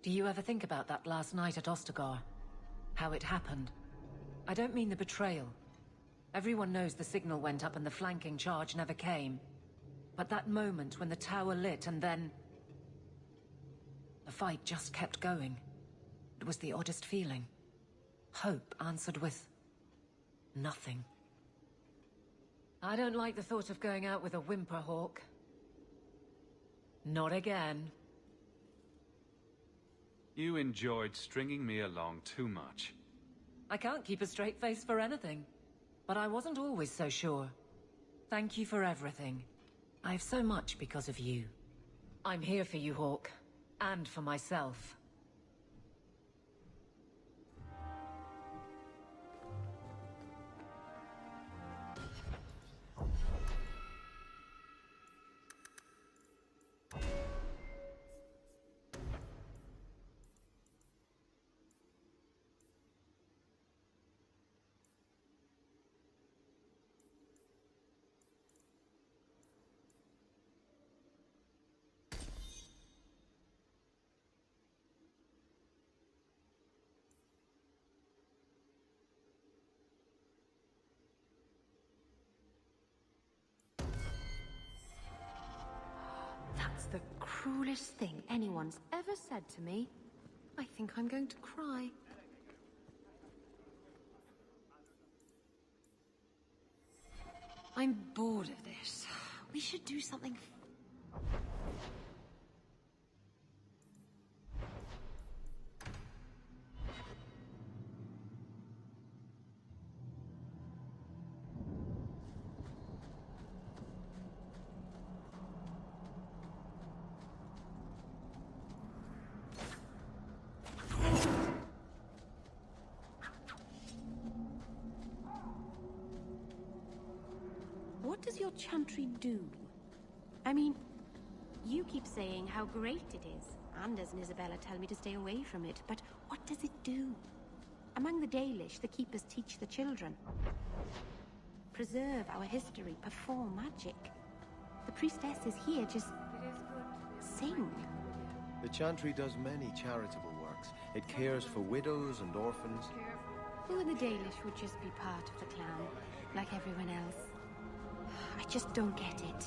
Do you ever think about that last night at Ostagar? How it happened? I don't mean the betrayal. Everyone knows the signal went up and the flanking charge never came. But that moment when the tower lit and then... the fight just kept going. It was the oddest feeling. Hope answered with... nothing. I don't like the thought of going out with a whimper, Hawk. Not again. You enjoyed stringing me along too much. I can't keep a straight face for anything. But I wasn't always so sure. Thank you for everything. I have so much because of you. I'm here for you, Hawk. And for myself. cruelest thing anyone's ever said to me. I think I'm going to cry. I'm bored of this. We should do something. What does your chantry do? I mean, you keep saying how great it is. Anders and Isabella tell me to stay away from it, but what does it do? Among the Dalish, the keepers teach the children. Preserve our history, perform magic. The priestesses here just sing. The Chantry does many charitable works. It cares for widows and orphans. Who in the Dalish would just be part of the clan, like everyone else? I just don't get it.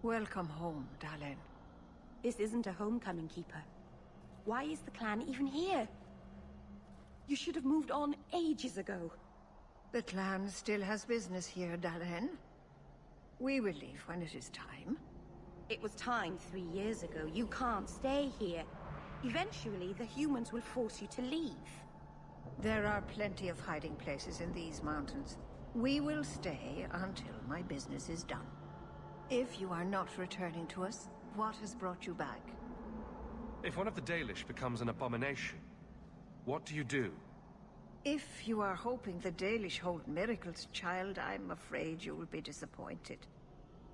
Welcome home, Dalen. This isn't a homecoming, Keeper. Why is the clan even here? You should have moved on ages ago. The clan still has business here, Dalen. We will leave when it is time. It was time 3 years ago. You can't stay here. Eventually, the humans will force you to leave. There are plenty of hiding places in these mountains. We will stay until my business is done. If you are not returning to us, what has brought you back? If one of the Dalish becomes an abomination, what do you do? If you are hoping the Dalish hold miracles, child, I'm afraid you will be disappointed.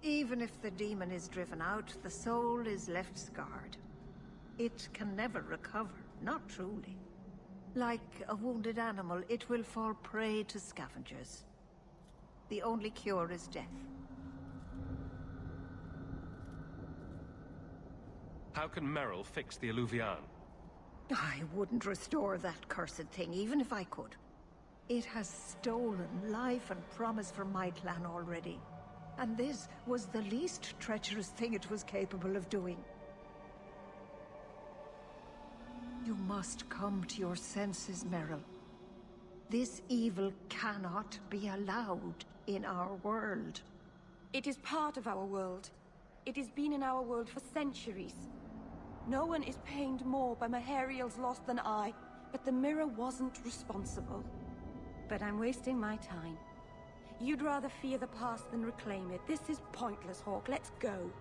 Even if the demon is driven out, the soul is left scarred. It can never recover, not truly. Like a wounded animal, it will fall prey to scavengers. The only cure is death. How can Merrill fix the Eluvian? I wouldn't restore that cursed thing, even if I could. It has stolen life and promise from my clan already. And this was the least treacherous thing it was capable of doing. You must come to your senses, Merrill. This evil cannot be allowed in our world. It is part of our world. It has been in our world for centuries. No one is pained more by Mahariel's loss than I, but the mirror wasn't responsible. But I'm wasting my time. You'd rather fear the past than reclaim it. This is pointless, Hawke. Let's go.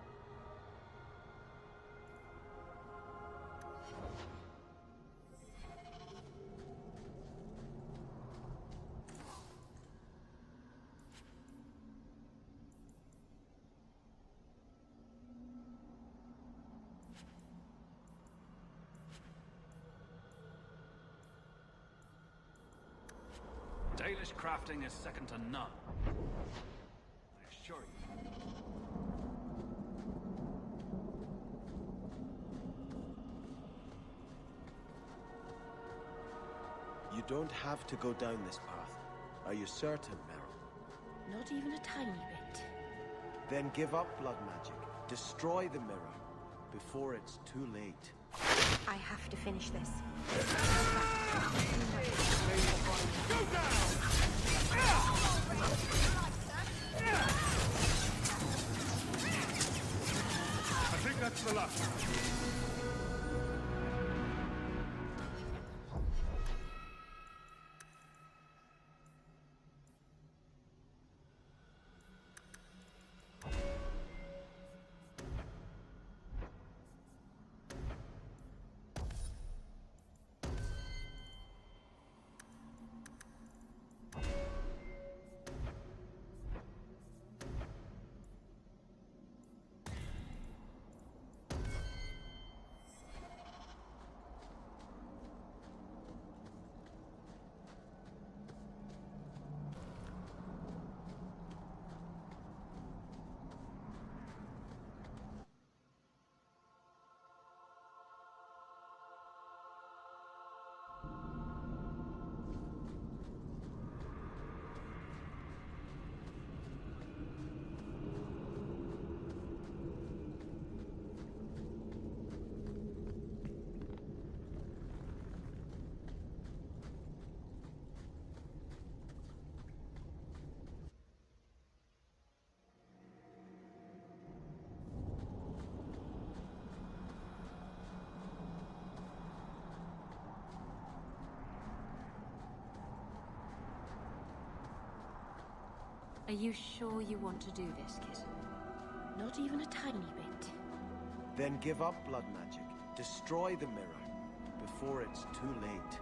Dalish crafting is second to none. I assure you. You don't have to go down this path. Are you certain, Merrill? Not even a tiny bit. Then give up blood magic. Destroy the mirror before it's too late. I have to finish this. Go down! I think that's the last. Are you sure you want to do this, kitten? Not even a tiny bit. Then give up blood magic. Destroy the mirror before it's too late.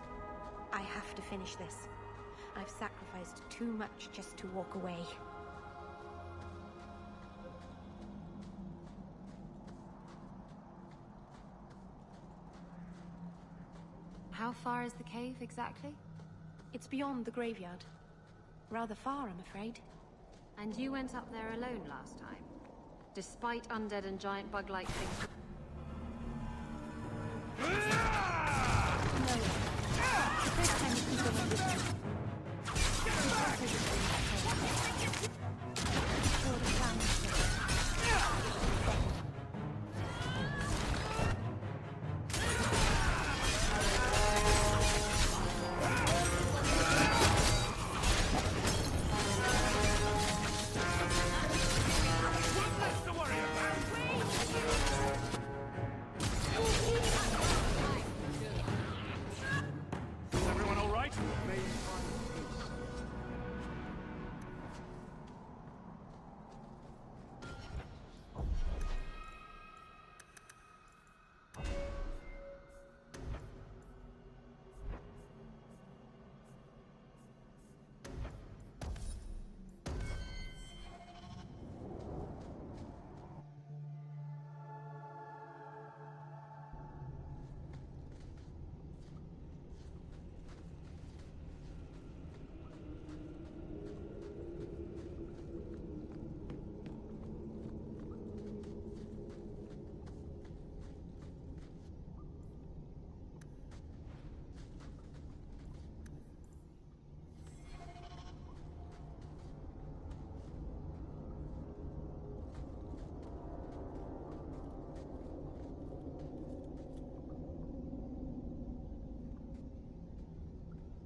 I have to finish this. I've sacrificed too much just to walk away. How far is the cave, exactly? It's beyond the graveyard. Rather far, I'm afraid. And you went up there alone last time? Despite undead and giant bug-like things...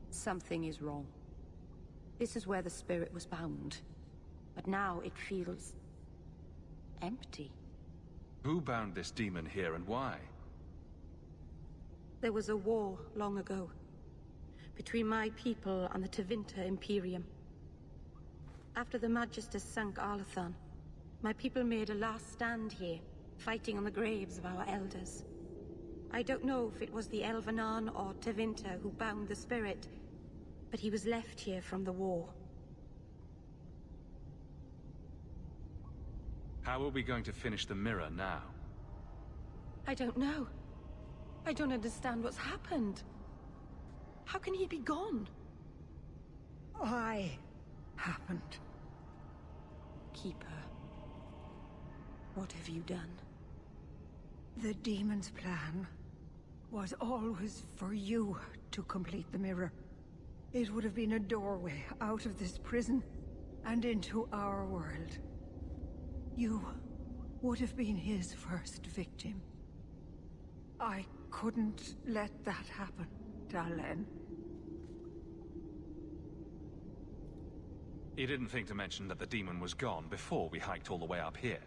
Something is wrong. This is where the spirit was bound. But now it feels... empty. Who bound this demon here and why? There was a war long ago. Between my people and the Tevinter Imperium. After the Magisters sank Arlathan, my people made a last stand here, fighting on the graves of our elders. I don't know if it was the Elvenar or Tevinter who bound the spirit, but he was left here from the war. How are we going to finish the mirror now? I don't know. I don't understand what's happened. How can he be gone? Why happened? Keeper, what have you done? The demon's plan was always for you to complete the mirror. It would have been a doorway out of this prison and into our world. You would have been his first victim. I couldn't let that happen, Dalen. You didn't think to mention that the demon was gone before we hiked all the way up here.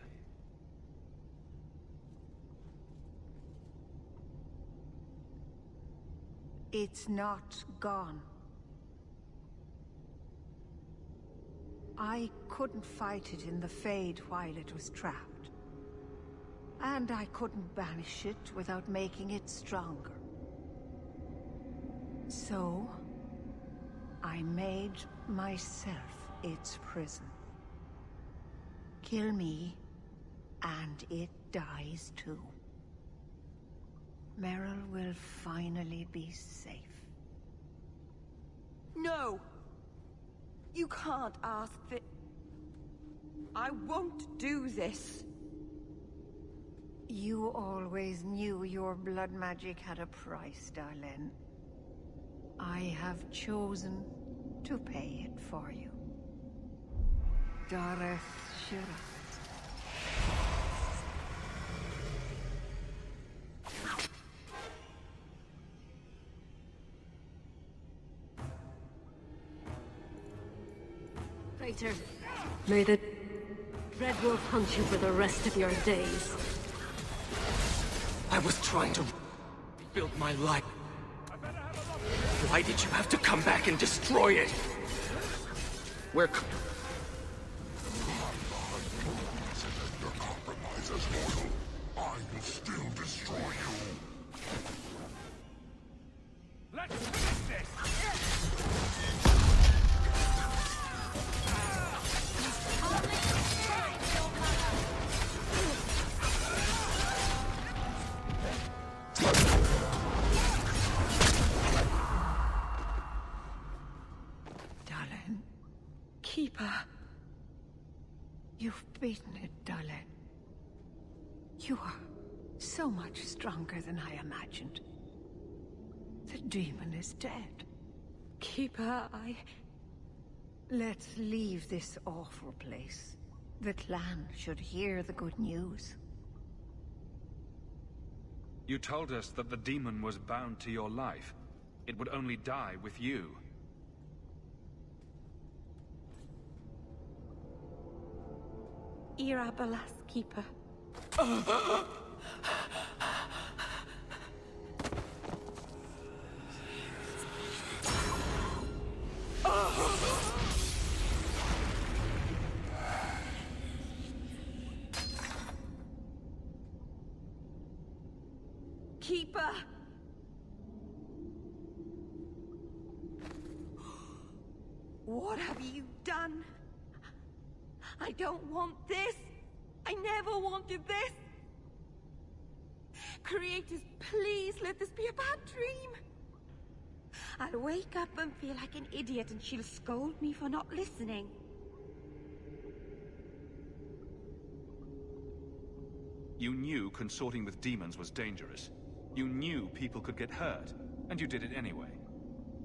It's not gone. I couldn't fight it in the Fade while it was trapped. And I couldn't banish it without making it stronger. So, I made myself its prison. Kill me, and it dies too. Merrill will finally be safe. No! You can't ask that. I won't do this. You always knew your blood magic had a price, Dalen. I have chosen to pay it for you. Dareth Shira. Traitor, may the Dreadwolf hunt you for the rest of your days. I was trying to build my life. Why did you have to come back and destroy it? beaten it, Darlene. You are so much stronger than I imagined. The demon is dead. Keeper, Let's leave this awful place. The clan should hear the good news. You told us that the demon was bound to your life. It would only die with you. Irabalas, Keeper. Keeper! What have you done? I don't want this! I never wanted this! Creators, please let this be a bad dream! I'll wake up and feel like an idiot and she'll scold me for not listening. You knew consorting with demons was dangerous. You knew people could get hurt, and you did it anyway.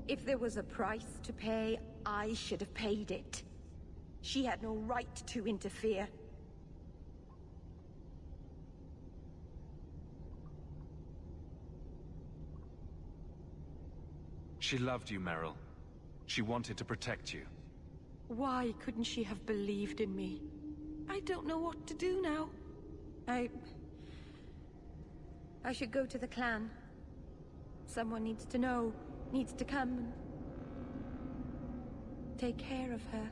If there was a price to pay, I should have paid it. She had no right to interfere. She loved you, Meryl. She wanted to protect you. Why couldn't she have believed in me? I don't know what to do now. I should go to the clan. Someone needs to know, needs to come and take care of her.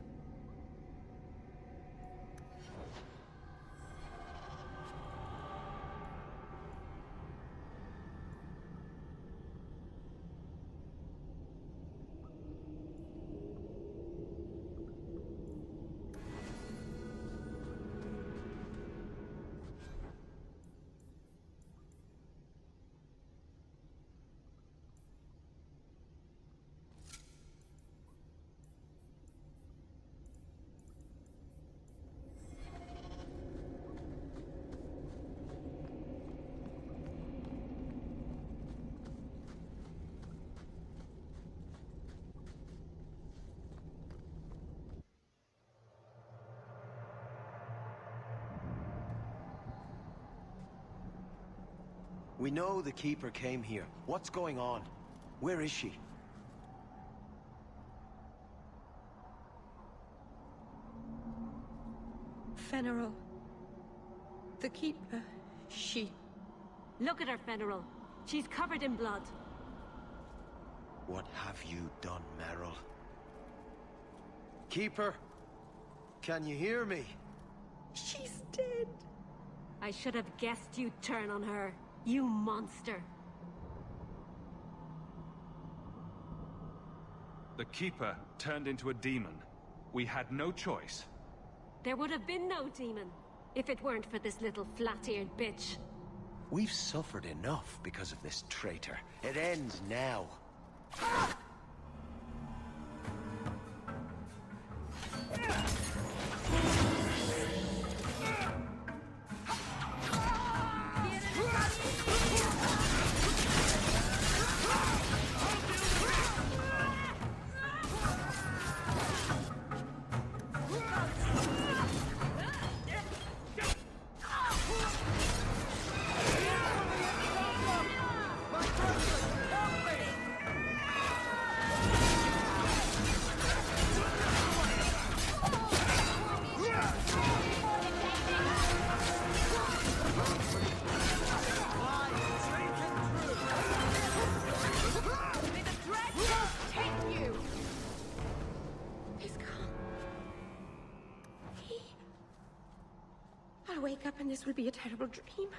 We know the Keeper came here. What's going on? Where is she? Fenrirel. The Keeper, she... Look at her, Fenrirel. She's covered in blood. What have you done, Meryl? Keeper? Can you hear me? She's dead. I should have guessed you'd turn on her. You monster. The Keeper turned into a demon. We had no choice. There would have been no demon, if it weren't for this little flat-eared bitch. We've suffered enough because of this traitor. It ends now. I'll wake up and this will be a terrible dream.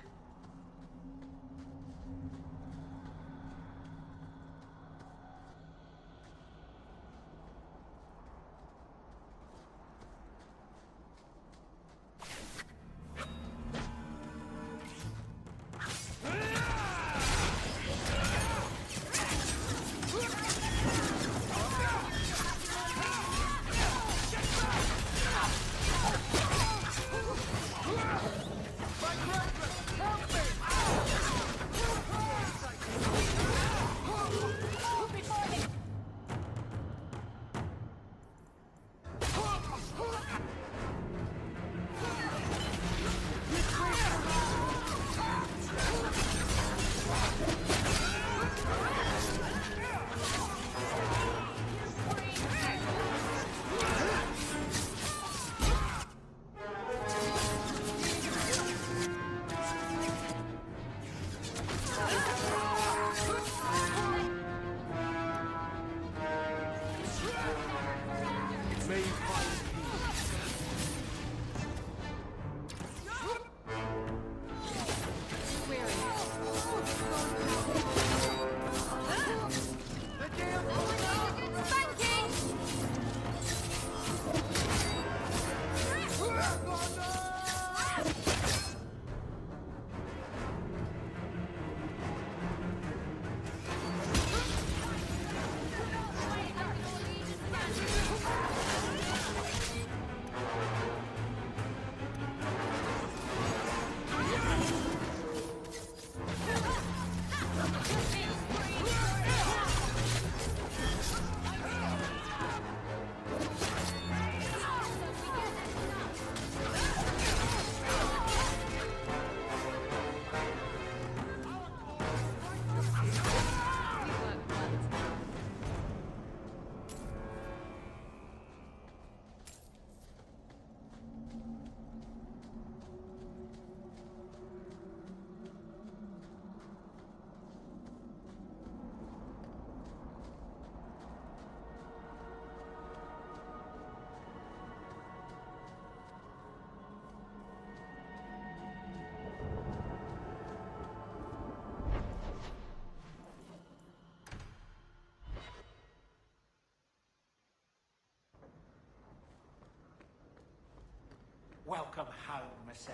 Welcome home, sir.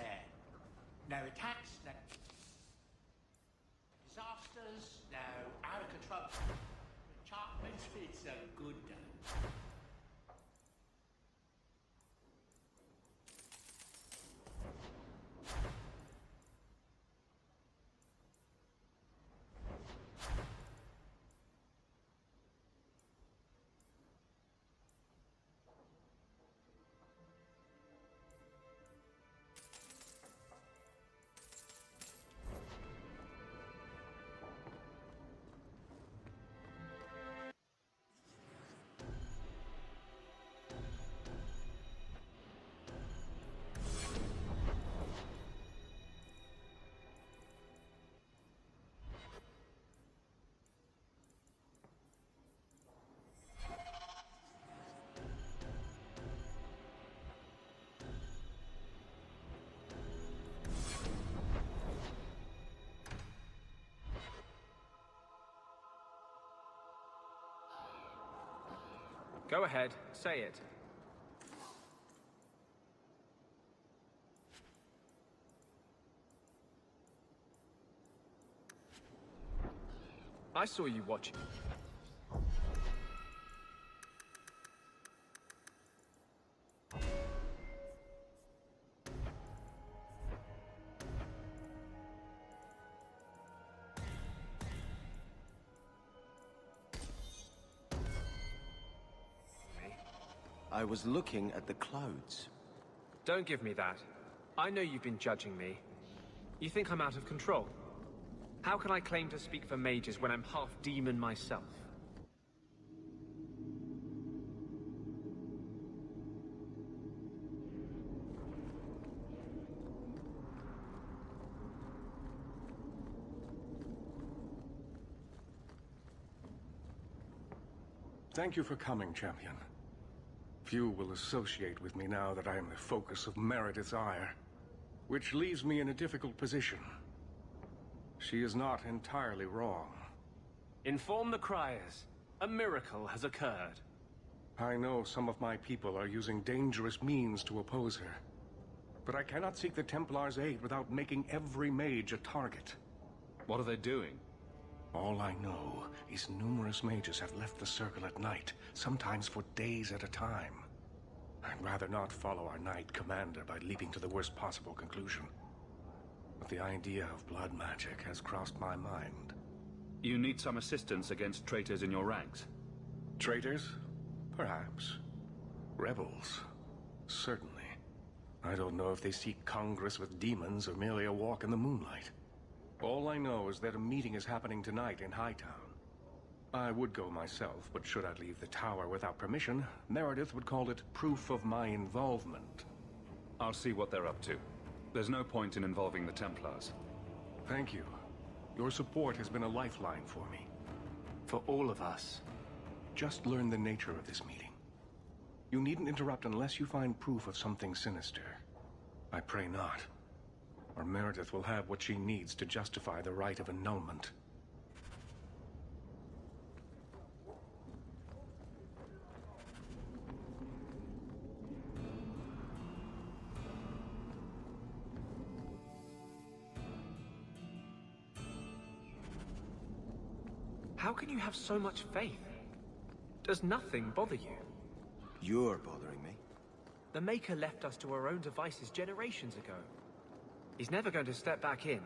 No attacks, no disasters, no out of control enchantments. It's a good day. Go ahead, say it. I saw you watching. I was looking at the clouds. Don't give me that. I know you've been judging me. You think I'm out of control? How can I claim to speak for mages when I'm half demon myself? Thank you for coming, champion. Few will associate with me now that I am the focus of Meredith's ire, which leaves me in a difficult position. She is not entirely wrong. Inform the criers. A miracle has occurred. I know some of my people are using dangerous means to oppose her, but I cannot seek the Templars' aid without making every mage a target. What are they doing? All I know is numerous mages have left the Circle at night, sometimes for days at a time. I'd rather not follow our Knight Commander by leaping to the worst possible conclusion. But the idea of blood magic has crossed my mind. You need some assistance against traitors in your ranks? Traitors? Perhaps. Rebels? Certainly. I don't know if they seek congress with demons or merely a walk in the moonlight. All I know is that a meeting is happening tonight in Hightown. I would go myself, but should I leave the tower without permission, Meredith would call it proof of my involvement. I'll see what they're up to. There's no point in involving the Templars. Thank you. Your support has been a lifeline for me. For all of us. Just learn the nature of this meeting. You needn't interrupt unless you find proof of something sinister. I pray not. Or Meredith will have what she needs to justify the rite of annulment. How can you have so much faith? Does nothing bother you? You're bothering me. The Maker left us to our own devices generations ago. He's never going to step back in.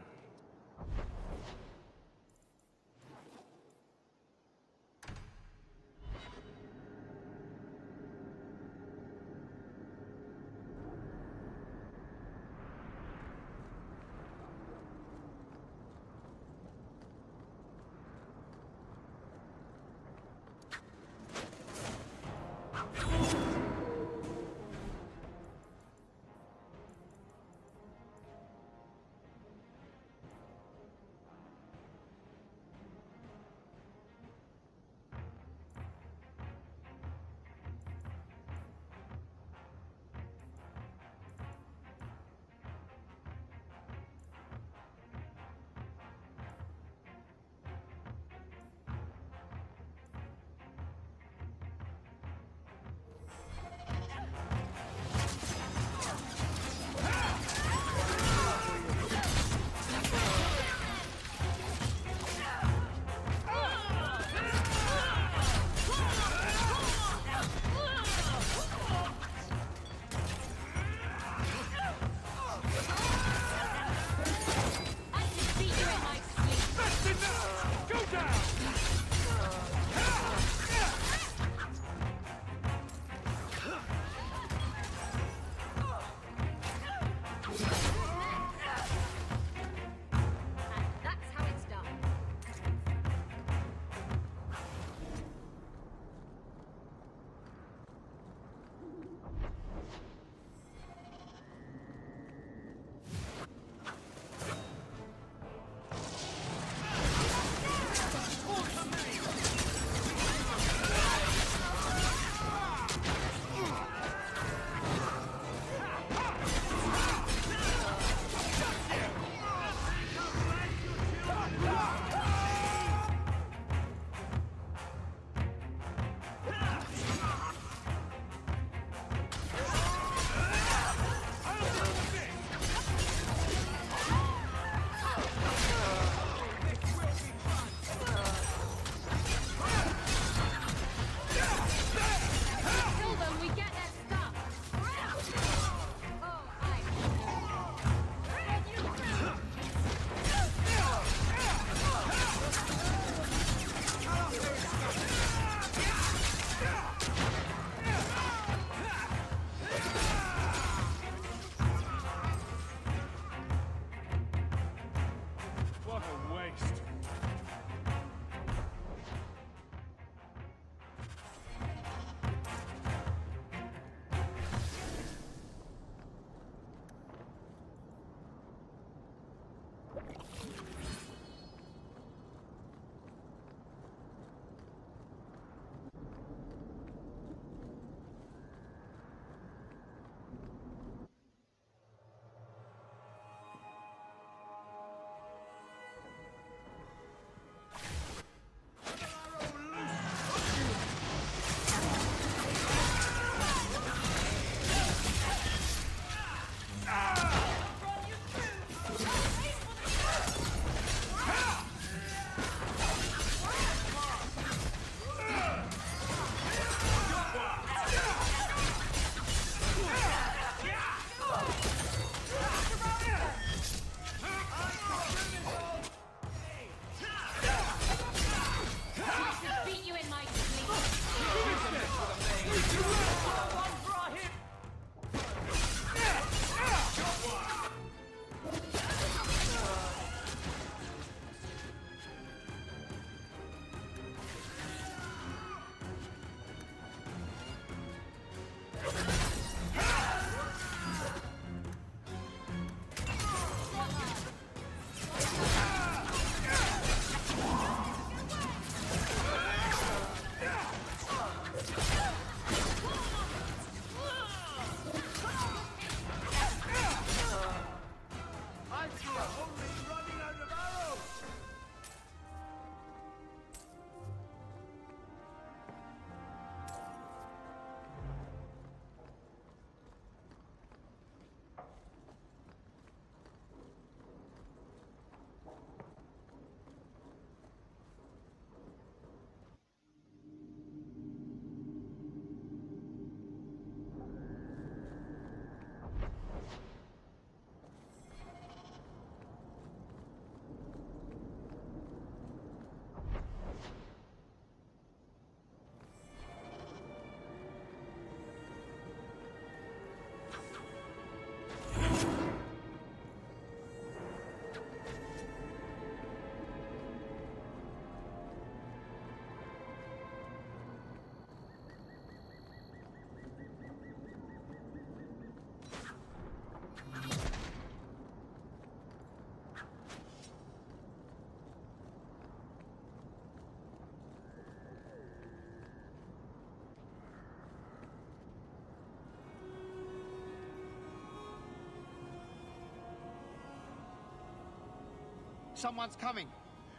Someone's coming.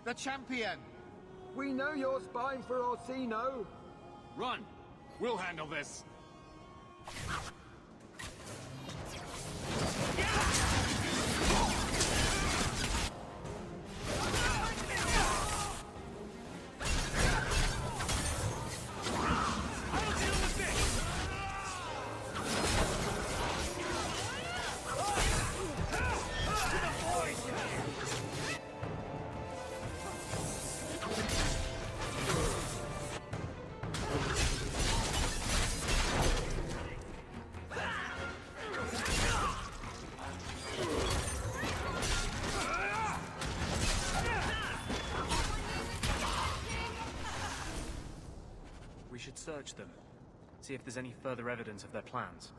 The champion. We know you're spying for Orsino. Run! We'll handle this. We should search them. See if there's any further evidence of their plans.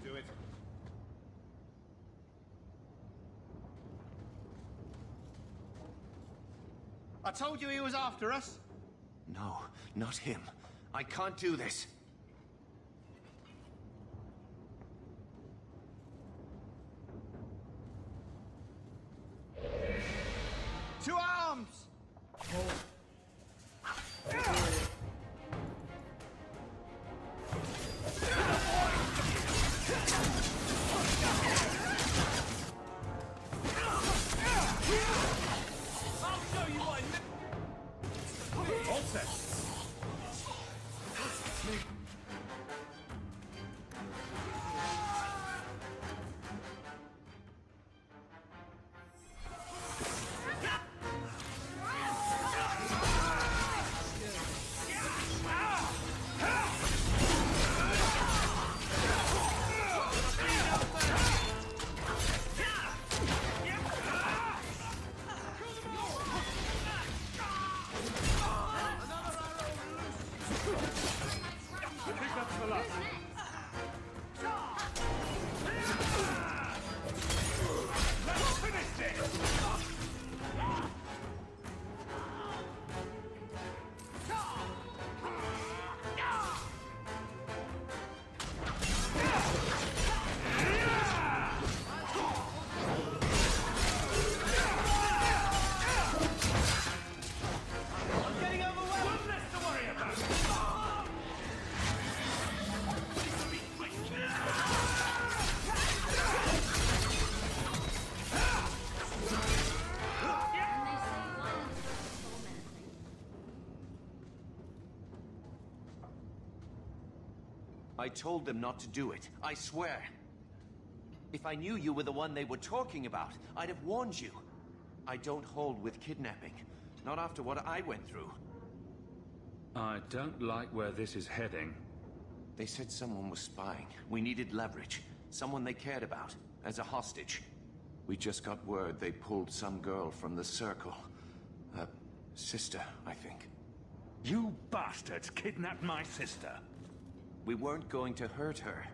Do it. I told you he was after us. No, not him. I can't do this. To arms! All set. I told them not to do it. I swear. If I knew you were the one they were talking about, I'd have warned you. I don't hold with kidnapping. Not after what I went through. I don't like where this is heading. They said someone was spying. We needed leverage. Someone they cared about. As a hostage. We just got word they pulled some girl from the Circle. A sister, I think. You bastards kidnapped my sister. We weren't going to hurt her.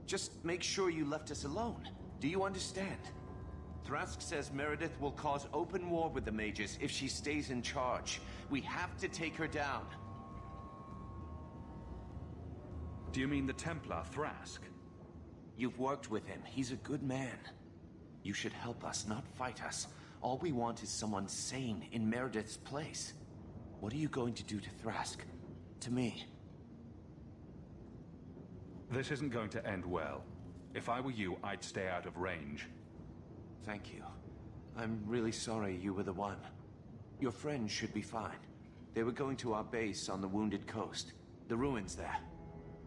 Just make sure you left us alone. Do you understand? Thrask says Meredith will cause open war with the mages if she stays in charge. We have to take her down. Do you mean the Templar, Thrask? You've worked with him. He's a good man. You should help us, not fight us. All we want is someone sane in Meredith's place. What are you going to do to Thrask? To me? This isn't going to end well. If I were you, I'd stay out of range. Thank you. I'm really sorry you were the one. Your friends should be fine. They were going to our base on the Wounded Coast. The ruins there.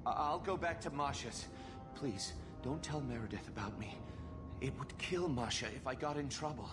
I'll go back to Masha's. Please, don't tell Meredith about me. It would kill Masha if I got in trouble.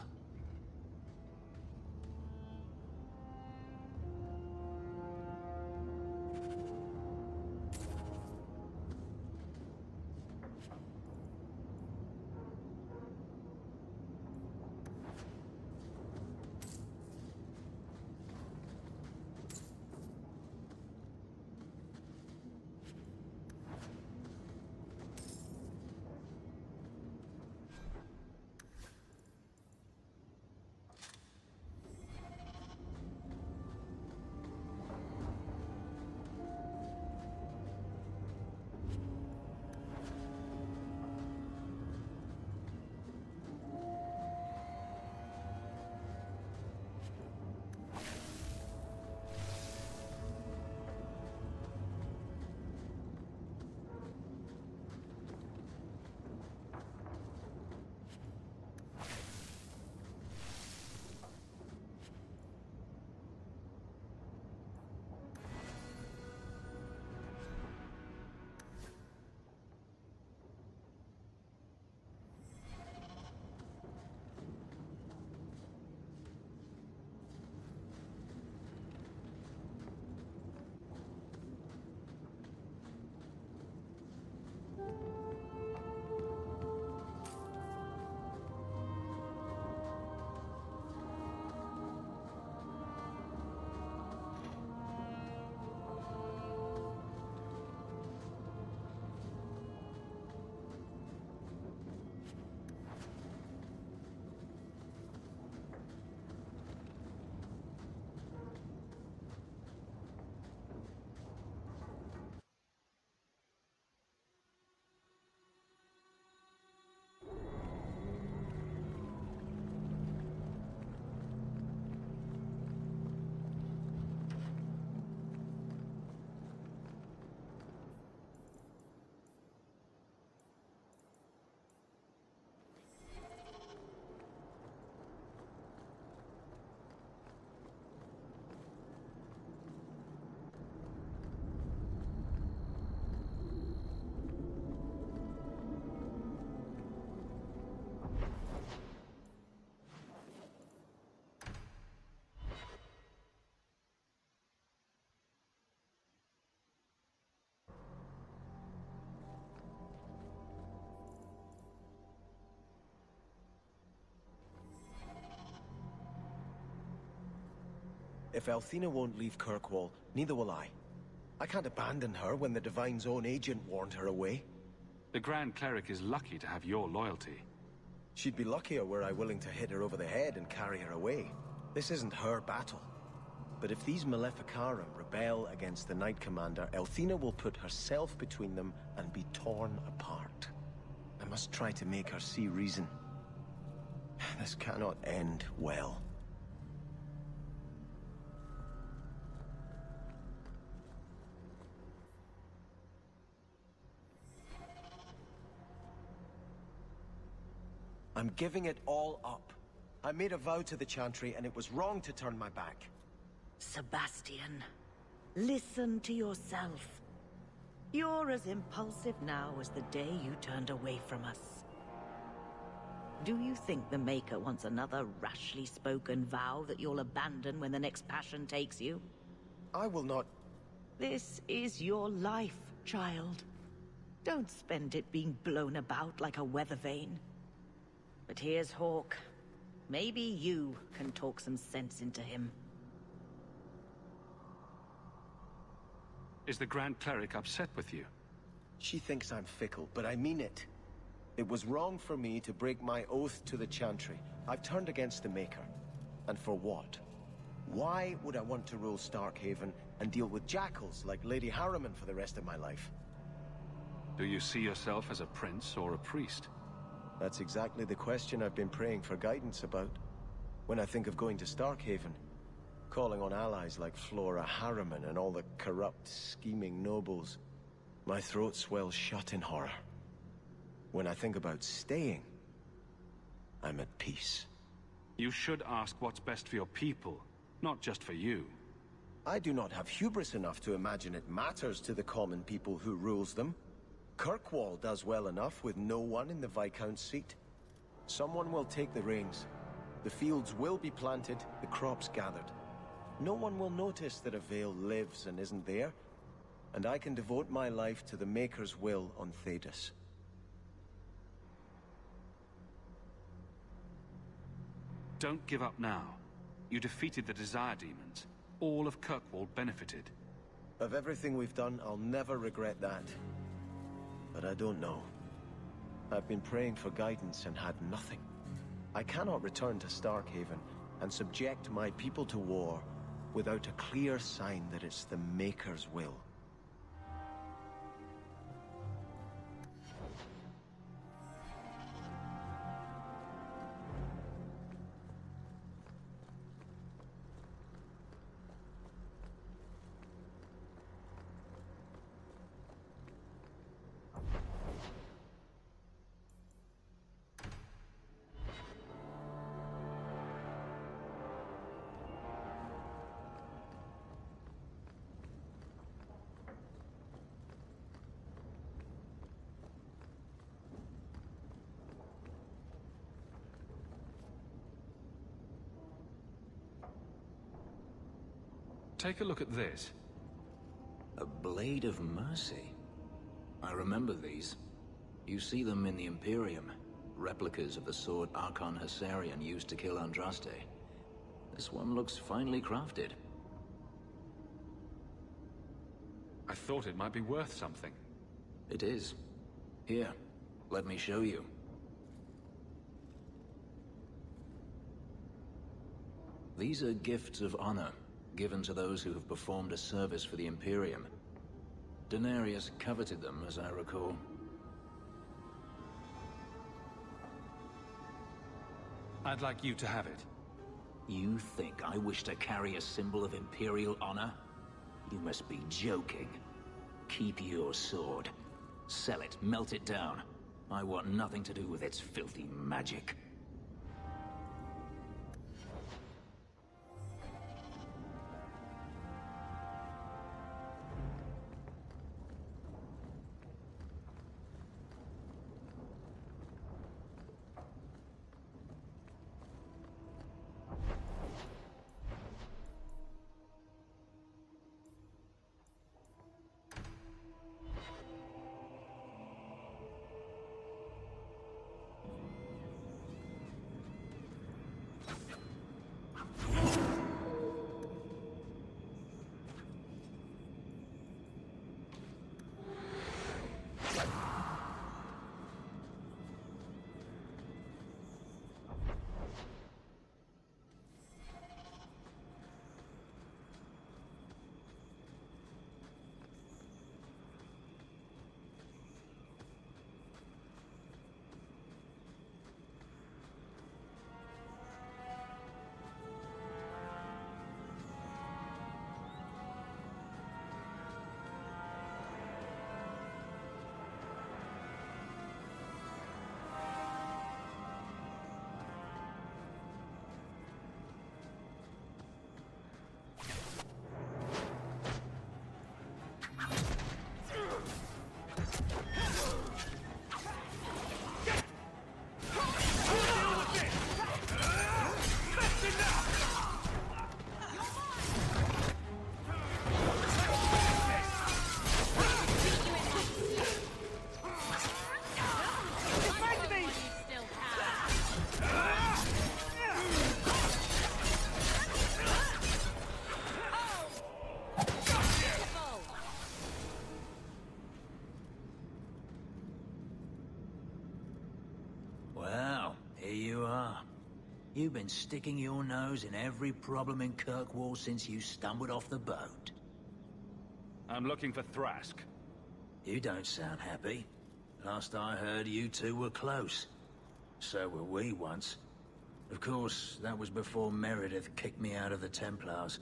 If Althena won't leave Kirkwall, neither will I. I can't abandon her when the Divine's own agent warned her away. The Grand Cleric is lucky to have your loyalty. She'd be luckier were I willing to hit her over the head and carry her away. This isn't her battle. But if these Maleficarum rebel against the Knight Commander, Althena will put herself between them and be torn apart. I must try to make her see reason. This cannot end well. I'm giving it all up. I made a vow to the Chantry, and it was wrong to turn my back. Sebastian, listen to yourself. You're as impulsive now as the day you turned away from us. Do you think the Maker wants another rashly spoken vow that you'll abandon when the next passion takes you? I will not... This is your life, child. Don't spend it being blown about like a weather vane. But here's Hawke. Maybe you can talk some sense into him. Is the Grand Cleric upset with you? She thinks I'm fickle, but I mean it. It was wrong for me to break my oath to the Chantry. I've turned against the Maker. And for what? Why would I want to rule Starkhaven and deal with jackals like Lady Harriman for the rest of my life? Do you see yourself as a prince or a priest? That's exactly the question I've been praying for guidance about. When I think of going to Starkhaven, calling on allies like Flora Harriman and all the corrupt, scheming nobles, my throat swells shut in horror. When I think about staying, I'm at peace. You should ask what's best for your people, not just for you. I do not have hubris enough to imagine it matters to the common people who rules them. Kirkwall does well enough with no one in the Viscount's seat. Someone will take the reins. The fields will be planted, the crops gathered. No one will notice that a Vale lives and isn't there, and I can devote my life to the Maker's will on Thedas. Don't give up now. You defeated the Desire Demons. All of Kirkwall benefited. Of everything we've done, I'll never regret that. But I don't know. I've been praying for guidance and had nothing. I cannot return to Starkhaven and subject my people to war without a clear sign that it's the Maker's will. Take a look at this. A Blade of Mercy. I remember these. You see them in the Imperium. Replicas of the sword Archon Hessarian used to kill Andraste. This one looks finely crafted. I thought it might be worth something. It is. Here, let me show you. These are gifts of honor, given to those who have performed a service for the Imperium. Denarius coveted them, as I recall. I'd like you to have it. You think I wish to carry a symbol of Imperial honor? You must be joking. Keep your sword. Sell it, melt it down. I want nothing to do with its filthy magic. You've been sticking your nose in every problem in Kirkwall since you stumbled off the boat. I'm looking for Thrask. You don't sound happy. Last I heard, you two were close. So were we once. Of course, that was before Meredith kicked me out of the Templars.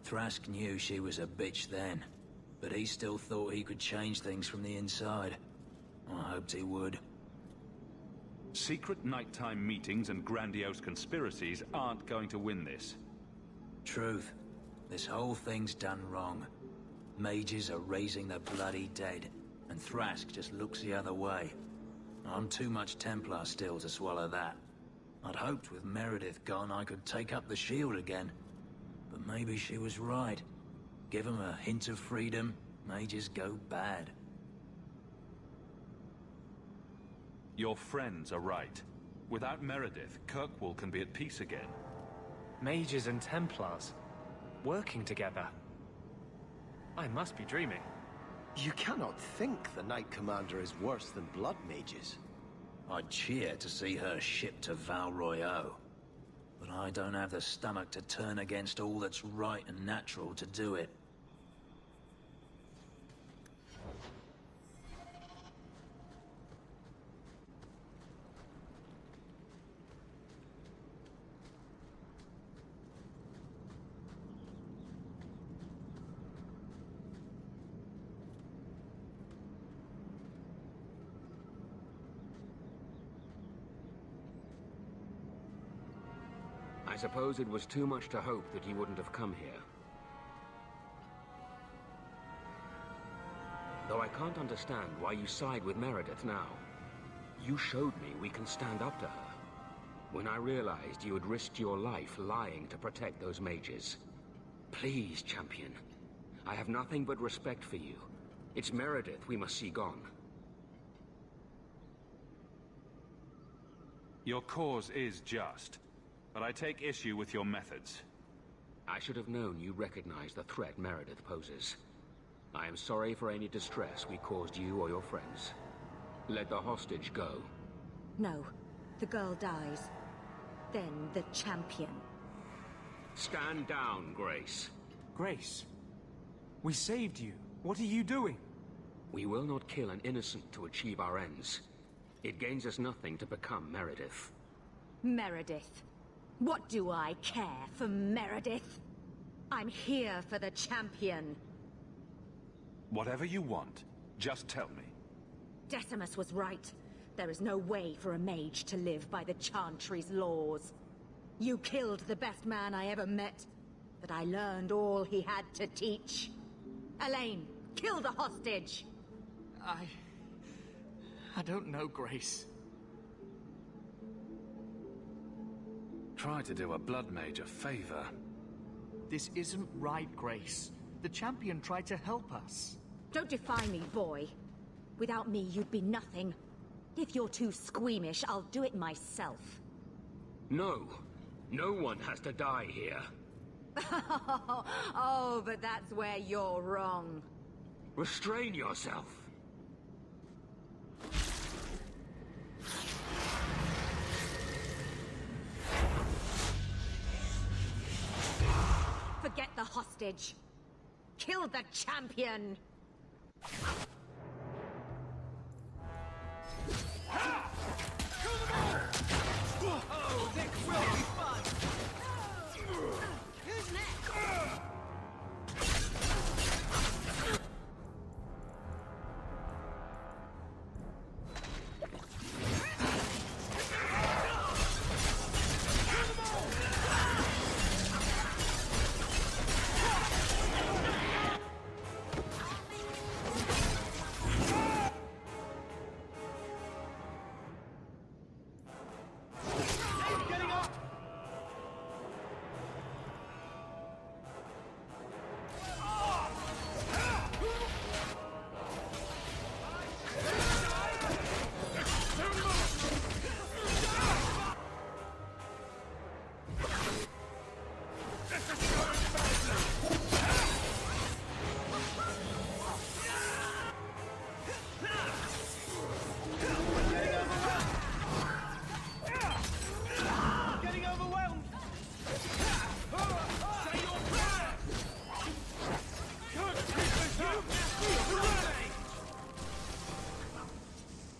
Thrask knew she was a bitch then, but he still thought he could change things from the inside. I hoped he would. Secret nighttime meetings and grandiose conspiracies aren't going to win this. Truth. This whole thing's done wrong. Mages are raising the bloody dead, and Thrask just looks the other way. I'm too much Templar still to swallow that. I'd hoped with Meredith gone I could take up the shield again. But maybe she was right. Give 'em a hint of freedom, mages go bad. Your friends are right. Without Meredith, Kirkwall can be at peace again. Mages and Templars, working together. I must be dreaming. You cannot think the Knight Commander is worse than blood mages. I'd cheer to see her shipped to Val Royeaux. But I don't have the stomach to turn against all that's right and natural to do it. I suppose it was too much to hope that you wouldn't have come here. Though I can't understand why you side with Meredith now. You showed me we can stand up to her. When I realized you had risked your life lying to protect those mages. Please, champion. I have nothing but respect for you. It's Meredith we must see gone. Your cause is just, but I take issue with your methods. I should have known you recognized the threat Meredith poses. I am sorry for any distress we caused you or your friends. Let the hostage go. No. The girl dies. Then the champion. Stand down, Grace. Grace, we saved you. What are you doing? We will not kill an innocent to achieve our ends. It gains us nothing to become Meredith. Meredith. What do I care for Meredith? I'm here for the champion. Whatever you want, just tell me. Decimus was right. There is no way for a mage to live by the Chantry's laws. You killed the best man I ever met, but I learned all he had to teach. Elaine, kill the hostage! I don't know, Grace. Try to do a blood mage a favor. This isn't right, Grace. The champion tried to help us. Don't defy me, boy. Without me, you'd be nothing. If you're too squeamish, I'll do it myself. No. No one has to die here. Oh, but that's where you're wrong. Restrain yourself. Forget the hostage. Kill the champion! Oh, this will be fun! Who's next?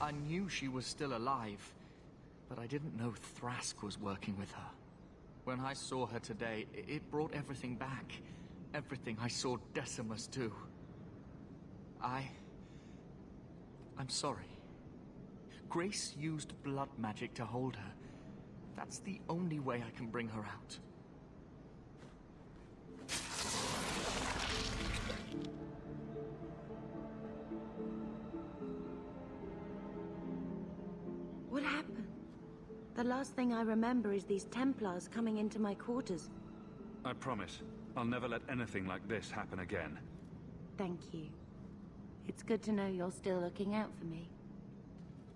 I knew she was still alive, but I didn't know Thrask was working with her. When I saw her today, it brought everything back. Everything I saw Decimus do. I'm sorry. Grace used blood magic to hold her. That's the only way I can bring her out. What happened? The last thing I remember is these Templars coming into my quarters. I promise, I'll never let anything like this happen again. Thank you. It's good to know you're still looking out for me.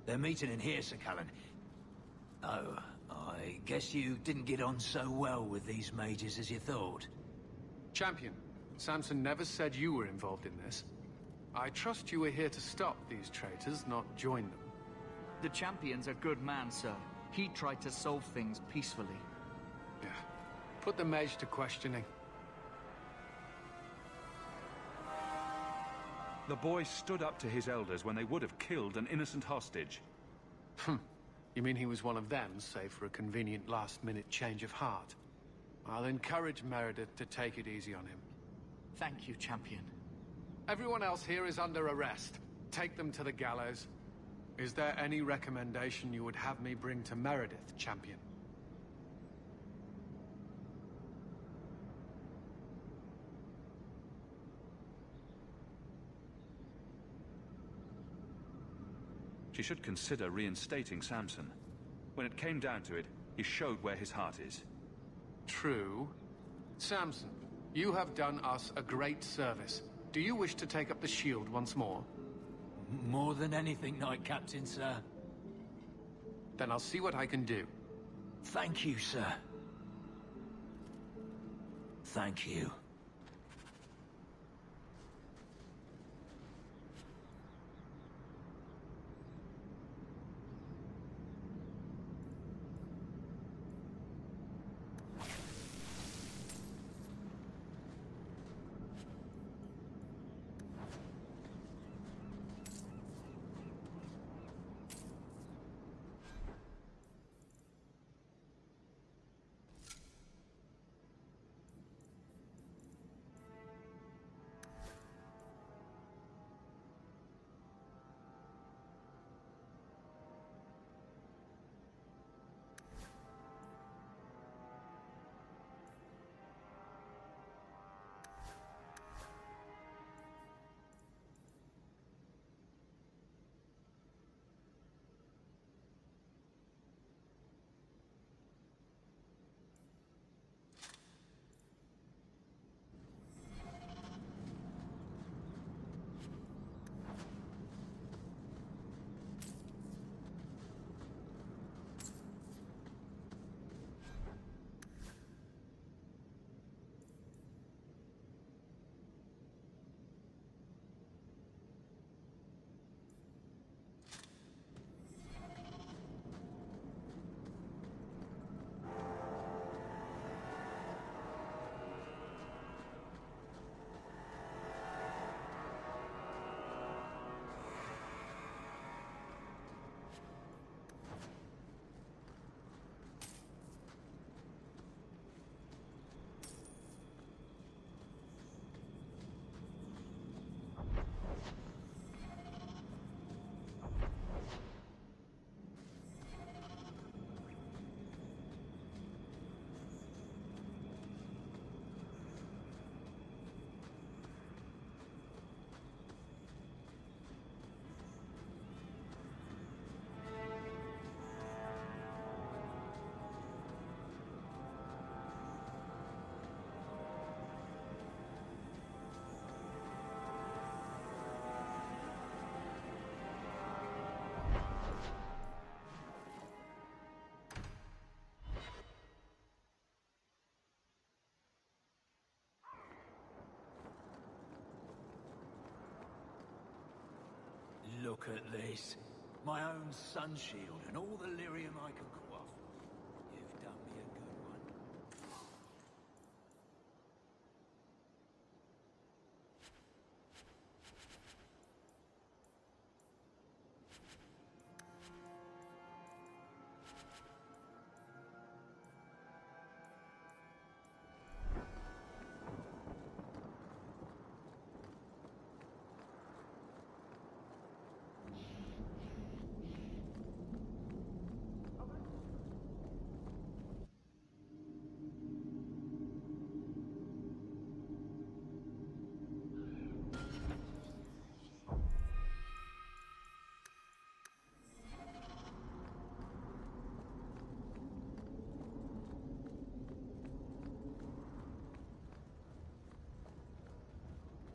They're meeting in here, Sir Callan. Oh, I guess you didn't get on so well with these mages as you thought. Champion, Samson never said you were involved in this. I trust you were here to stop these traitors, not join them. The Champion's a good man, sir. He tried to solve things peacefully. Yeah. Put the mage to questioning. The boy stood up to his elders when they would have killed an innocent hostage. You mean he was one of them, save for a convenient last-minute change of heart? I'll encourage Meredith to take it easy on him. Thank you, Champion. Everyone else here is under arrest. Take them to the gallows. Is there any recommendation you would have me bring to Meredith, Champion? She should consider reinstating Samson. When it came down to it, he showed where his heart is. True. Samson, you have done us a great service. Do you wish to take up the shield once more? More than anything, Knight Captain, sir. Then I'll see what I can do. Thank you, sir. Thank you. Look at this. My own sun shield and all the lyrium I can quaff. You've done me a good one.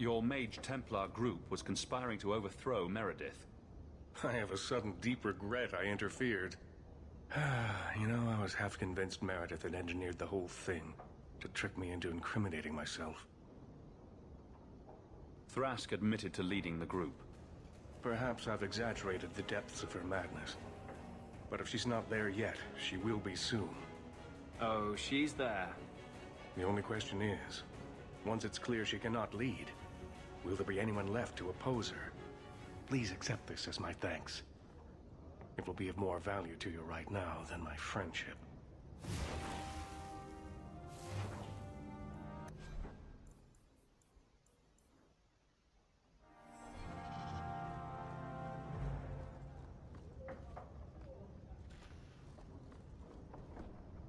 Your Mage Templar group was conspiring to overthrow Meredith. I have a sudden deep regret I interfered. You know, I was half convinced Meredith had engineered the whole thing to trick me into incriminating myself. Thrask admitted to leading the group. Perhaps I've exaggerated the depths of her madness. But if she's not there yet, she will be soon. Oh, she's there. The only question is, once it's clear she cannot lead, will there be anyone left to oppose her? Please accept this as my thanks. It will be of more value to you right now than my friendship.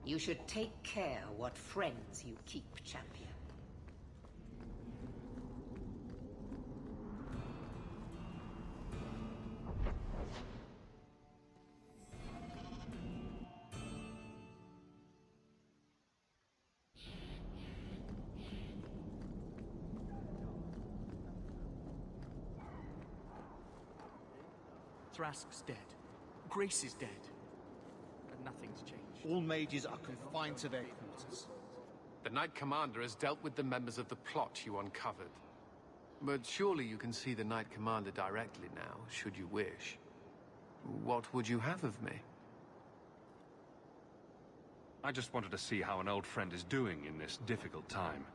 You should take care what friends you keep, champion. Thrask's dead. Grace is dead. But nothing's changed. All mages are confined to their quarters. The Knight Commander has dealt with the members of the plot you uncovered. But surely you can see the Knight Commander directly now, should you wish. What would you have of me? I just wanted to see how an old friend is doing in this difficult time.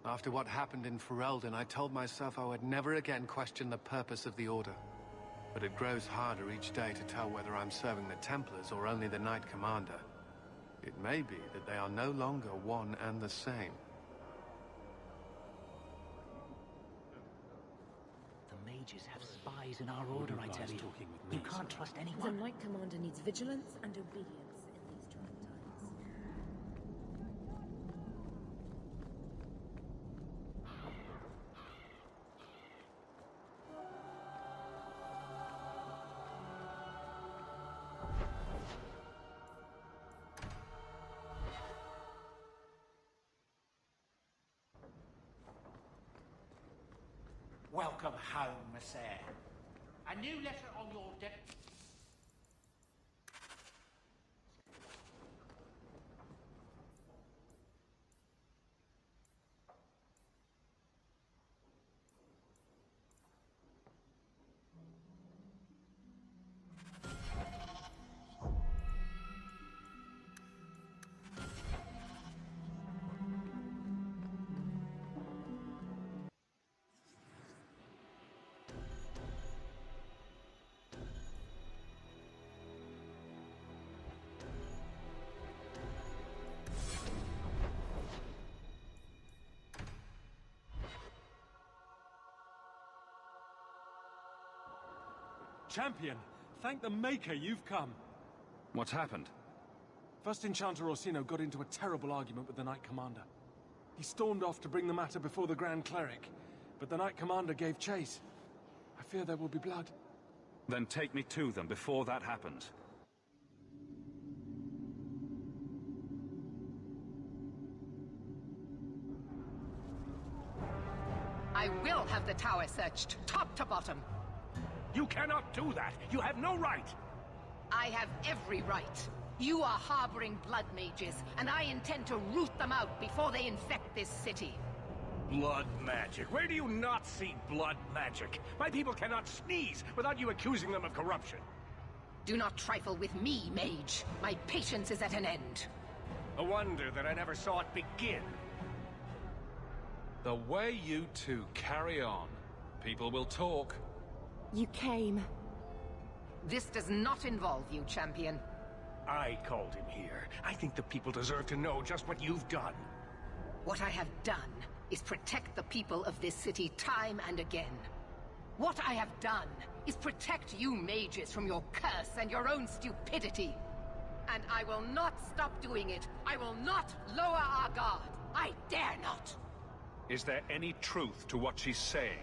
After what happened in Ferelden, I told myself I would never again question the purpose of the Order. But it grows harder each day to tell whether I'm serving the Templars or only the Knight Commander. It may be that they are no longer one and the same. The mages have spies in our order, I tell you. You can't trust The anyone. Knight Commander needs vigilance and obedience in these trying times. Welcome home, Sir. A new letter on your desk. Champion, thank the Maker you've come. What's happened? First Enchanter Orsino got into a terrible argument with the Knight Commander. He stormed off to bring the matter before the Grand Cleric, but the Knight Commander gave chase. I fear there will be blood. Then take me to them before that happens. I will have the tower searched, top to bottom. You cannot do that! You have no right! I have every right. You are harboring blood mages, and I intend to root them out before they infect this city. Blood magic? Where do you not see blood magic? My people cannot sneeze without you accusing them of corruption. Do not trifle with me, mage. My patience is at an end. A wonder that I never saw it begin. The way you two carry on, people will talk. You came. This does not involve you, champion. I called him here. I think the people deserve to know just what you've done. What I have done is protect the people of this city time and again. What I have done is protect you mages from your curse and your own stupidity. And I will not stop doing it. I will not lower our guard. I dare not. Is there any truth to what she's saying?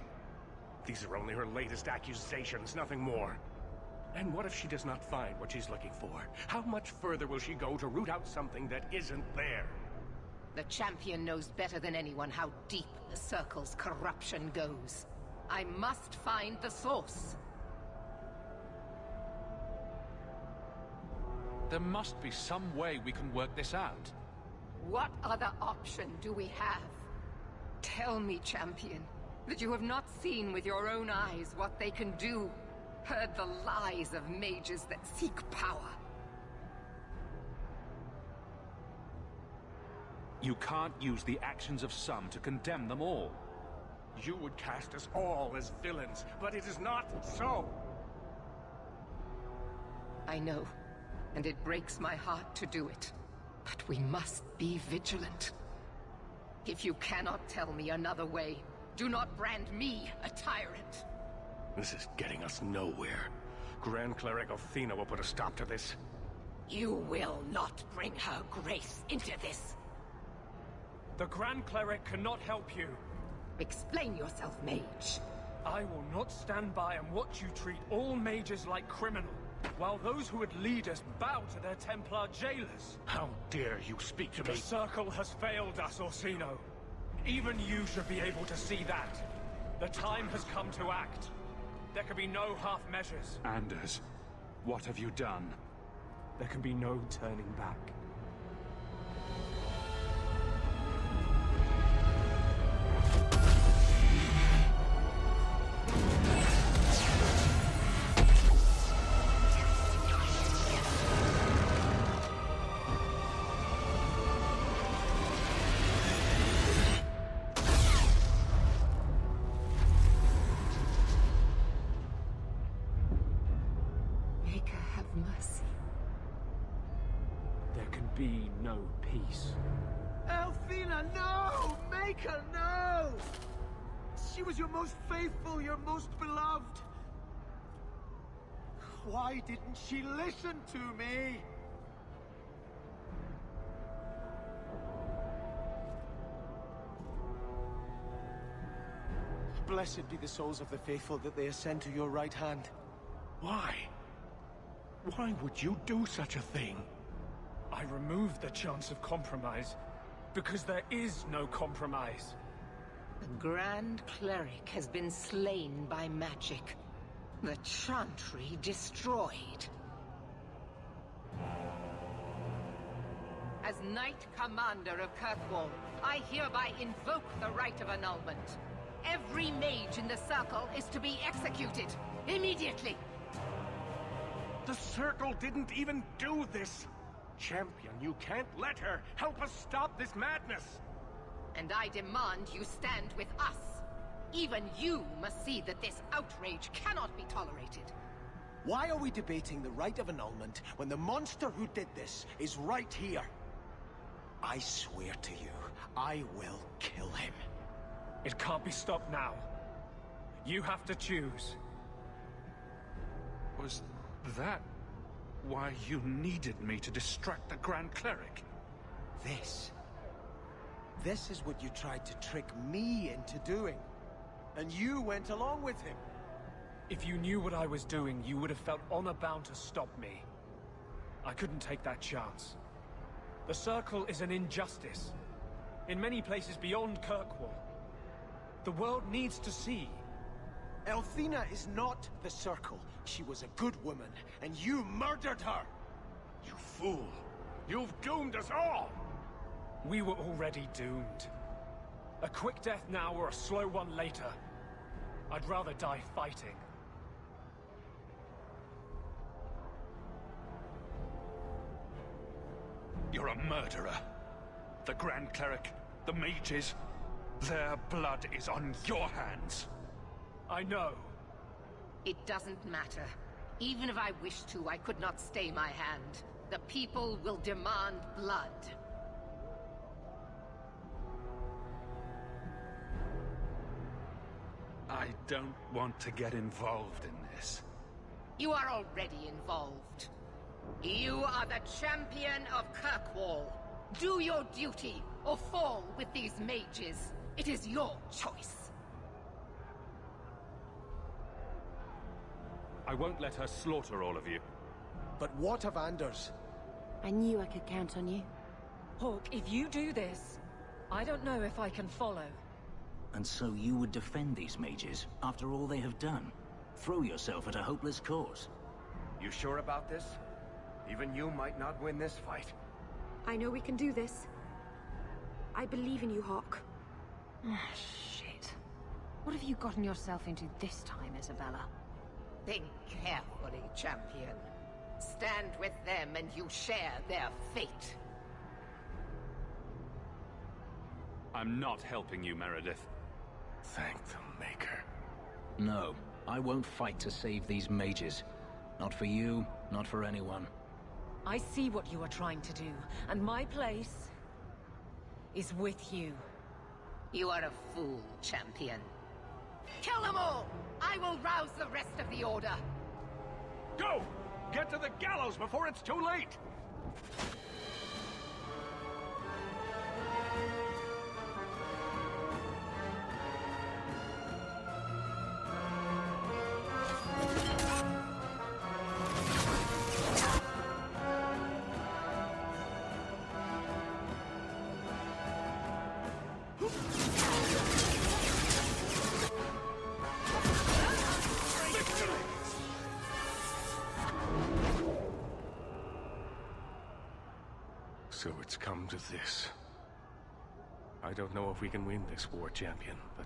These are only her latest accusations, nothing more. And what if she does not find what she's looking for? How much further will she go to root out something that isn't there? The champion knows better than anyone how deep the Circle's corruption goes. I must find the source. There must be some way we can work this out. What other option do we have? Tell me, champion, that you have not seen with your own eyes what they can do, heard the lies of mages that seek power. You can't use the actions of some to condemn them all. You would cast us all as villains, but it is not so. I know, and it breaks my heart to do it. But we must be vigilant. If you cannot tell me another way, do not brand me a tyrant. This is getting us nowhere. Grand Cleric Athena will put a stop to this. You will not bring her grace into this. The Grand Cleric cannot help you. Explain yourself, mage. I will not stand by and watch you treat all mages like criminals, while those who would lead us bow to their Templar jailers. How dare you speak to me? The Circle has failed us, Orsino. Even you should be able to see that. The time has come to act. There can be no half measures. Anders, what have you done? There can be no turning back. Be no peace. Althena, no! Make her, no! She was your most faithful, your most beloved. Why didn't she listen to me? Blessed be the souls of the faithful that they ascend to your right hand. Why? Why would you do such a thing? I removed the chance of compromise, because there is no compromise. The Grand Cleric has been slain by magic. The Chantry destroyed. As Knight Commander of Kirkwall, I hereby invoke the right of annulment. Every mage in the Circle is to be executed, immediately! The Circle didn't even do this! Champion, you can't let her! Help us stop this madness! And I demand you stand with us. Even you must see that this outrage cannot be tolerated. Why are we debating the right of annulment when the monster who did this is right here? I swear to you, I will kill him. It can't be stopped now. You have to choose. Was that why you needed me to distract the Grand Cleric? This is what you tried to trick me into doing. And you went along with him. If you knew what I was doing, you would have felt honor-bound to stop me. I couldn't take that chance. The Circle is an injustice. In many places beyond Kirkwall. The world needs to see. Althena is not the Circle. She was a good woman, and you murdered her! You fool! You've doomed us all! We were already doomed. A quick death now or a slow one later. I'd rather die fighting. You're a murderer. The Grand Cleric, the mages, their blood is on your hands. I know. It doesn't matter. Even if I wished to, I could not stay my hand. The people will demand blood. I don't want to get involved in this. You are already involved. You are the champion of Kirkwall. Do your duty, or fall with these mages. It is your choice. I won't let her slaughter all of you. But what of Anders? I knew I could count on you. Hawke, if you do this, I don't know if I can follow. And so you would defend these mages, after all they have done? Throw yourself at a hopeless cause? You sure about this? Even you might not win this fight. I know we can do this. I believe in you, Hawk. Shit. What have you gotten yourself into this time, Isabella? Think carefully, champion. Stand with them and you share their fate. I'm not helping you, Meredith. Thank the Maker. No, I won't fight to save these mages. Not for you, not for anyone. I see what you are trying to do, and my place is with you. You are a fool, champion. Kill them all! I will rouse the rest of the Order! Go! Get to the gallows before it's too late! So it's come to this. I don't know if we can win this war, champion, but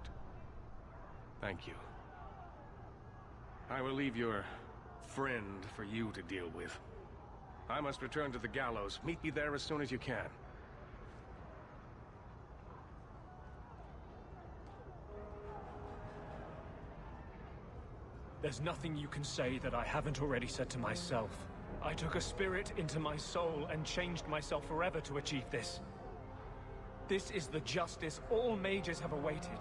thank you. I will leave your friend for you to deal with. I must return to the gallows. Meet me there as soon as you can. There's nothing you can say that I haven't already said to myself. I took a spirit into my soul and changed myself forever to achieve this. This is the justice all mages have awaited.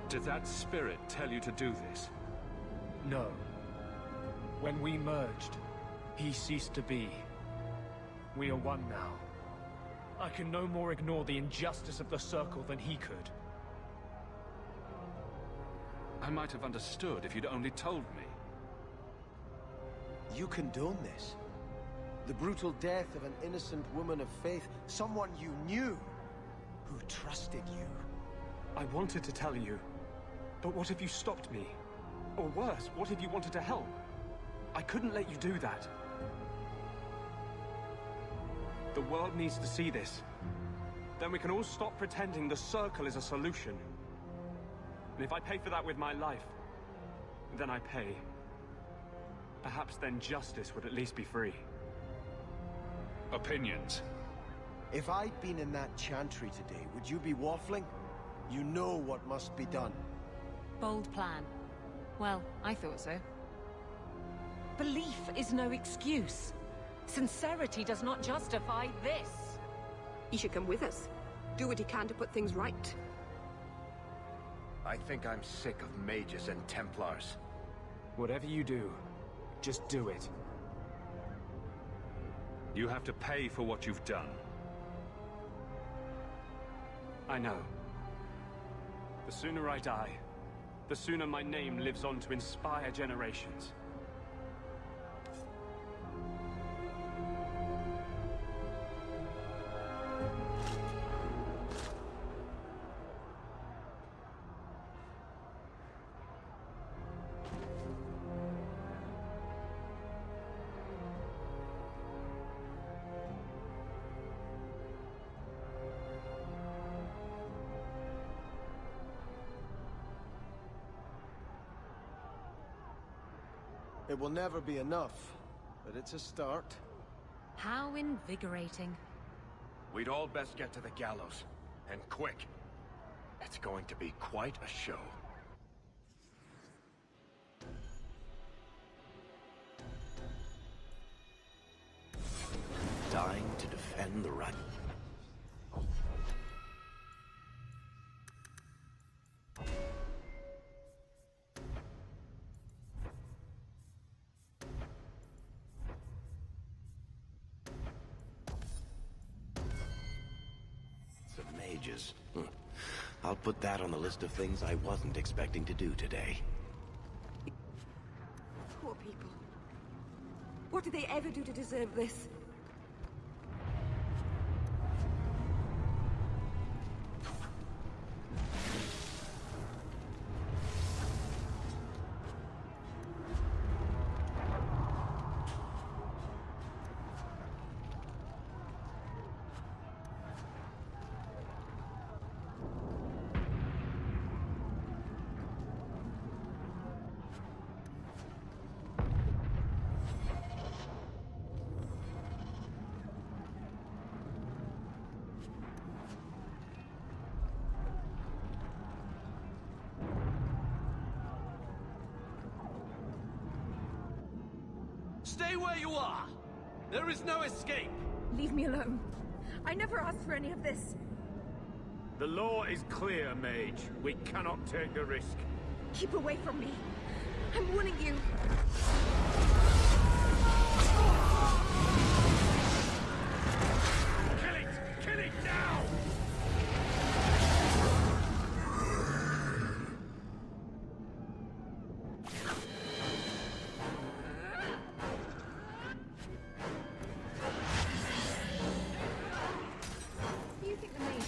Did that spirit tell you to do this? No. When we merged, he ceased to be. We are one now. I can no more ignore the injustice of the Circle than he could. I might have understood if you'd only told me. You condone this? The brutal death of an innocent woman of faith, someone you knew, who trusted you. I wanted to tell you, but what if you stopped me? Or worse, what if you wanted to help? I couldn't let you do that. The world needs to see this. Then we can all stop pretending the Circle is a solution. And if I pay for that with my life, then I pay. Perhaps then justice would at least be free. Opinions. If I'd been in that chantry today, would you be waffling? You know what must be done. Bold plan. Well, I thought so. Belief is no excuse. Sincerity does not justify this. He should come with us. Do what he can to put things right. I think I'm sick of mages and Templars. Whatever you do, just do it. You have to pay for what you've done. I know. The sooner I die, the sooner my name lives on to inspire generations. It will never be enough, but it's a start. How invigorating. We'd all best get to the gallows, and quick. It's going to be quite a show. Dying to defend the right. Mages. I'll put that on the list of things I wasn't expecting to do today. What did they ever do to deserve this? Stay where you are! There is no escape! Leave me alone. I never asked for any of this. The law is clear, Mage. We cannot take the risk. Keep away from me. I'm warning you. Kill it! Kill it now! You think the mage is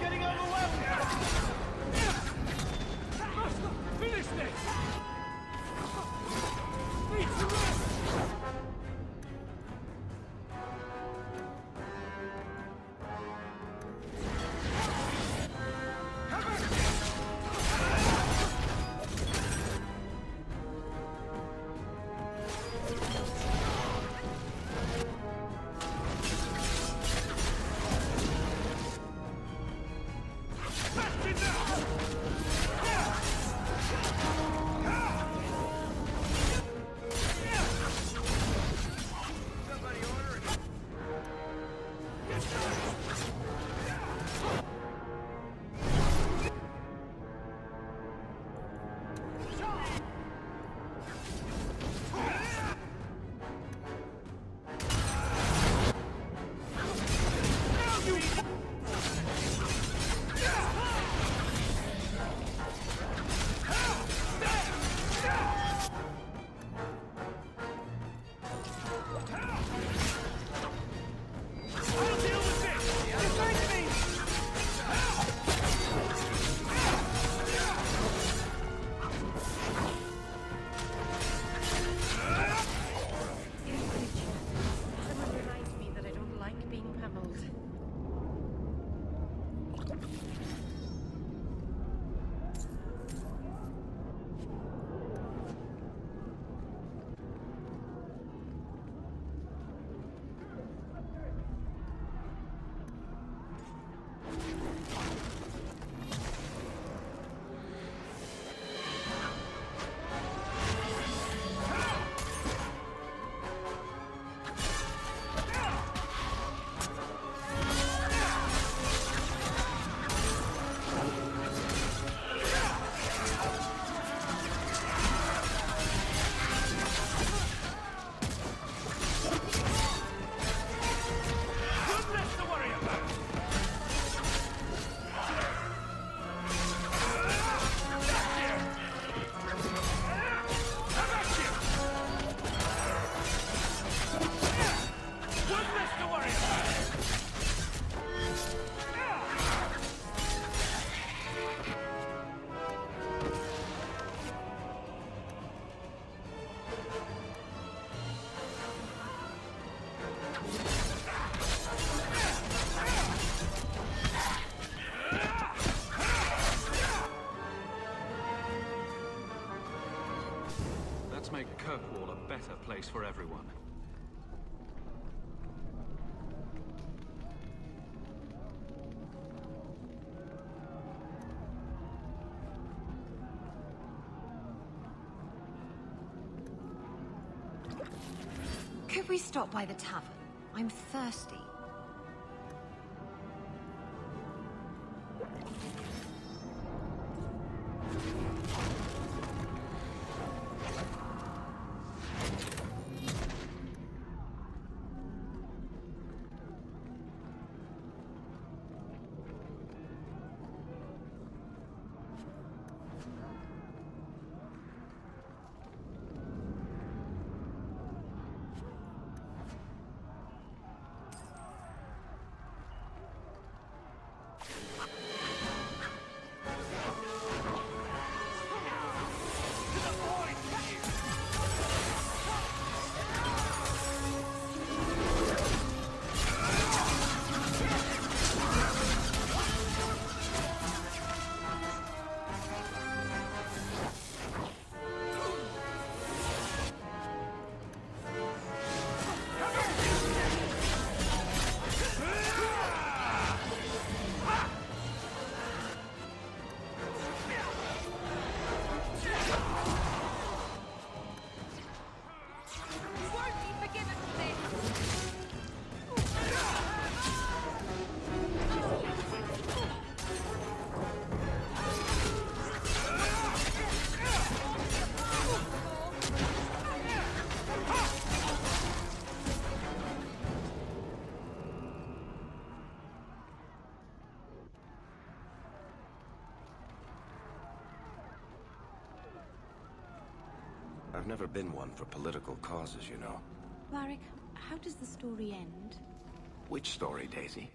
Getting overwhelmed! Master, finish this! Need to rest! Someone reminds me that I don't like being pummeled. Let's make Kirkwall a better place for everyone. Could we stop by the tavern? I'm thirsty. never been one for political causes, you know. Varric, how does the story end? Which story, Daisy?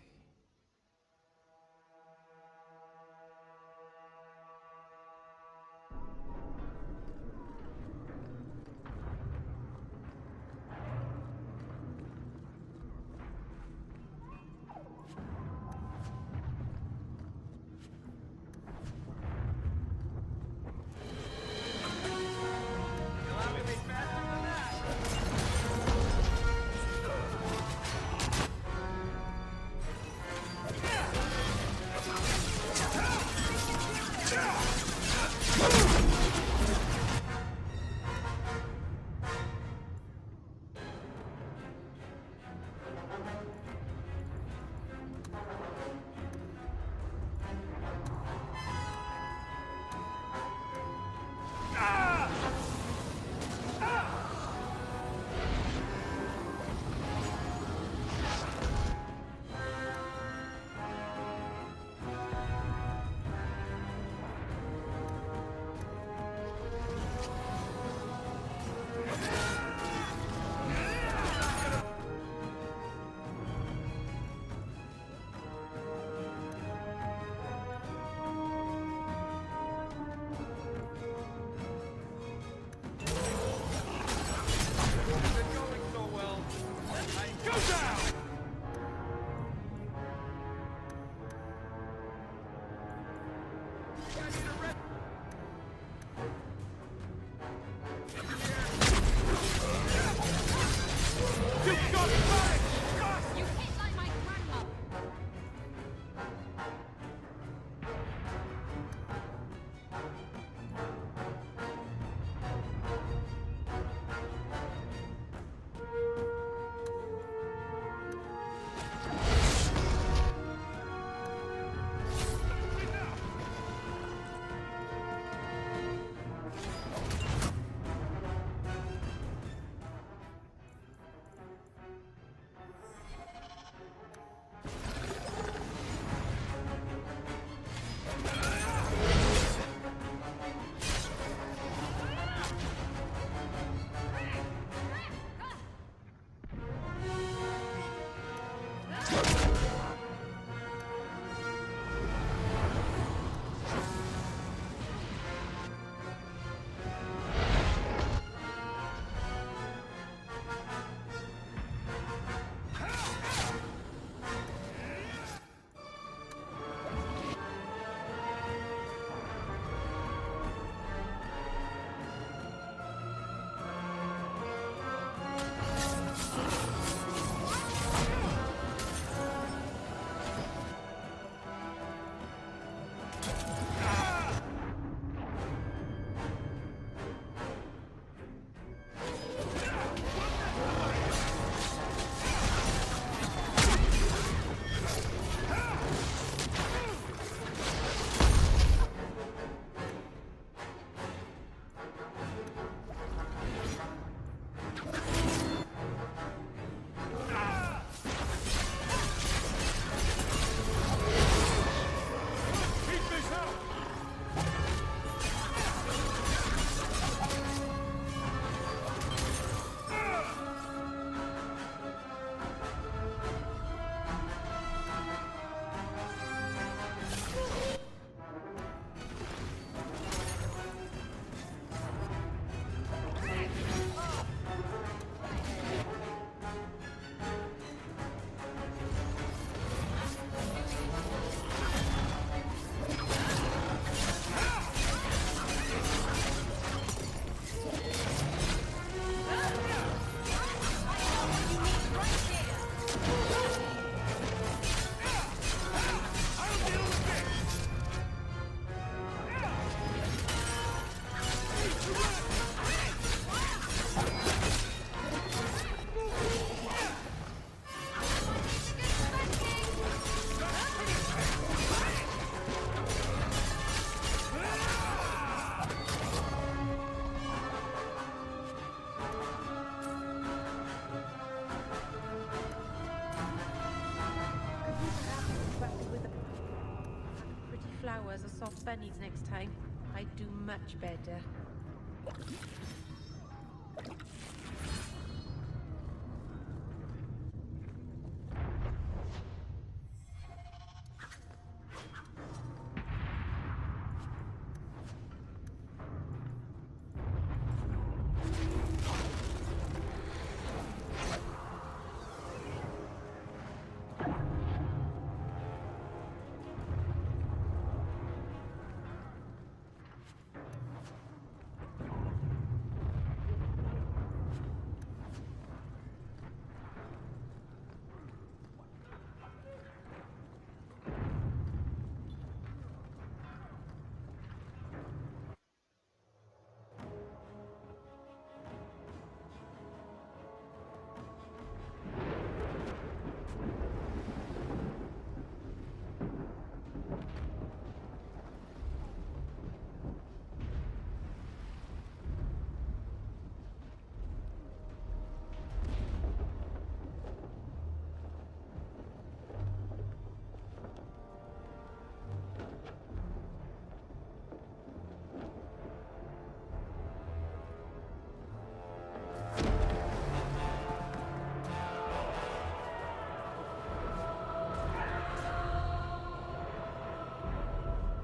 flowers or soft bunnies next time. I'd do much better.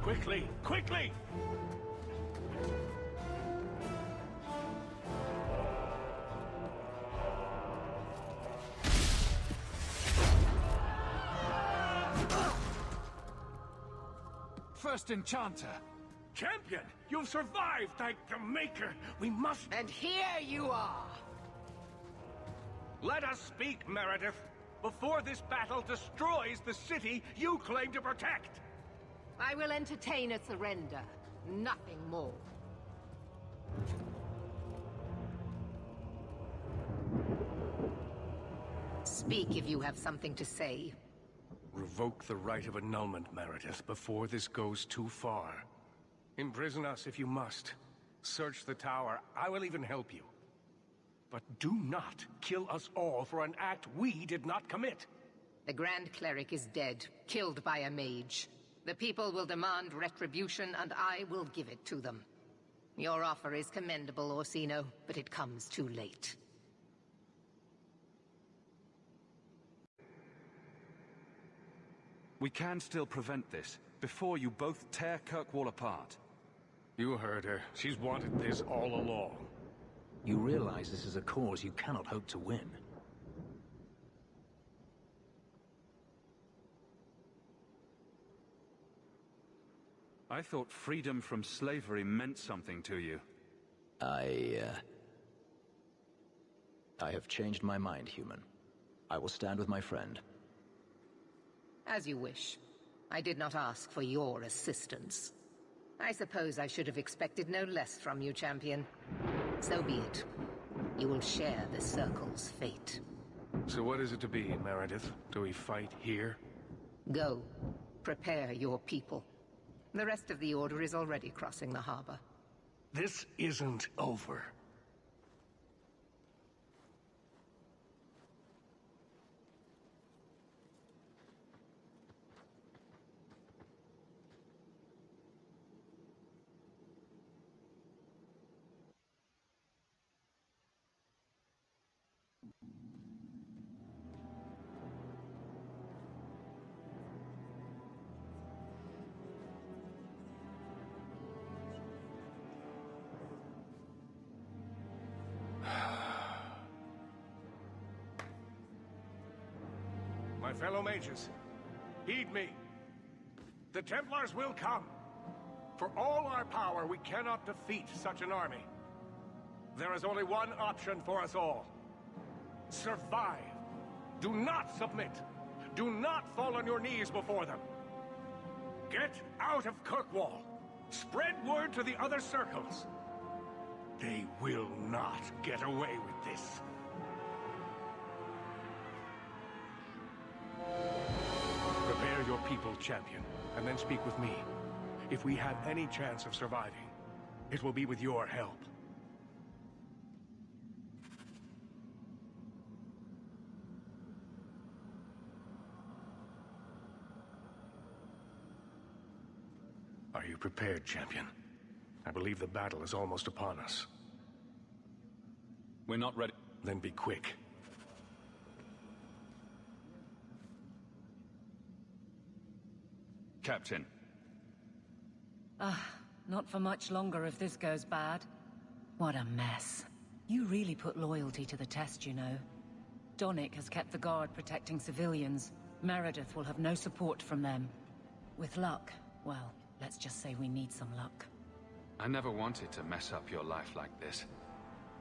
Quickly! Quickly! First Enchanter! Champion! You've survived, thank the Maker! We must... And here you are! Let us speak, Meredith! Before this battle destroys the city you claim to protect! I will entertain a surrender. Nothing more. Speak if you have something to say. Revoke the right of annulment, Meredith, before this goes too far. Imprison us if you must. Search the tower. I will even help you. But do not kill us all for an act we did not commit. The Grand Cleric is dead, killed by a mage. The people will demand retribution, and I will give it to them. Your offer is commendable, Orsino, but it comes too late. We can still prevent this, before you both tear Kirkwall apart. You heard her. She's wanted this all along. You realize this is a cause you cannot hope to win. I thought freedom from slavery meant something to you. I have changed my mind, human. I will stand with my friend. As you wish. I did not ask for your assistance. I suppose I should have expected no less from you, champion. So be it. You will share the Circle's fate. So what is it to be, Meredith? Do we fight here? Go. Prepare your people. The rest of the Order is already crossing the harbor. This isn't over. My fellow mages, heed me. The Templars will come. For all our power, we cannot defeat such an army. There is only one option for us all. Survive. Do not submit. Do not fall on your knees before them. Get out of Kirkwall. Spread word to the other circles. They will not get away with this. Prepare your people, champion, and then speak with me. If we have any chance of surviving, it will be with your help. Are you prepared, champion? I believe the battle is almost upon us. We're not ready. Then be quick. Captain. Not for much longer if this goes bad. What a mess. You really put loyalty to the test, you know. Donnic has kept the guard protecting civilians. Meredith will have no support from them. With luck, well, let's just say we need some luck. I never wanted to mess up your life like this.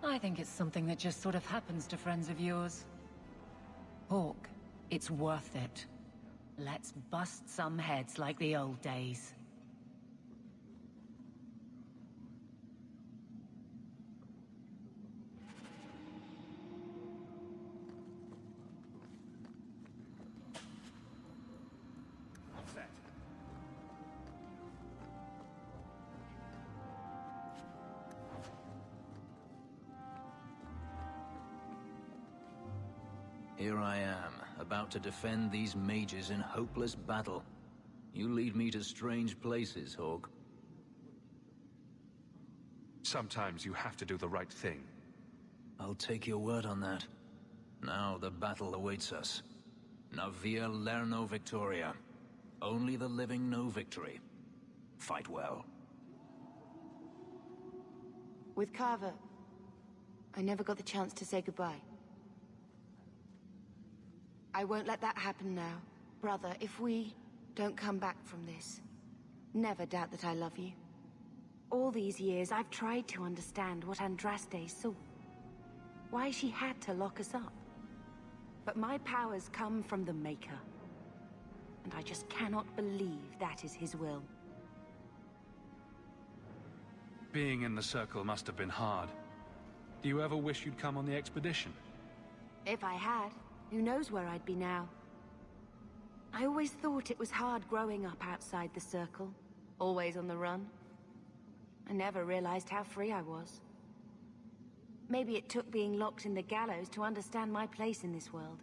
I think it's something that just sort of happens to friends of yours. Hawke, it's worth it. Let's bust some heads like the old days. Here I am, about to defend these mages in hopeless battle. You lead me to strange places, Hawke. Sometimes you have to do the right thing. I'll take your word on that. Now the battle awaits us. Navia Lerno Victoria. Only the living know victory. Fight well. With Carver, I never got the chance to say goodbye. I won't let that happen now. Brother, if we don't come back from this, never doubt that I love you. All these years, I've tried to understand what Andraste saw. Why she had to lock us up. But my powers come from the Maker. And I just cannot believe that is his will. Being in the Circle must have been hard. Do you ever wish you'd come on the expedition? If I had, who knows where I'd be now. I always thought it was hard growing up outside the Circle, always on the run. I never realized how free I was. Maybe it took being locked in the gallows to understand my place in this world.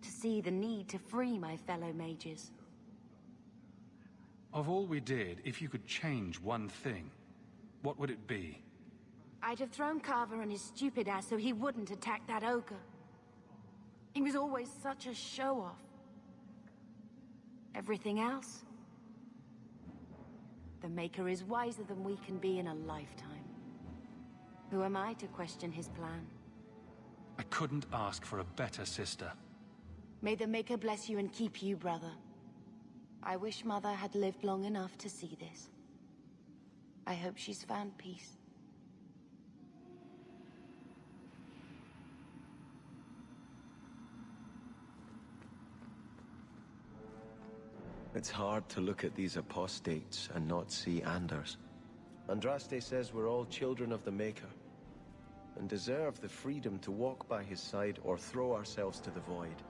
To see the need to free my fellow mages. Of all we did, if you could change one thing, what would it be? I'd have thrown Carver and his stupid ass so he wouldn't attack that ogre. He was always such a show-off. Everything else? The Maker is wiser than we can be in a lifetime. Who am I to question his plan? I couldn't ask for a better sister. May the Maker bless you and keep you, brother. I wish Mother had lived long enough to see this. I hope she's found peace. It's hard to look at these apostates and not see Anders. Andraste says we're all children of the Maker, and deserve the freedom to walk by his side or throw ourselves to the void.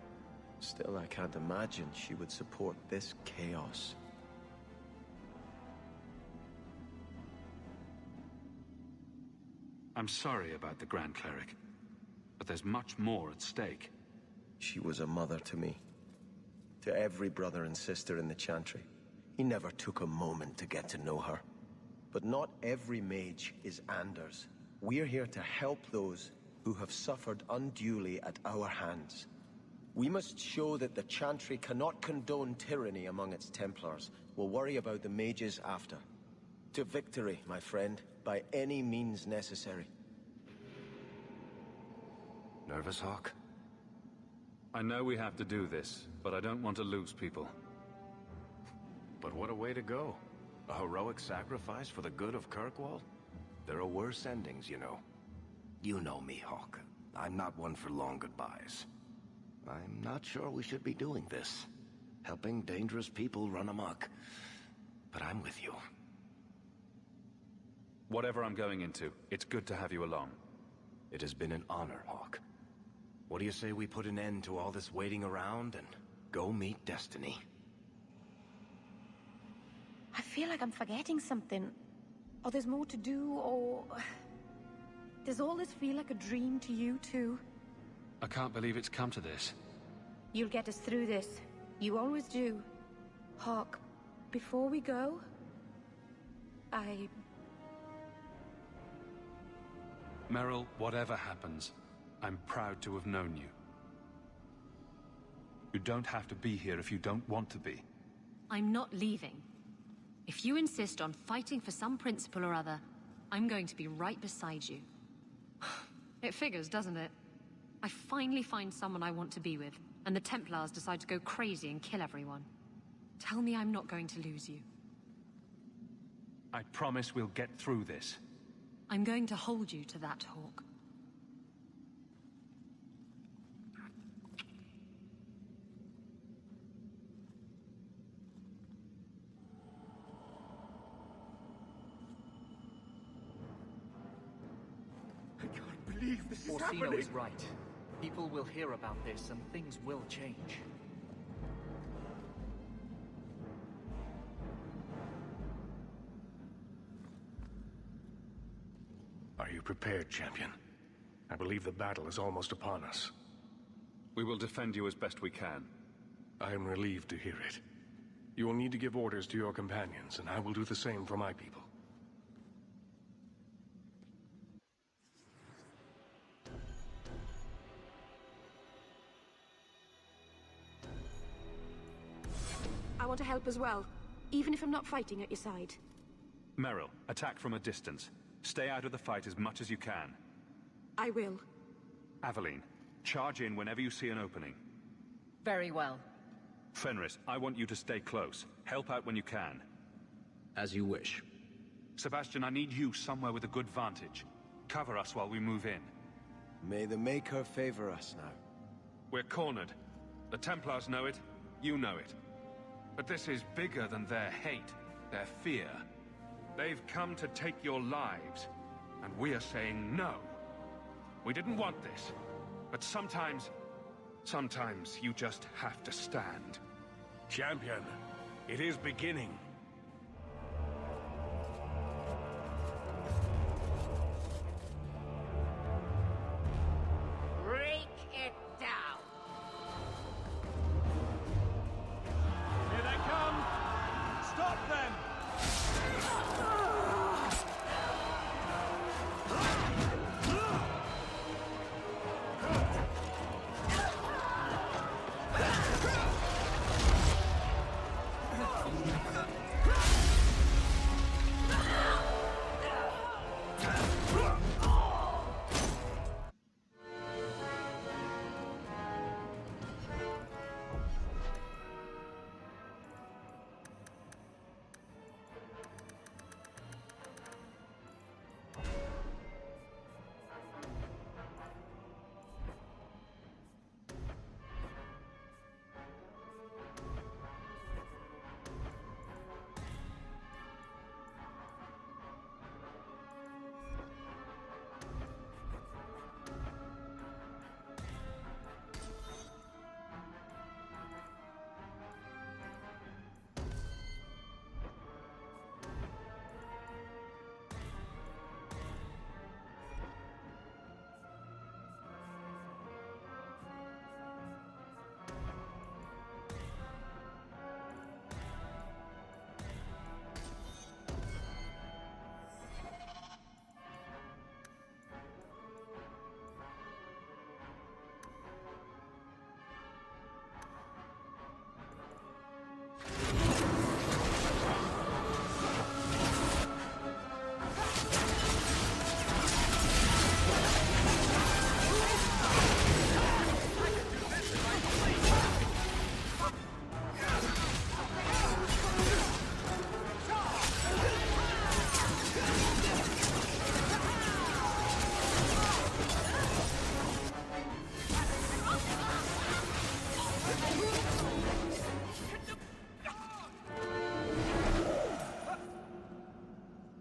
Still, I can't imagine she would support this chaos. I'm sorry about the Grand Cleric, but there's much more at stake. She was a mother to me. To every brother and sister in the Chantry. He never took a moment to get to know her. But not every mage is Anders. We're here to help those who have suffered unduly at our hands. We must show that the Chantry cannot condone tyranny among its Templars. We'll worry about the mages after. To victory, my friend, by any means necessary. Nervous, Hawke? I know we have to do this, but I don't want to lose people. But what a way to go. A heroic sacrifice for the good of Kirkwall? There are worse endings, you know. You know me, Hawke. I'm not one for long goodbyes. I'm not sure we should be doing this. Helping dangerous people run amok. But I'm with you. Whatever I'm going into, it's good to have you along. It has been an honor, Hawke. What do you say we put an end to all this waiting around and go meet Destiny? I feel like I'm forgetting something. Or there's more to do, or... Does all this feel like a dream to you, too? I can't believe it's come to this. You'll get us through this. You always do. Hawke, before we go... Merrill, whatever happens, I'm proud to have known you. You don't have to be here if you don't want to be. I'm not leaving. If you insist on fighting for some principle or other, I'm going to be right beside you. It figures, doesn't it? I finally find someone I want to be with, and the Templars decide to go crazy and kill everyone. Tell me I'm not going to lose you. I promise we'll get through this. I'm going to hold you to that, Hawke. Orsino is right. People will hear about this, and things will change. Are you prepared, champion? I believe the battle is almost upon us. We will defend you as best we can. I am relieved to hear it. You will need to give orders to your companions, and I will do the same for my people. I want to help as well. even if I'm not fighting at your side? Meryl, attack from a distance. Stay out of the fight as much as you can. I will. Aveline, charge in whenever you see an opening. Very well. Fenris, I want you to stay close. Help out when you can. As you wish. Sebastian, I need you somewhere with a good vantage. Cover us while we move in. May the Maker favor us now. We're cornered. The Templars know it, you know it. But this is bigger than their hate, their fear. They've come to take your lives, and we are saying no. We didn't want this, but sometimes you just have to stand. Champion, it is beginning. Break it down! Here they come! Stop them!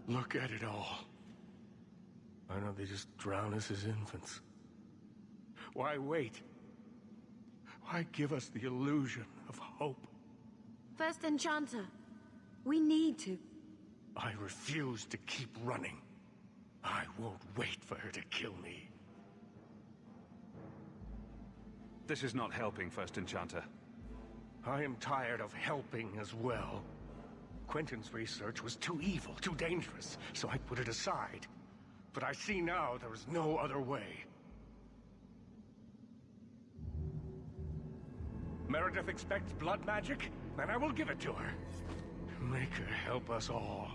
Look at it all. Why don't they just drown us as infants? Why wait? Why give us the illusion of hope? First Enchanter, we need to. I refuse to keep running. I won't wait for her to kill me. This is not helping, First Enchanter. I am tired of helping as well. Quentin's research was too evil, too dangerous, so I put it aside. But I see now there is no other way. Meredith expects blood magic, then I will give it to her. Make her help us all.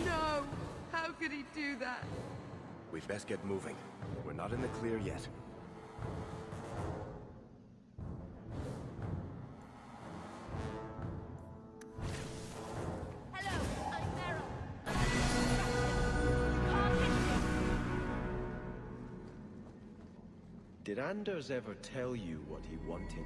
No! How could he do that? We'd best get moving. We're not in the clear yet. Did Anders ever tell you what he wanted?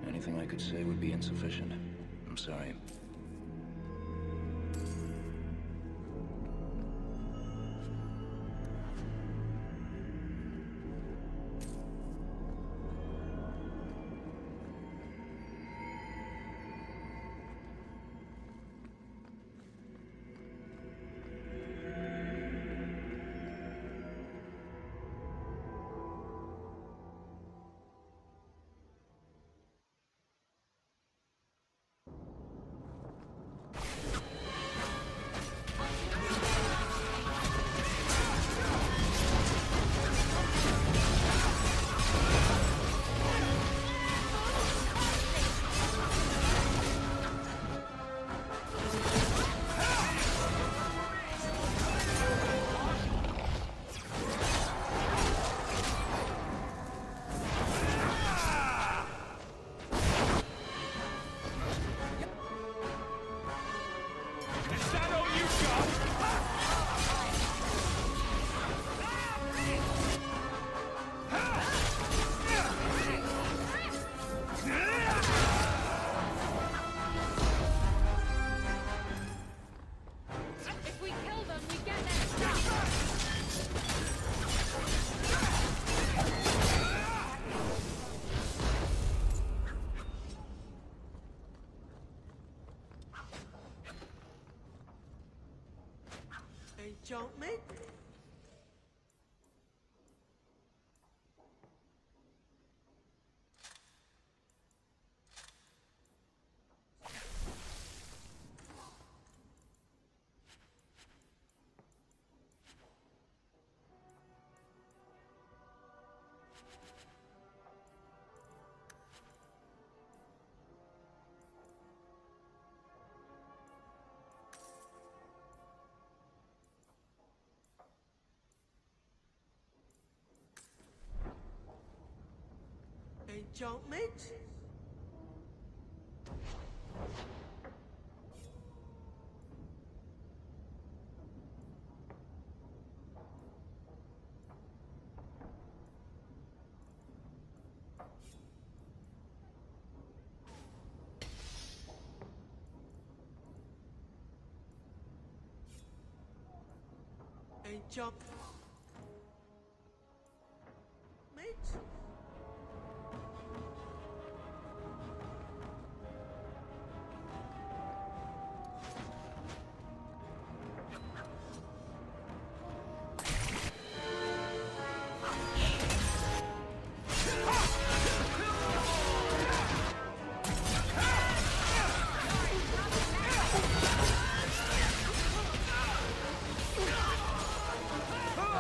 Anything I could say would be insufficient. I'm sorry. Hey, jump me? Hey, jump mate? Hey, jump. Mate? Ah!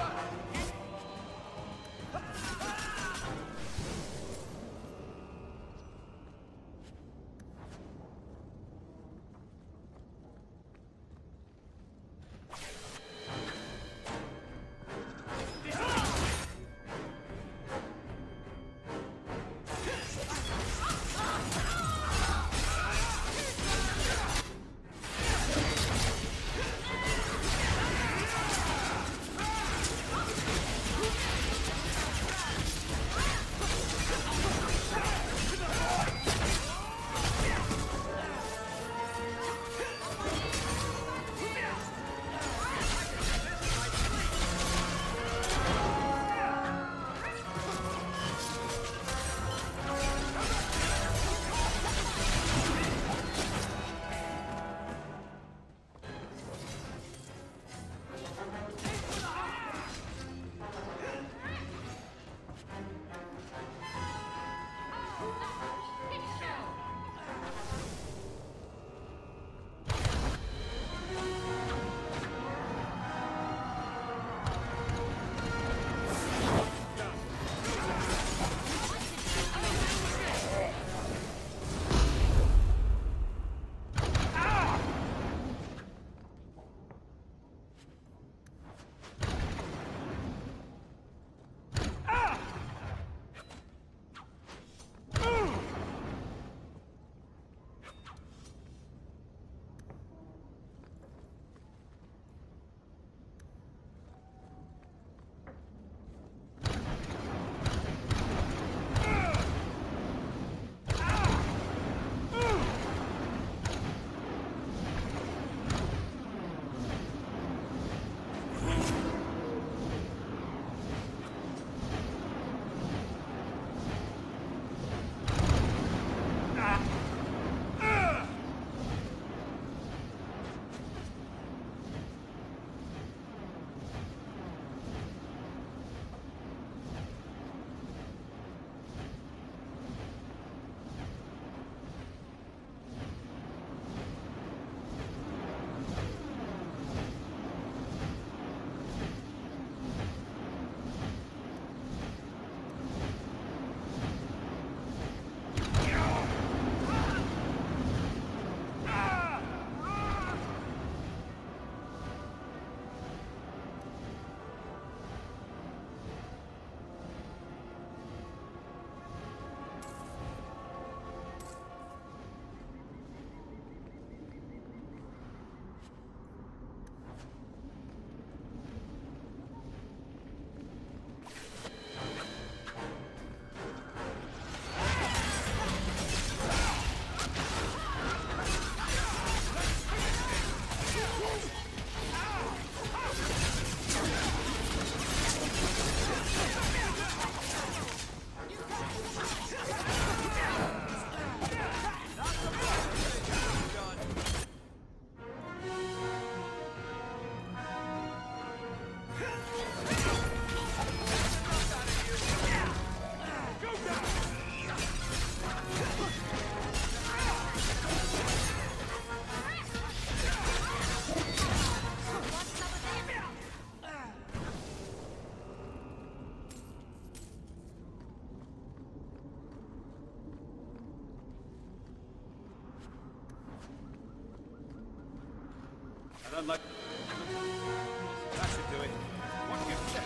unlike... That should do it. What do you say?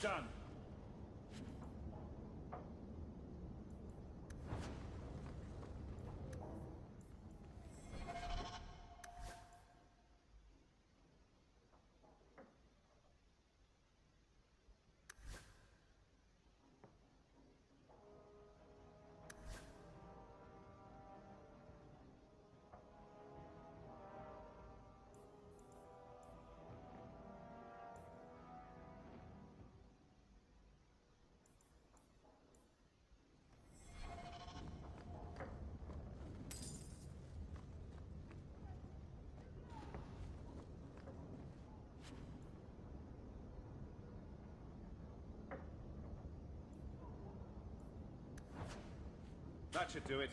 Done. That should do it.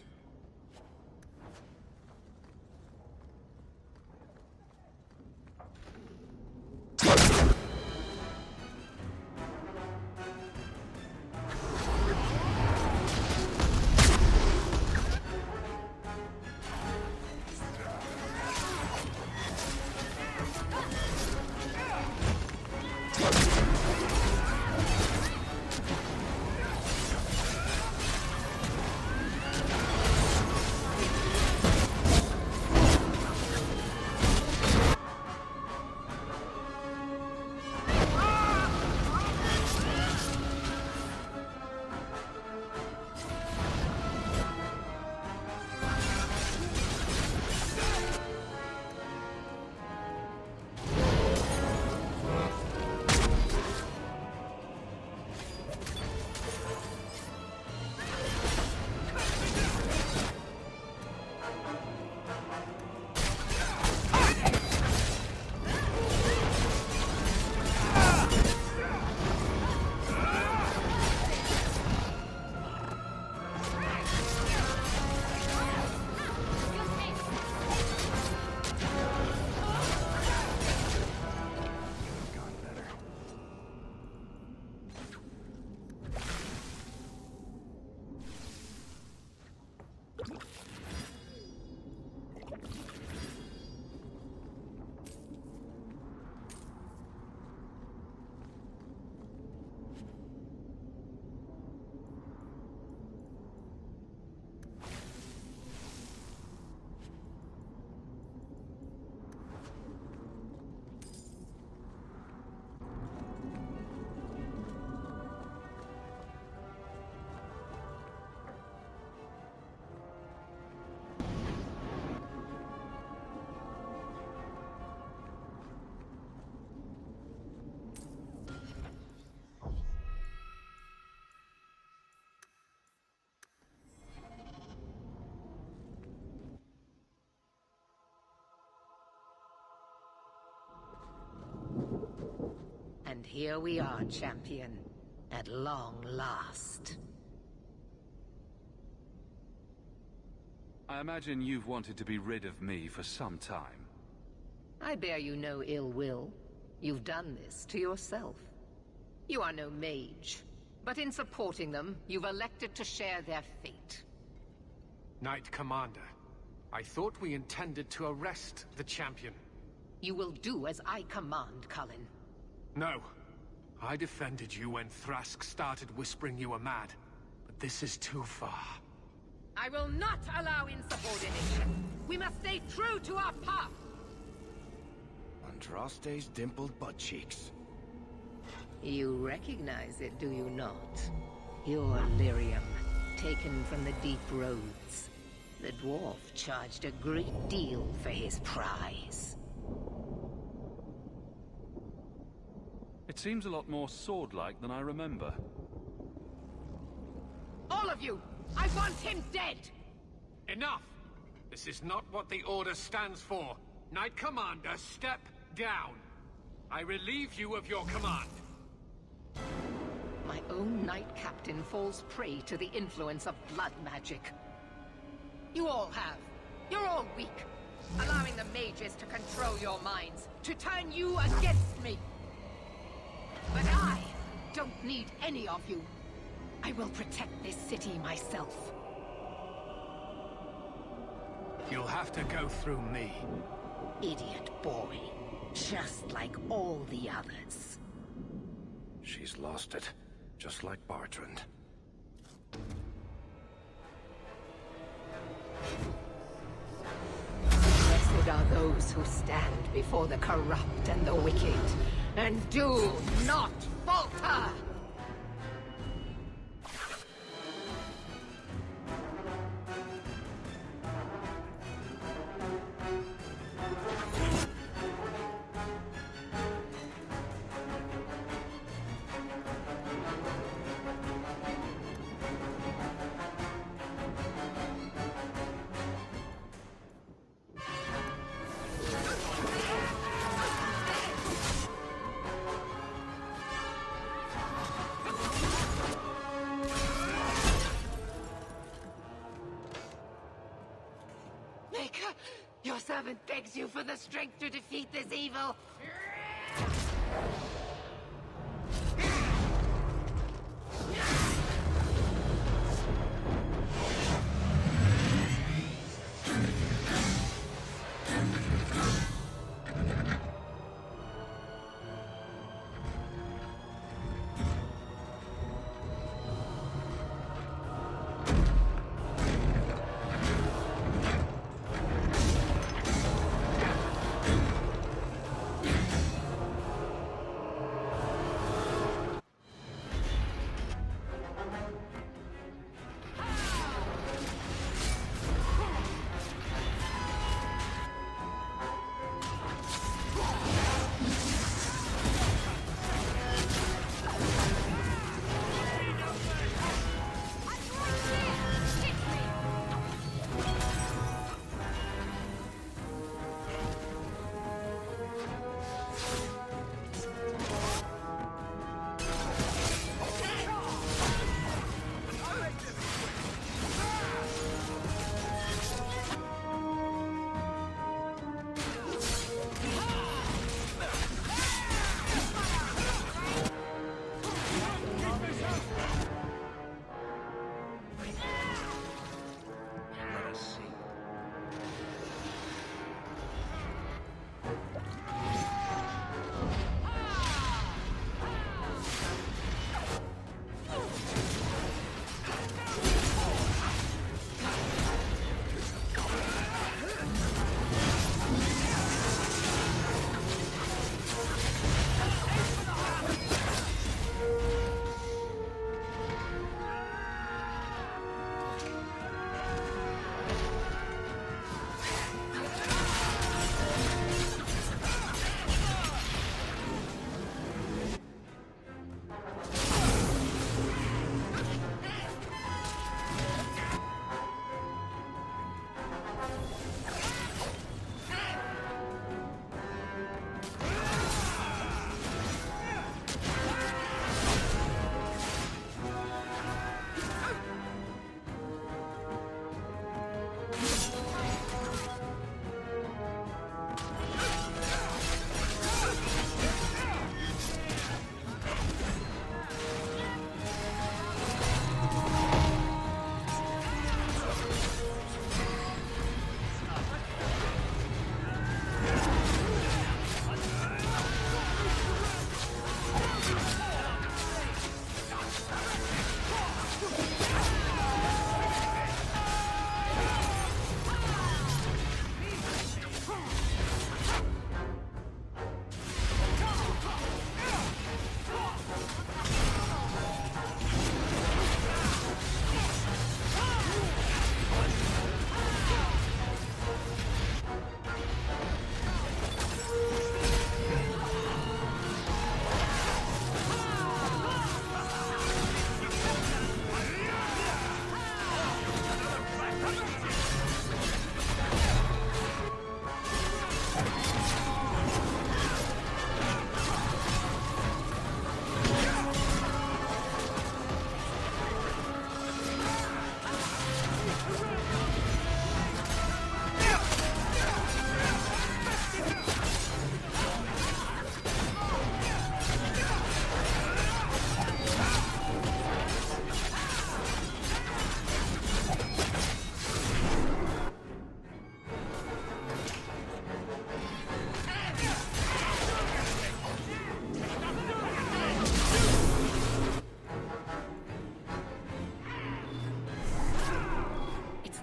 And here we are, champion. At long last. I imagine you've wanted to be rid of me for some time. I bear you no ill will. You've done this to yourself. You are no mage, but in supporting them, you've elected to share their fate. Knight Commander, I thought we intended to arrest the champion. You will do as I command, Cullen. No. I defended you when Thrask started whispering you were mad. But this is too far. I will not allow insubordination. We must stay true to our path. Andraste's dimpled butt cheeks. You recognize it, do you not? Your lyrium, taken from the deep roads. The dwarf charged a great deal for his prize. It seems a lot more sword-like than I remember. All of you! I want him dead! Enough! This is not what the Order stands for. Knight Commander, step down. I relieve you of your command. My own Knight Captain falls prey to the influence of blood magic. You all have. You're all weak. Allowing the mages to control your minds, to turn you against me. But I don't need any of you. I will protect this city myself. You'll have to go through me. Idiot boy. Just like all the others. She's lost it, just like Bartrand. Blessed are those who stand before the corrupt and the wicked, and do not falter! Your servant begs you for the strength to defeat this evil.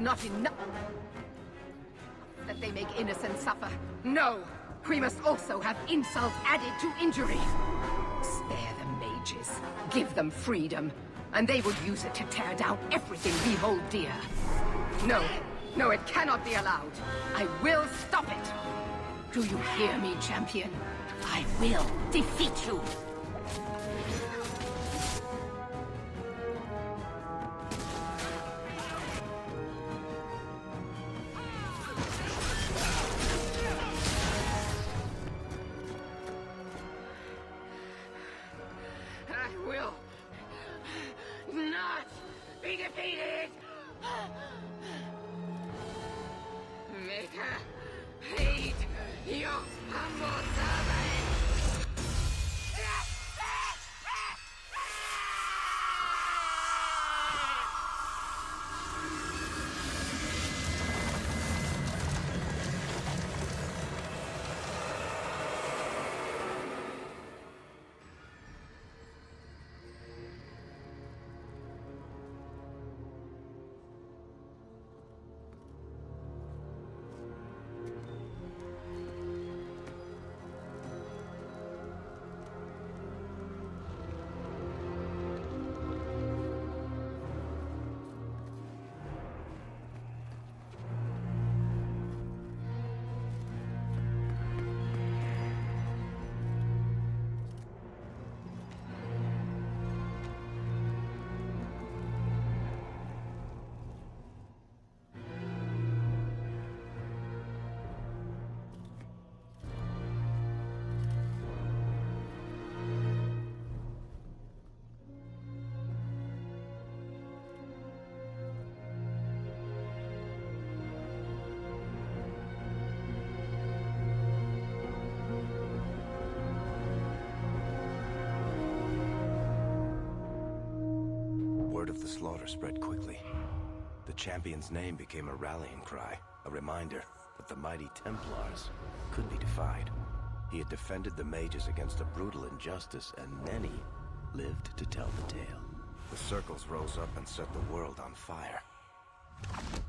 not enough that they make innocents suffer. No! We must also have insult added to injury. Spare the mages. Give them freedom. And they would use it to tear down everything we hold dear. No. No, it cannot be allowed. I will stop it. Do you hear me, champion? I will defeat you. I will not be defeated. Make her hate your humble servant. Word of the slaughter spread quickly. The champion's name became a rallying cry, a reminder that the mighty Templars could be defied. He had defended the mages against a brutal injustice, and many lived to tell the tale. The circles rose up and set the world on fire.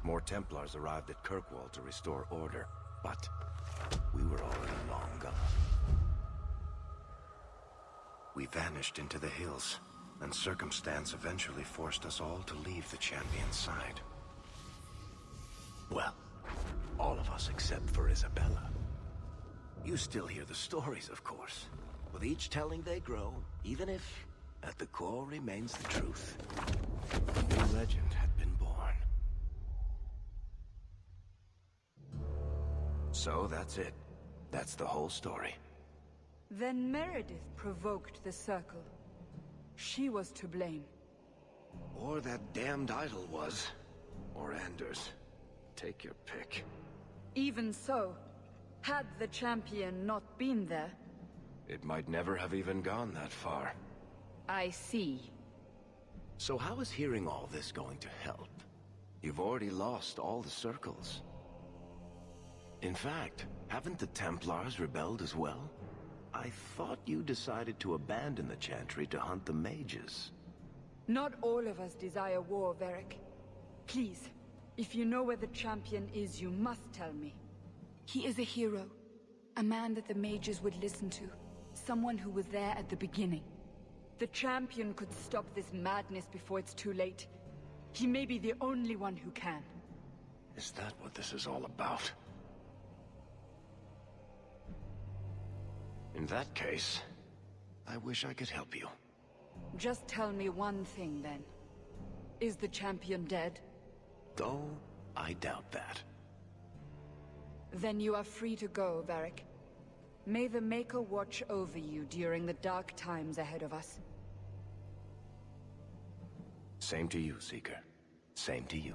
More Templars arrived at Kirkwall to restore order, but we were already long gone. We vanished into the hills, and circumstance eventually forced us all to leave the champion's side. Well, all of us except for Isabella. You still hear the stories, of course. With each telling they grow, even if, at the core, remains the truth. A new legend had been born. So that's it. That's the whole story. Then Meredith provoked the Circle. She was to blame. Or that damned idol was. Or Anders. Take your pick. Even so, had the champion not been there... It might never have even gone that far. I see. So how is hearing all this going to help? You've already lost all the circles. In fact, haven't the Templars rebelled as well? I thought you decided to abandon the Chantry to hunt the mages. Not all of us desire war, Varric. Please, if you know where the champion is, you must tell me. He is a hero. A man that the mages would listen to. Someone who was there at the beginning. The champion could stop this madness before it's too late. He may be the only one who can. Is that what this is all about? In that case, I wish I could help you. Just tell me one thing, then. Is the champion dead? Though, I doubt that. Then you are free to go, Varric. May the Maker watch over you during the dark times ahead of us. Same to you, Seeker. Same to you.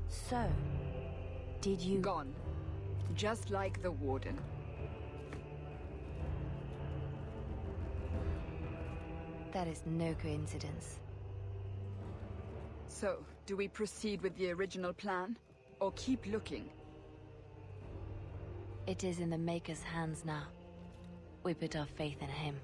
So, did you... Gone. Just like the Warden. That is no coincidence. So, do we proceed with the original plan? Or keep looking? It is in the Maker's hands now. We put our faith in him.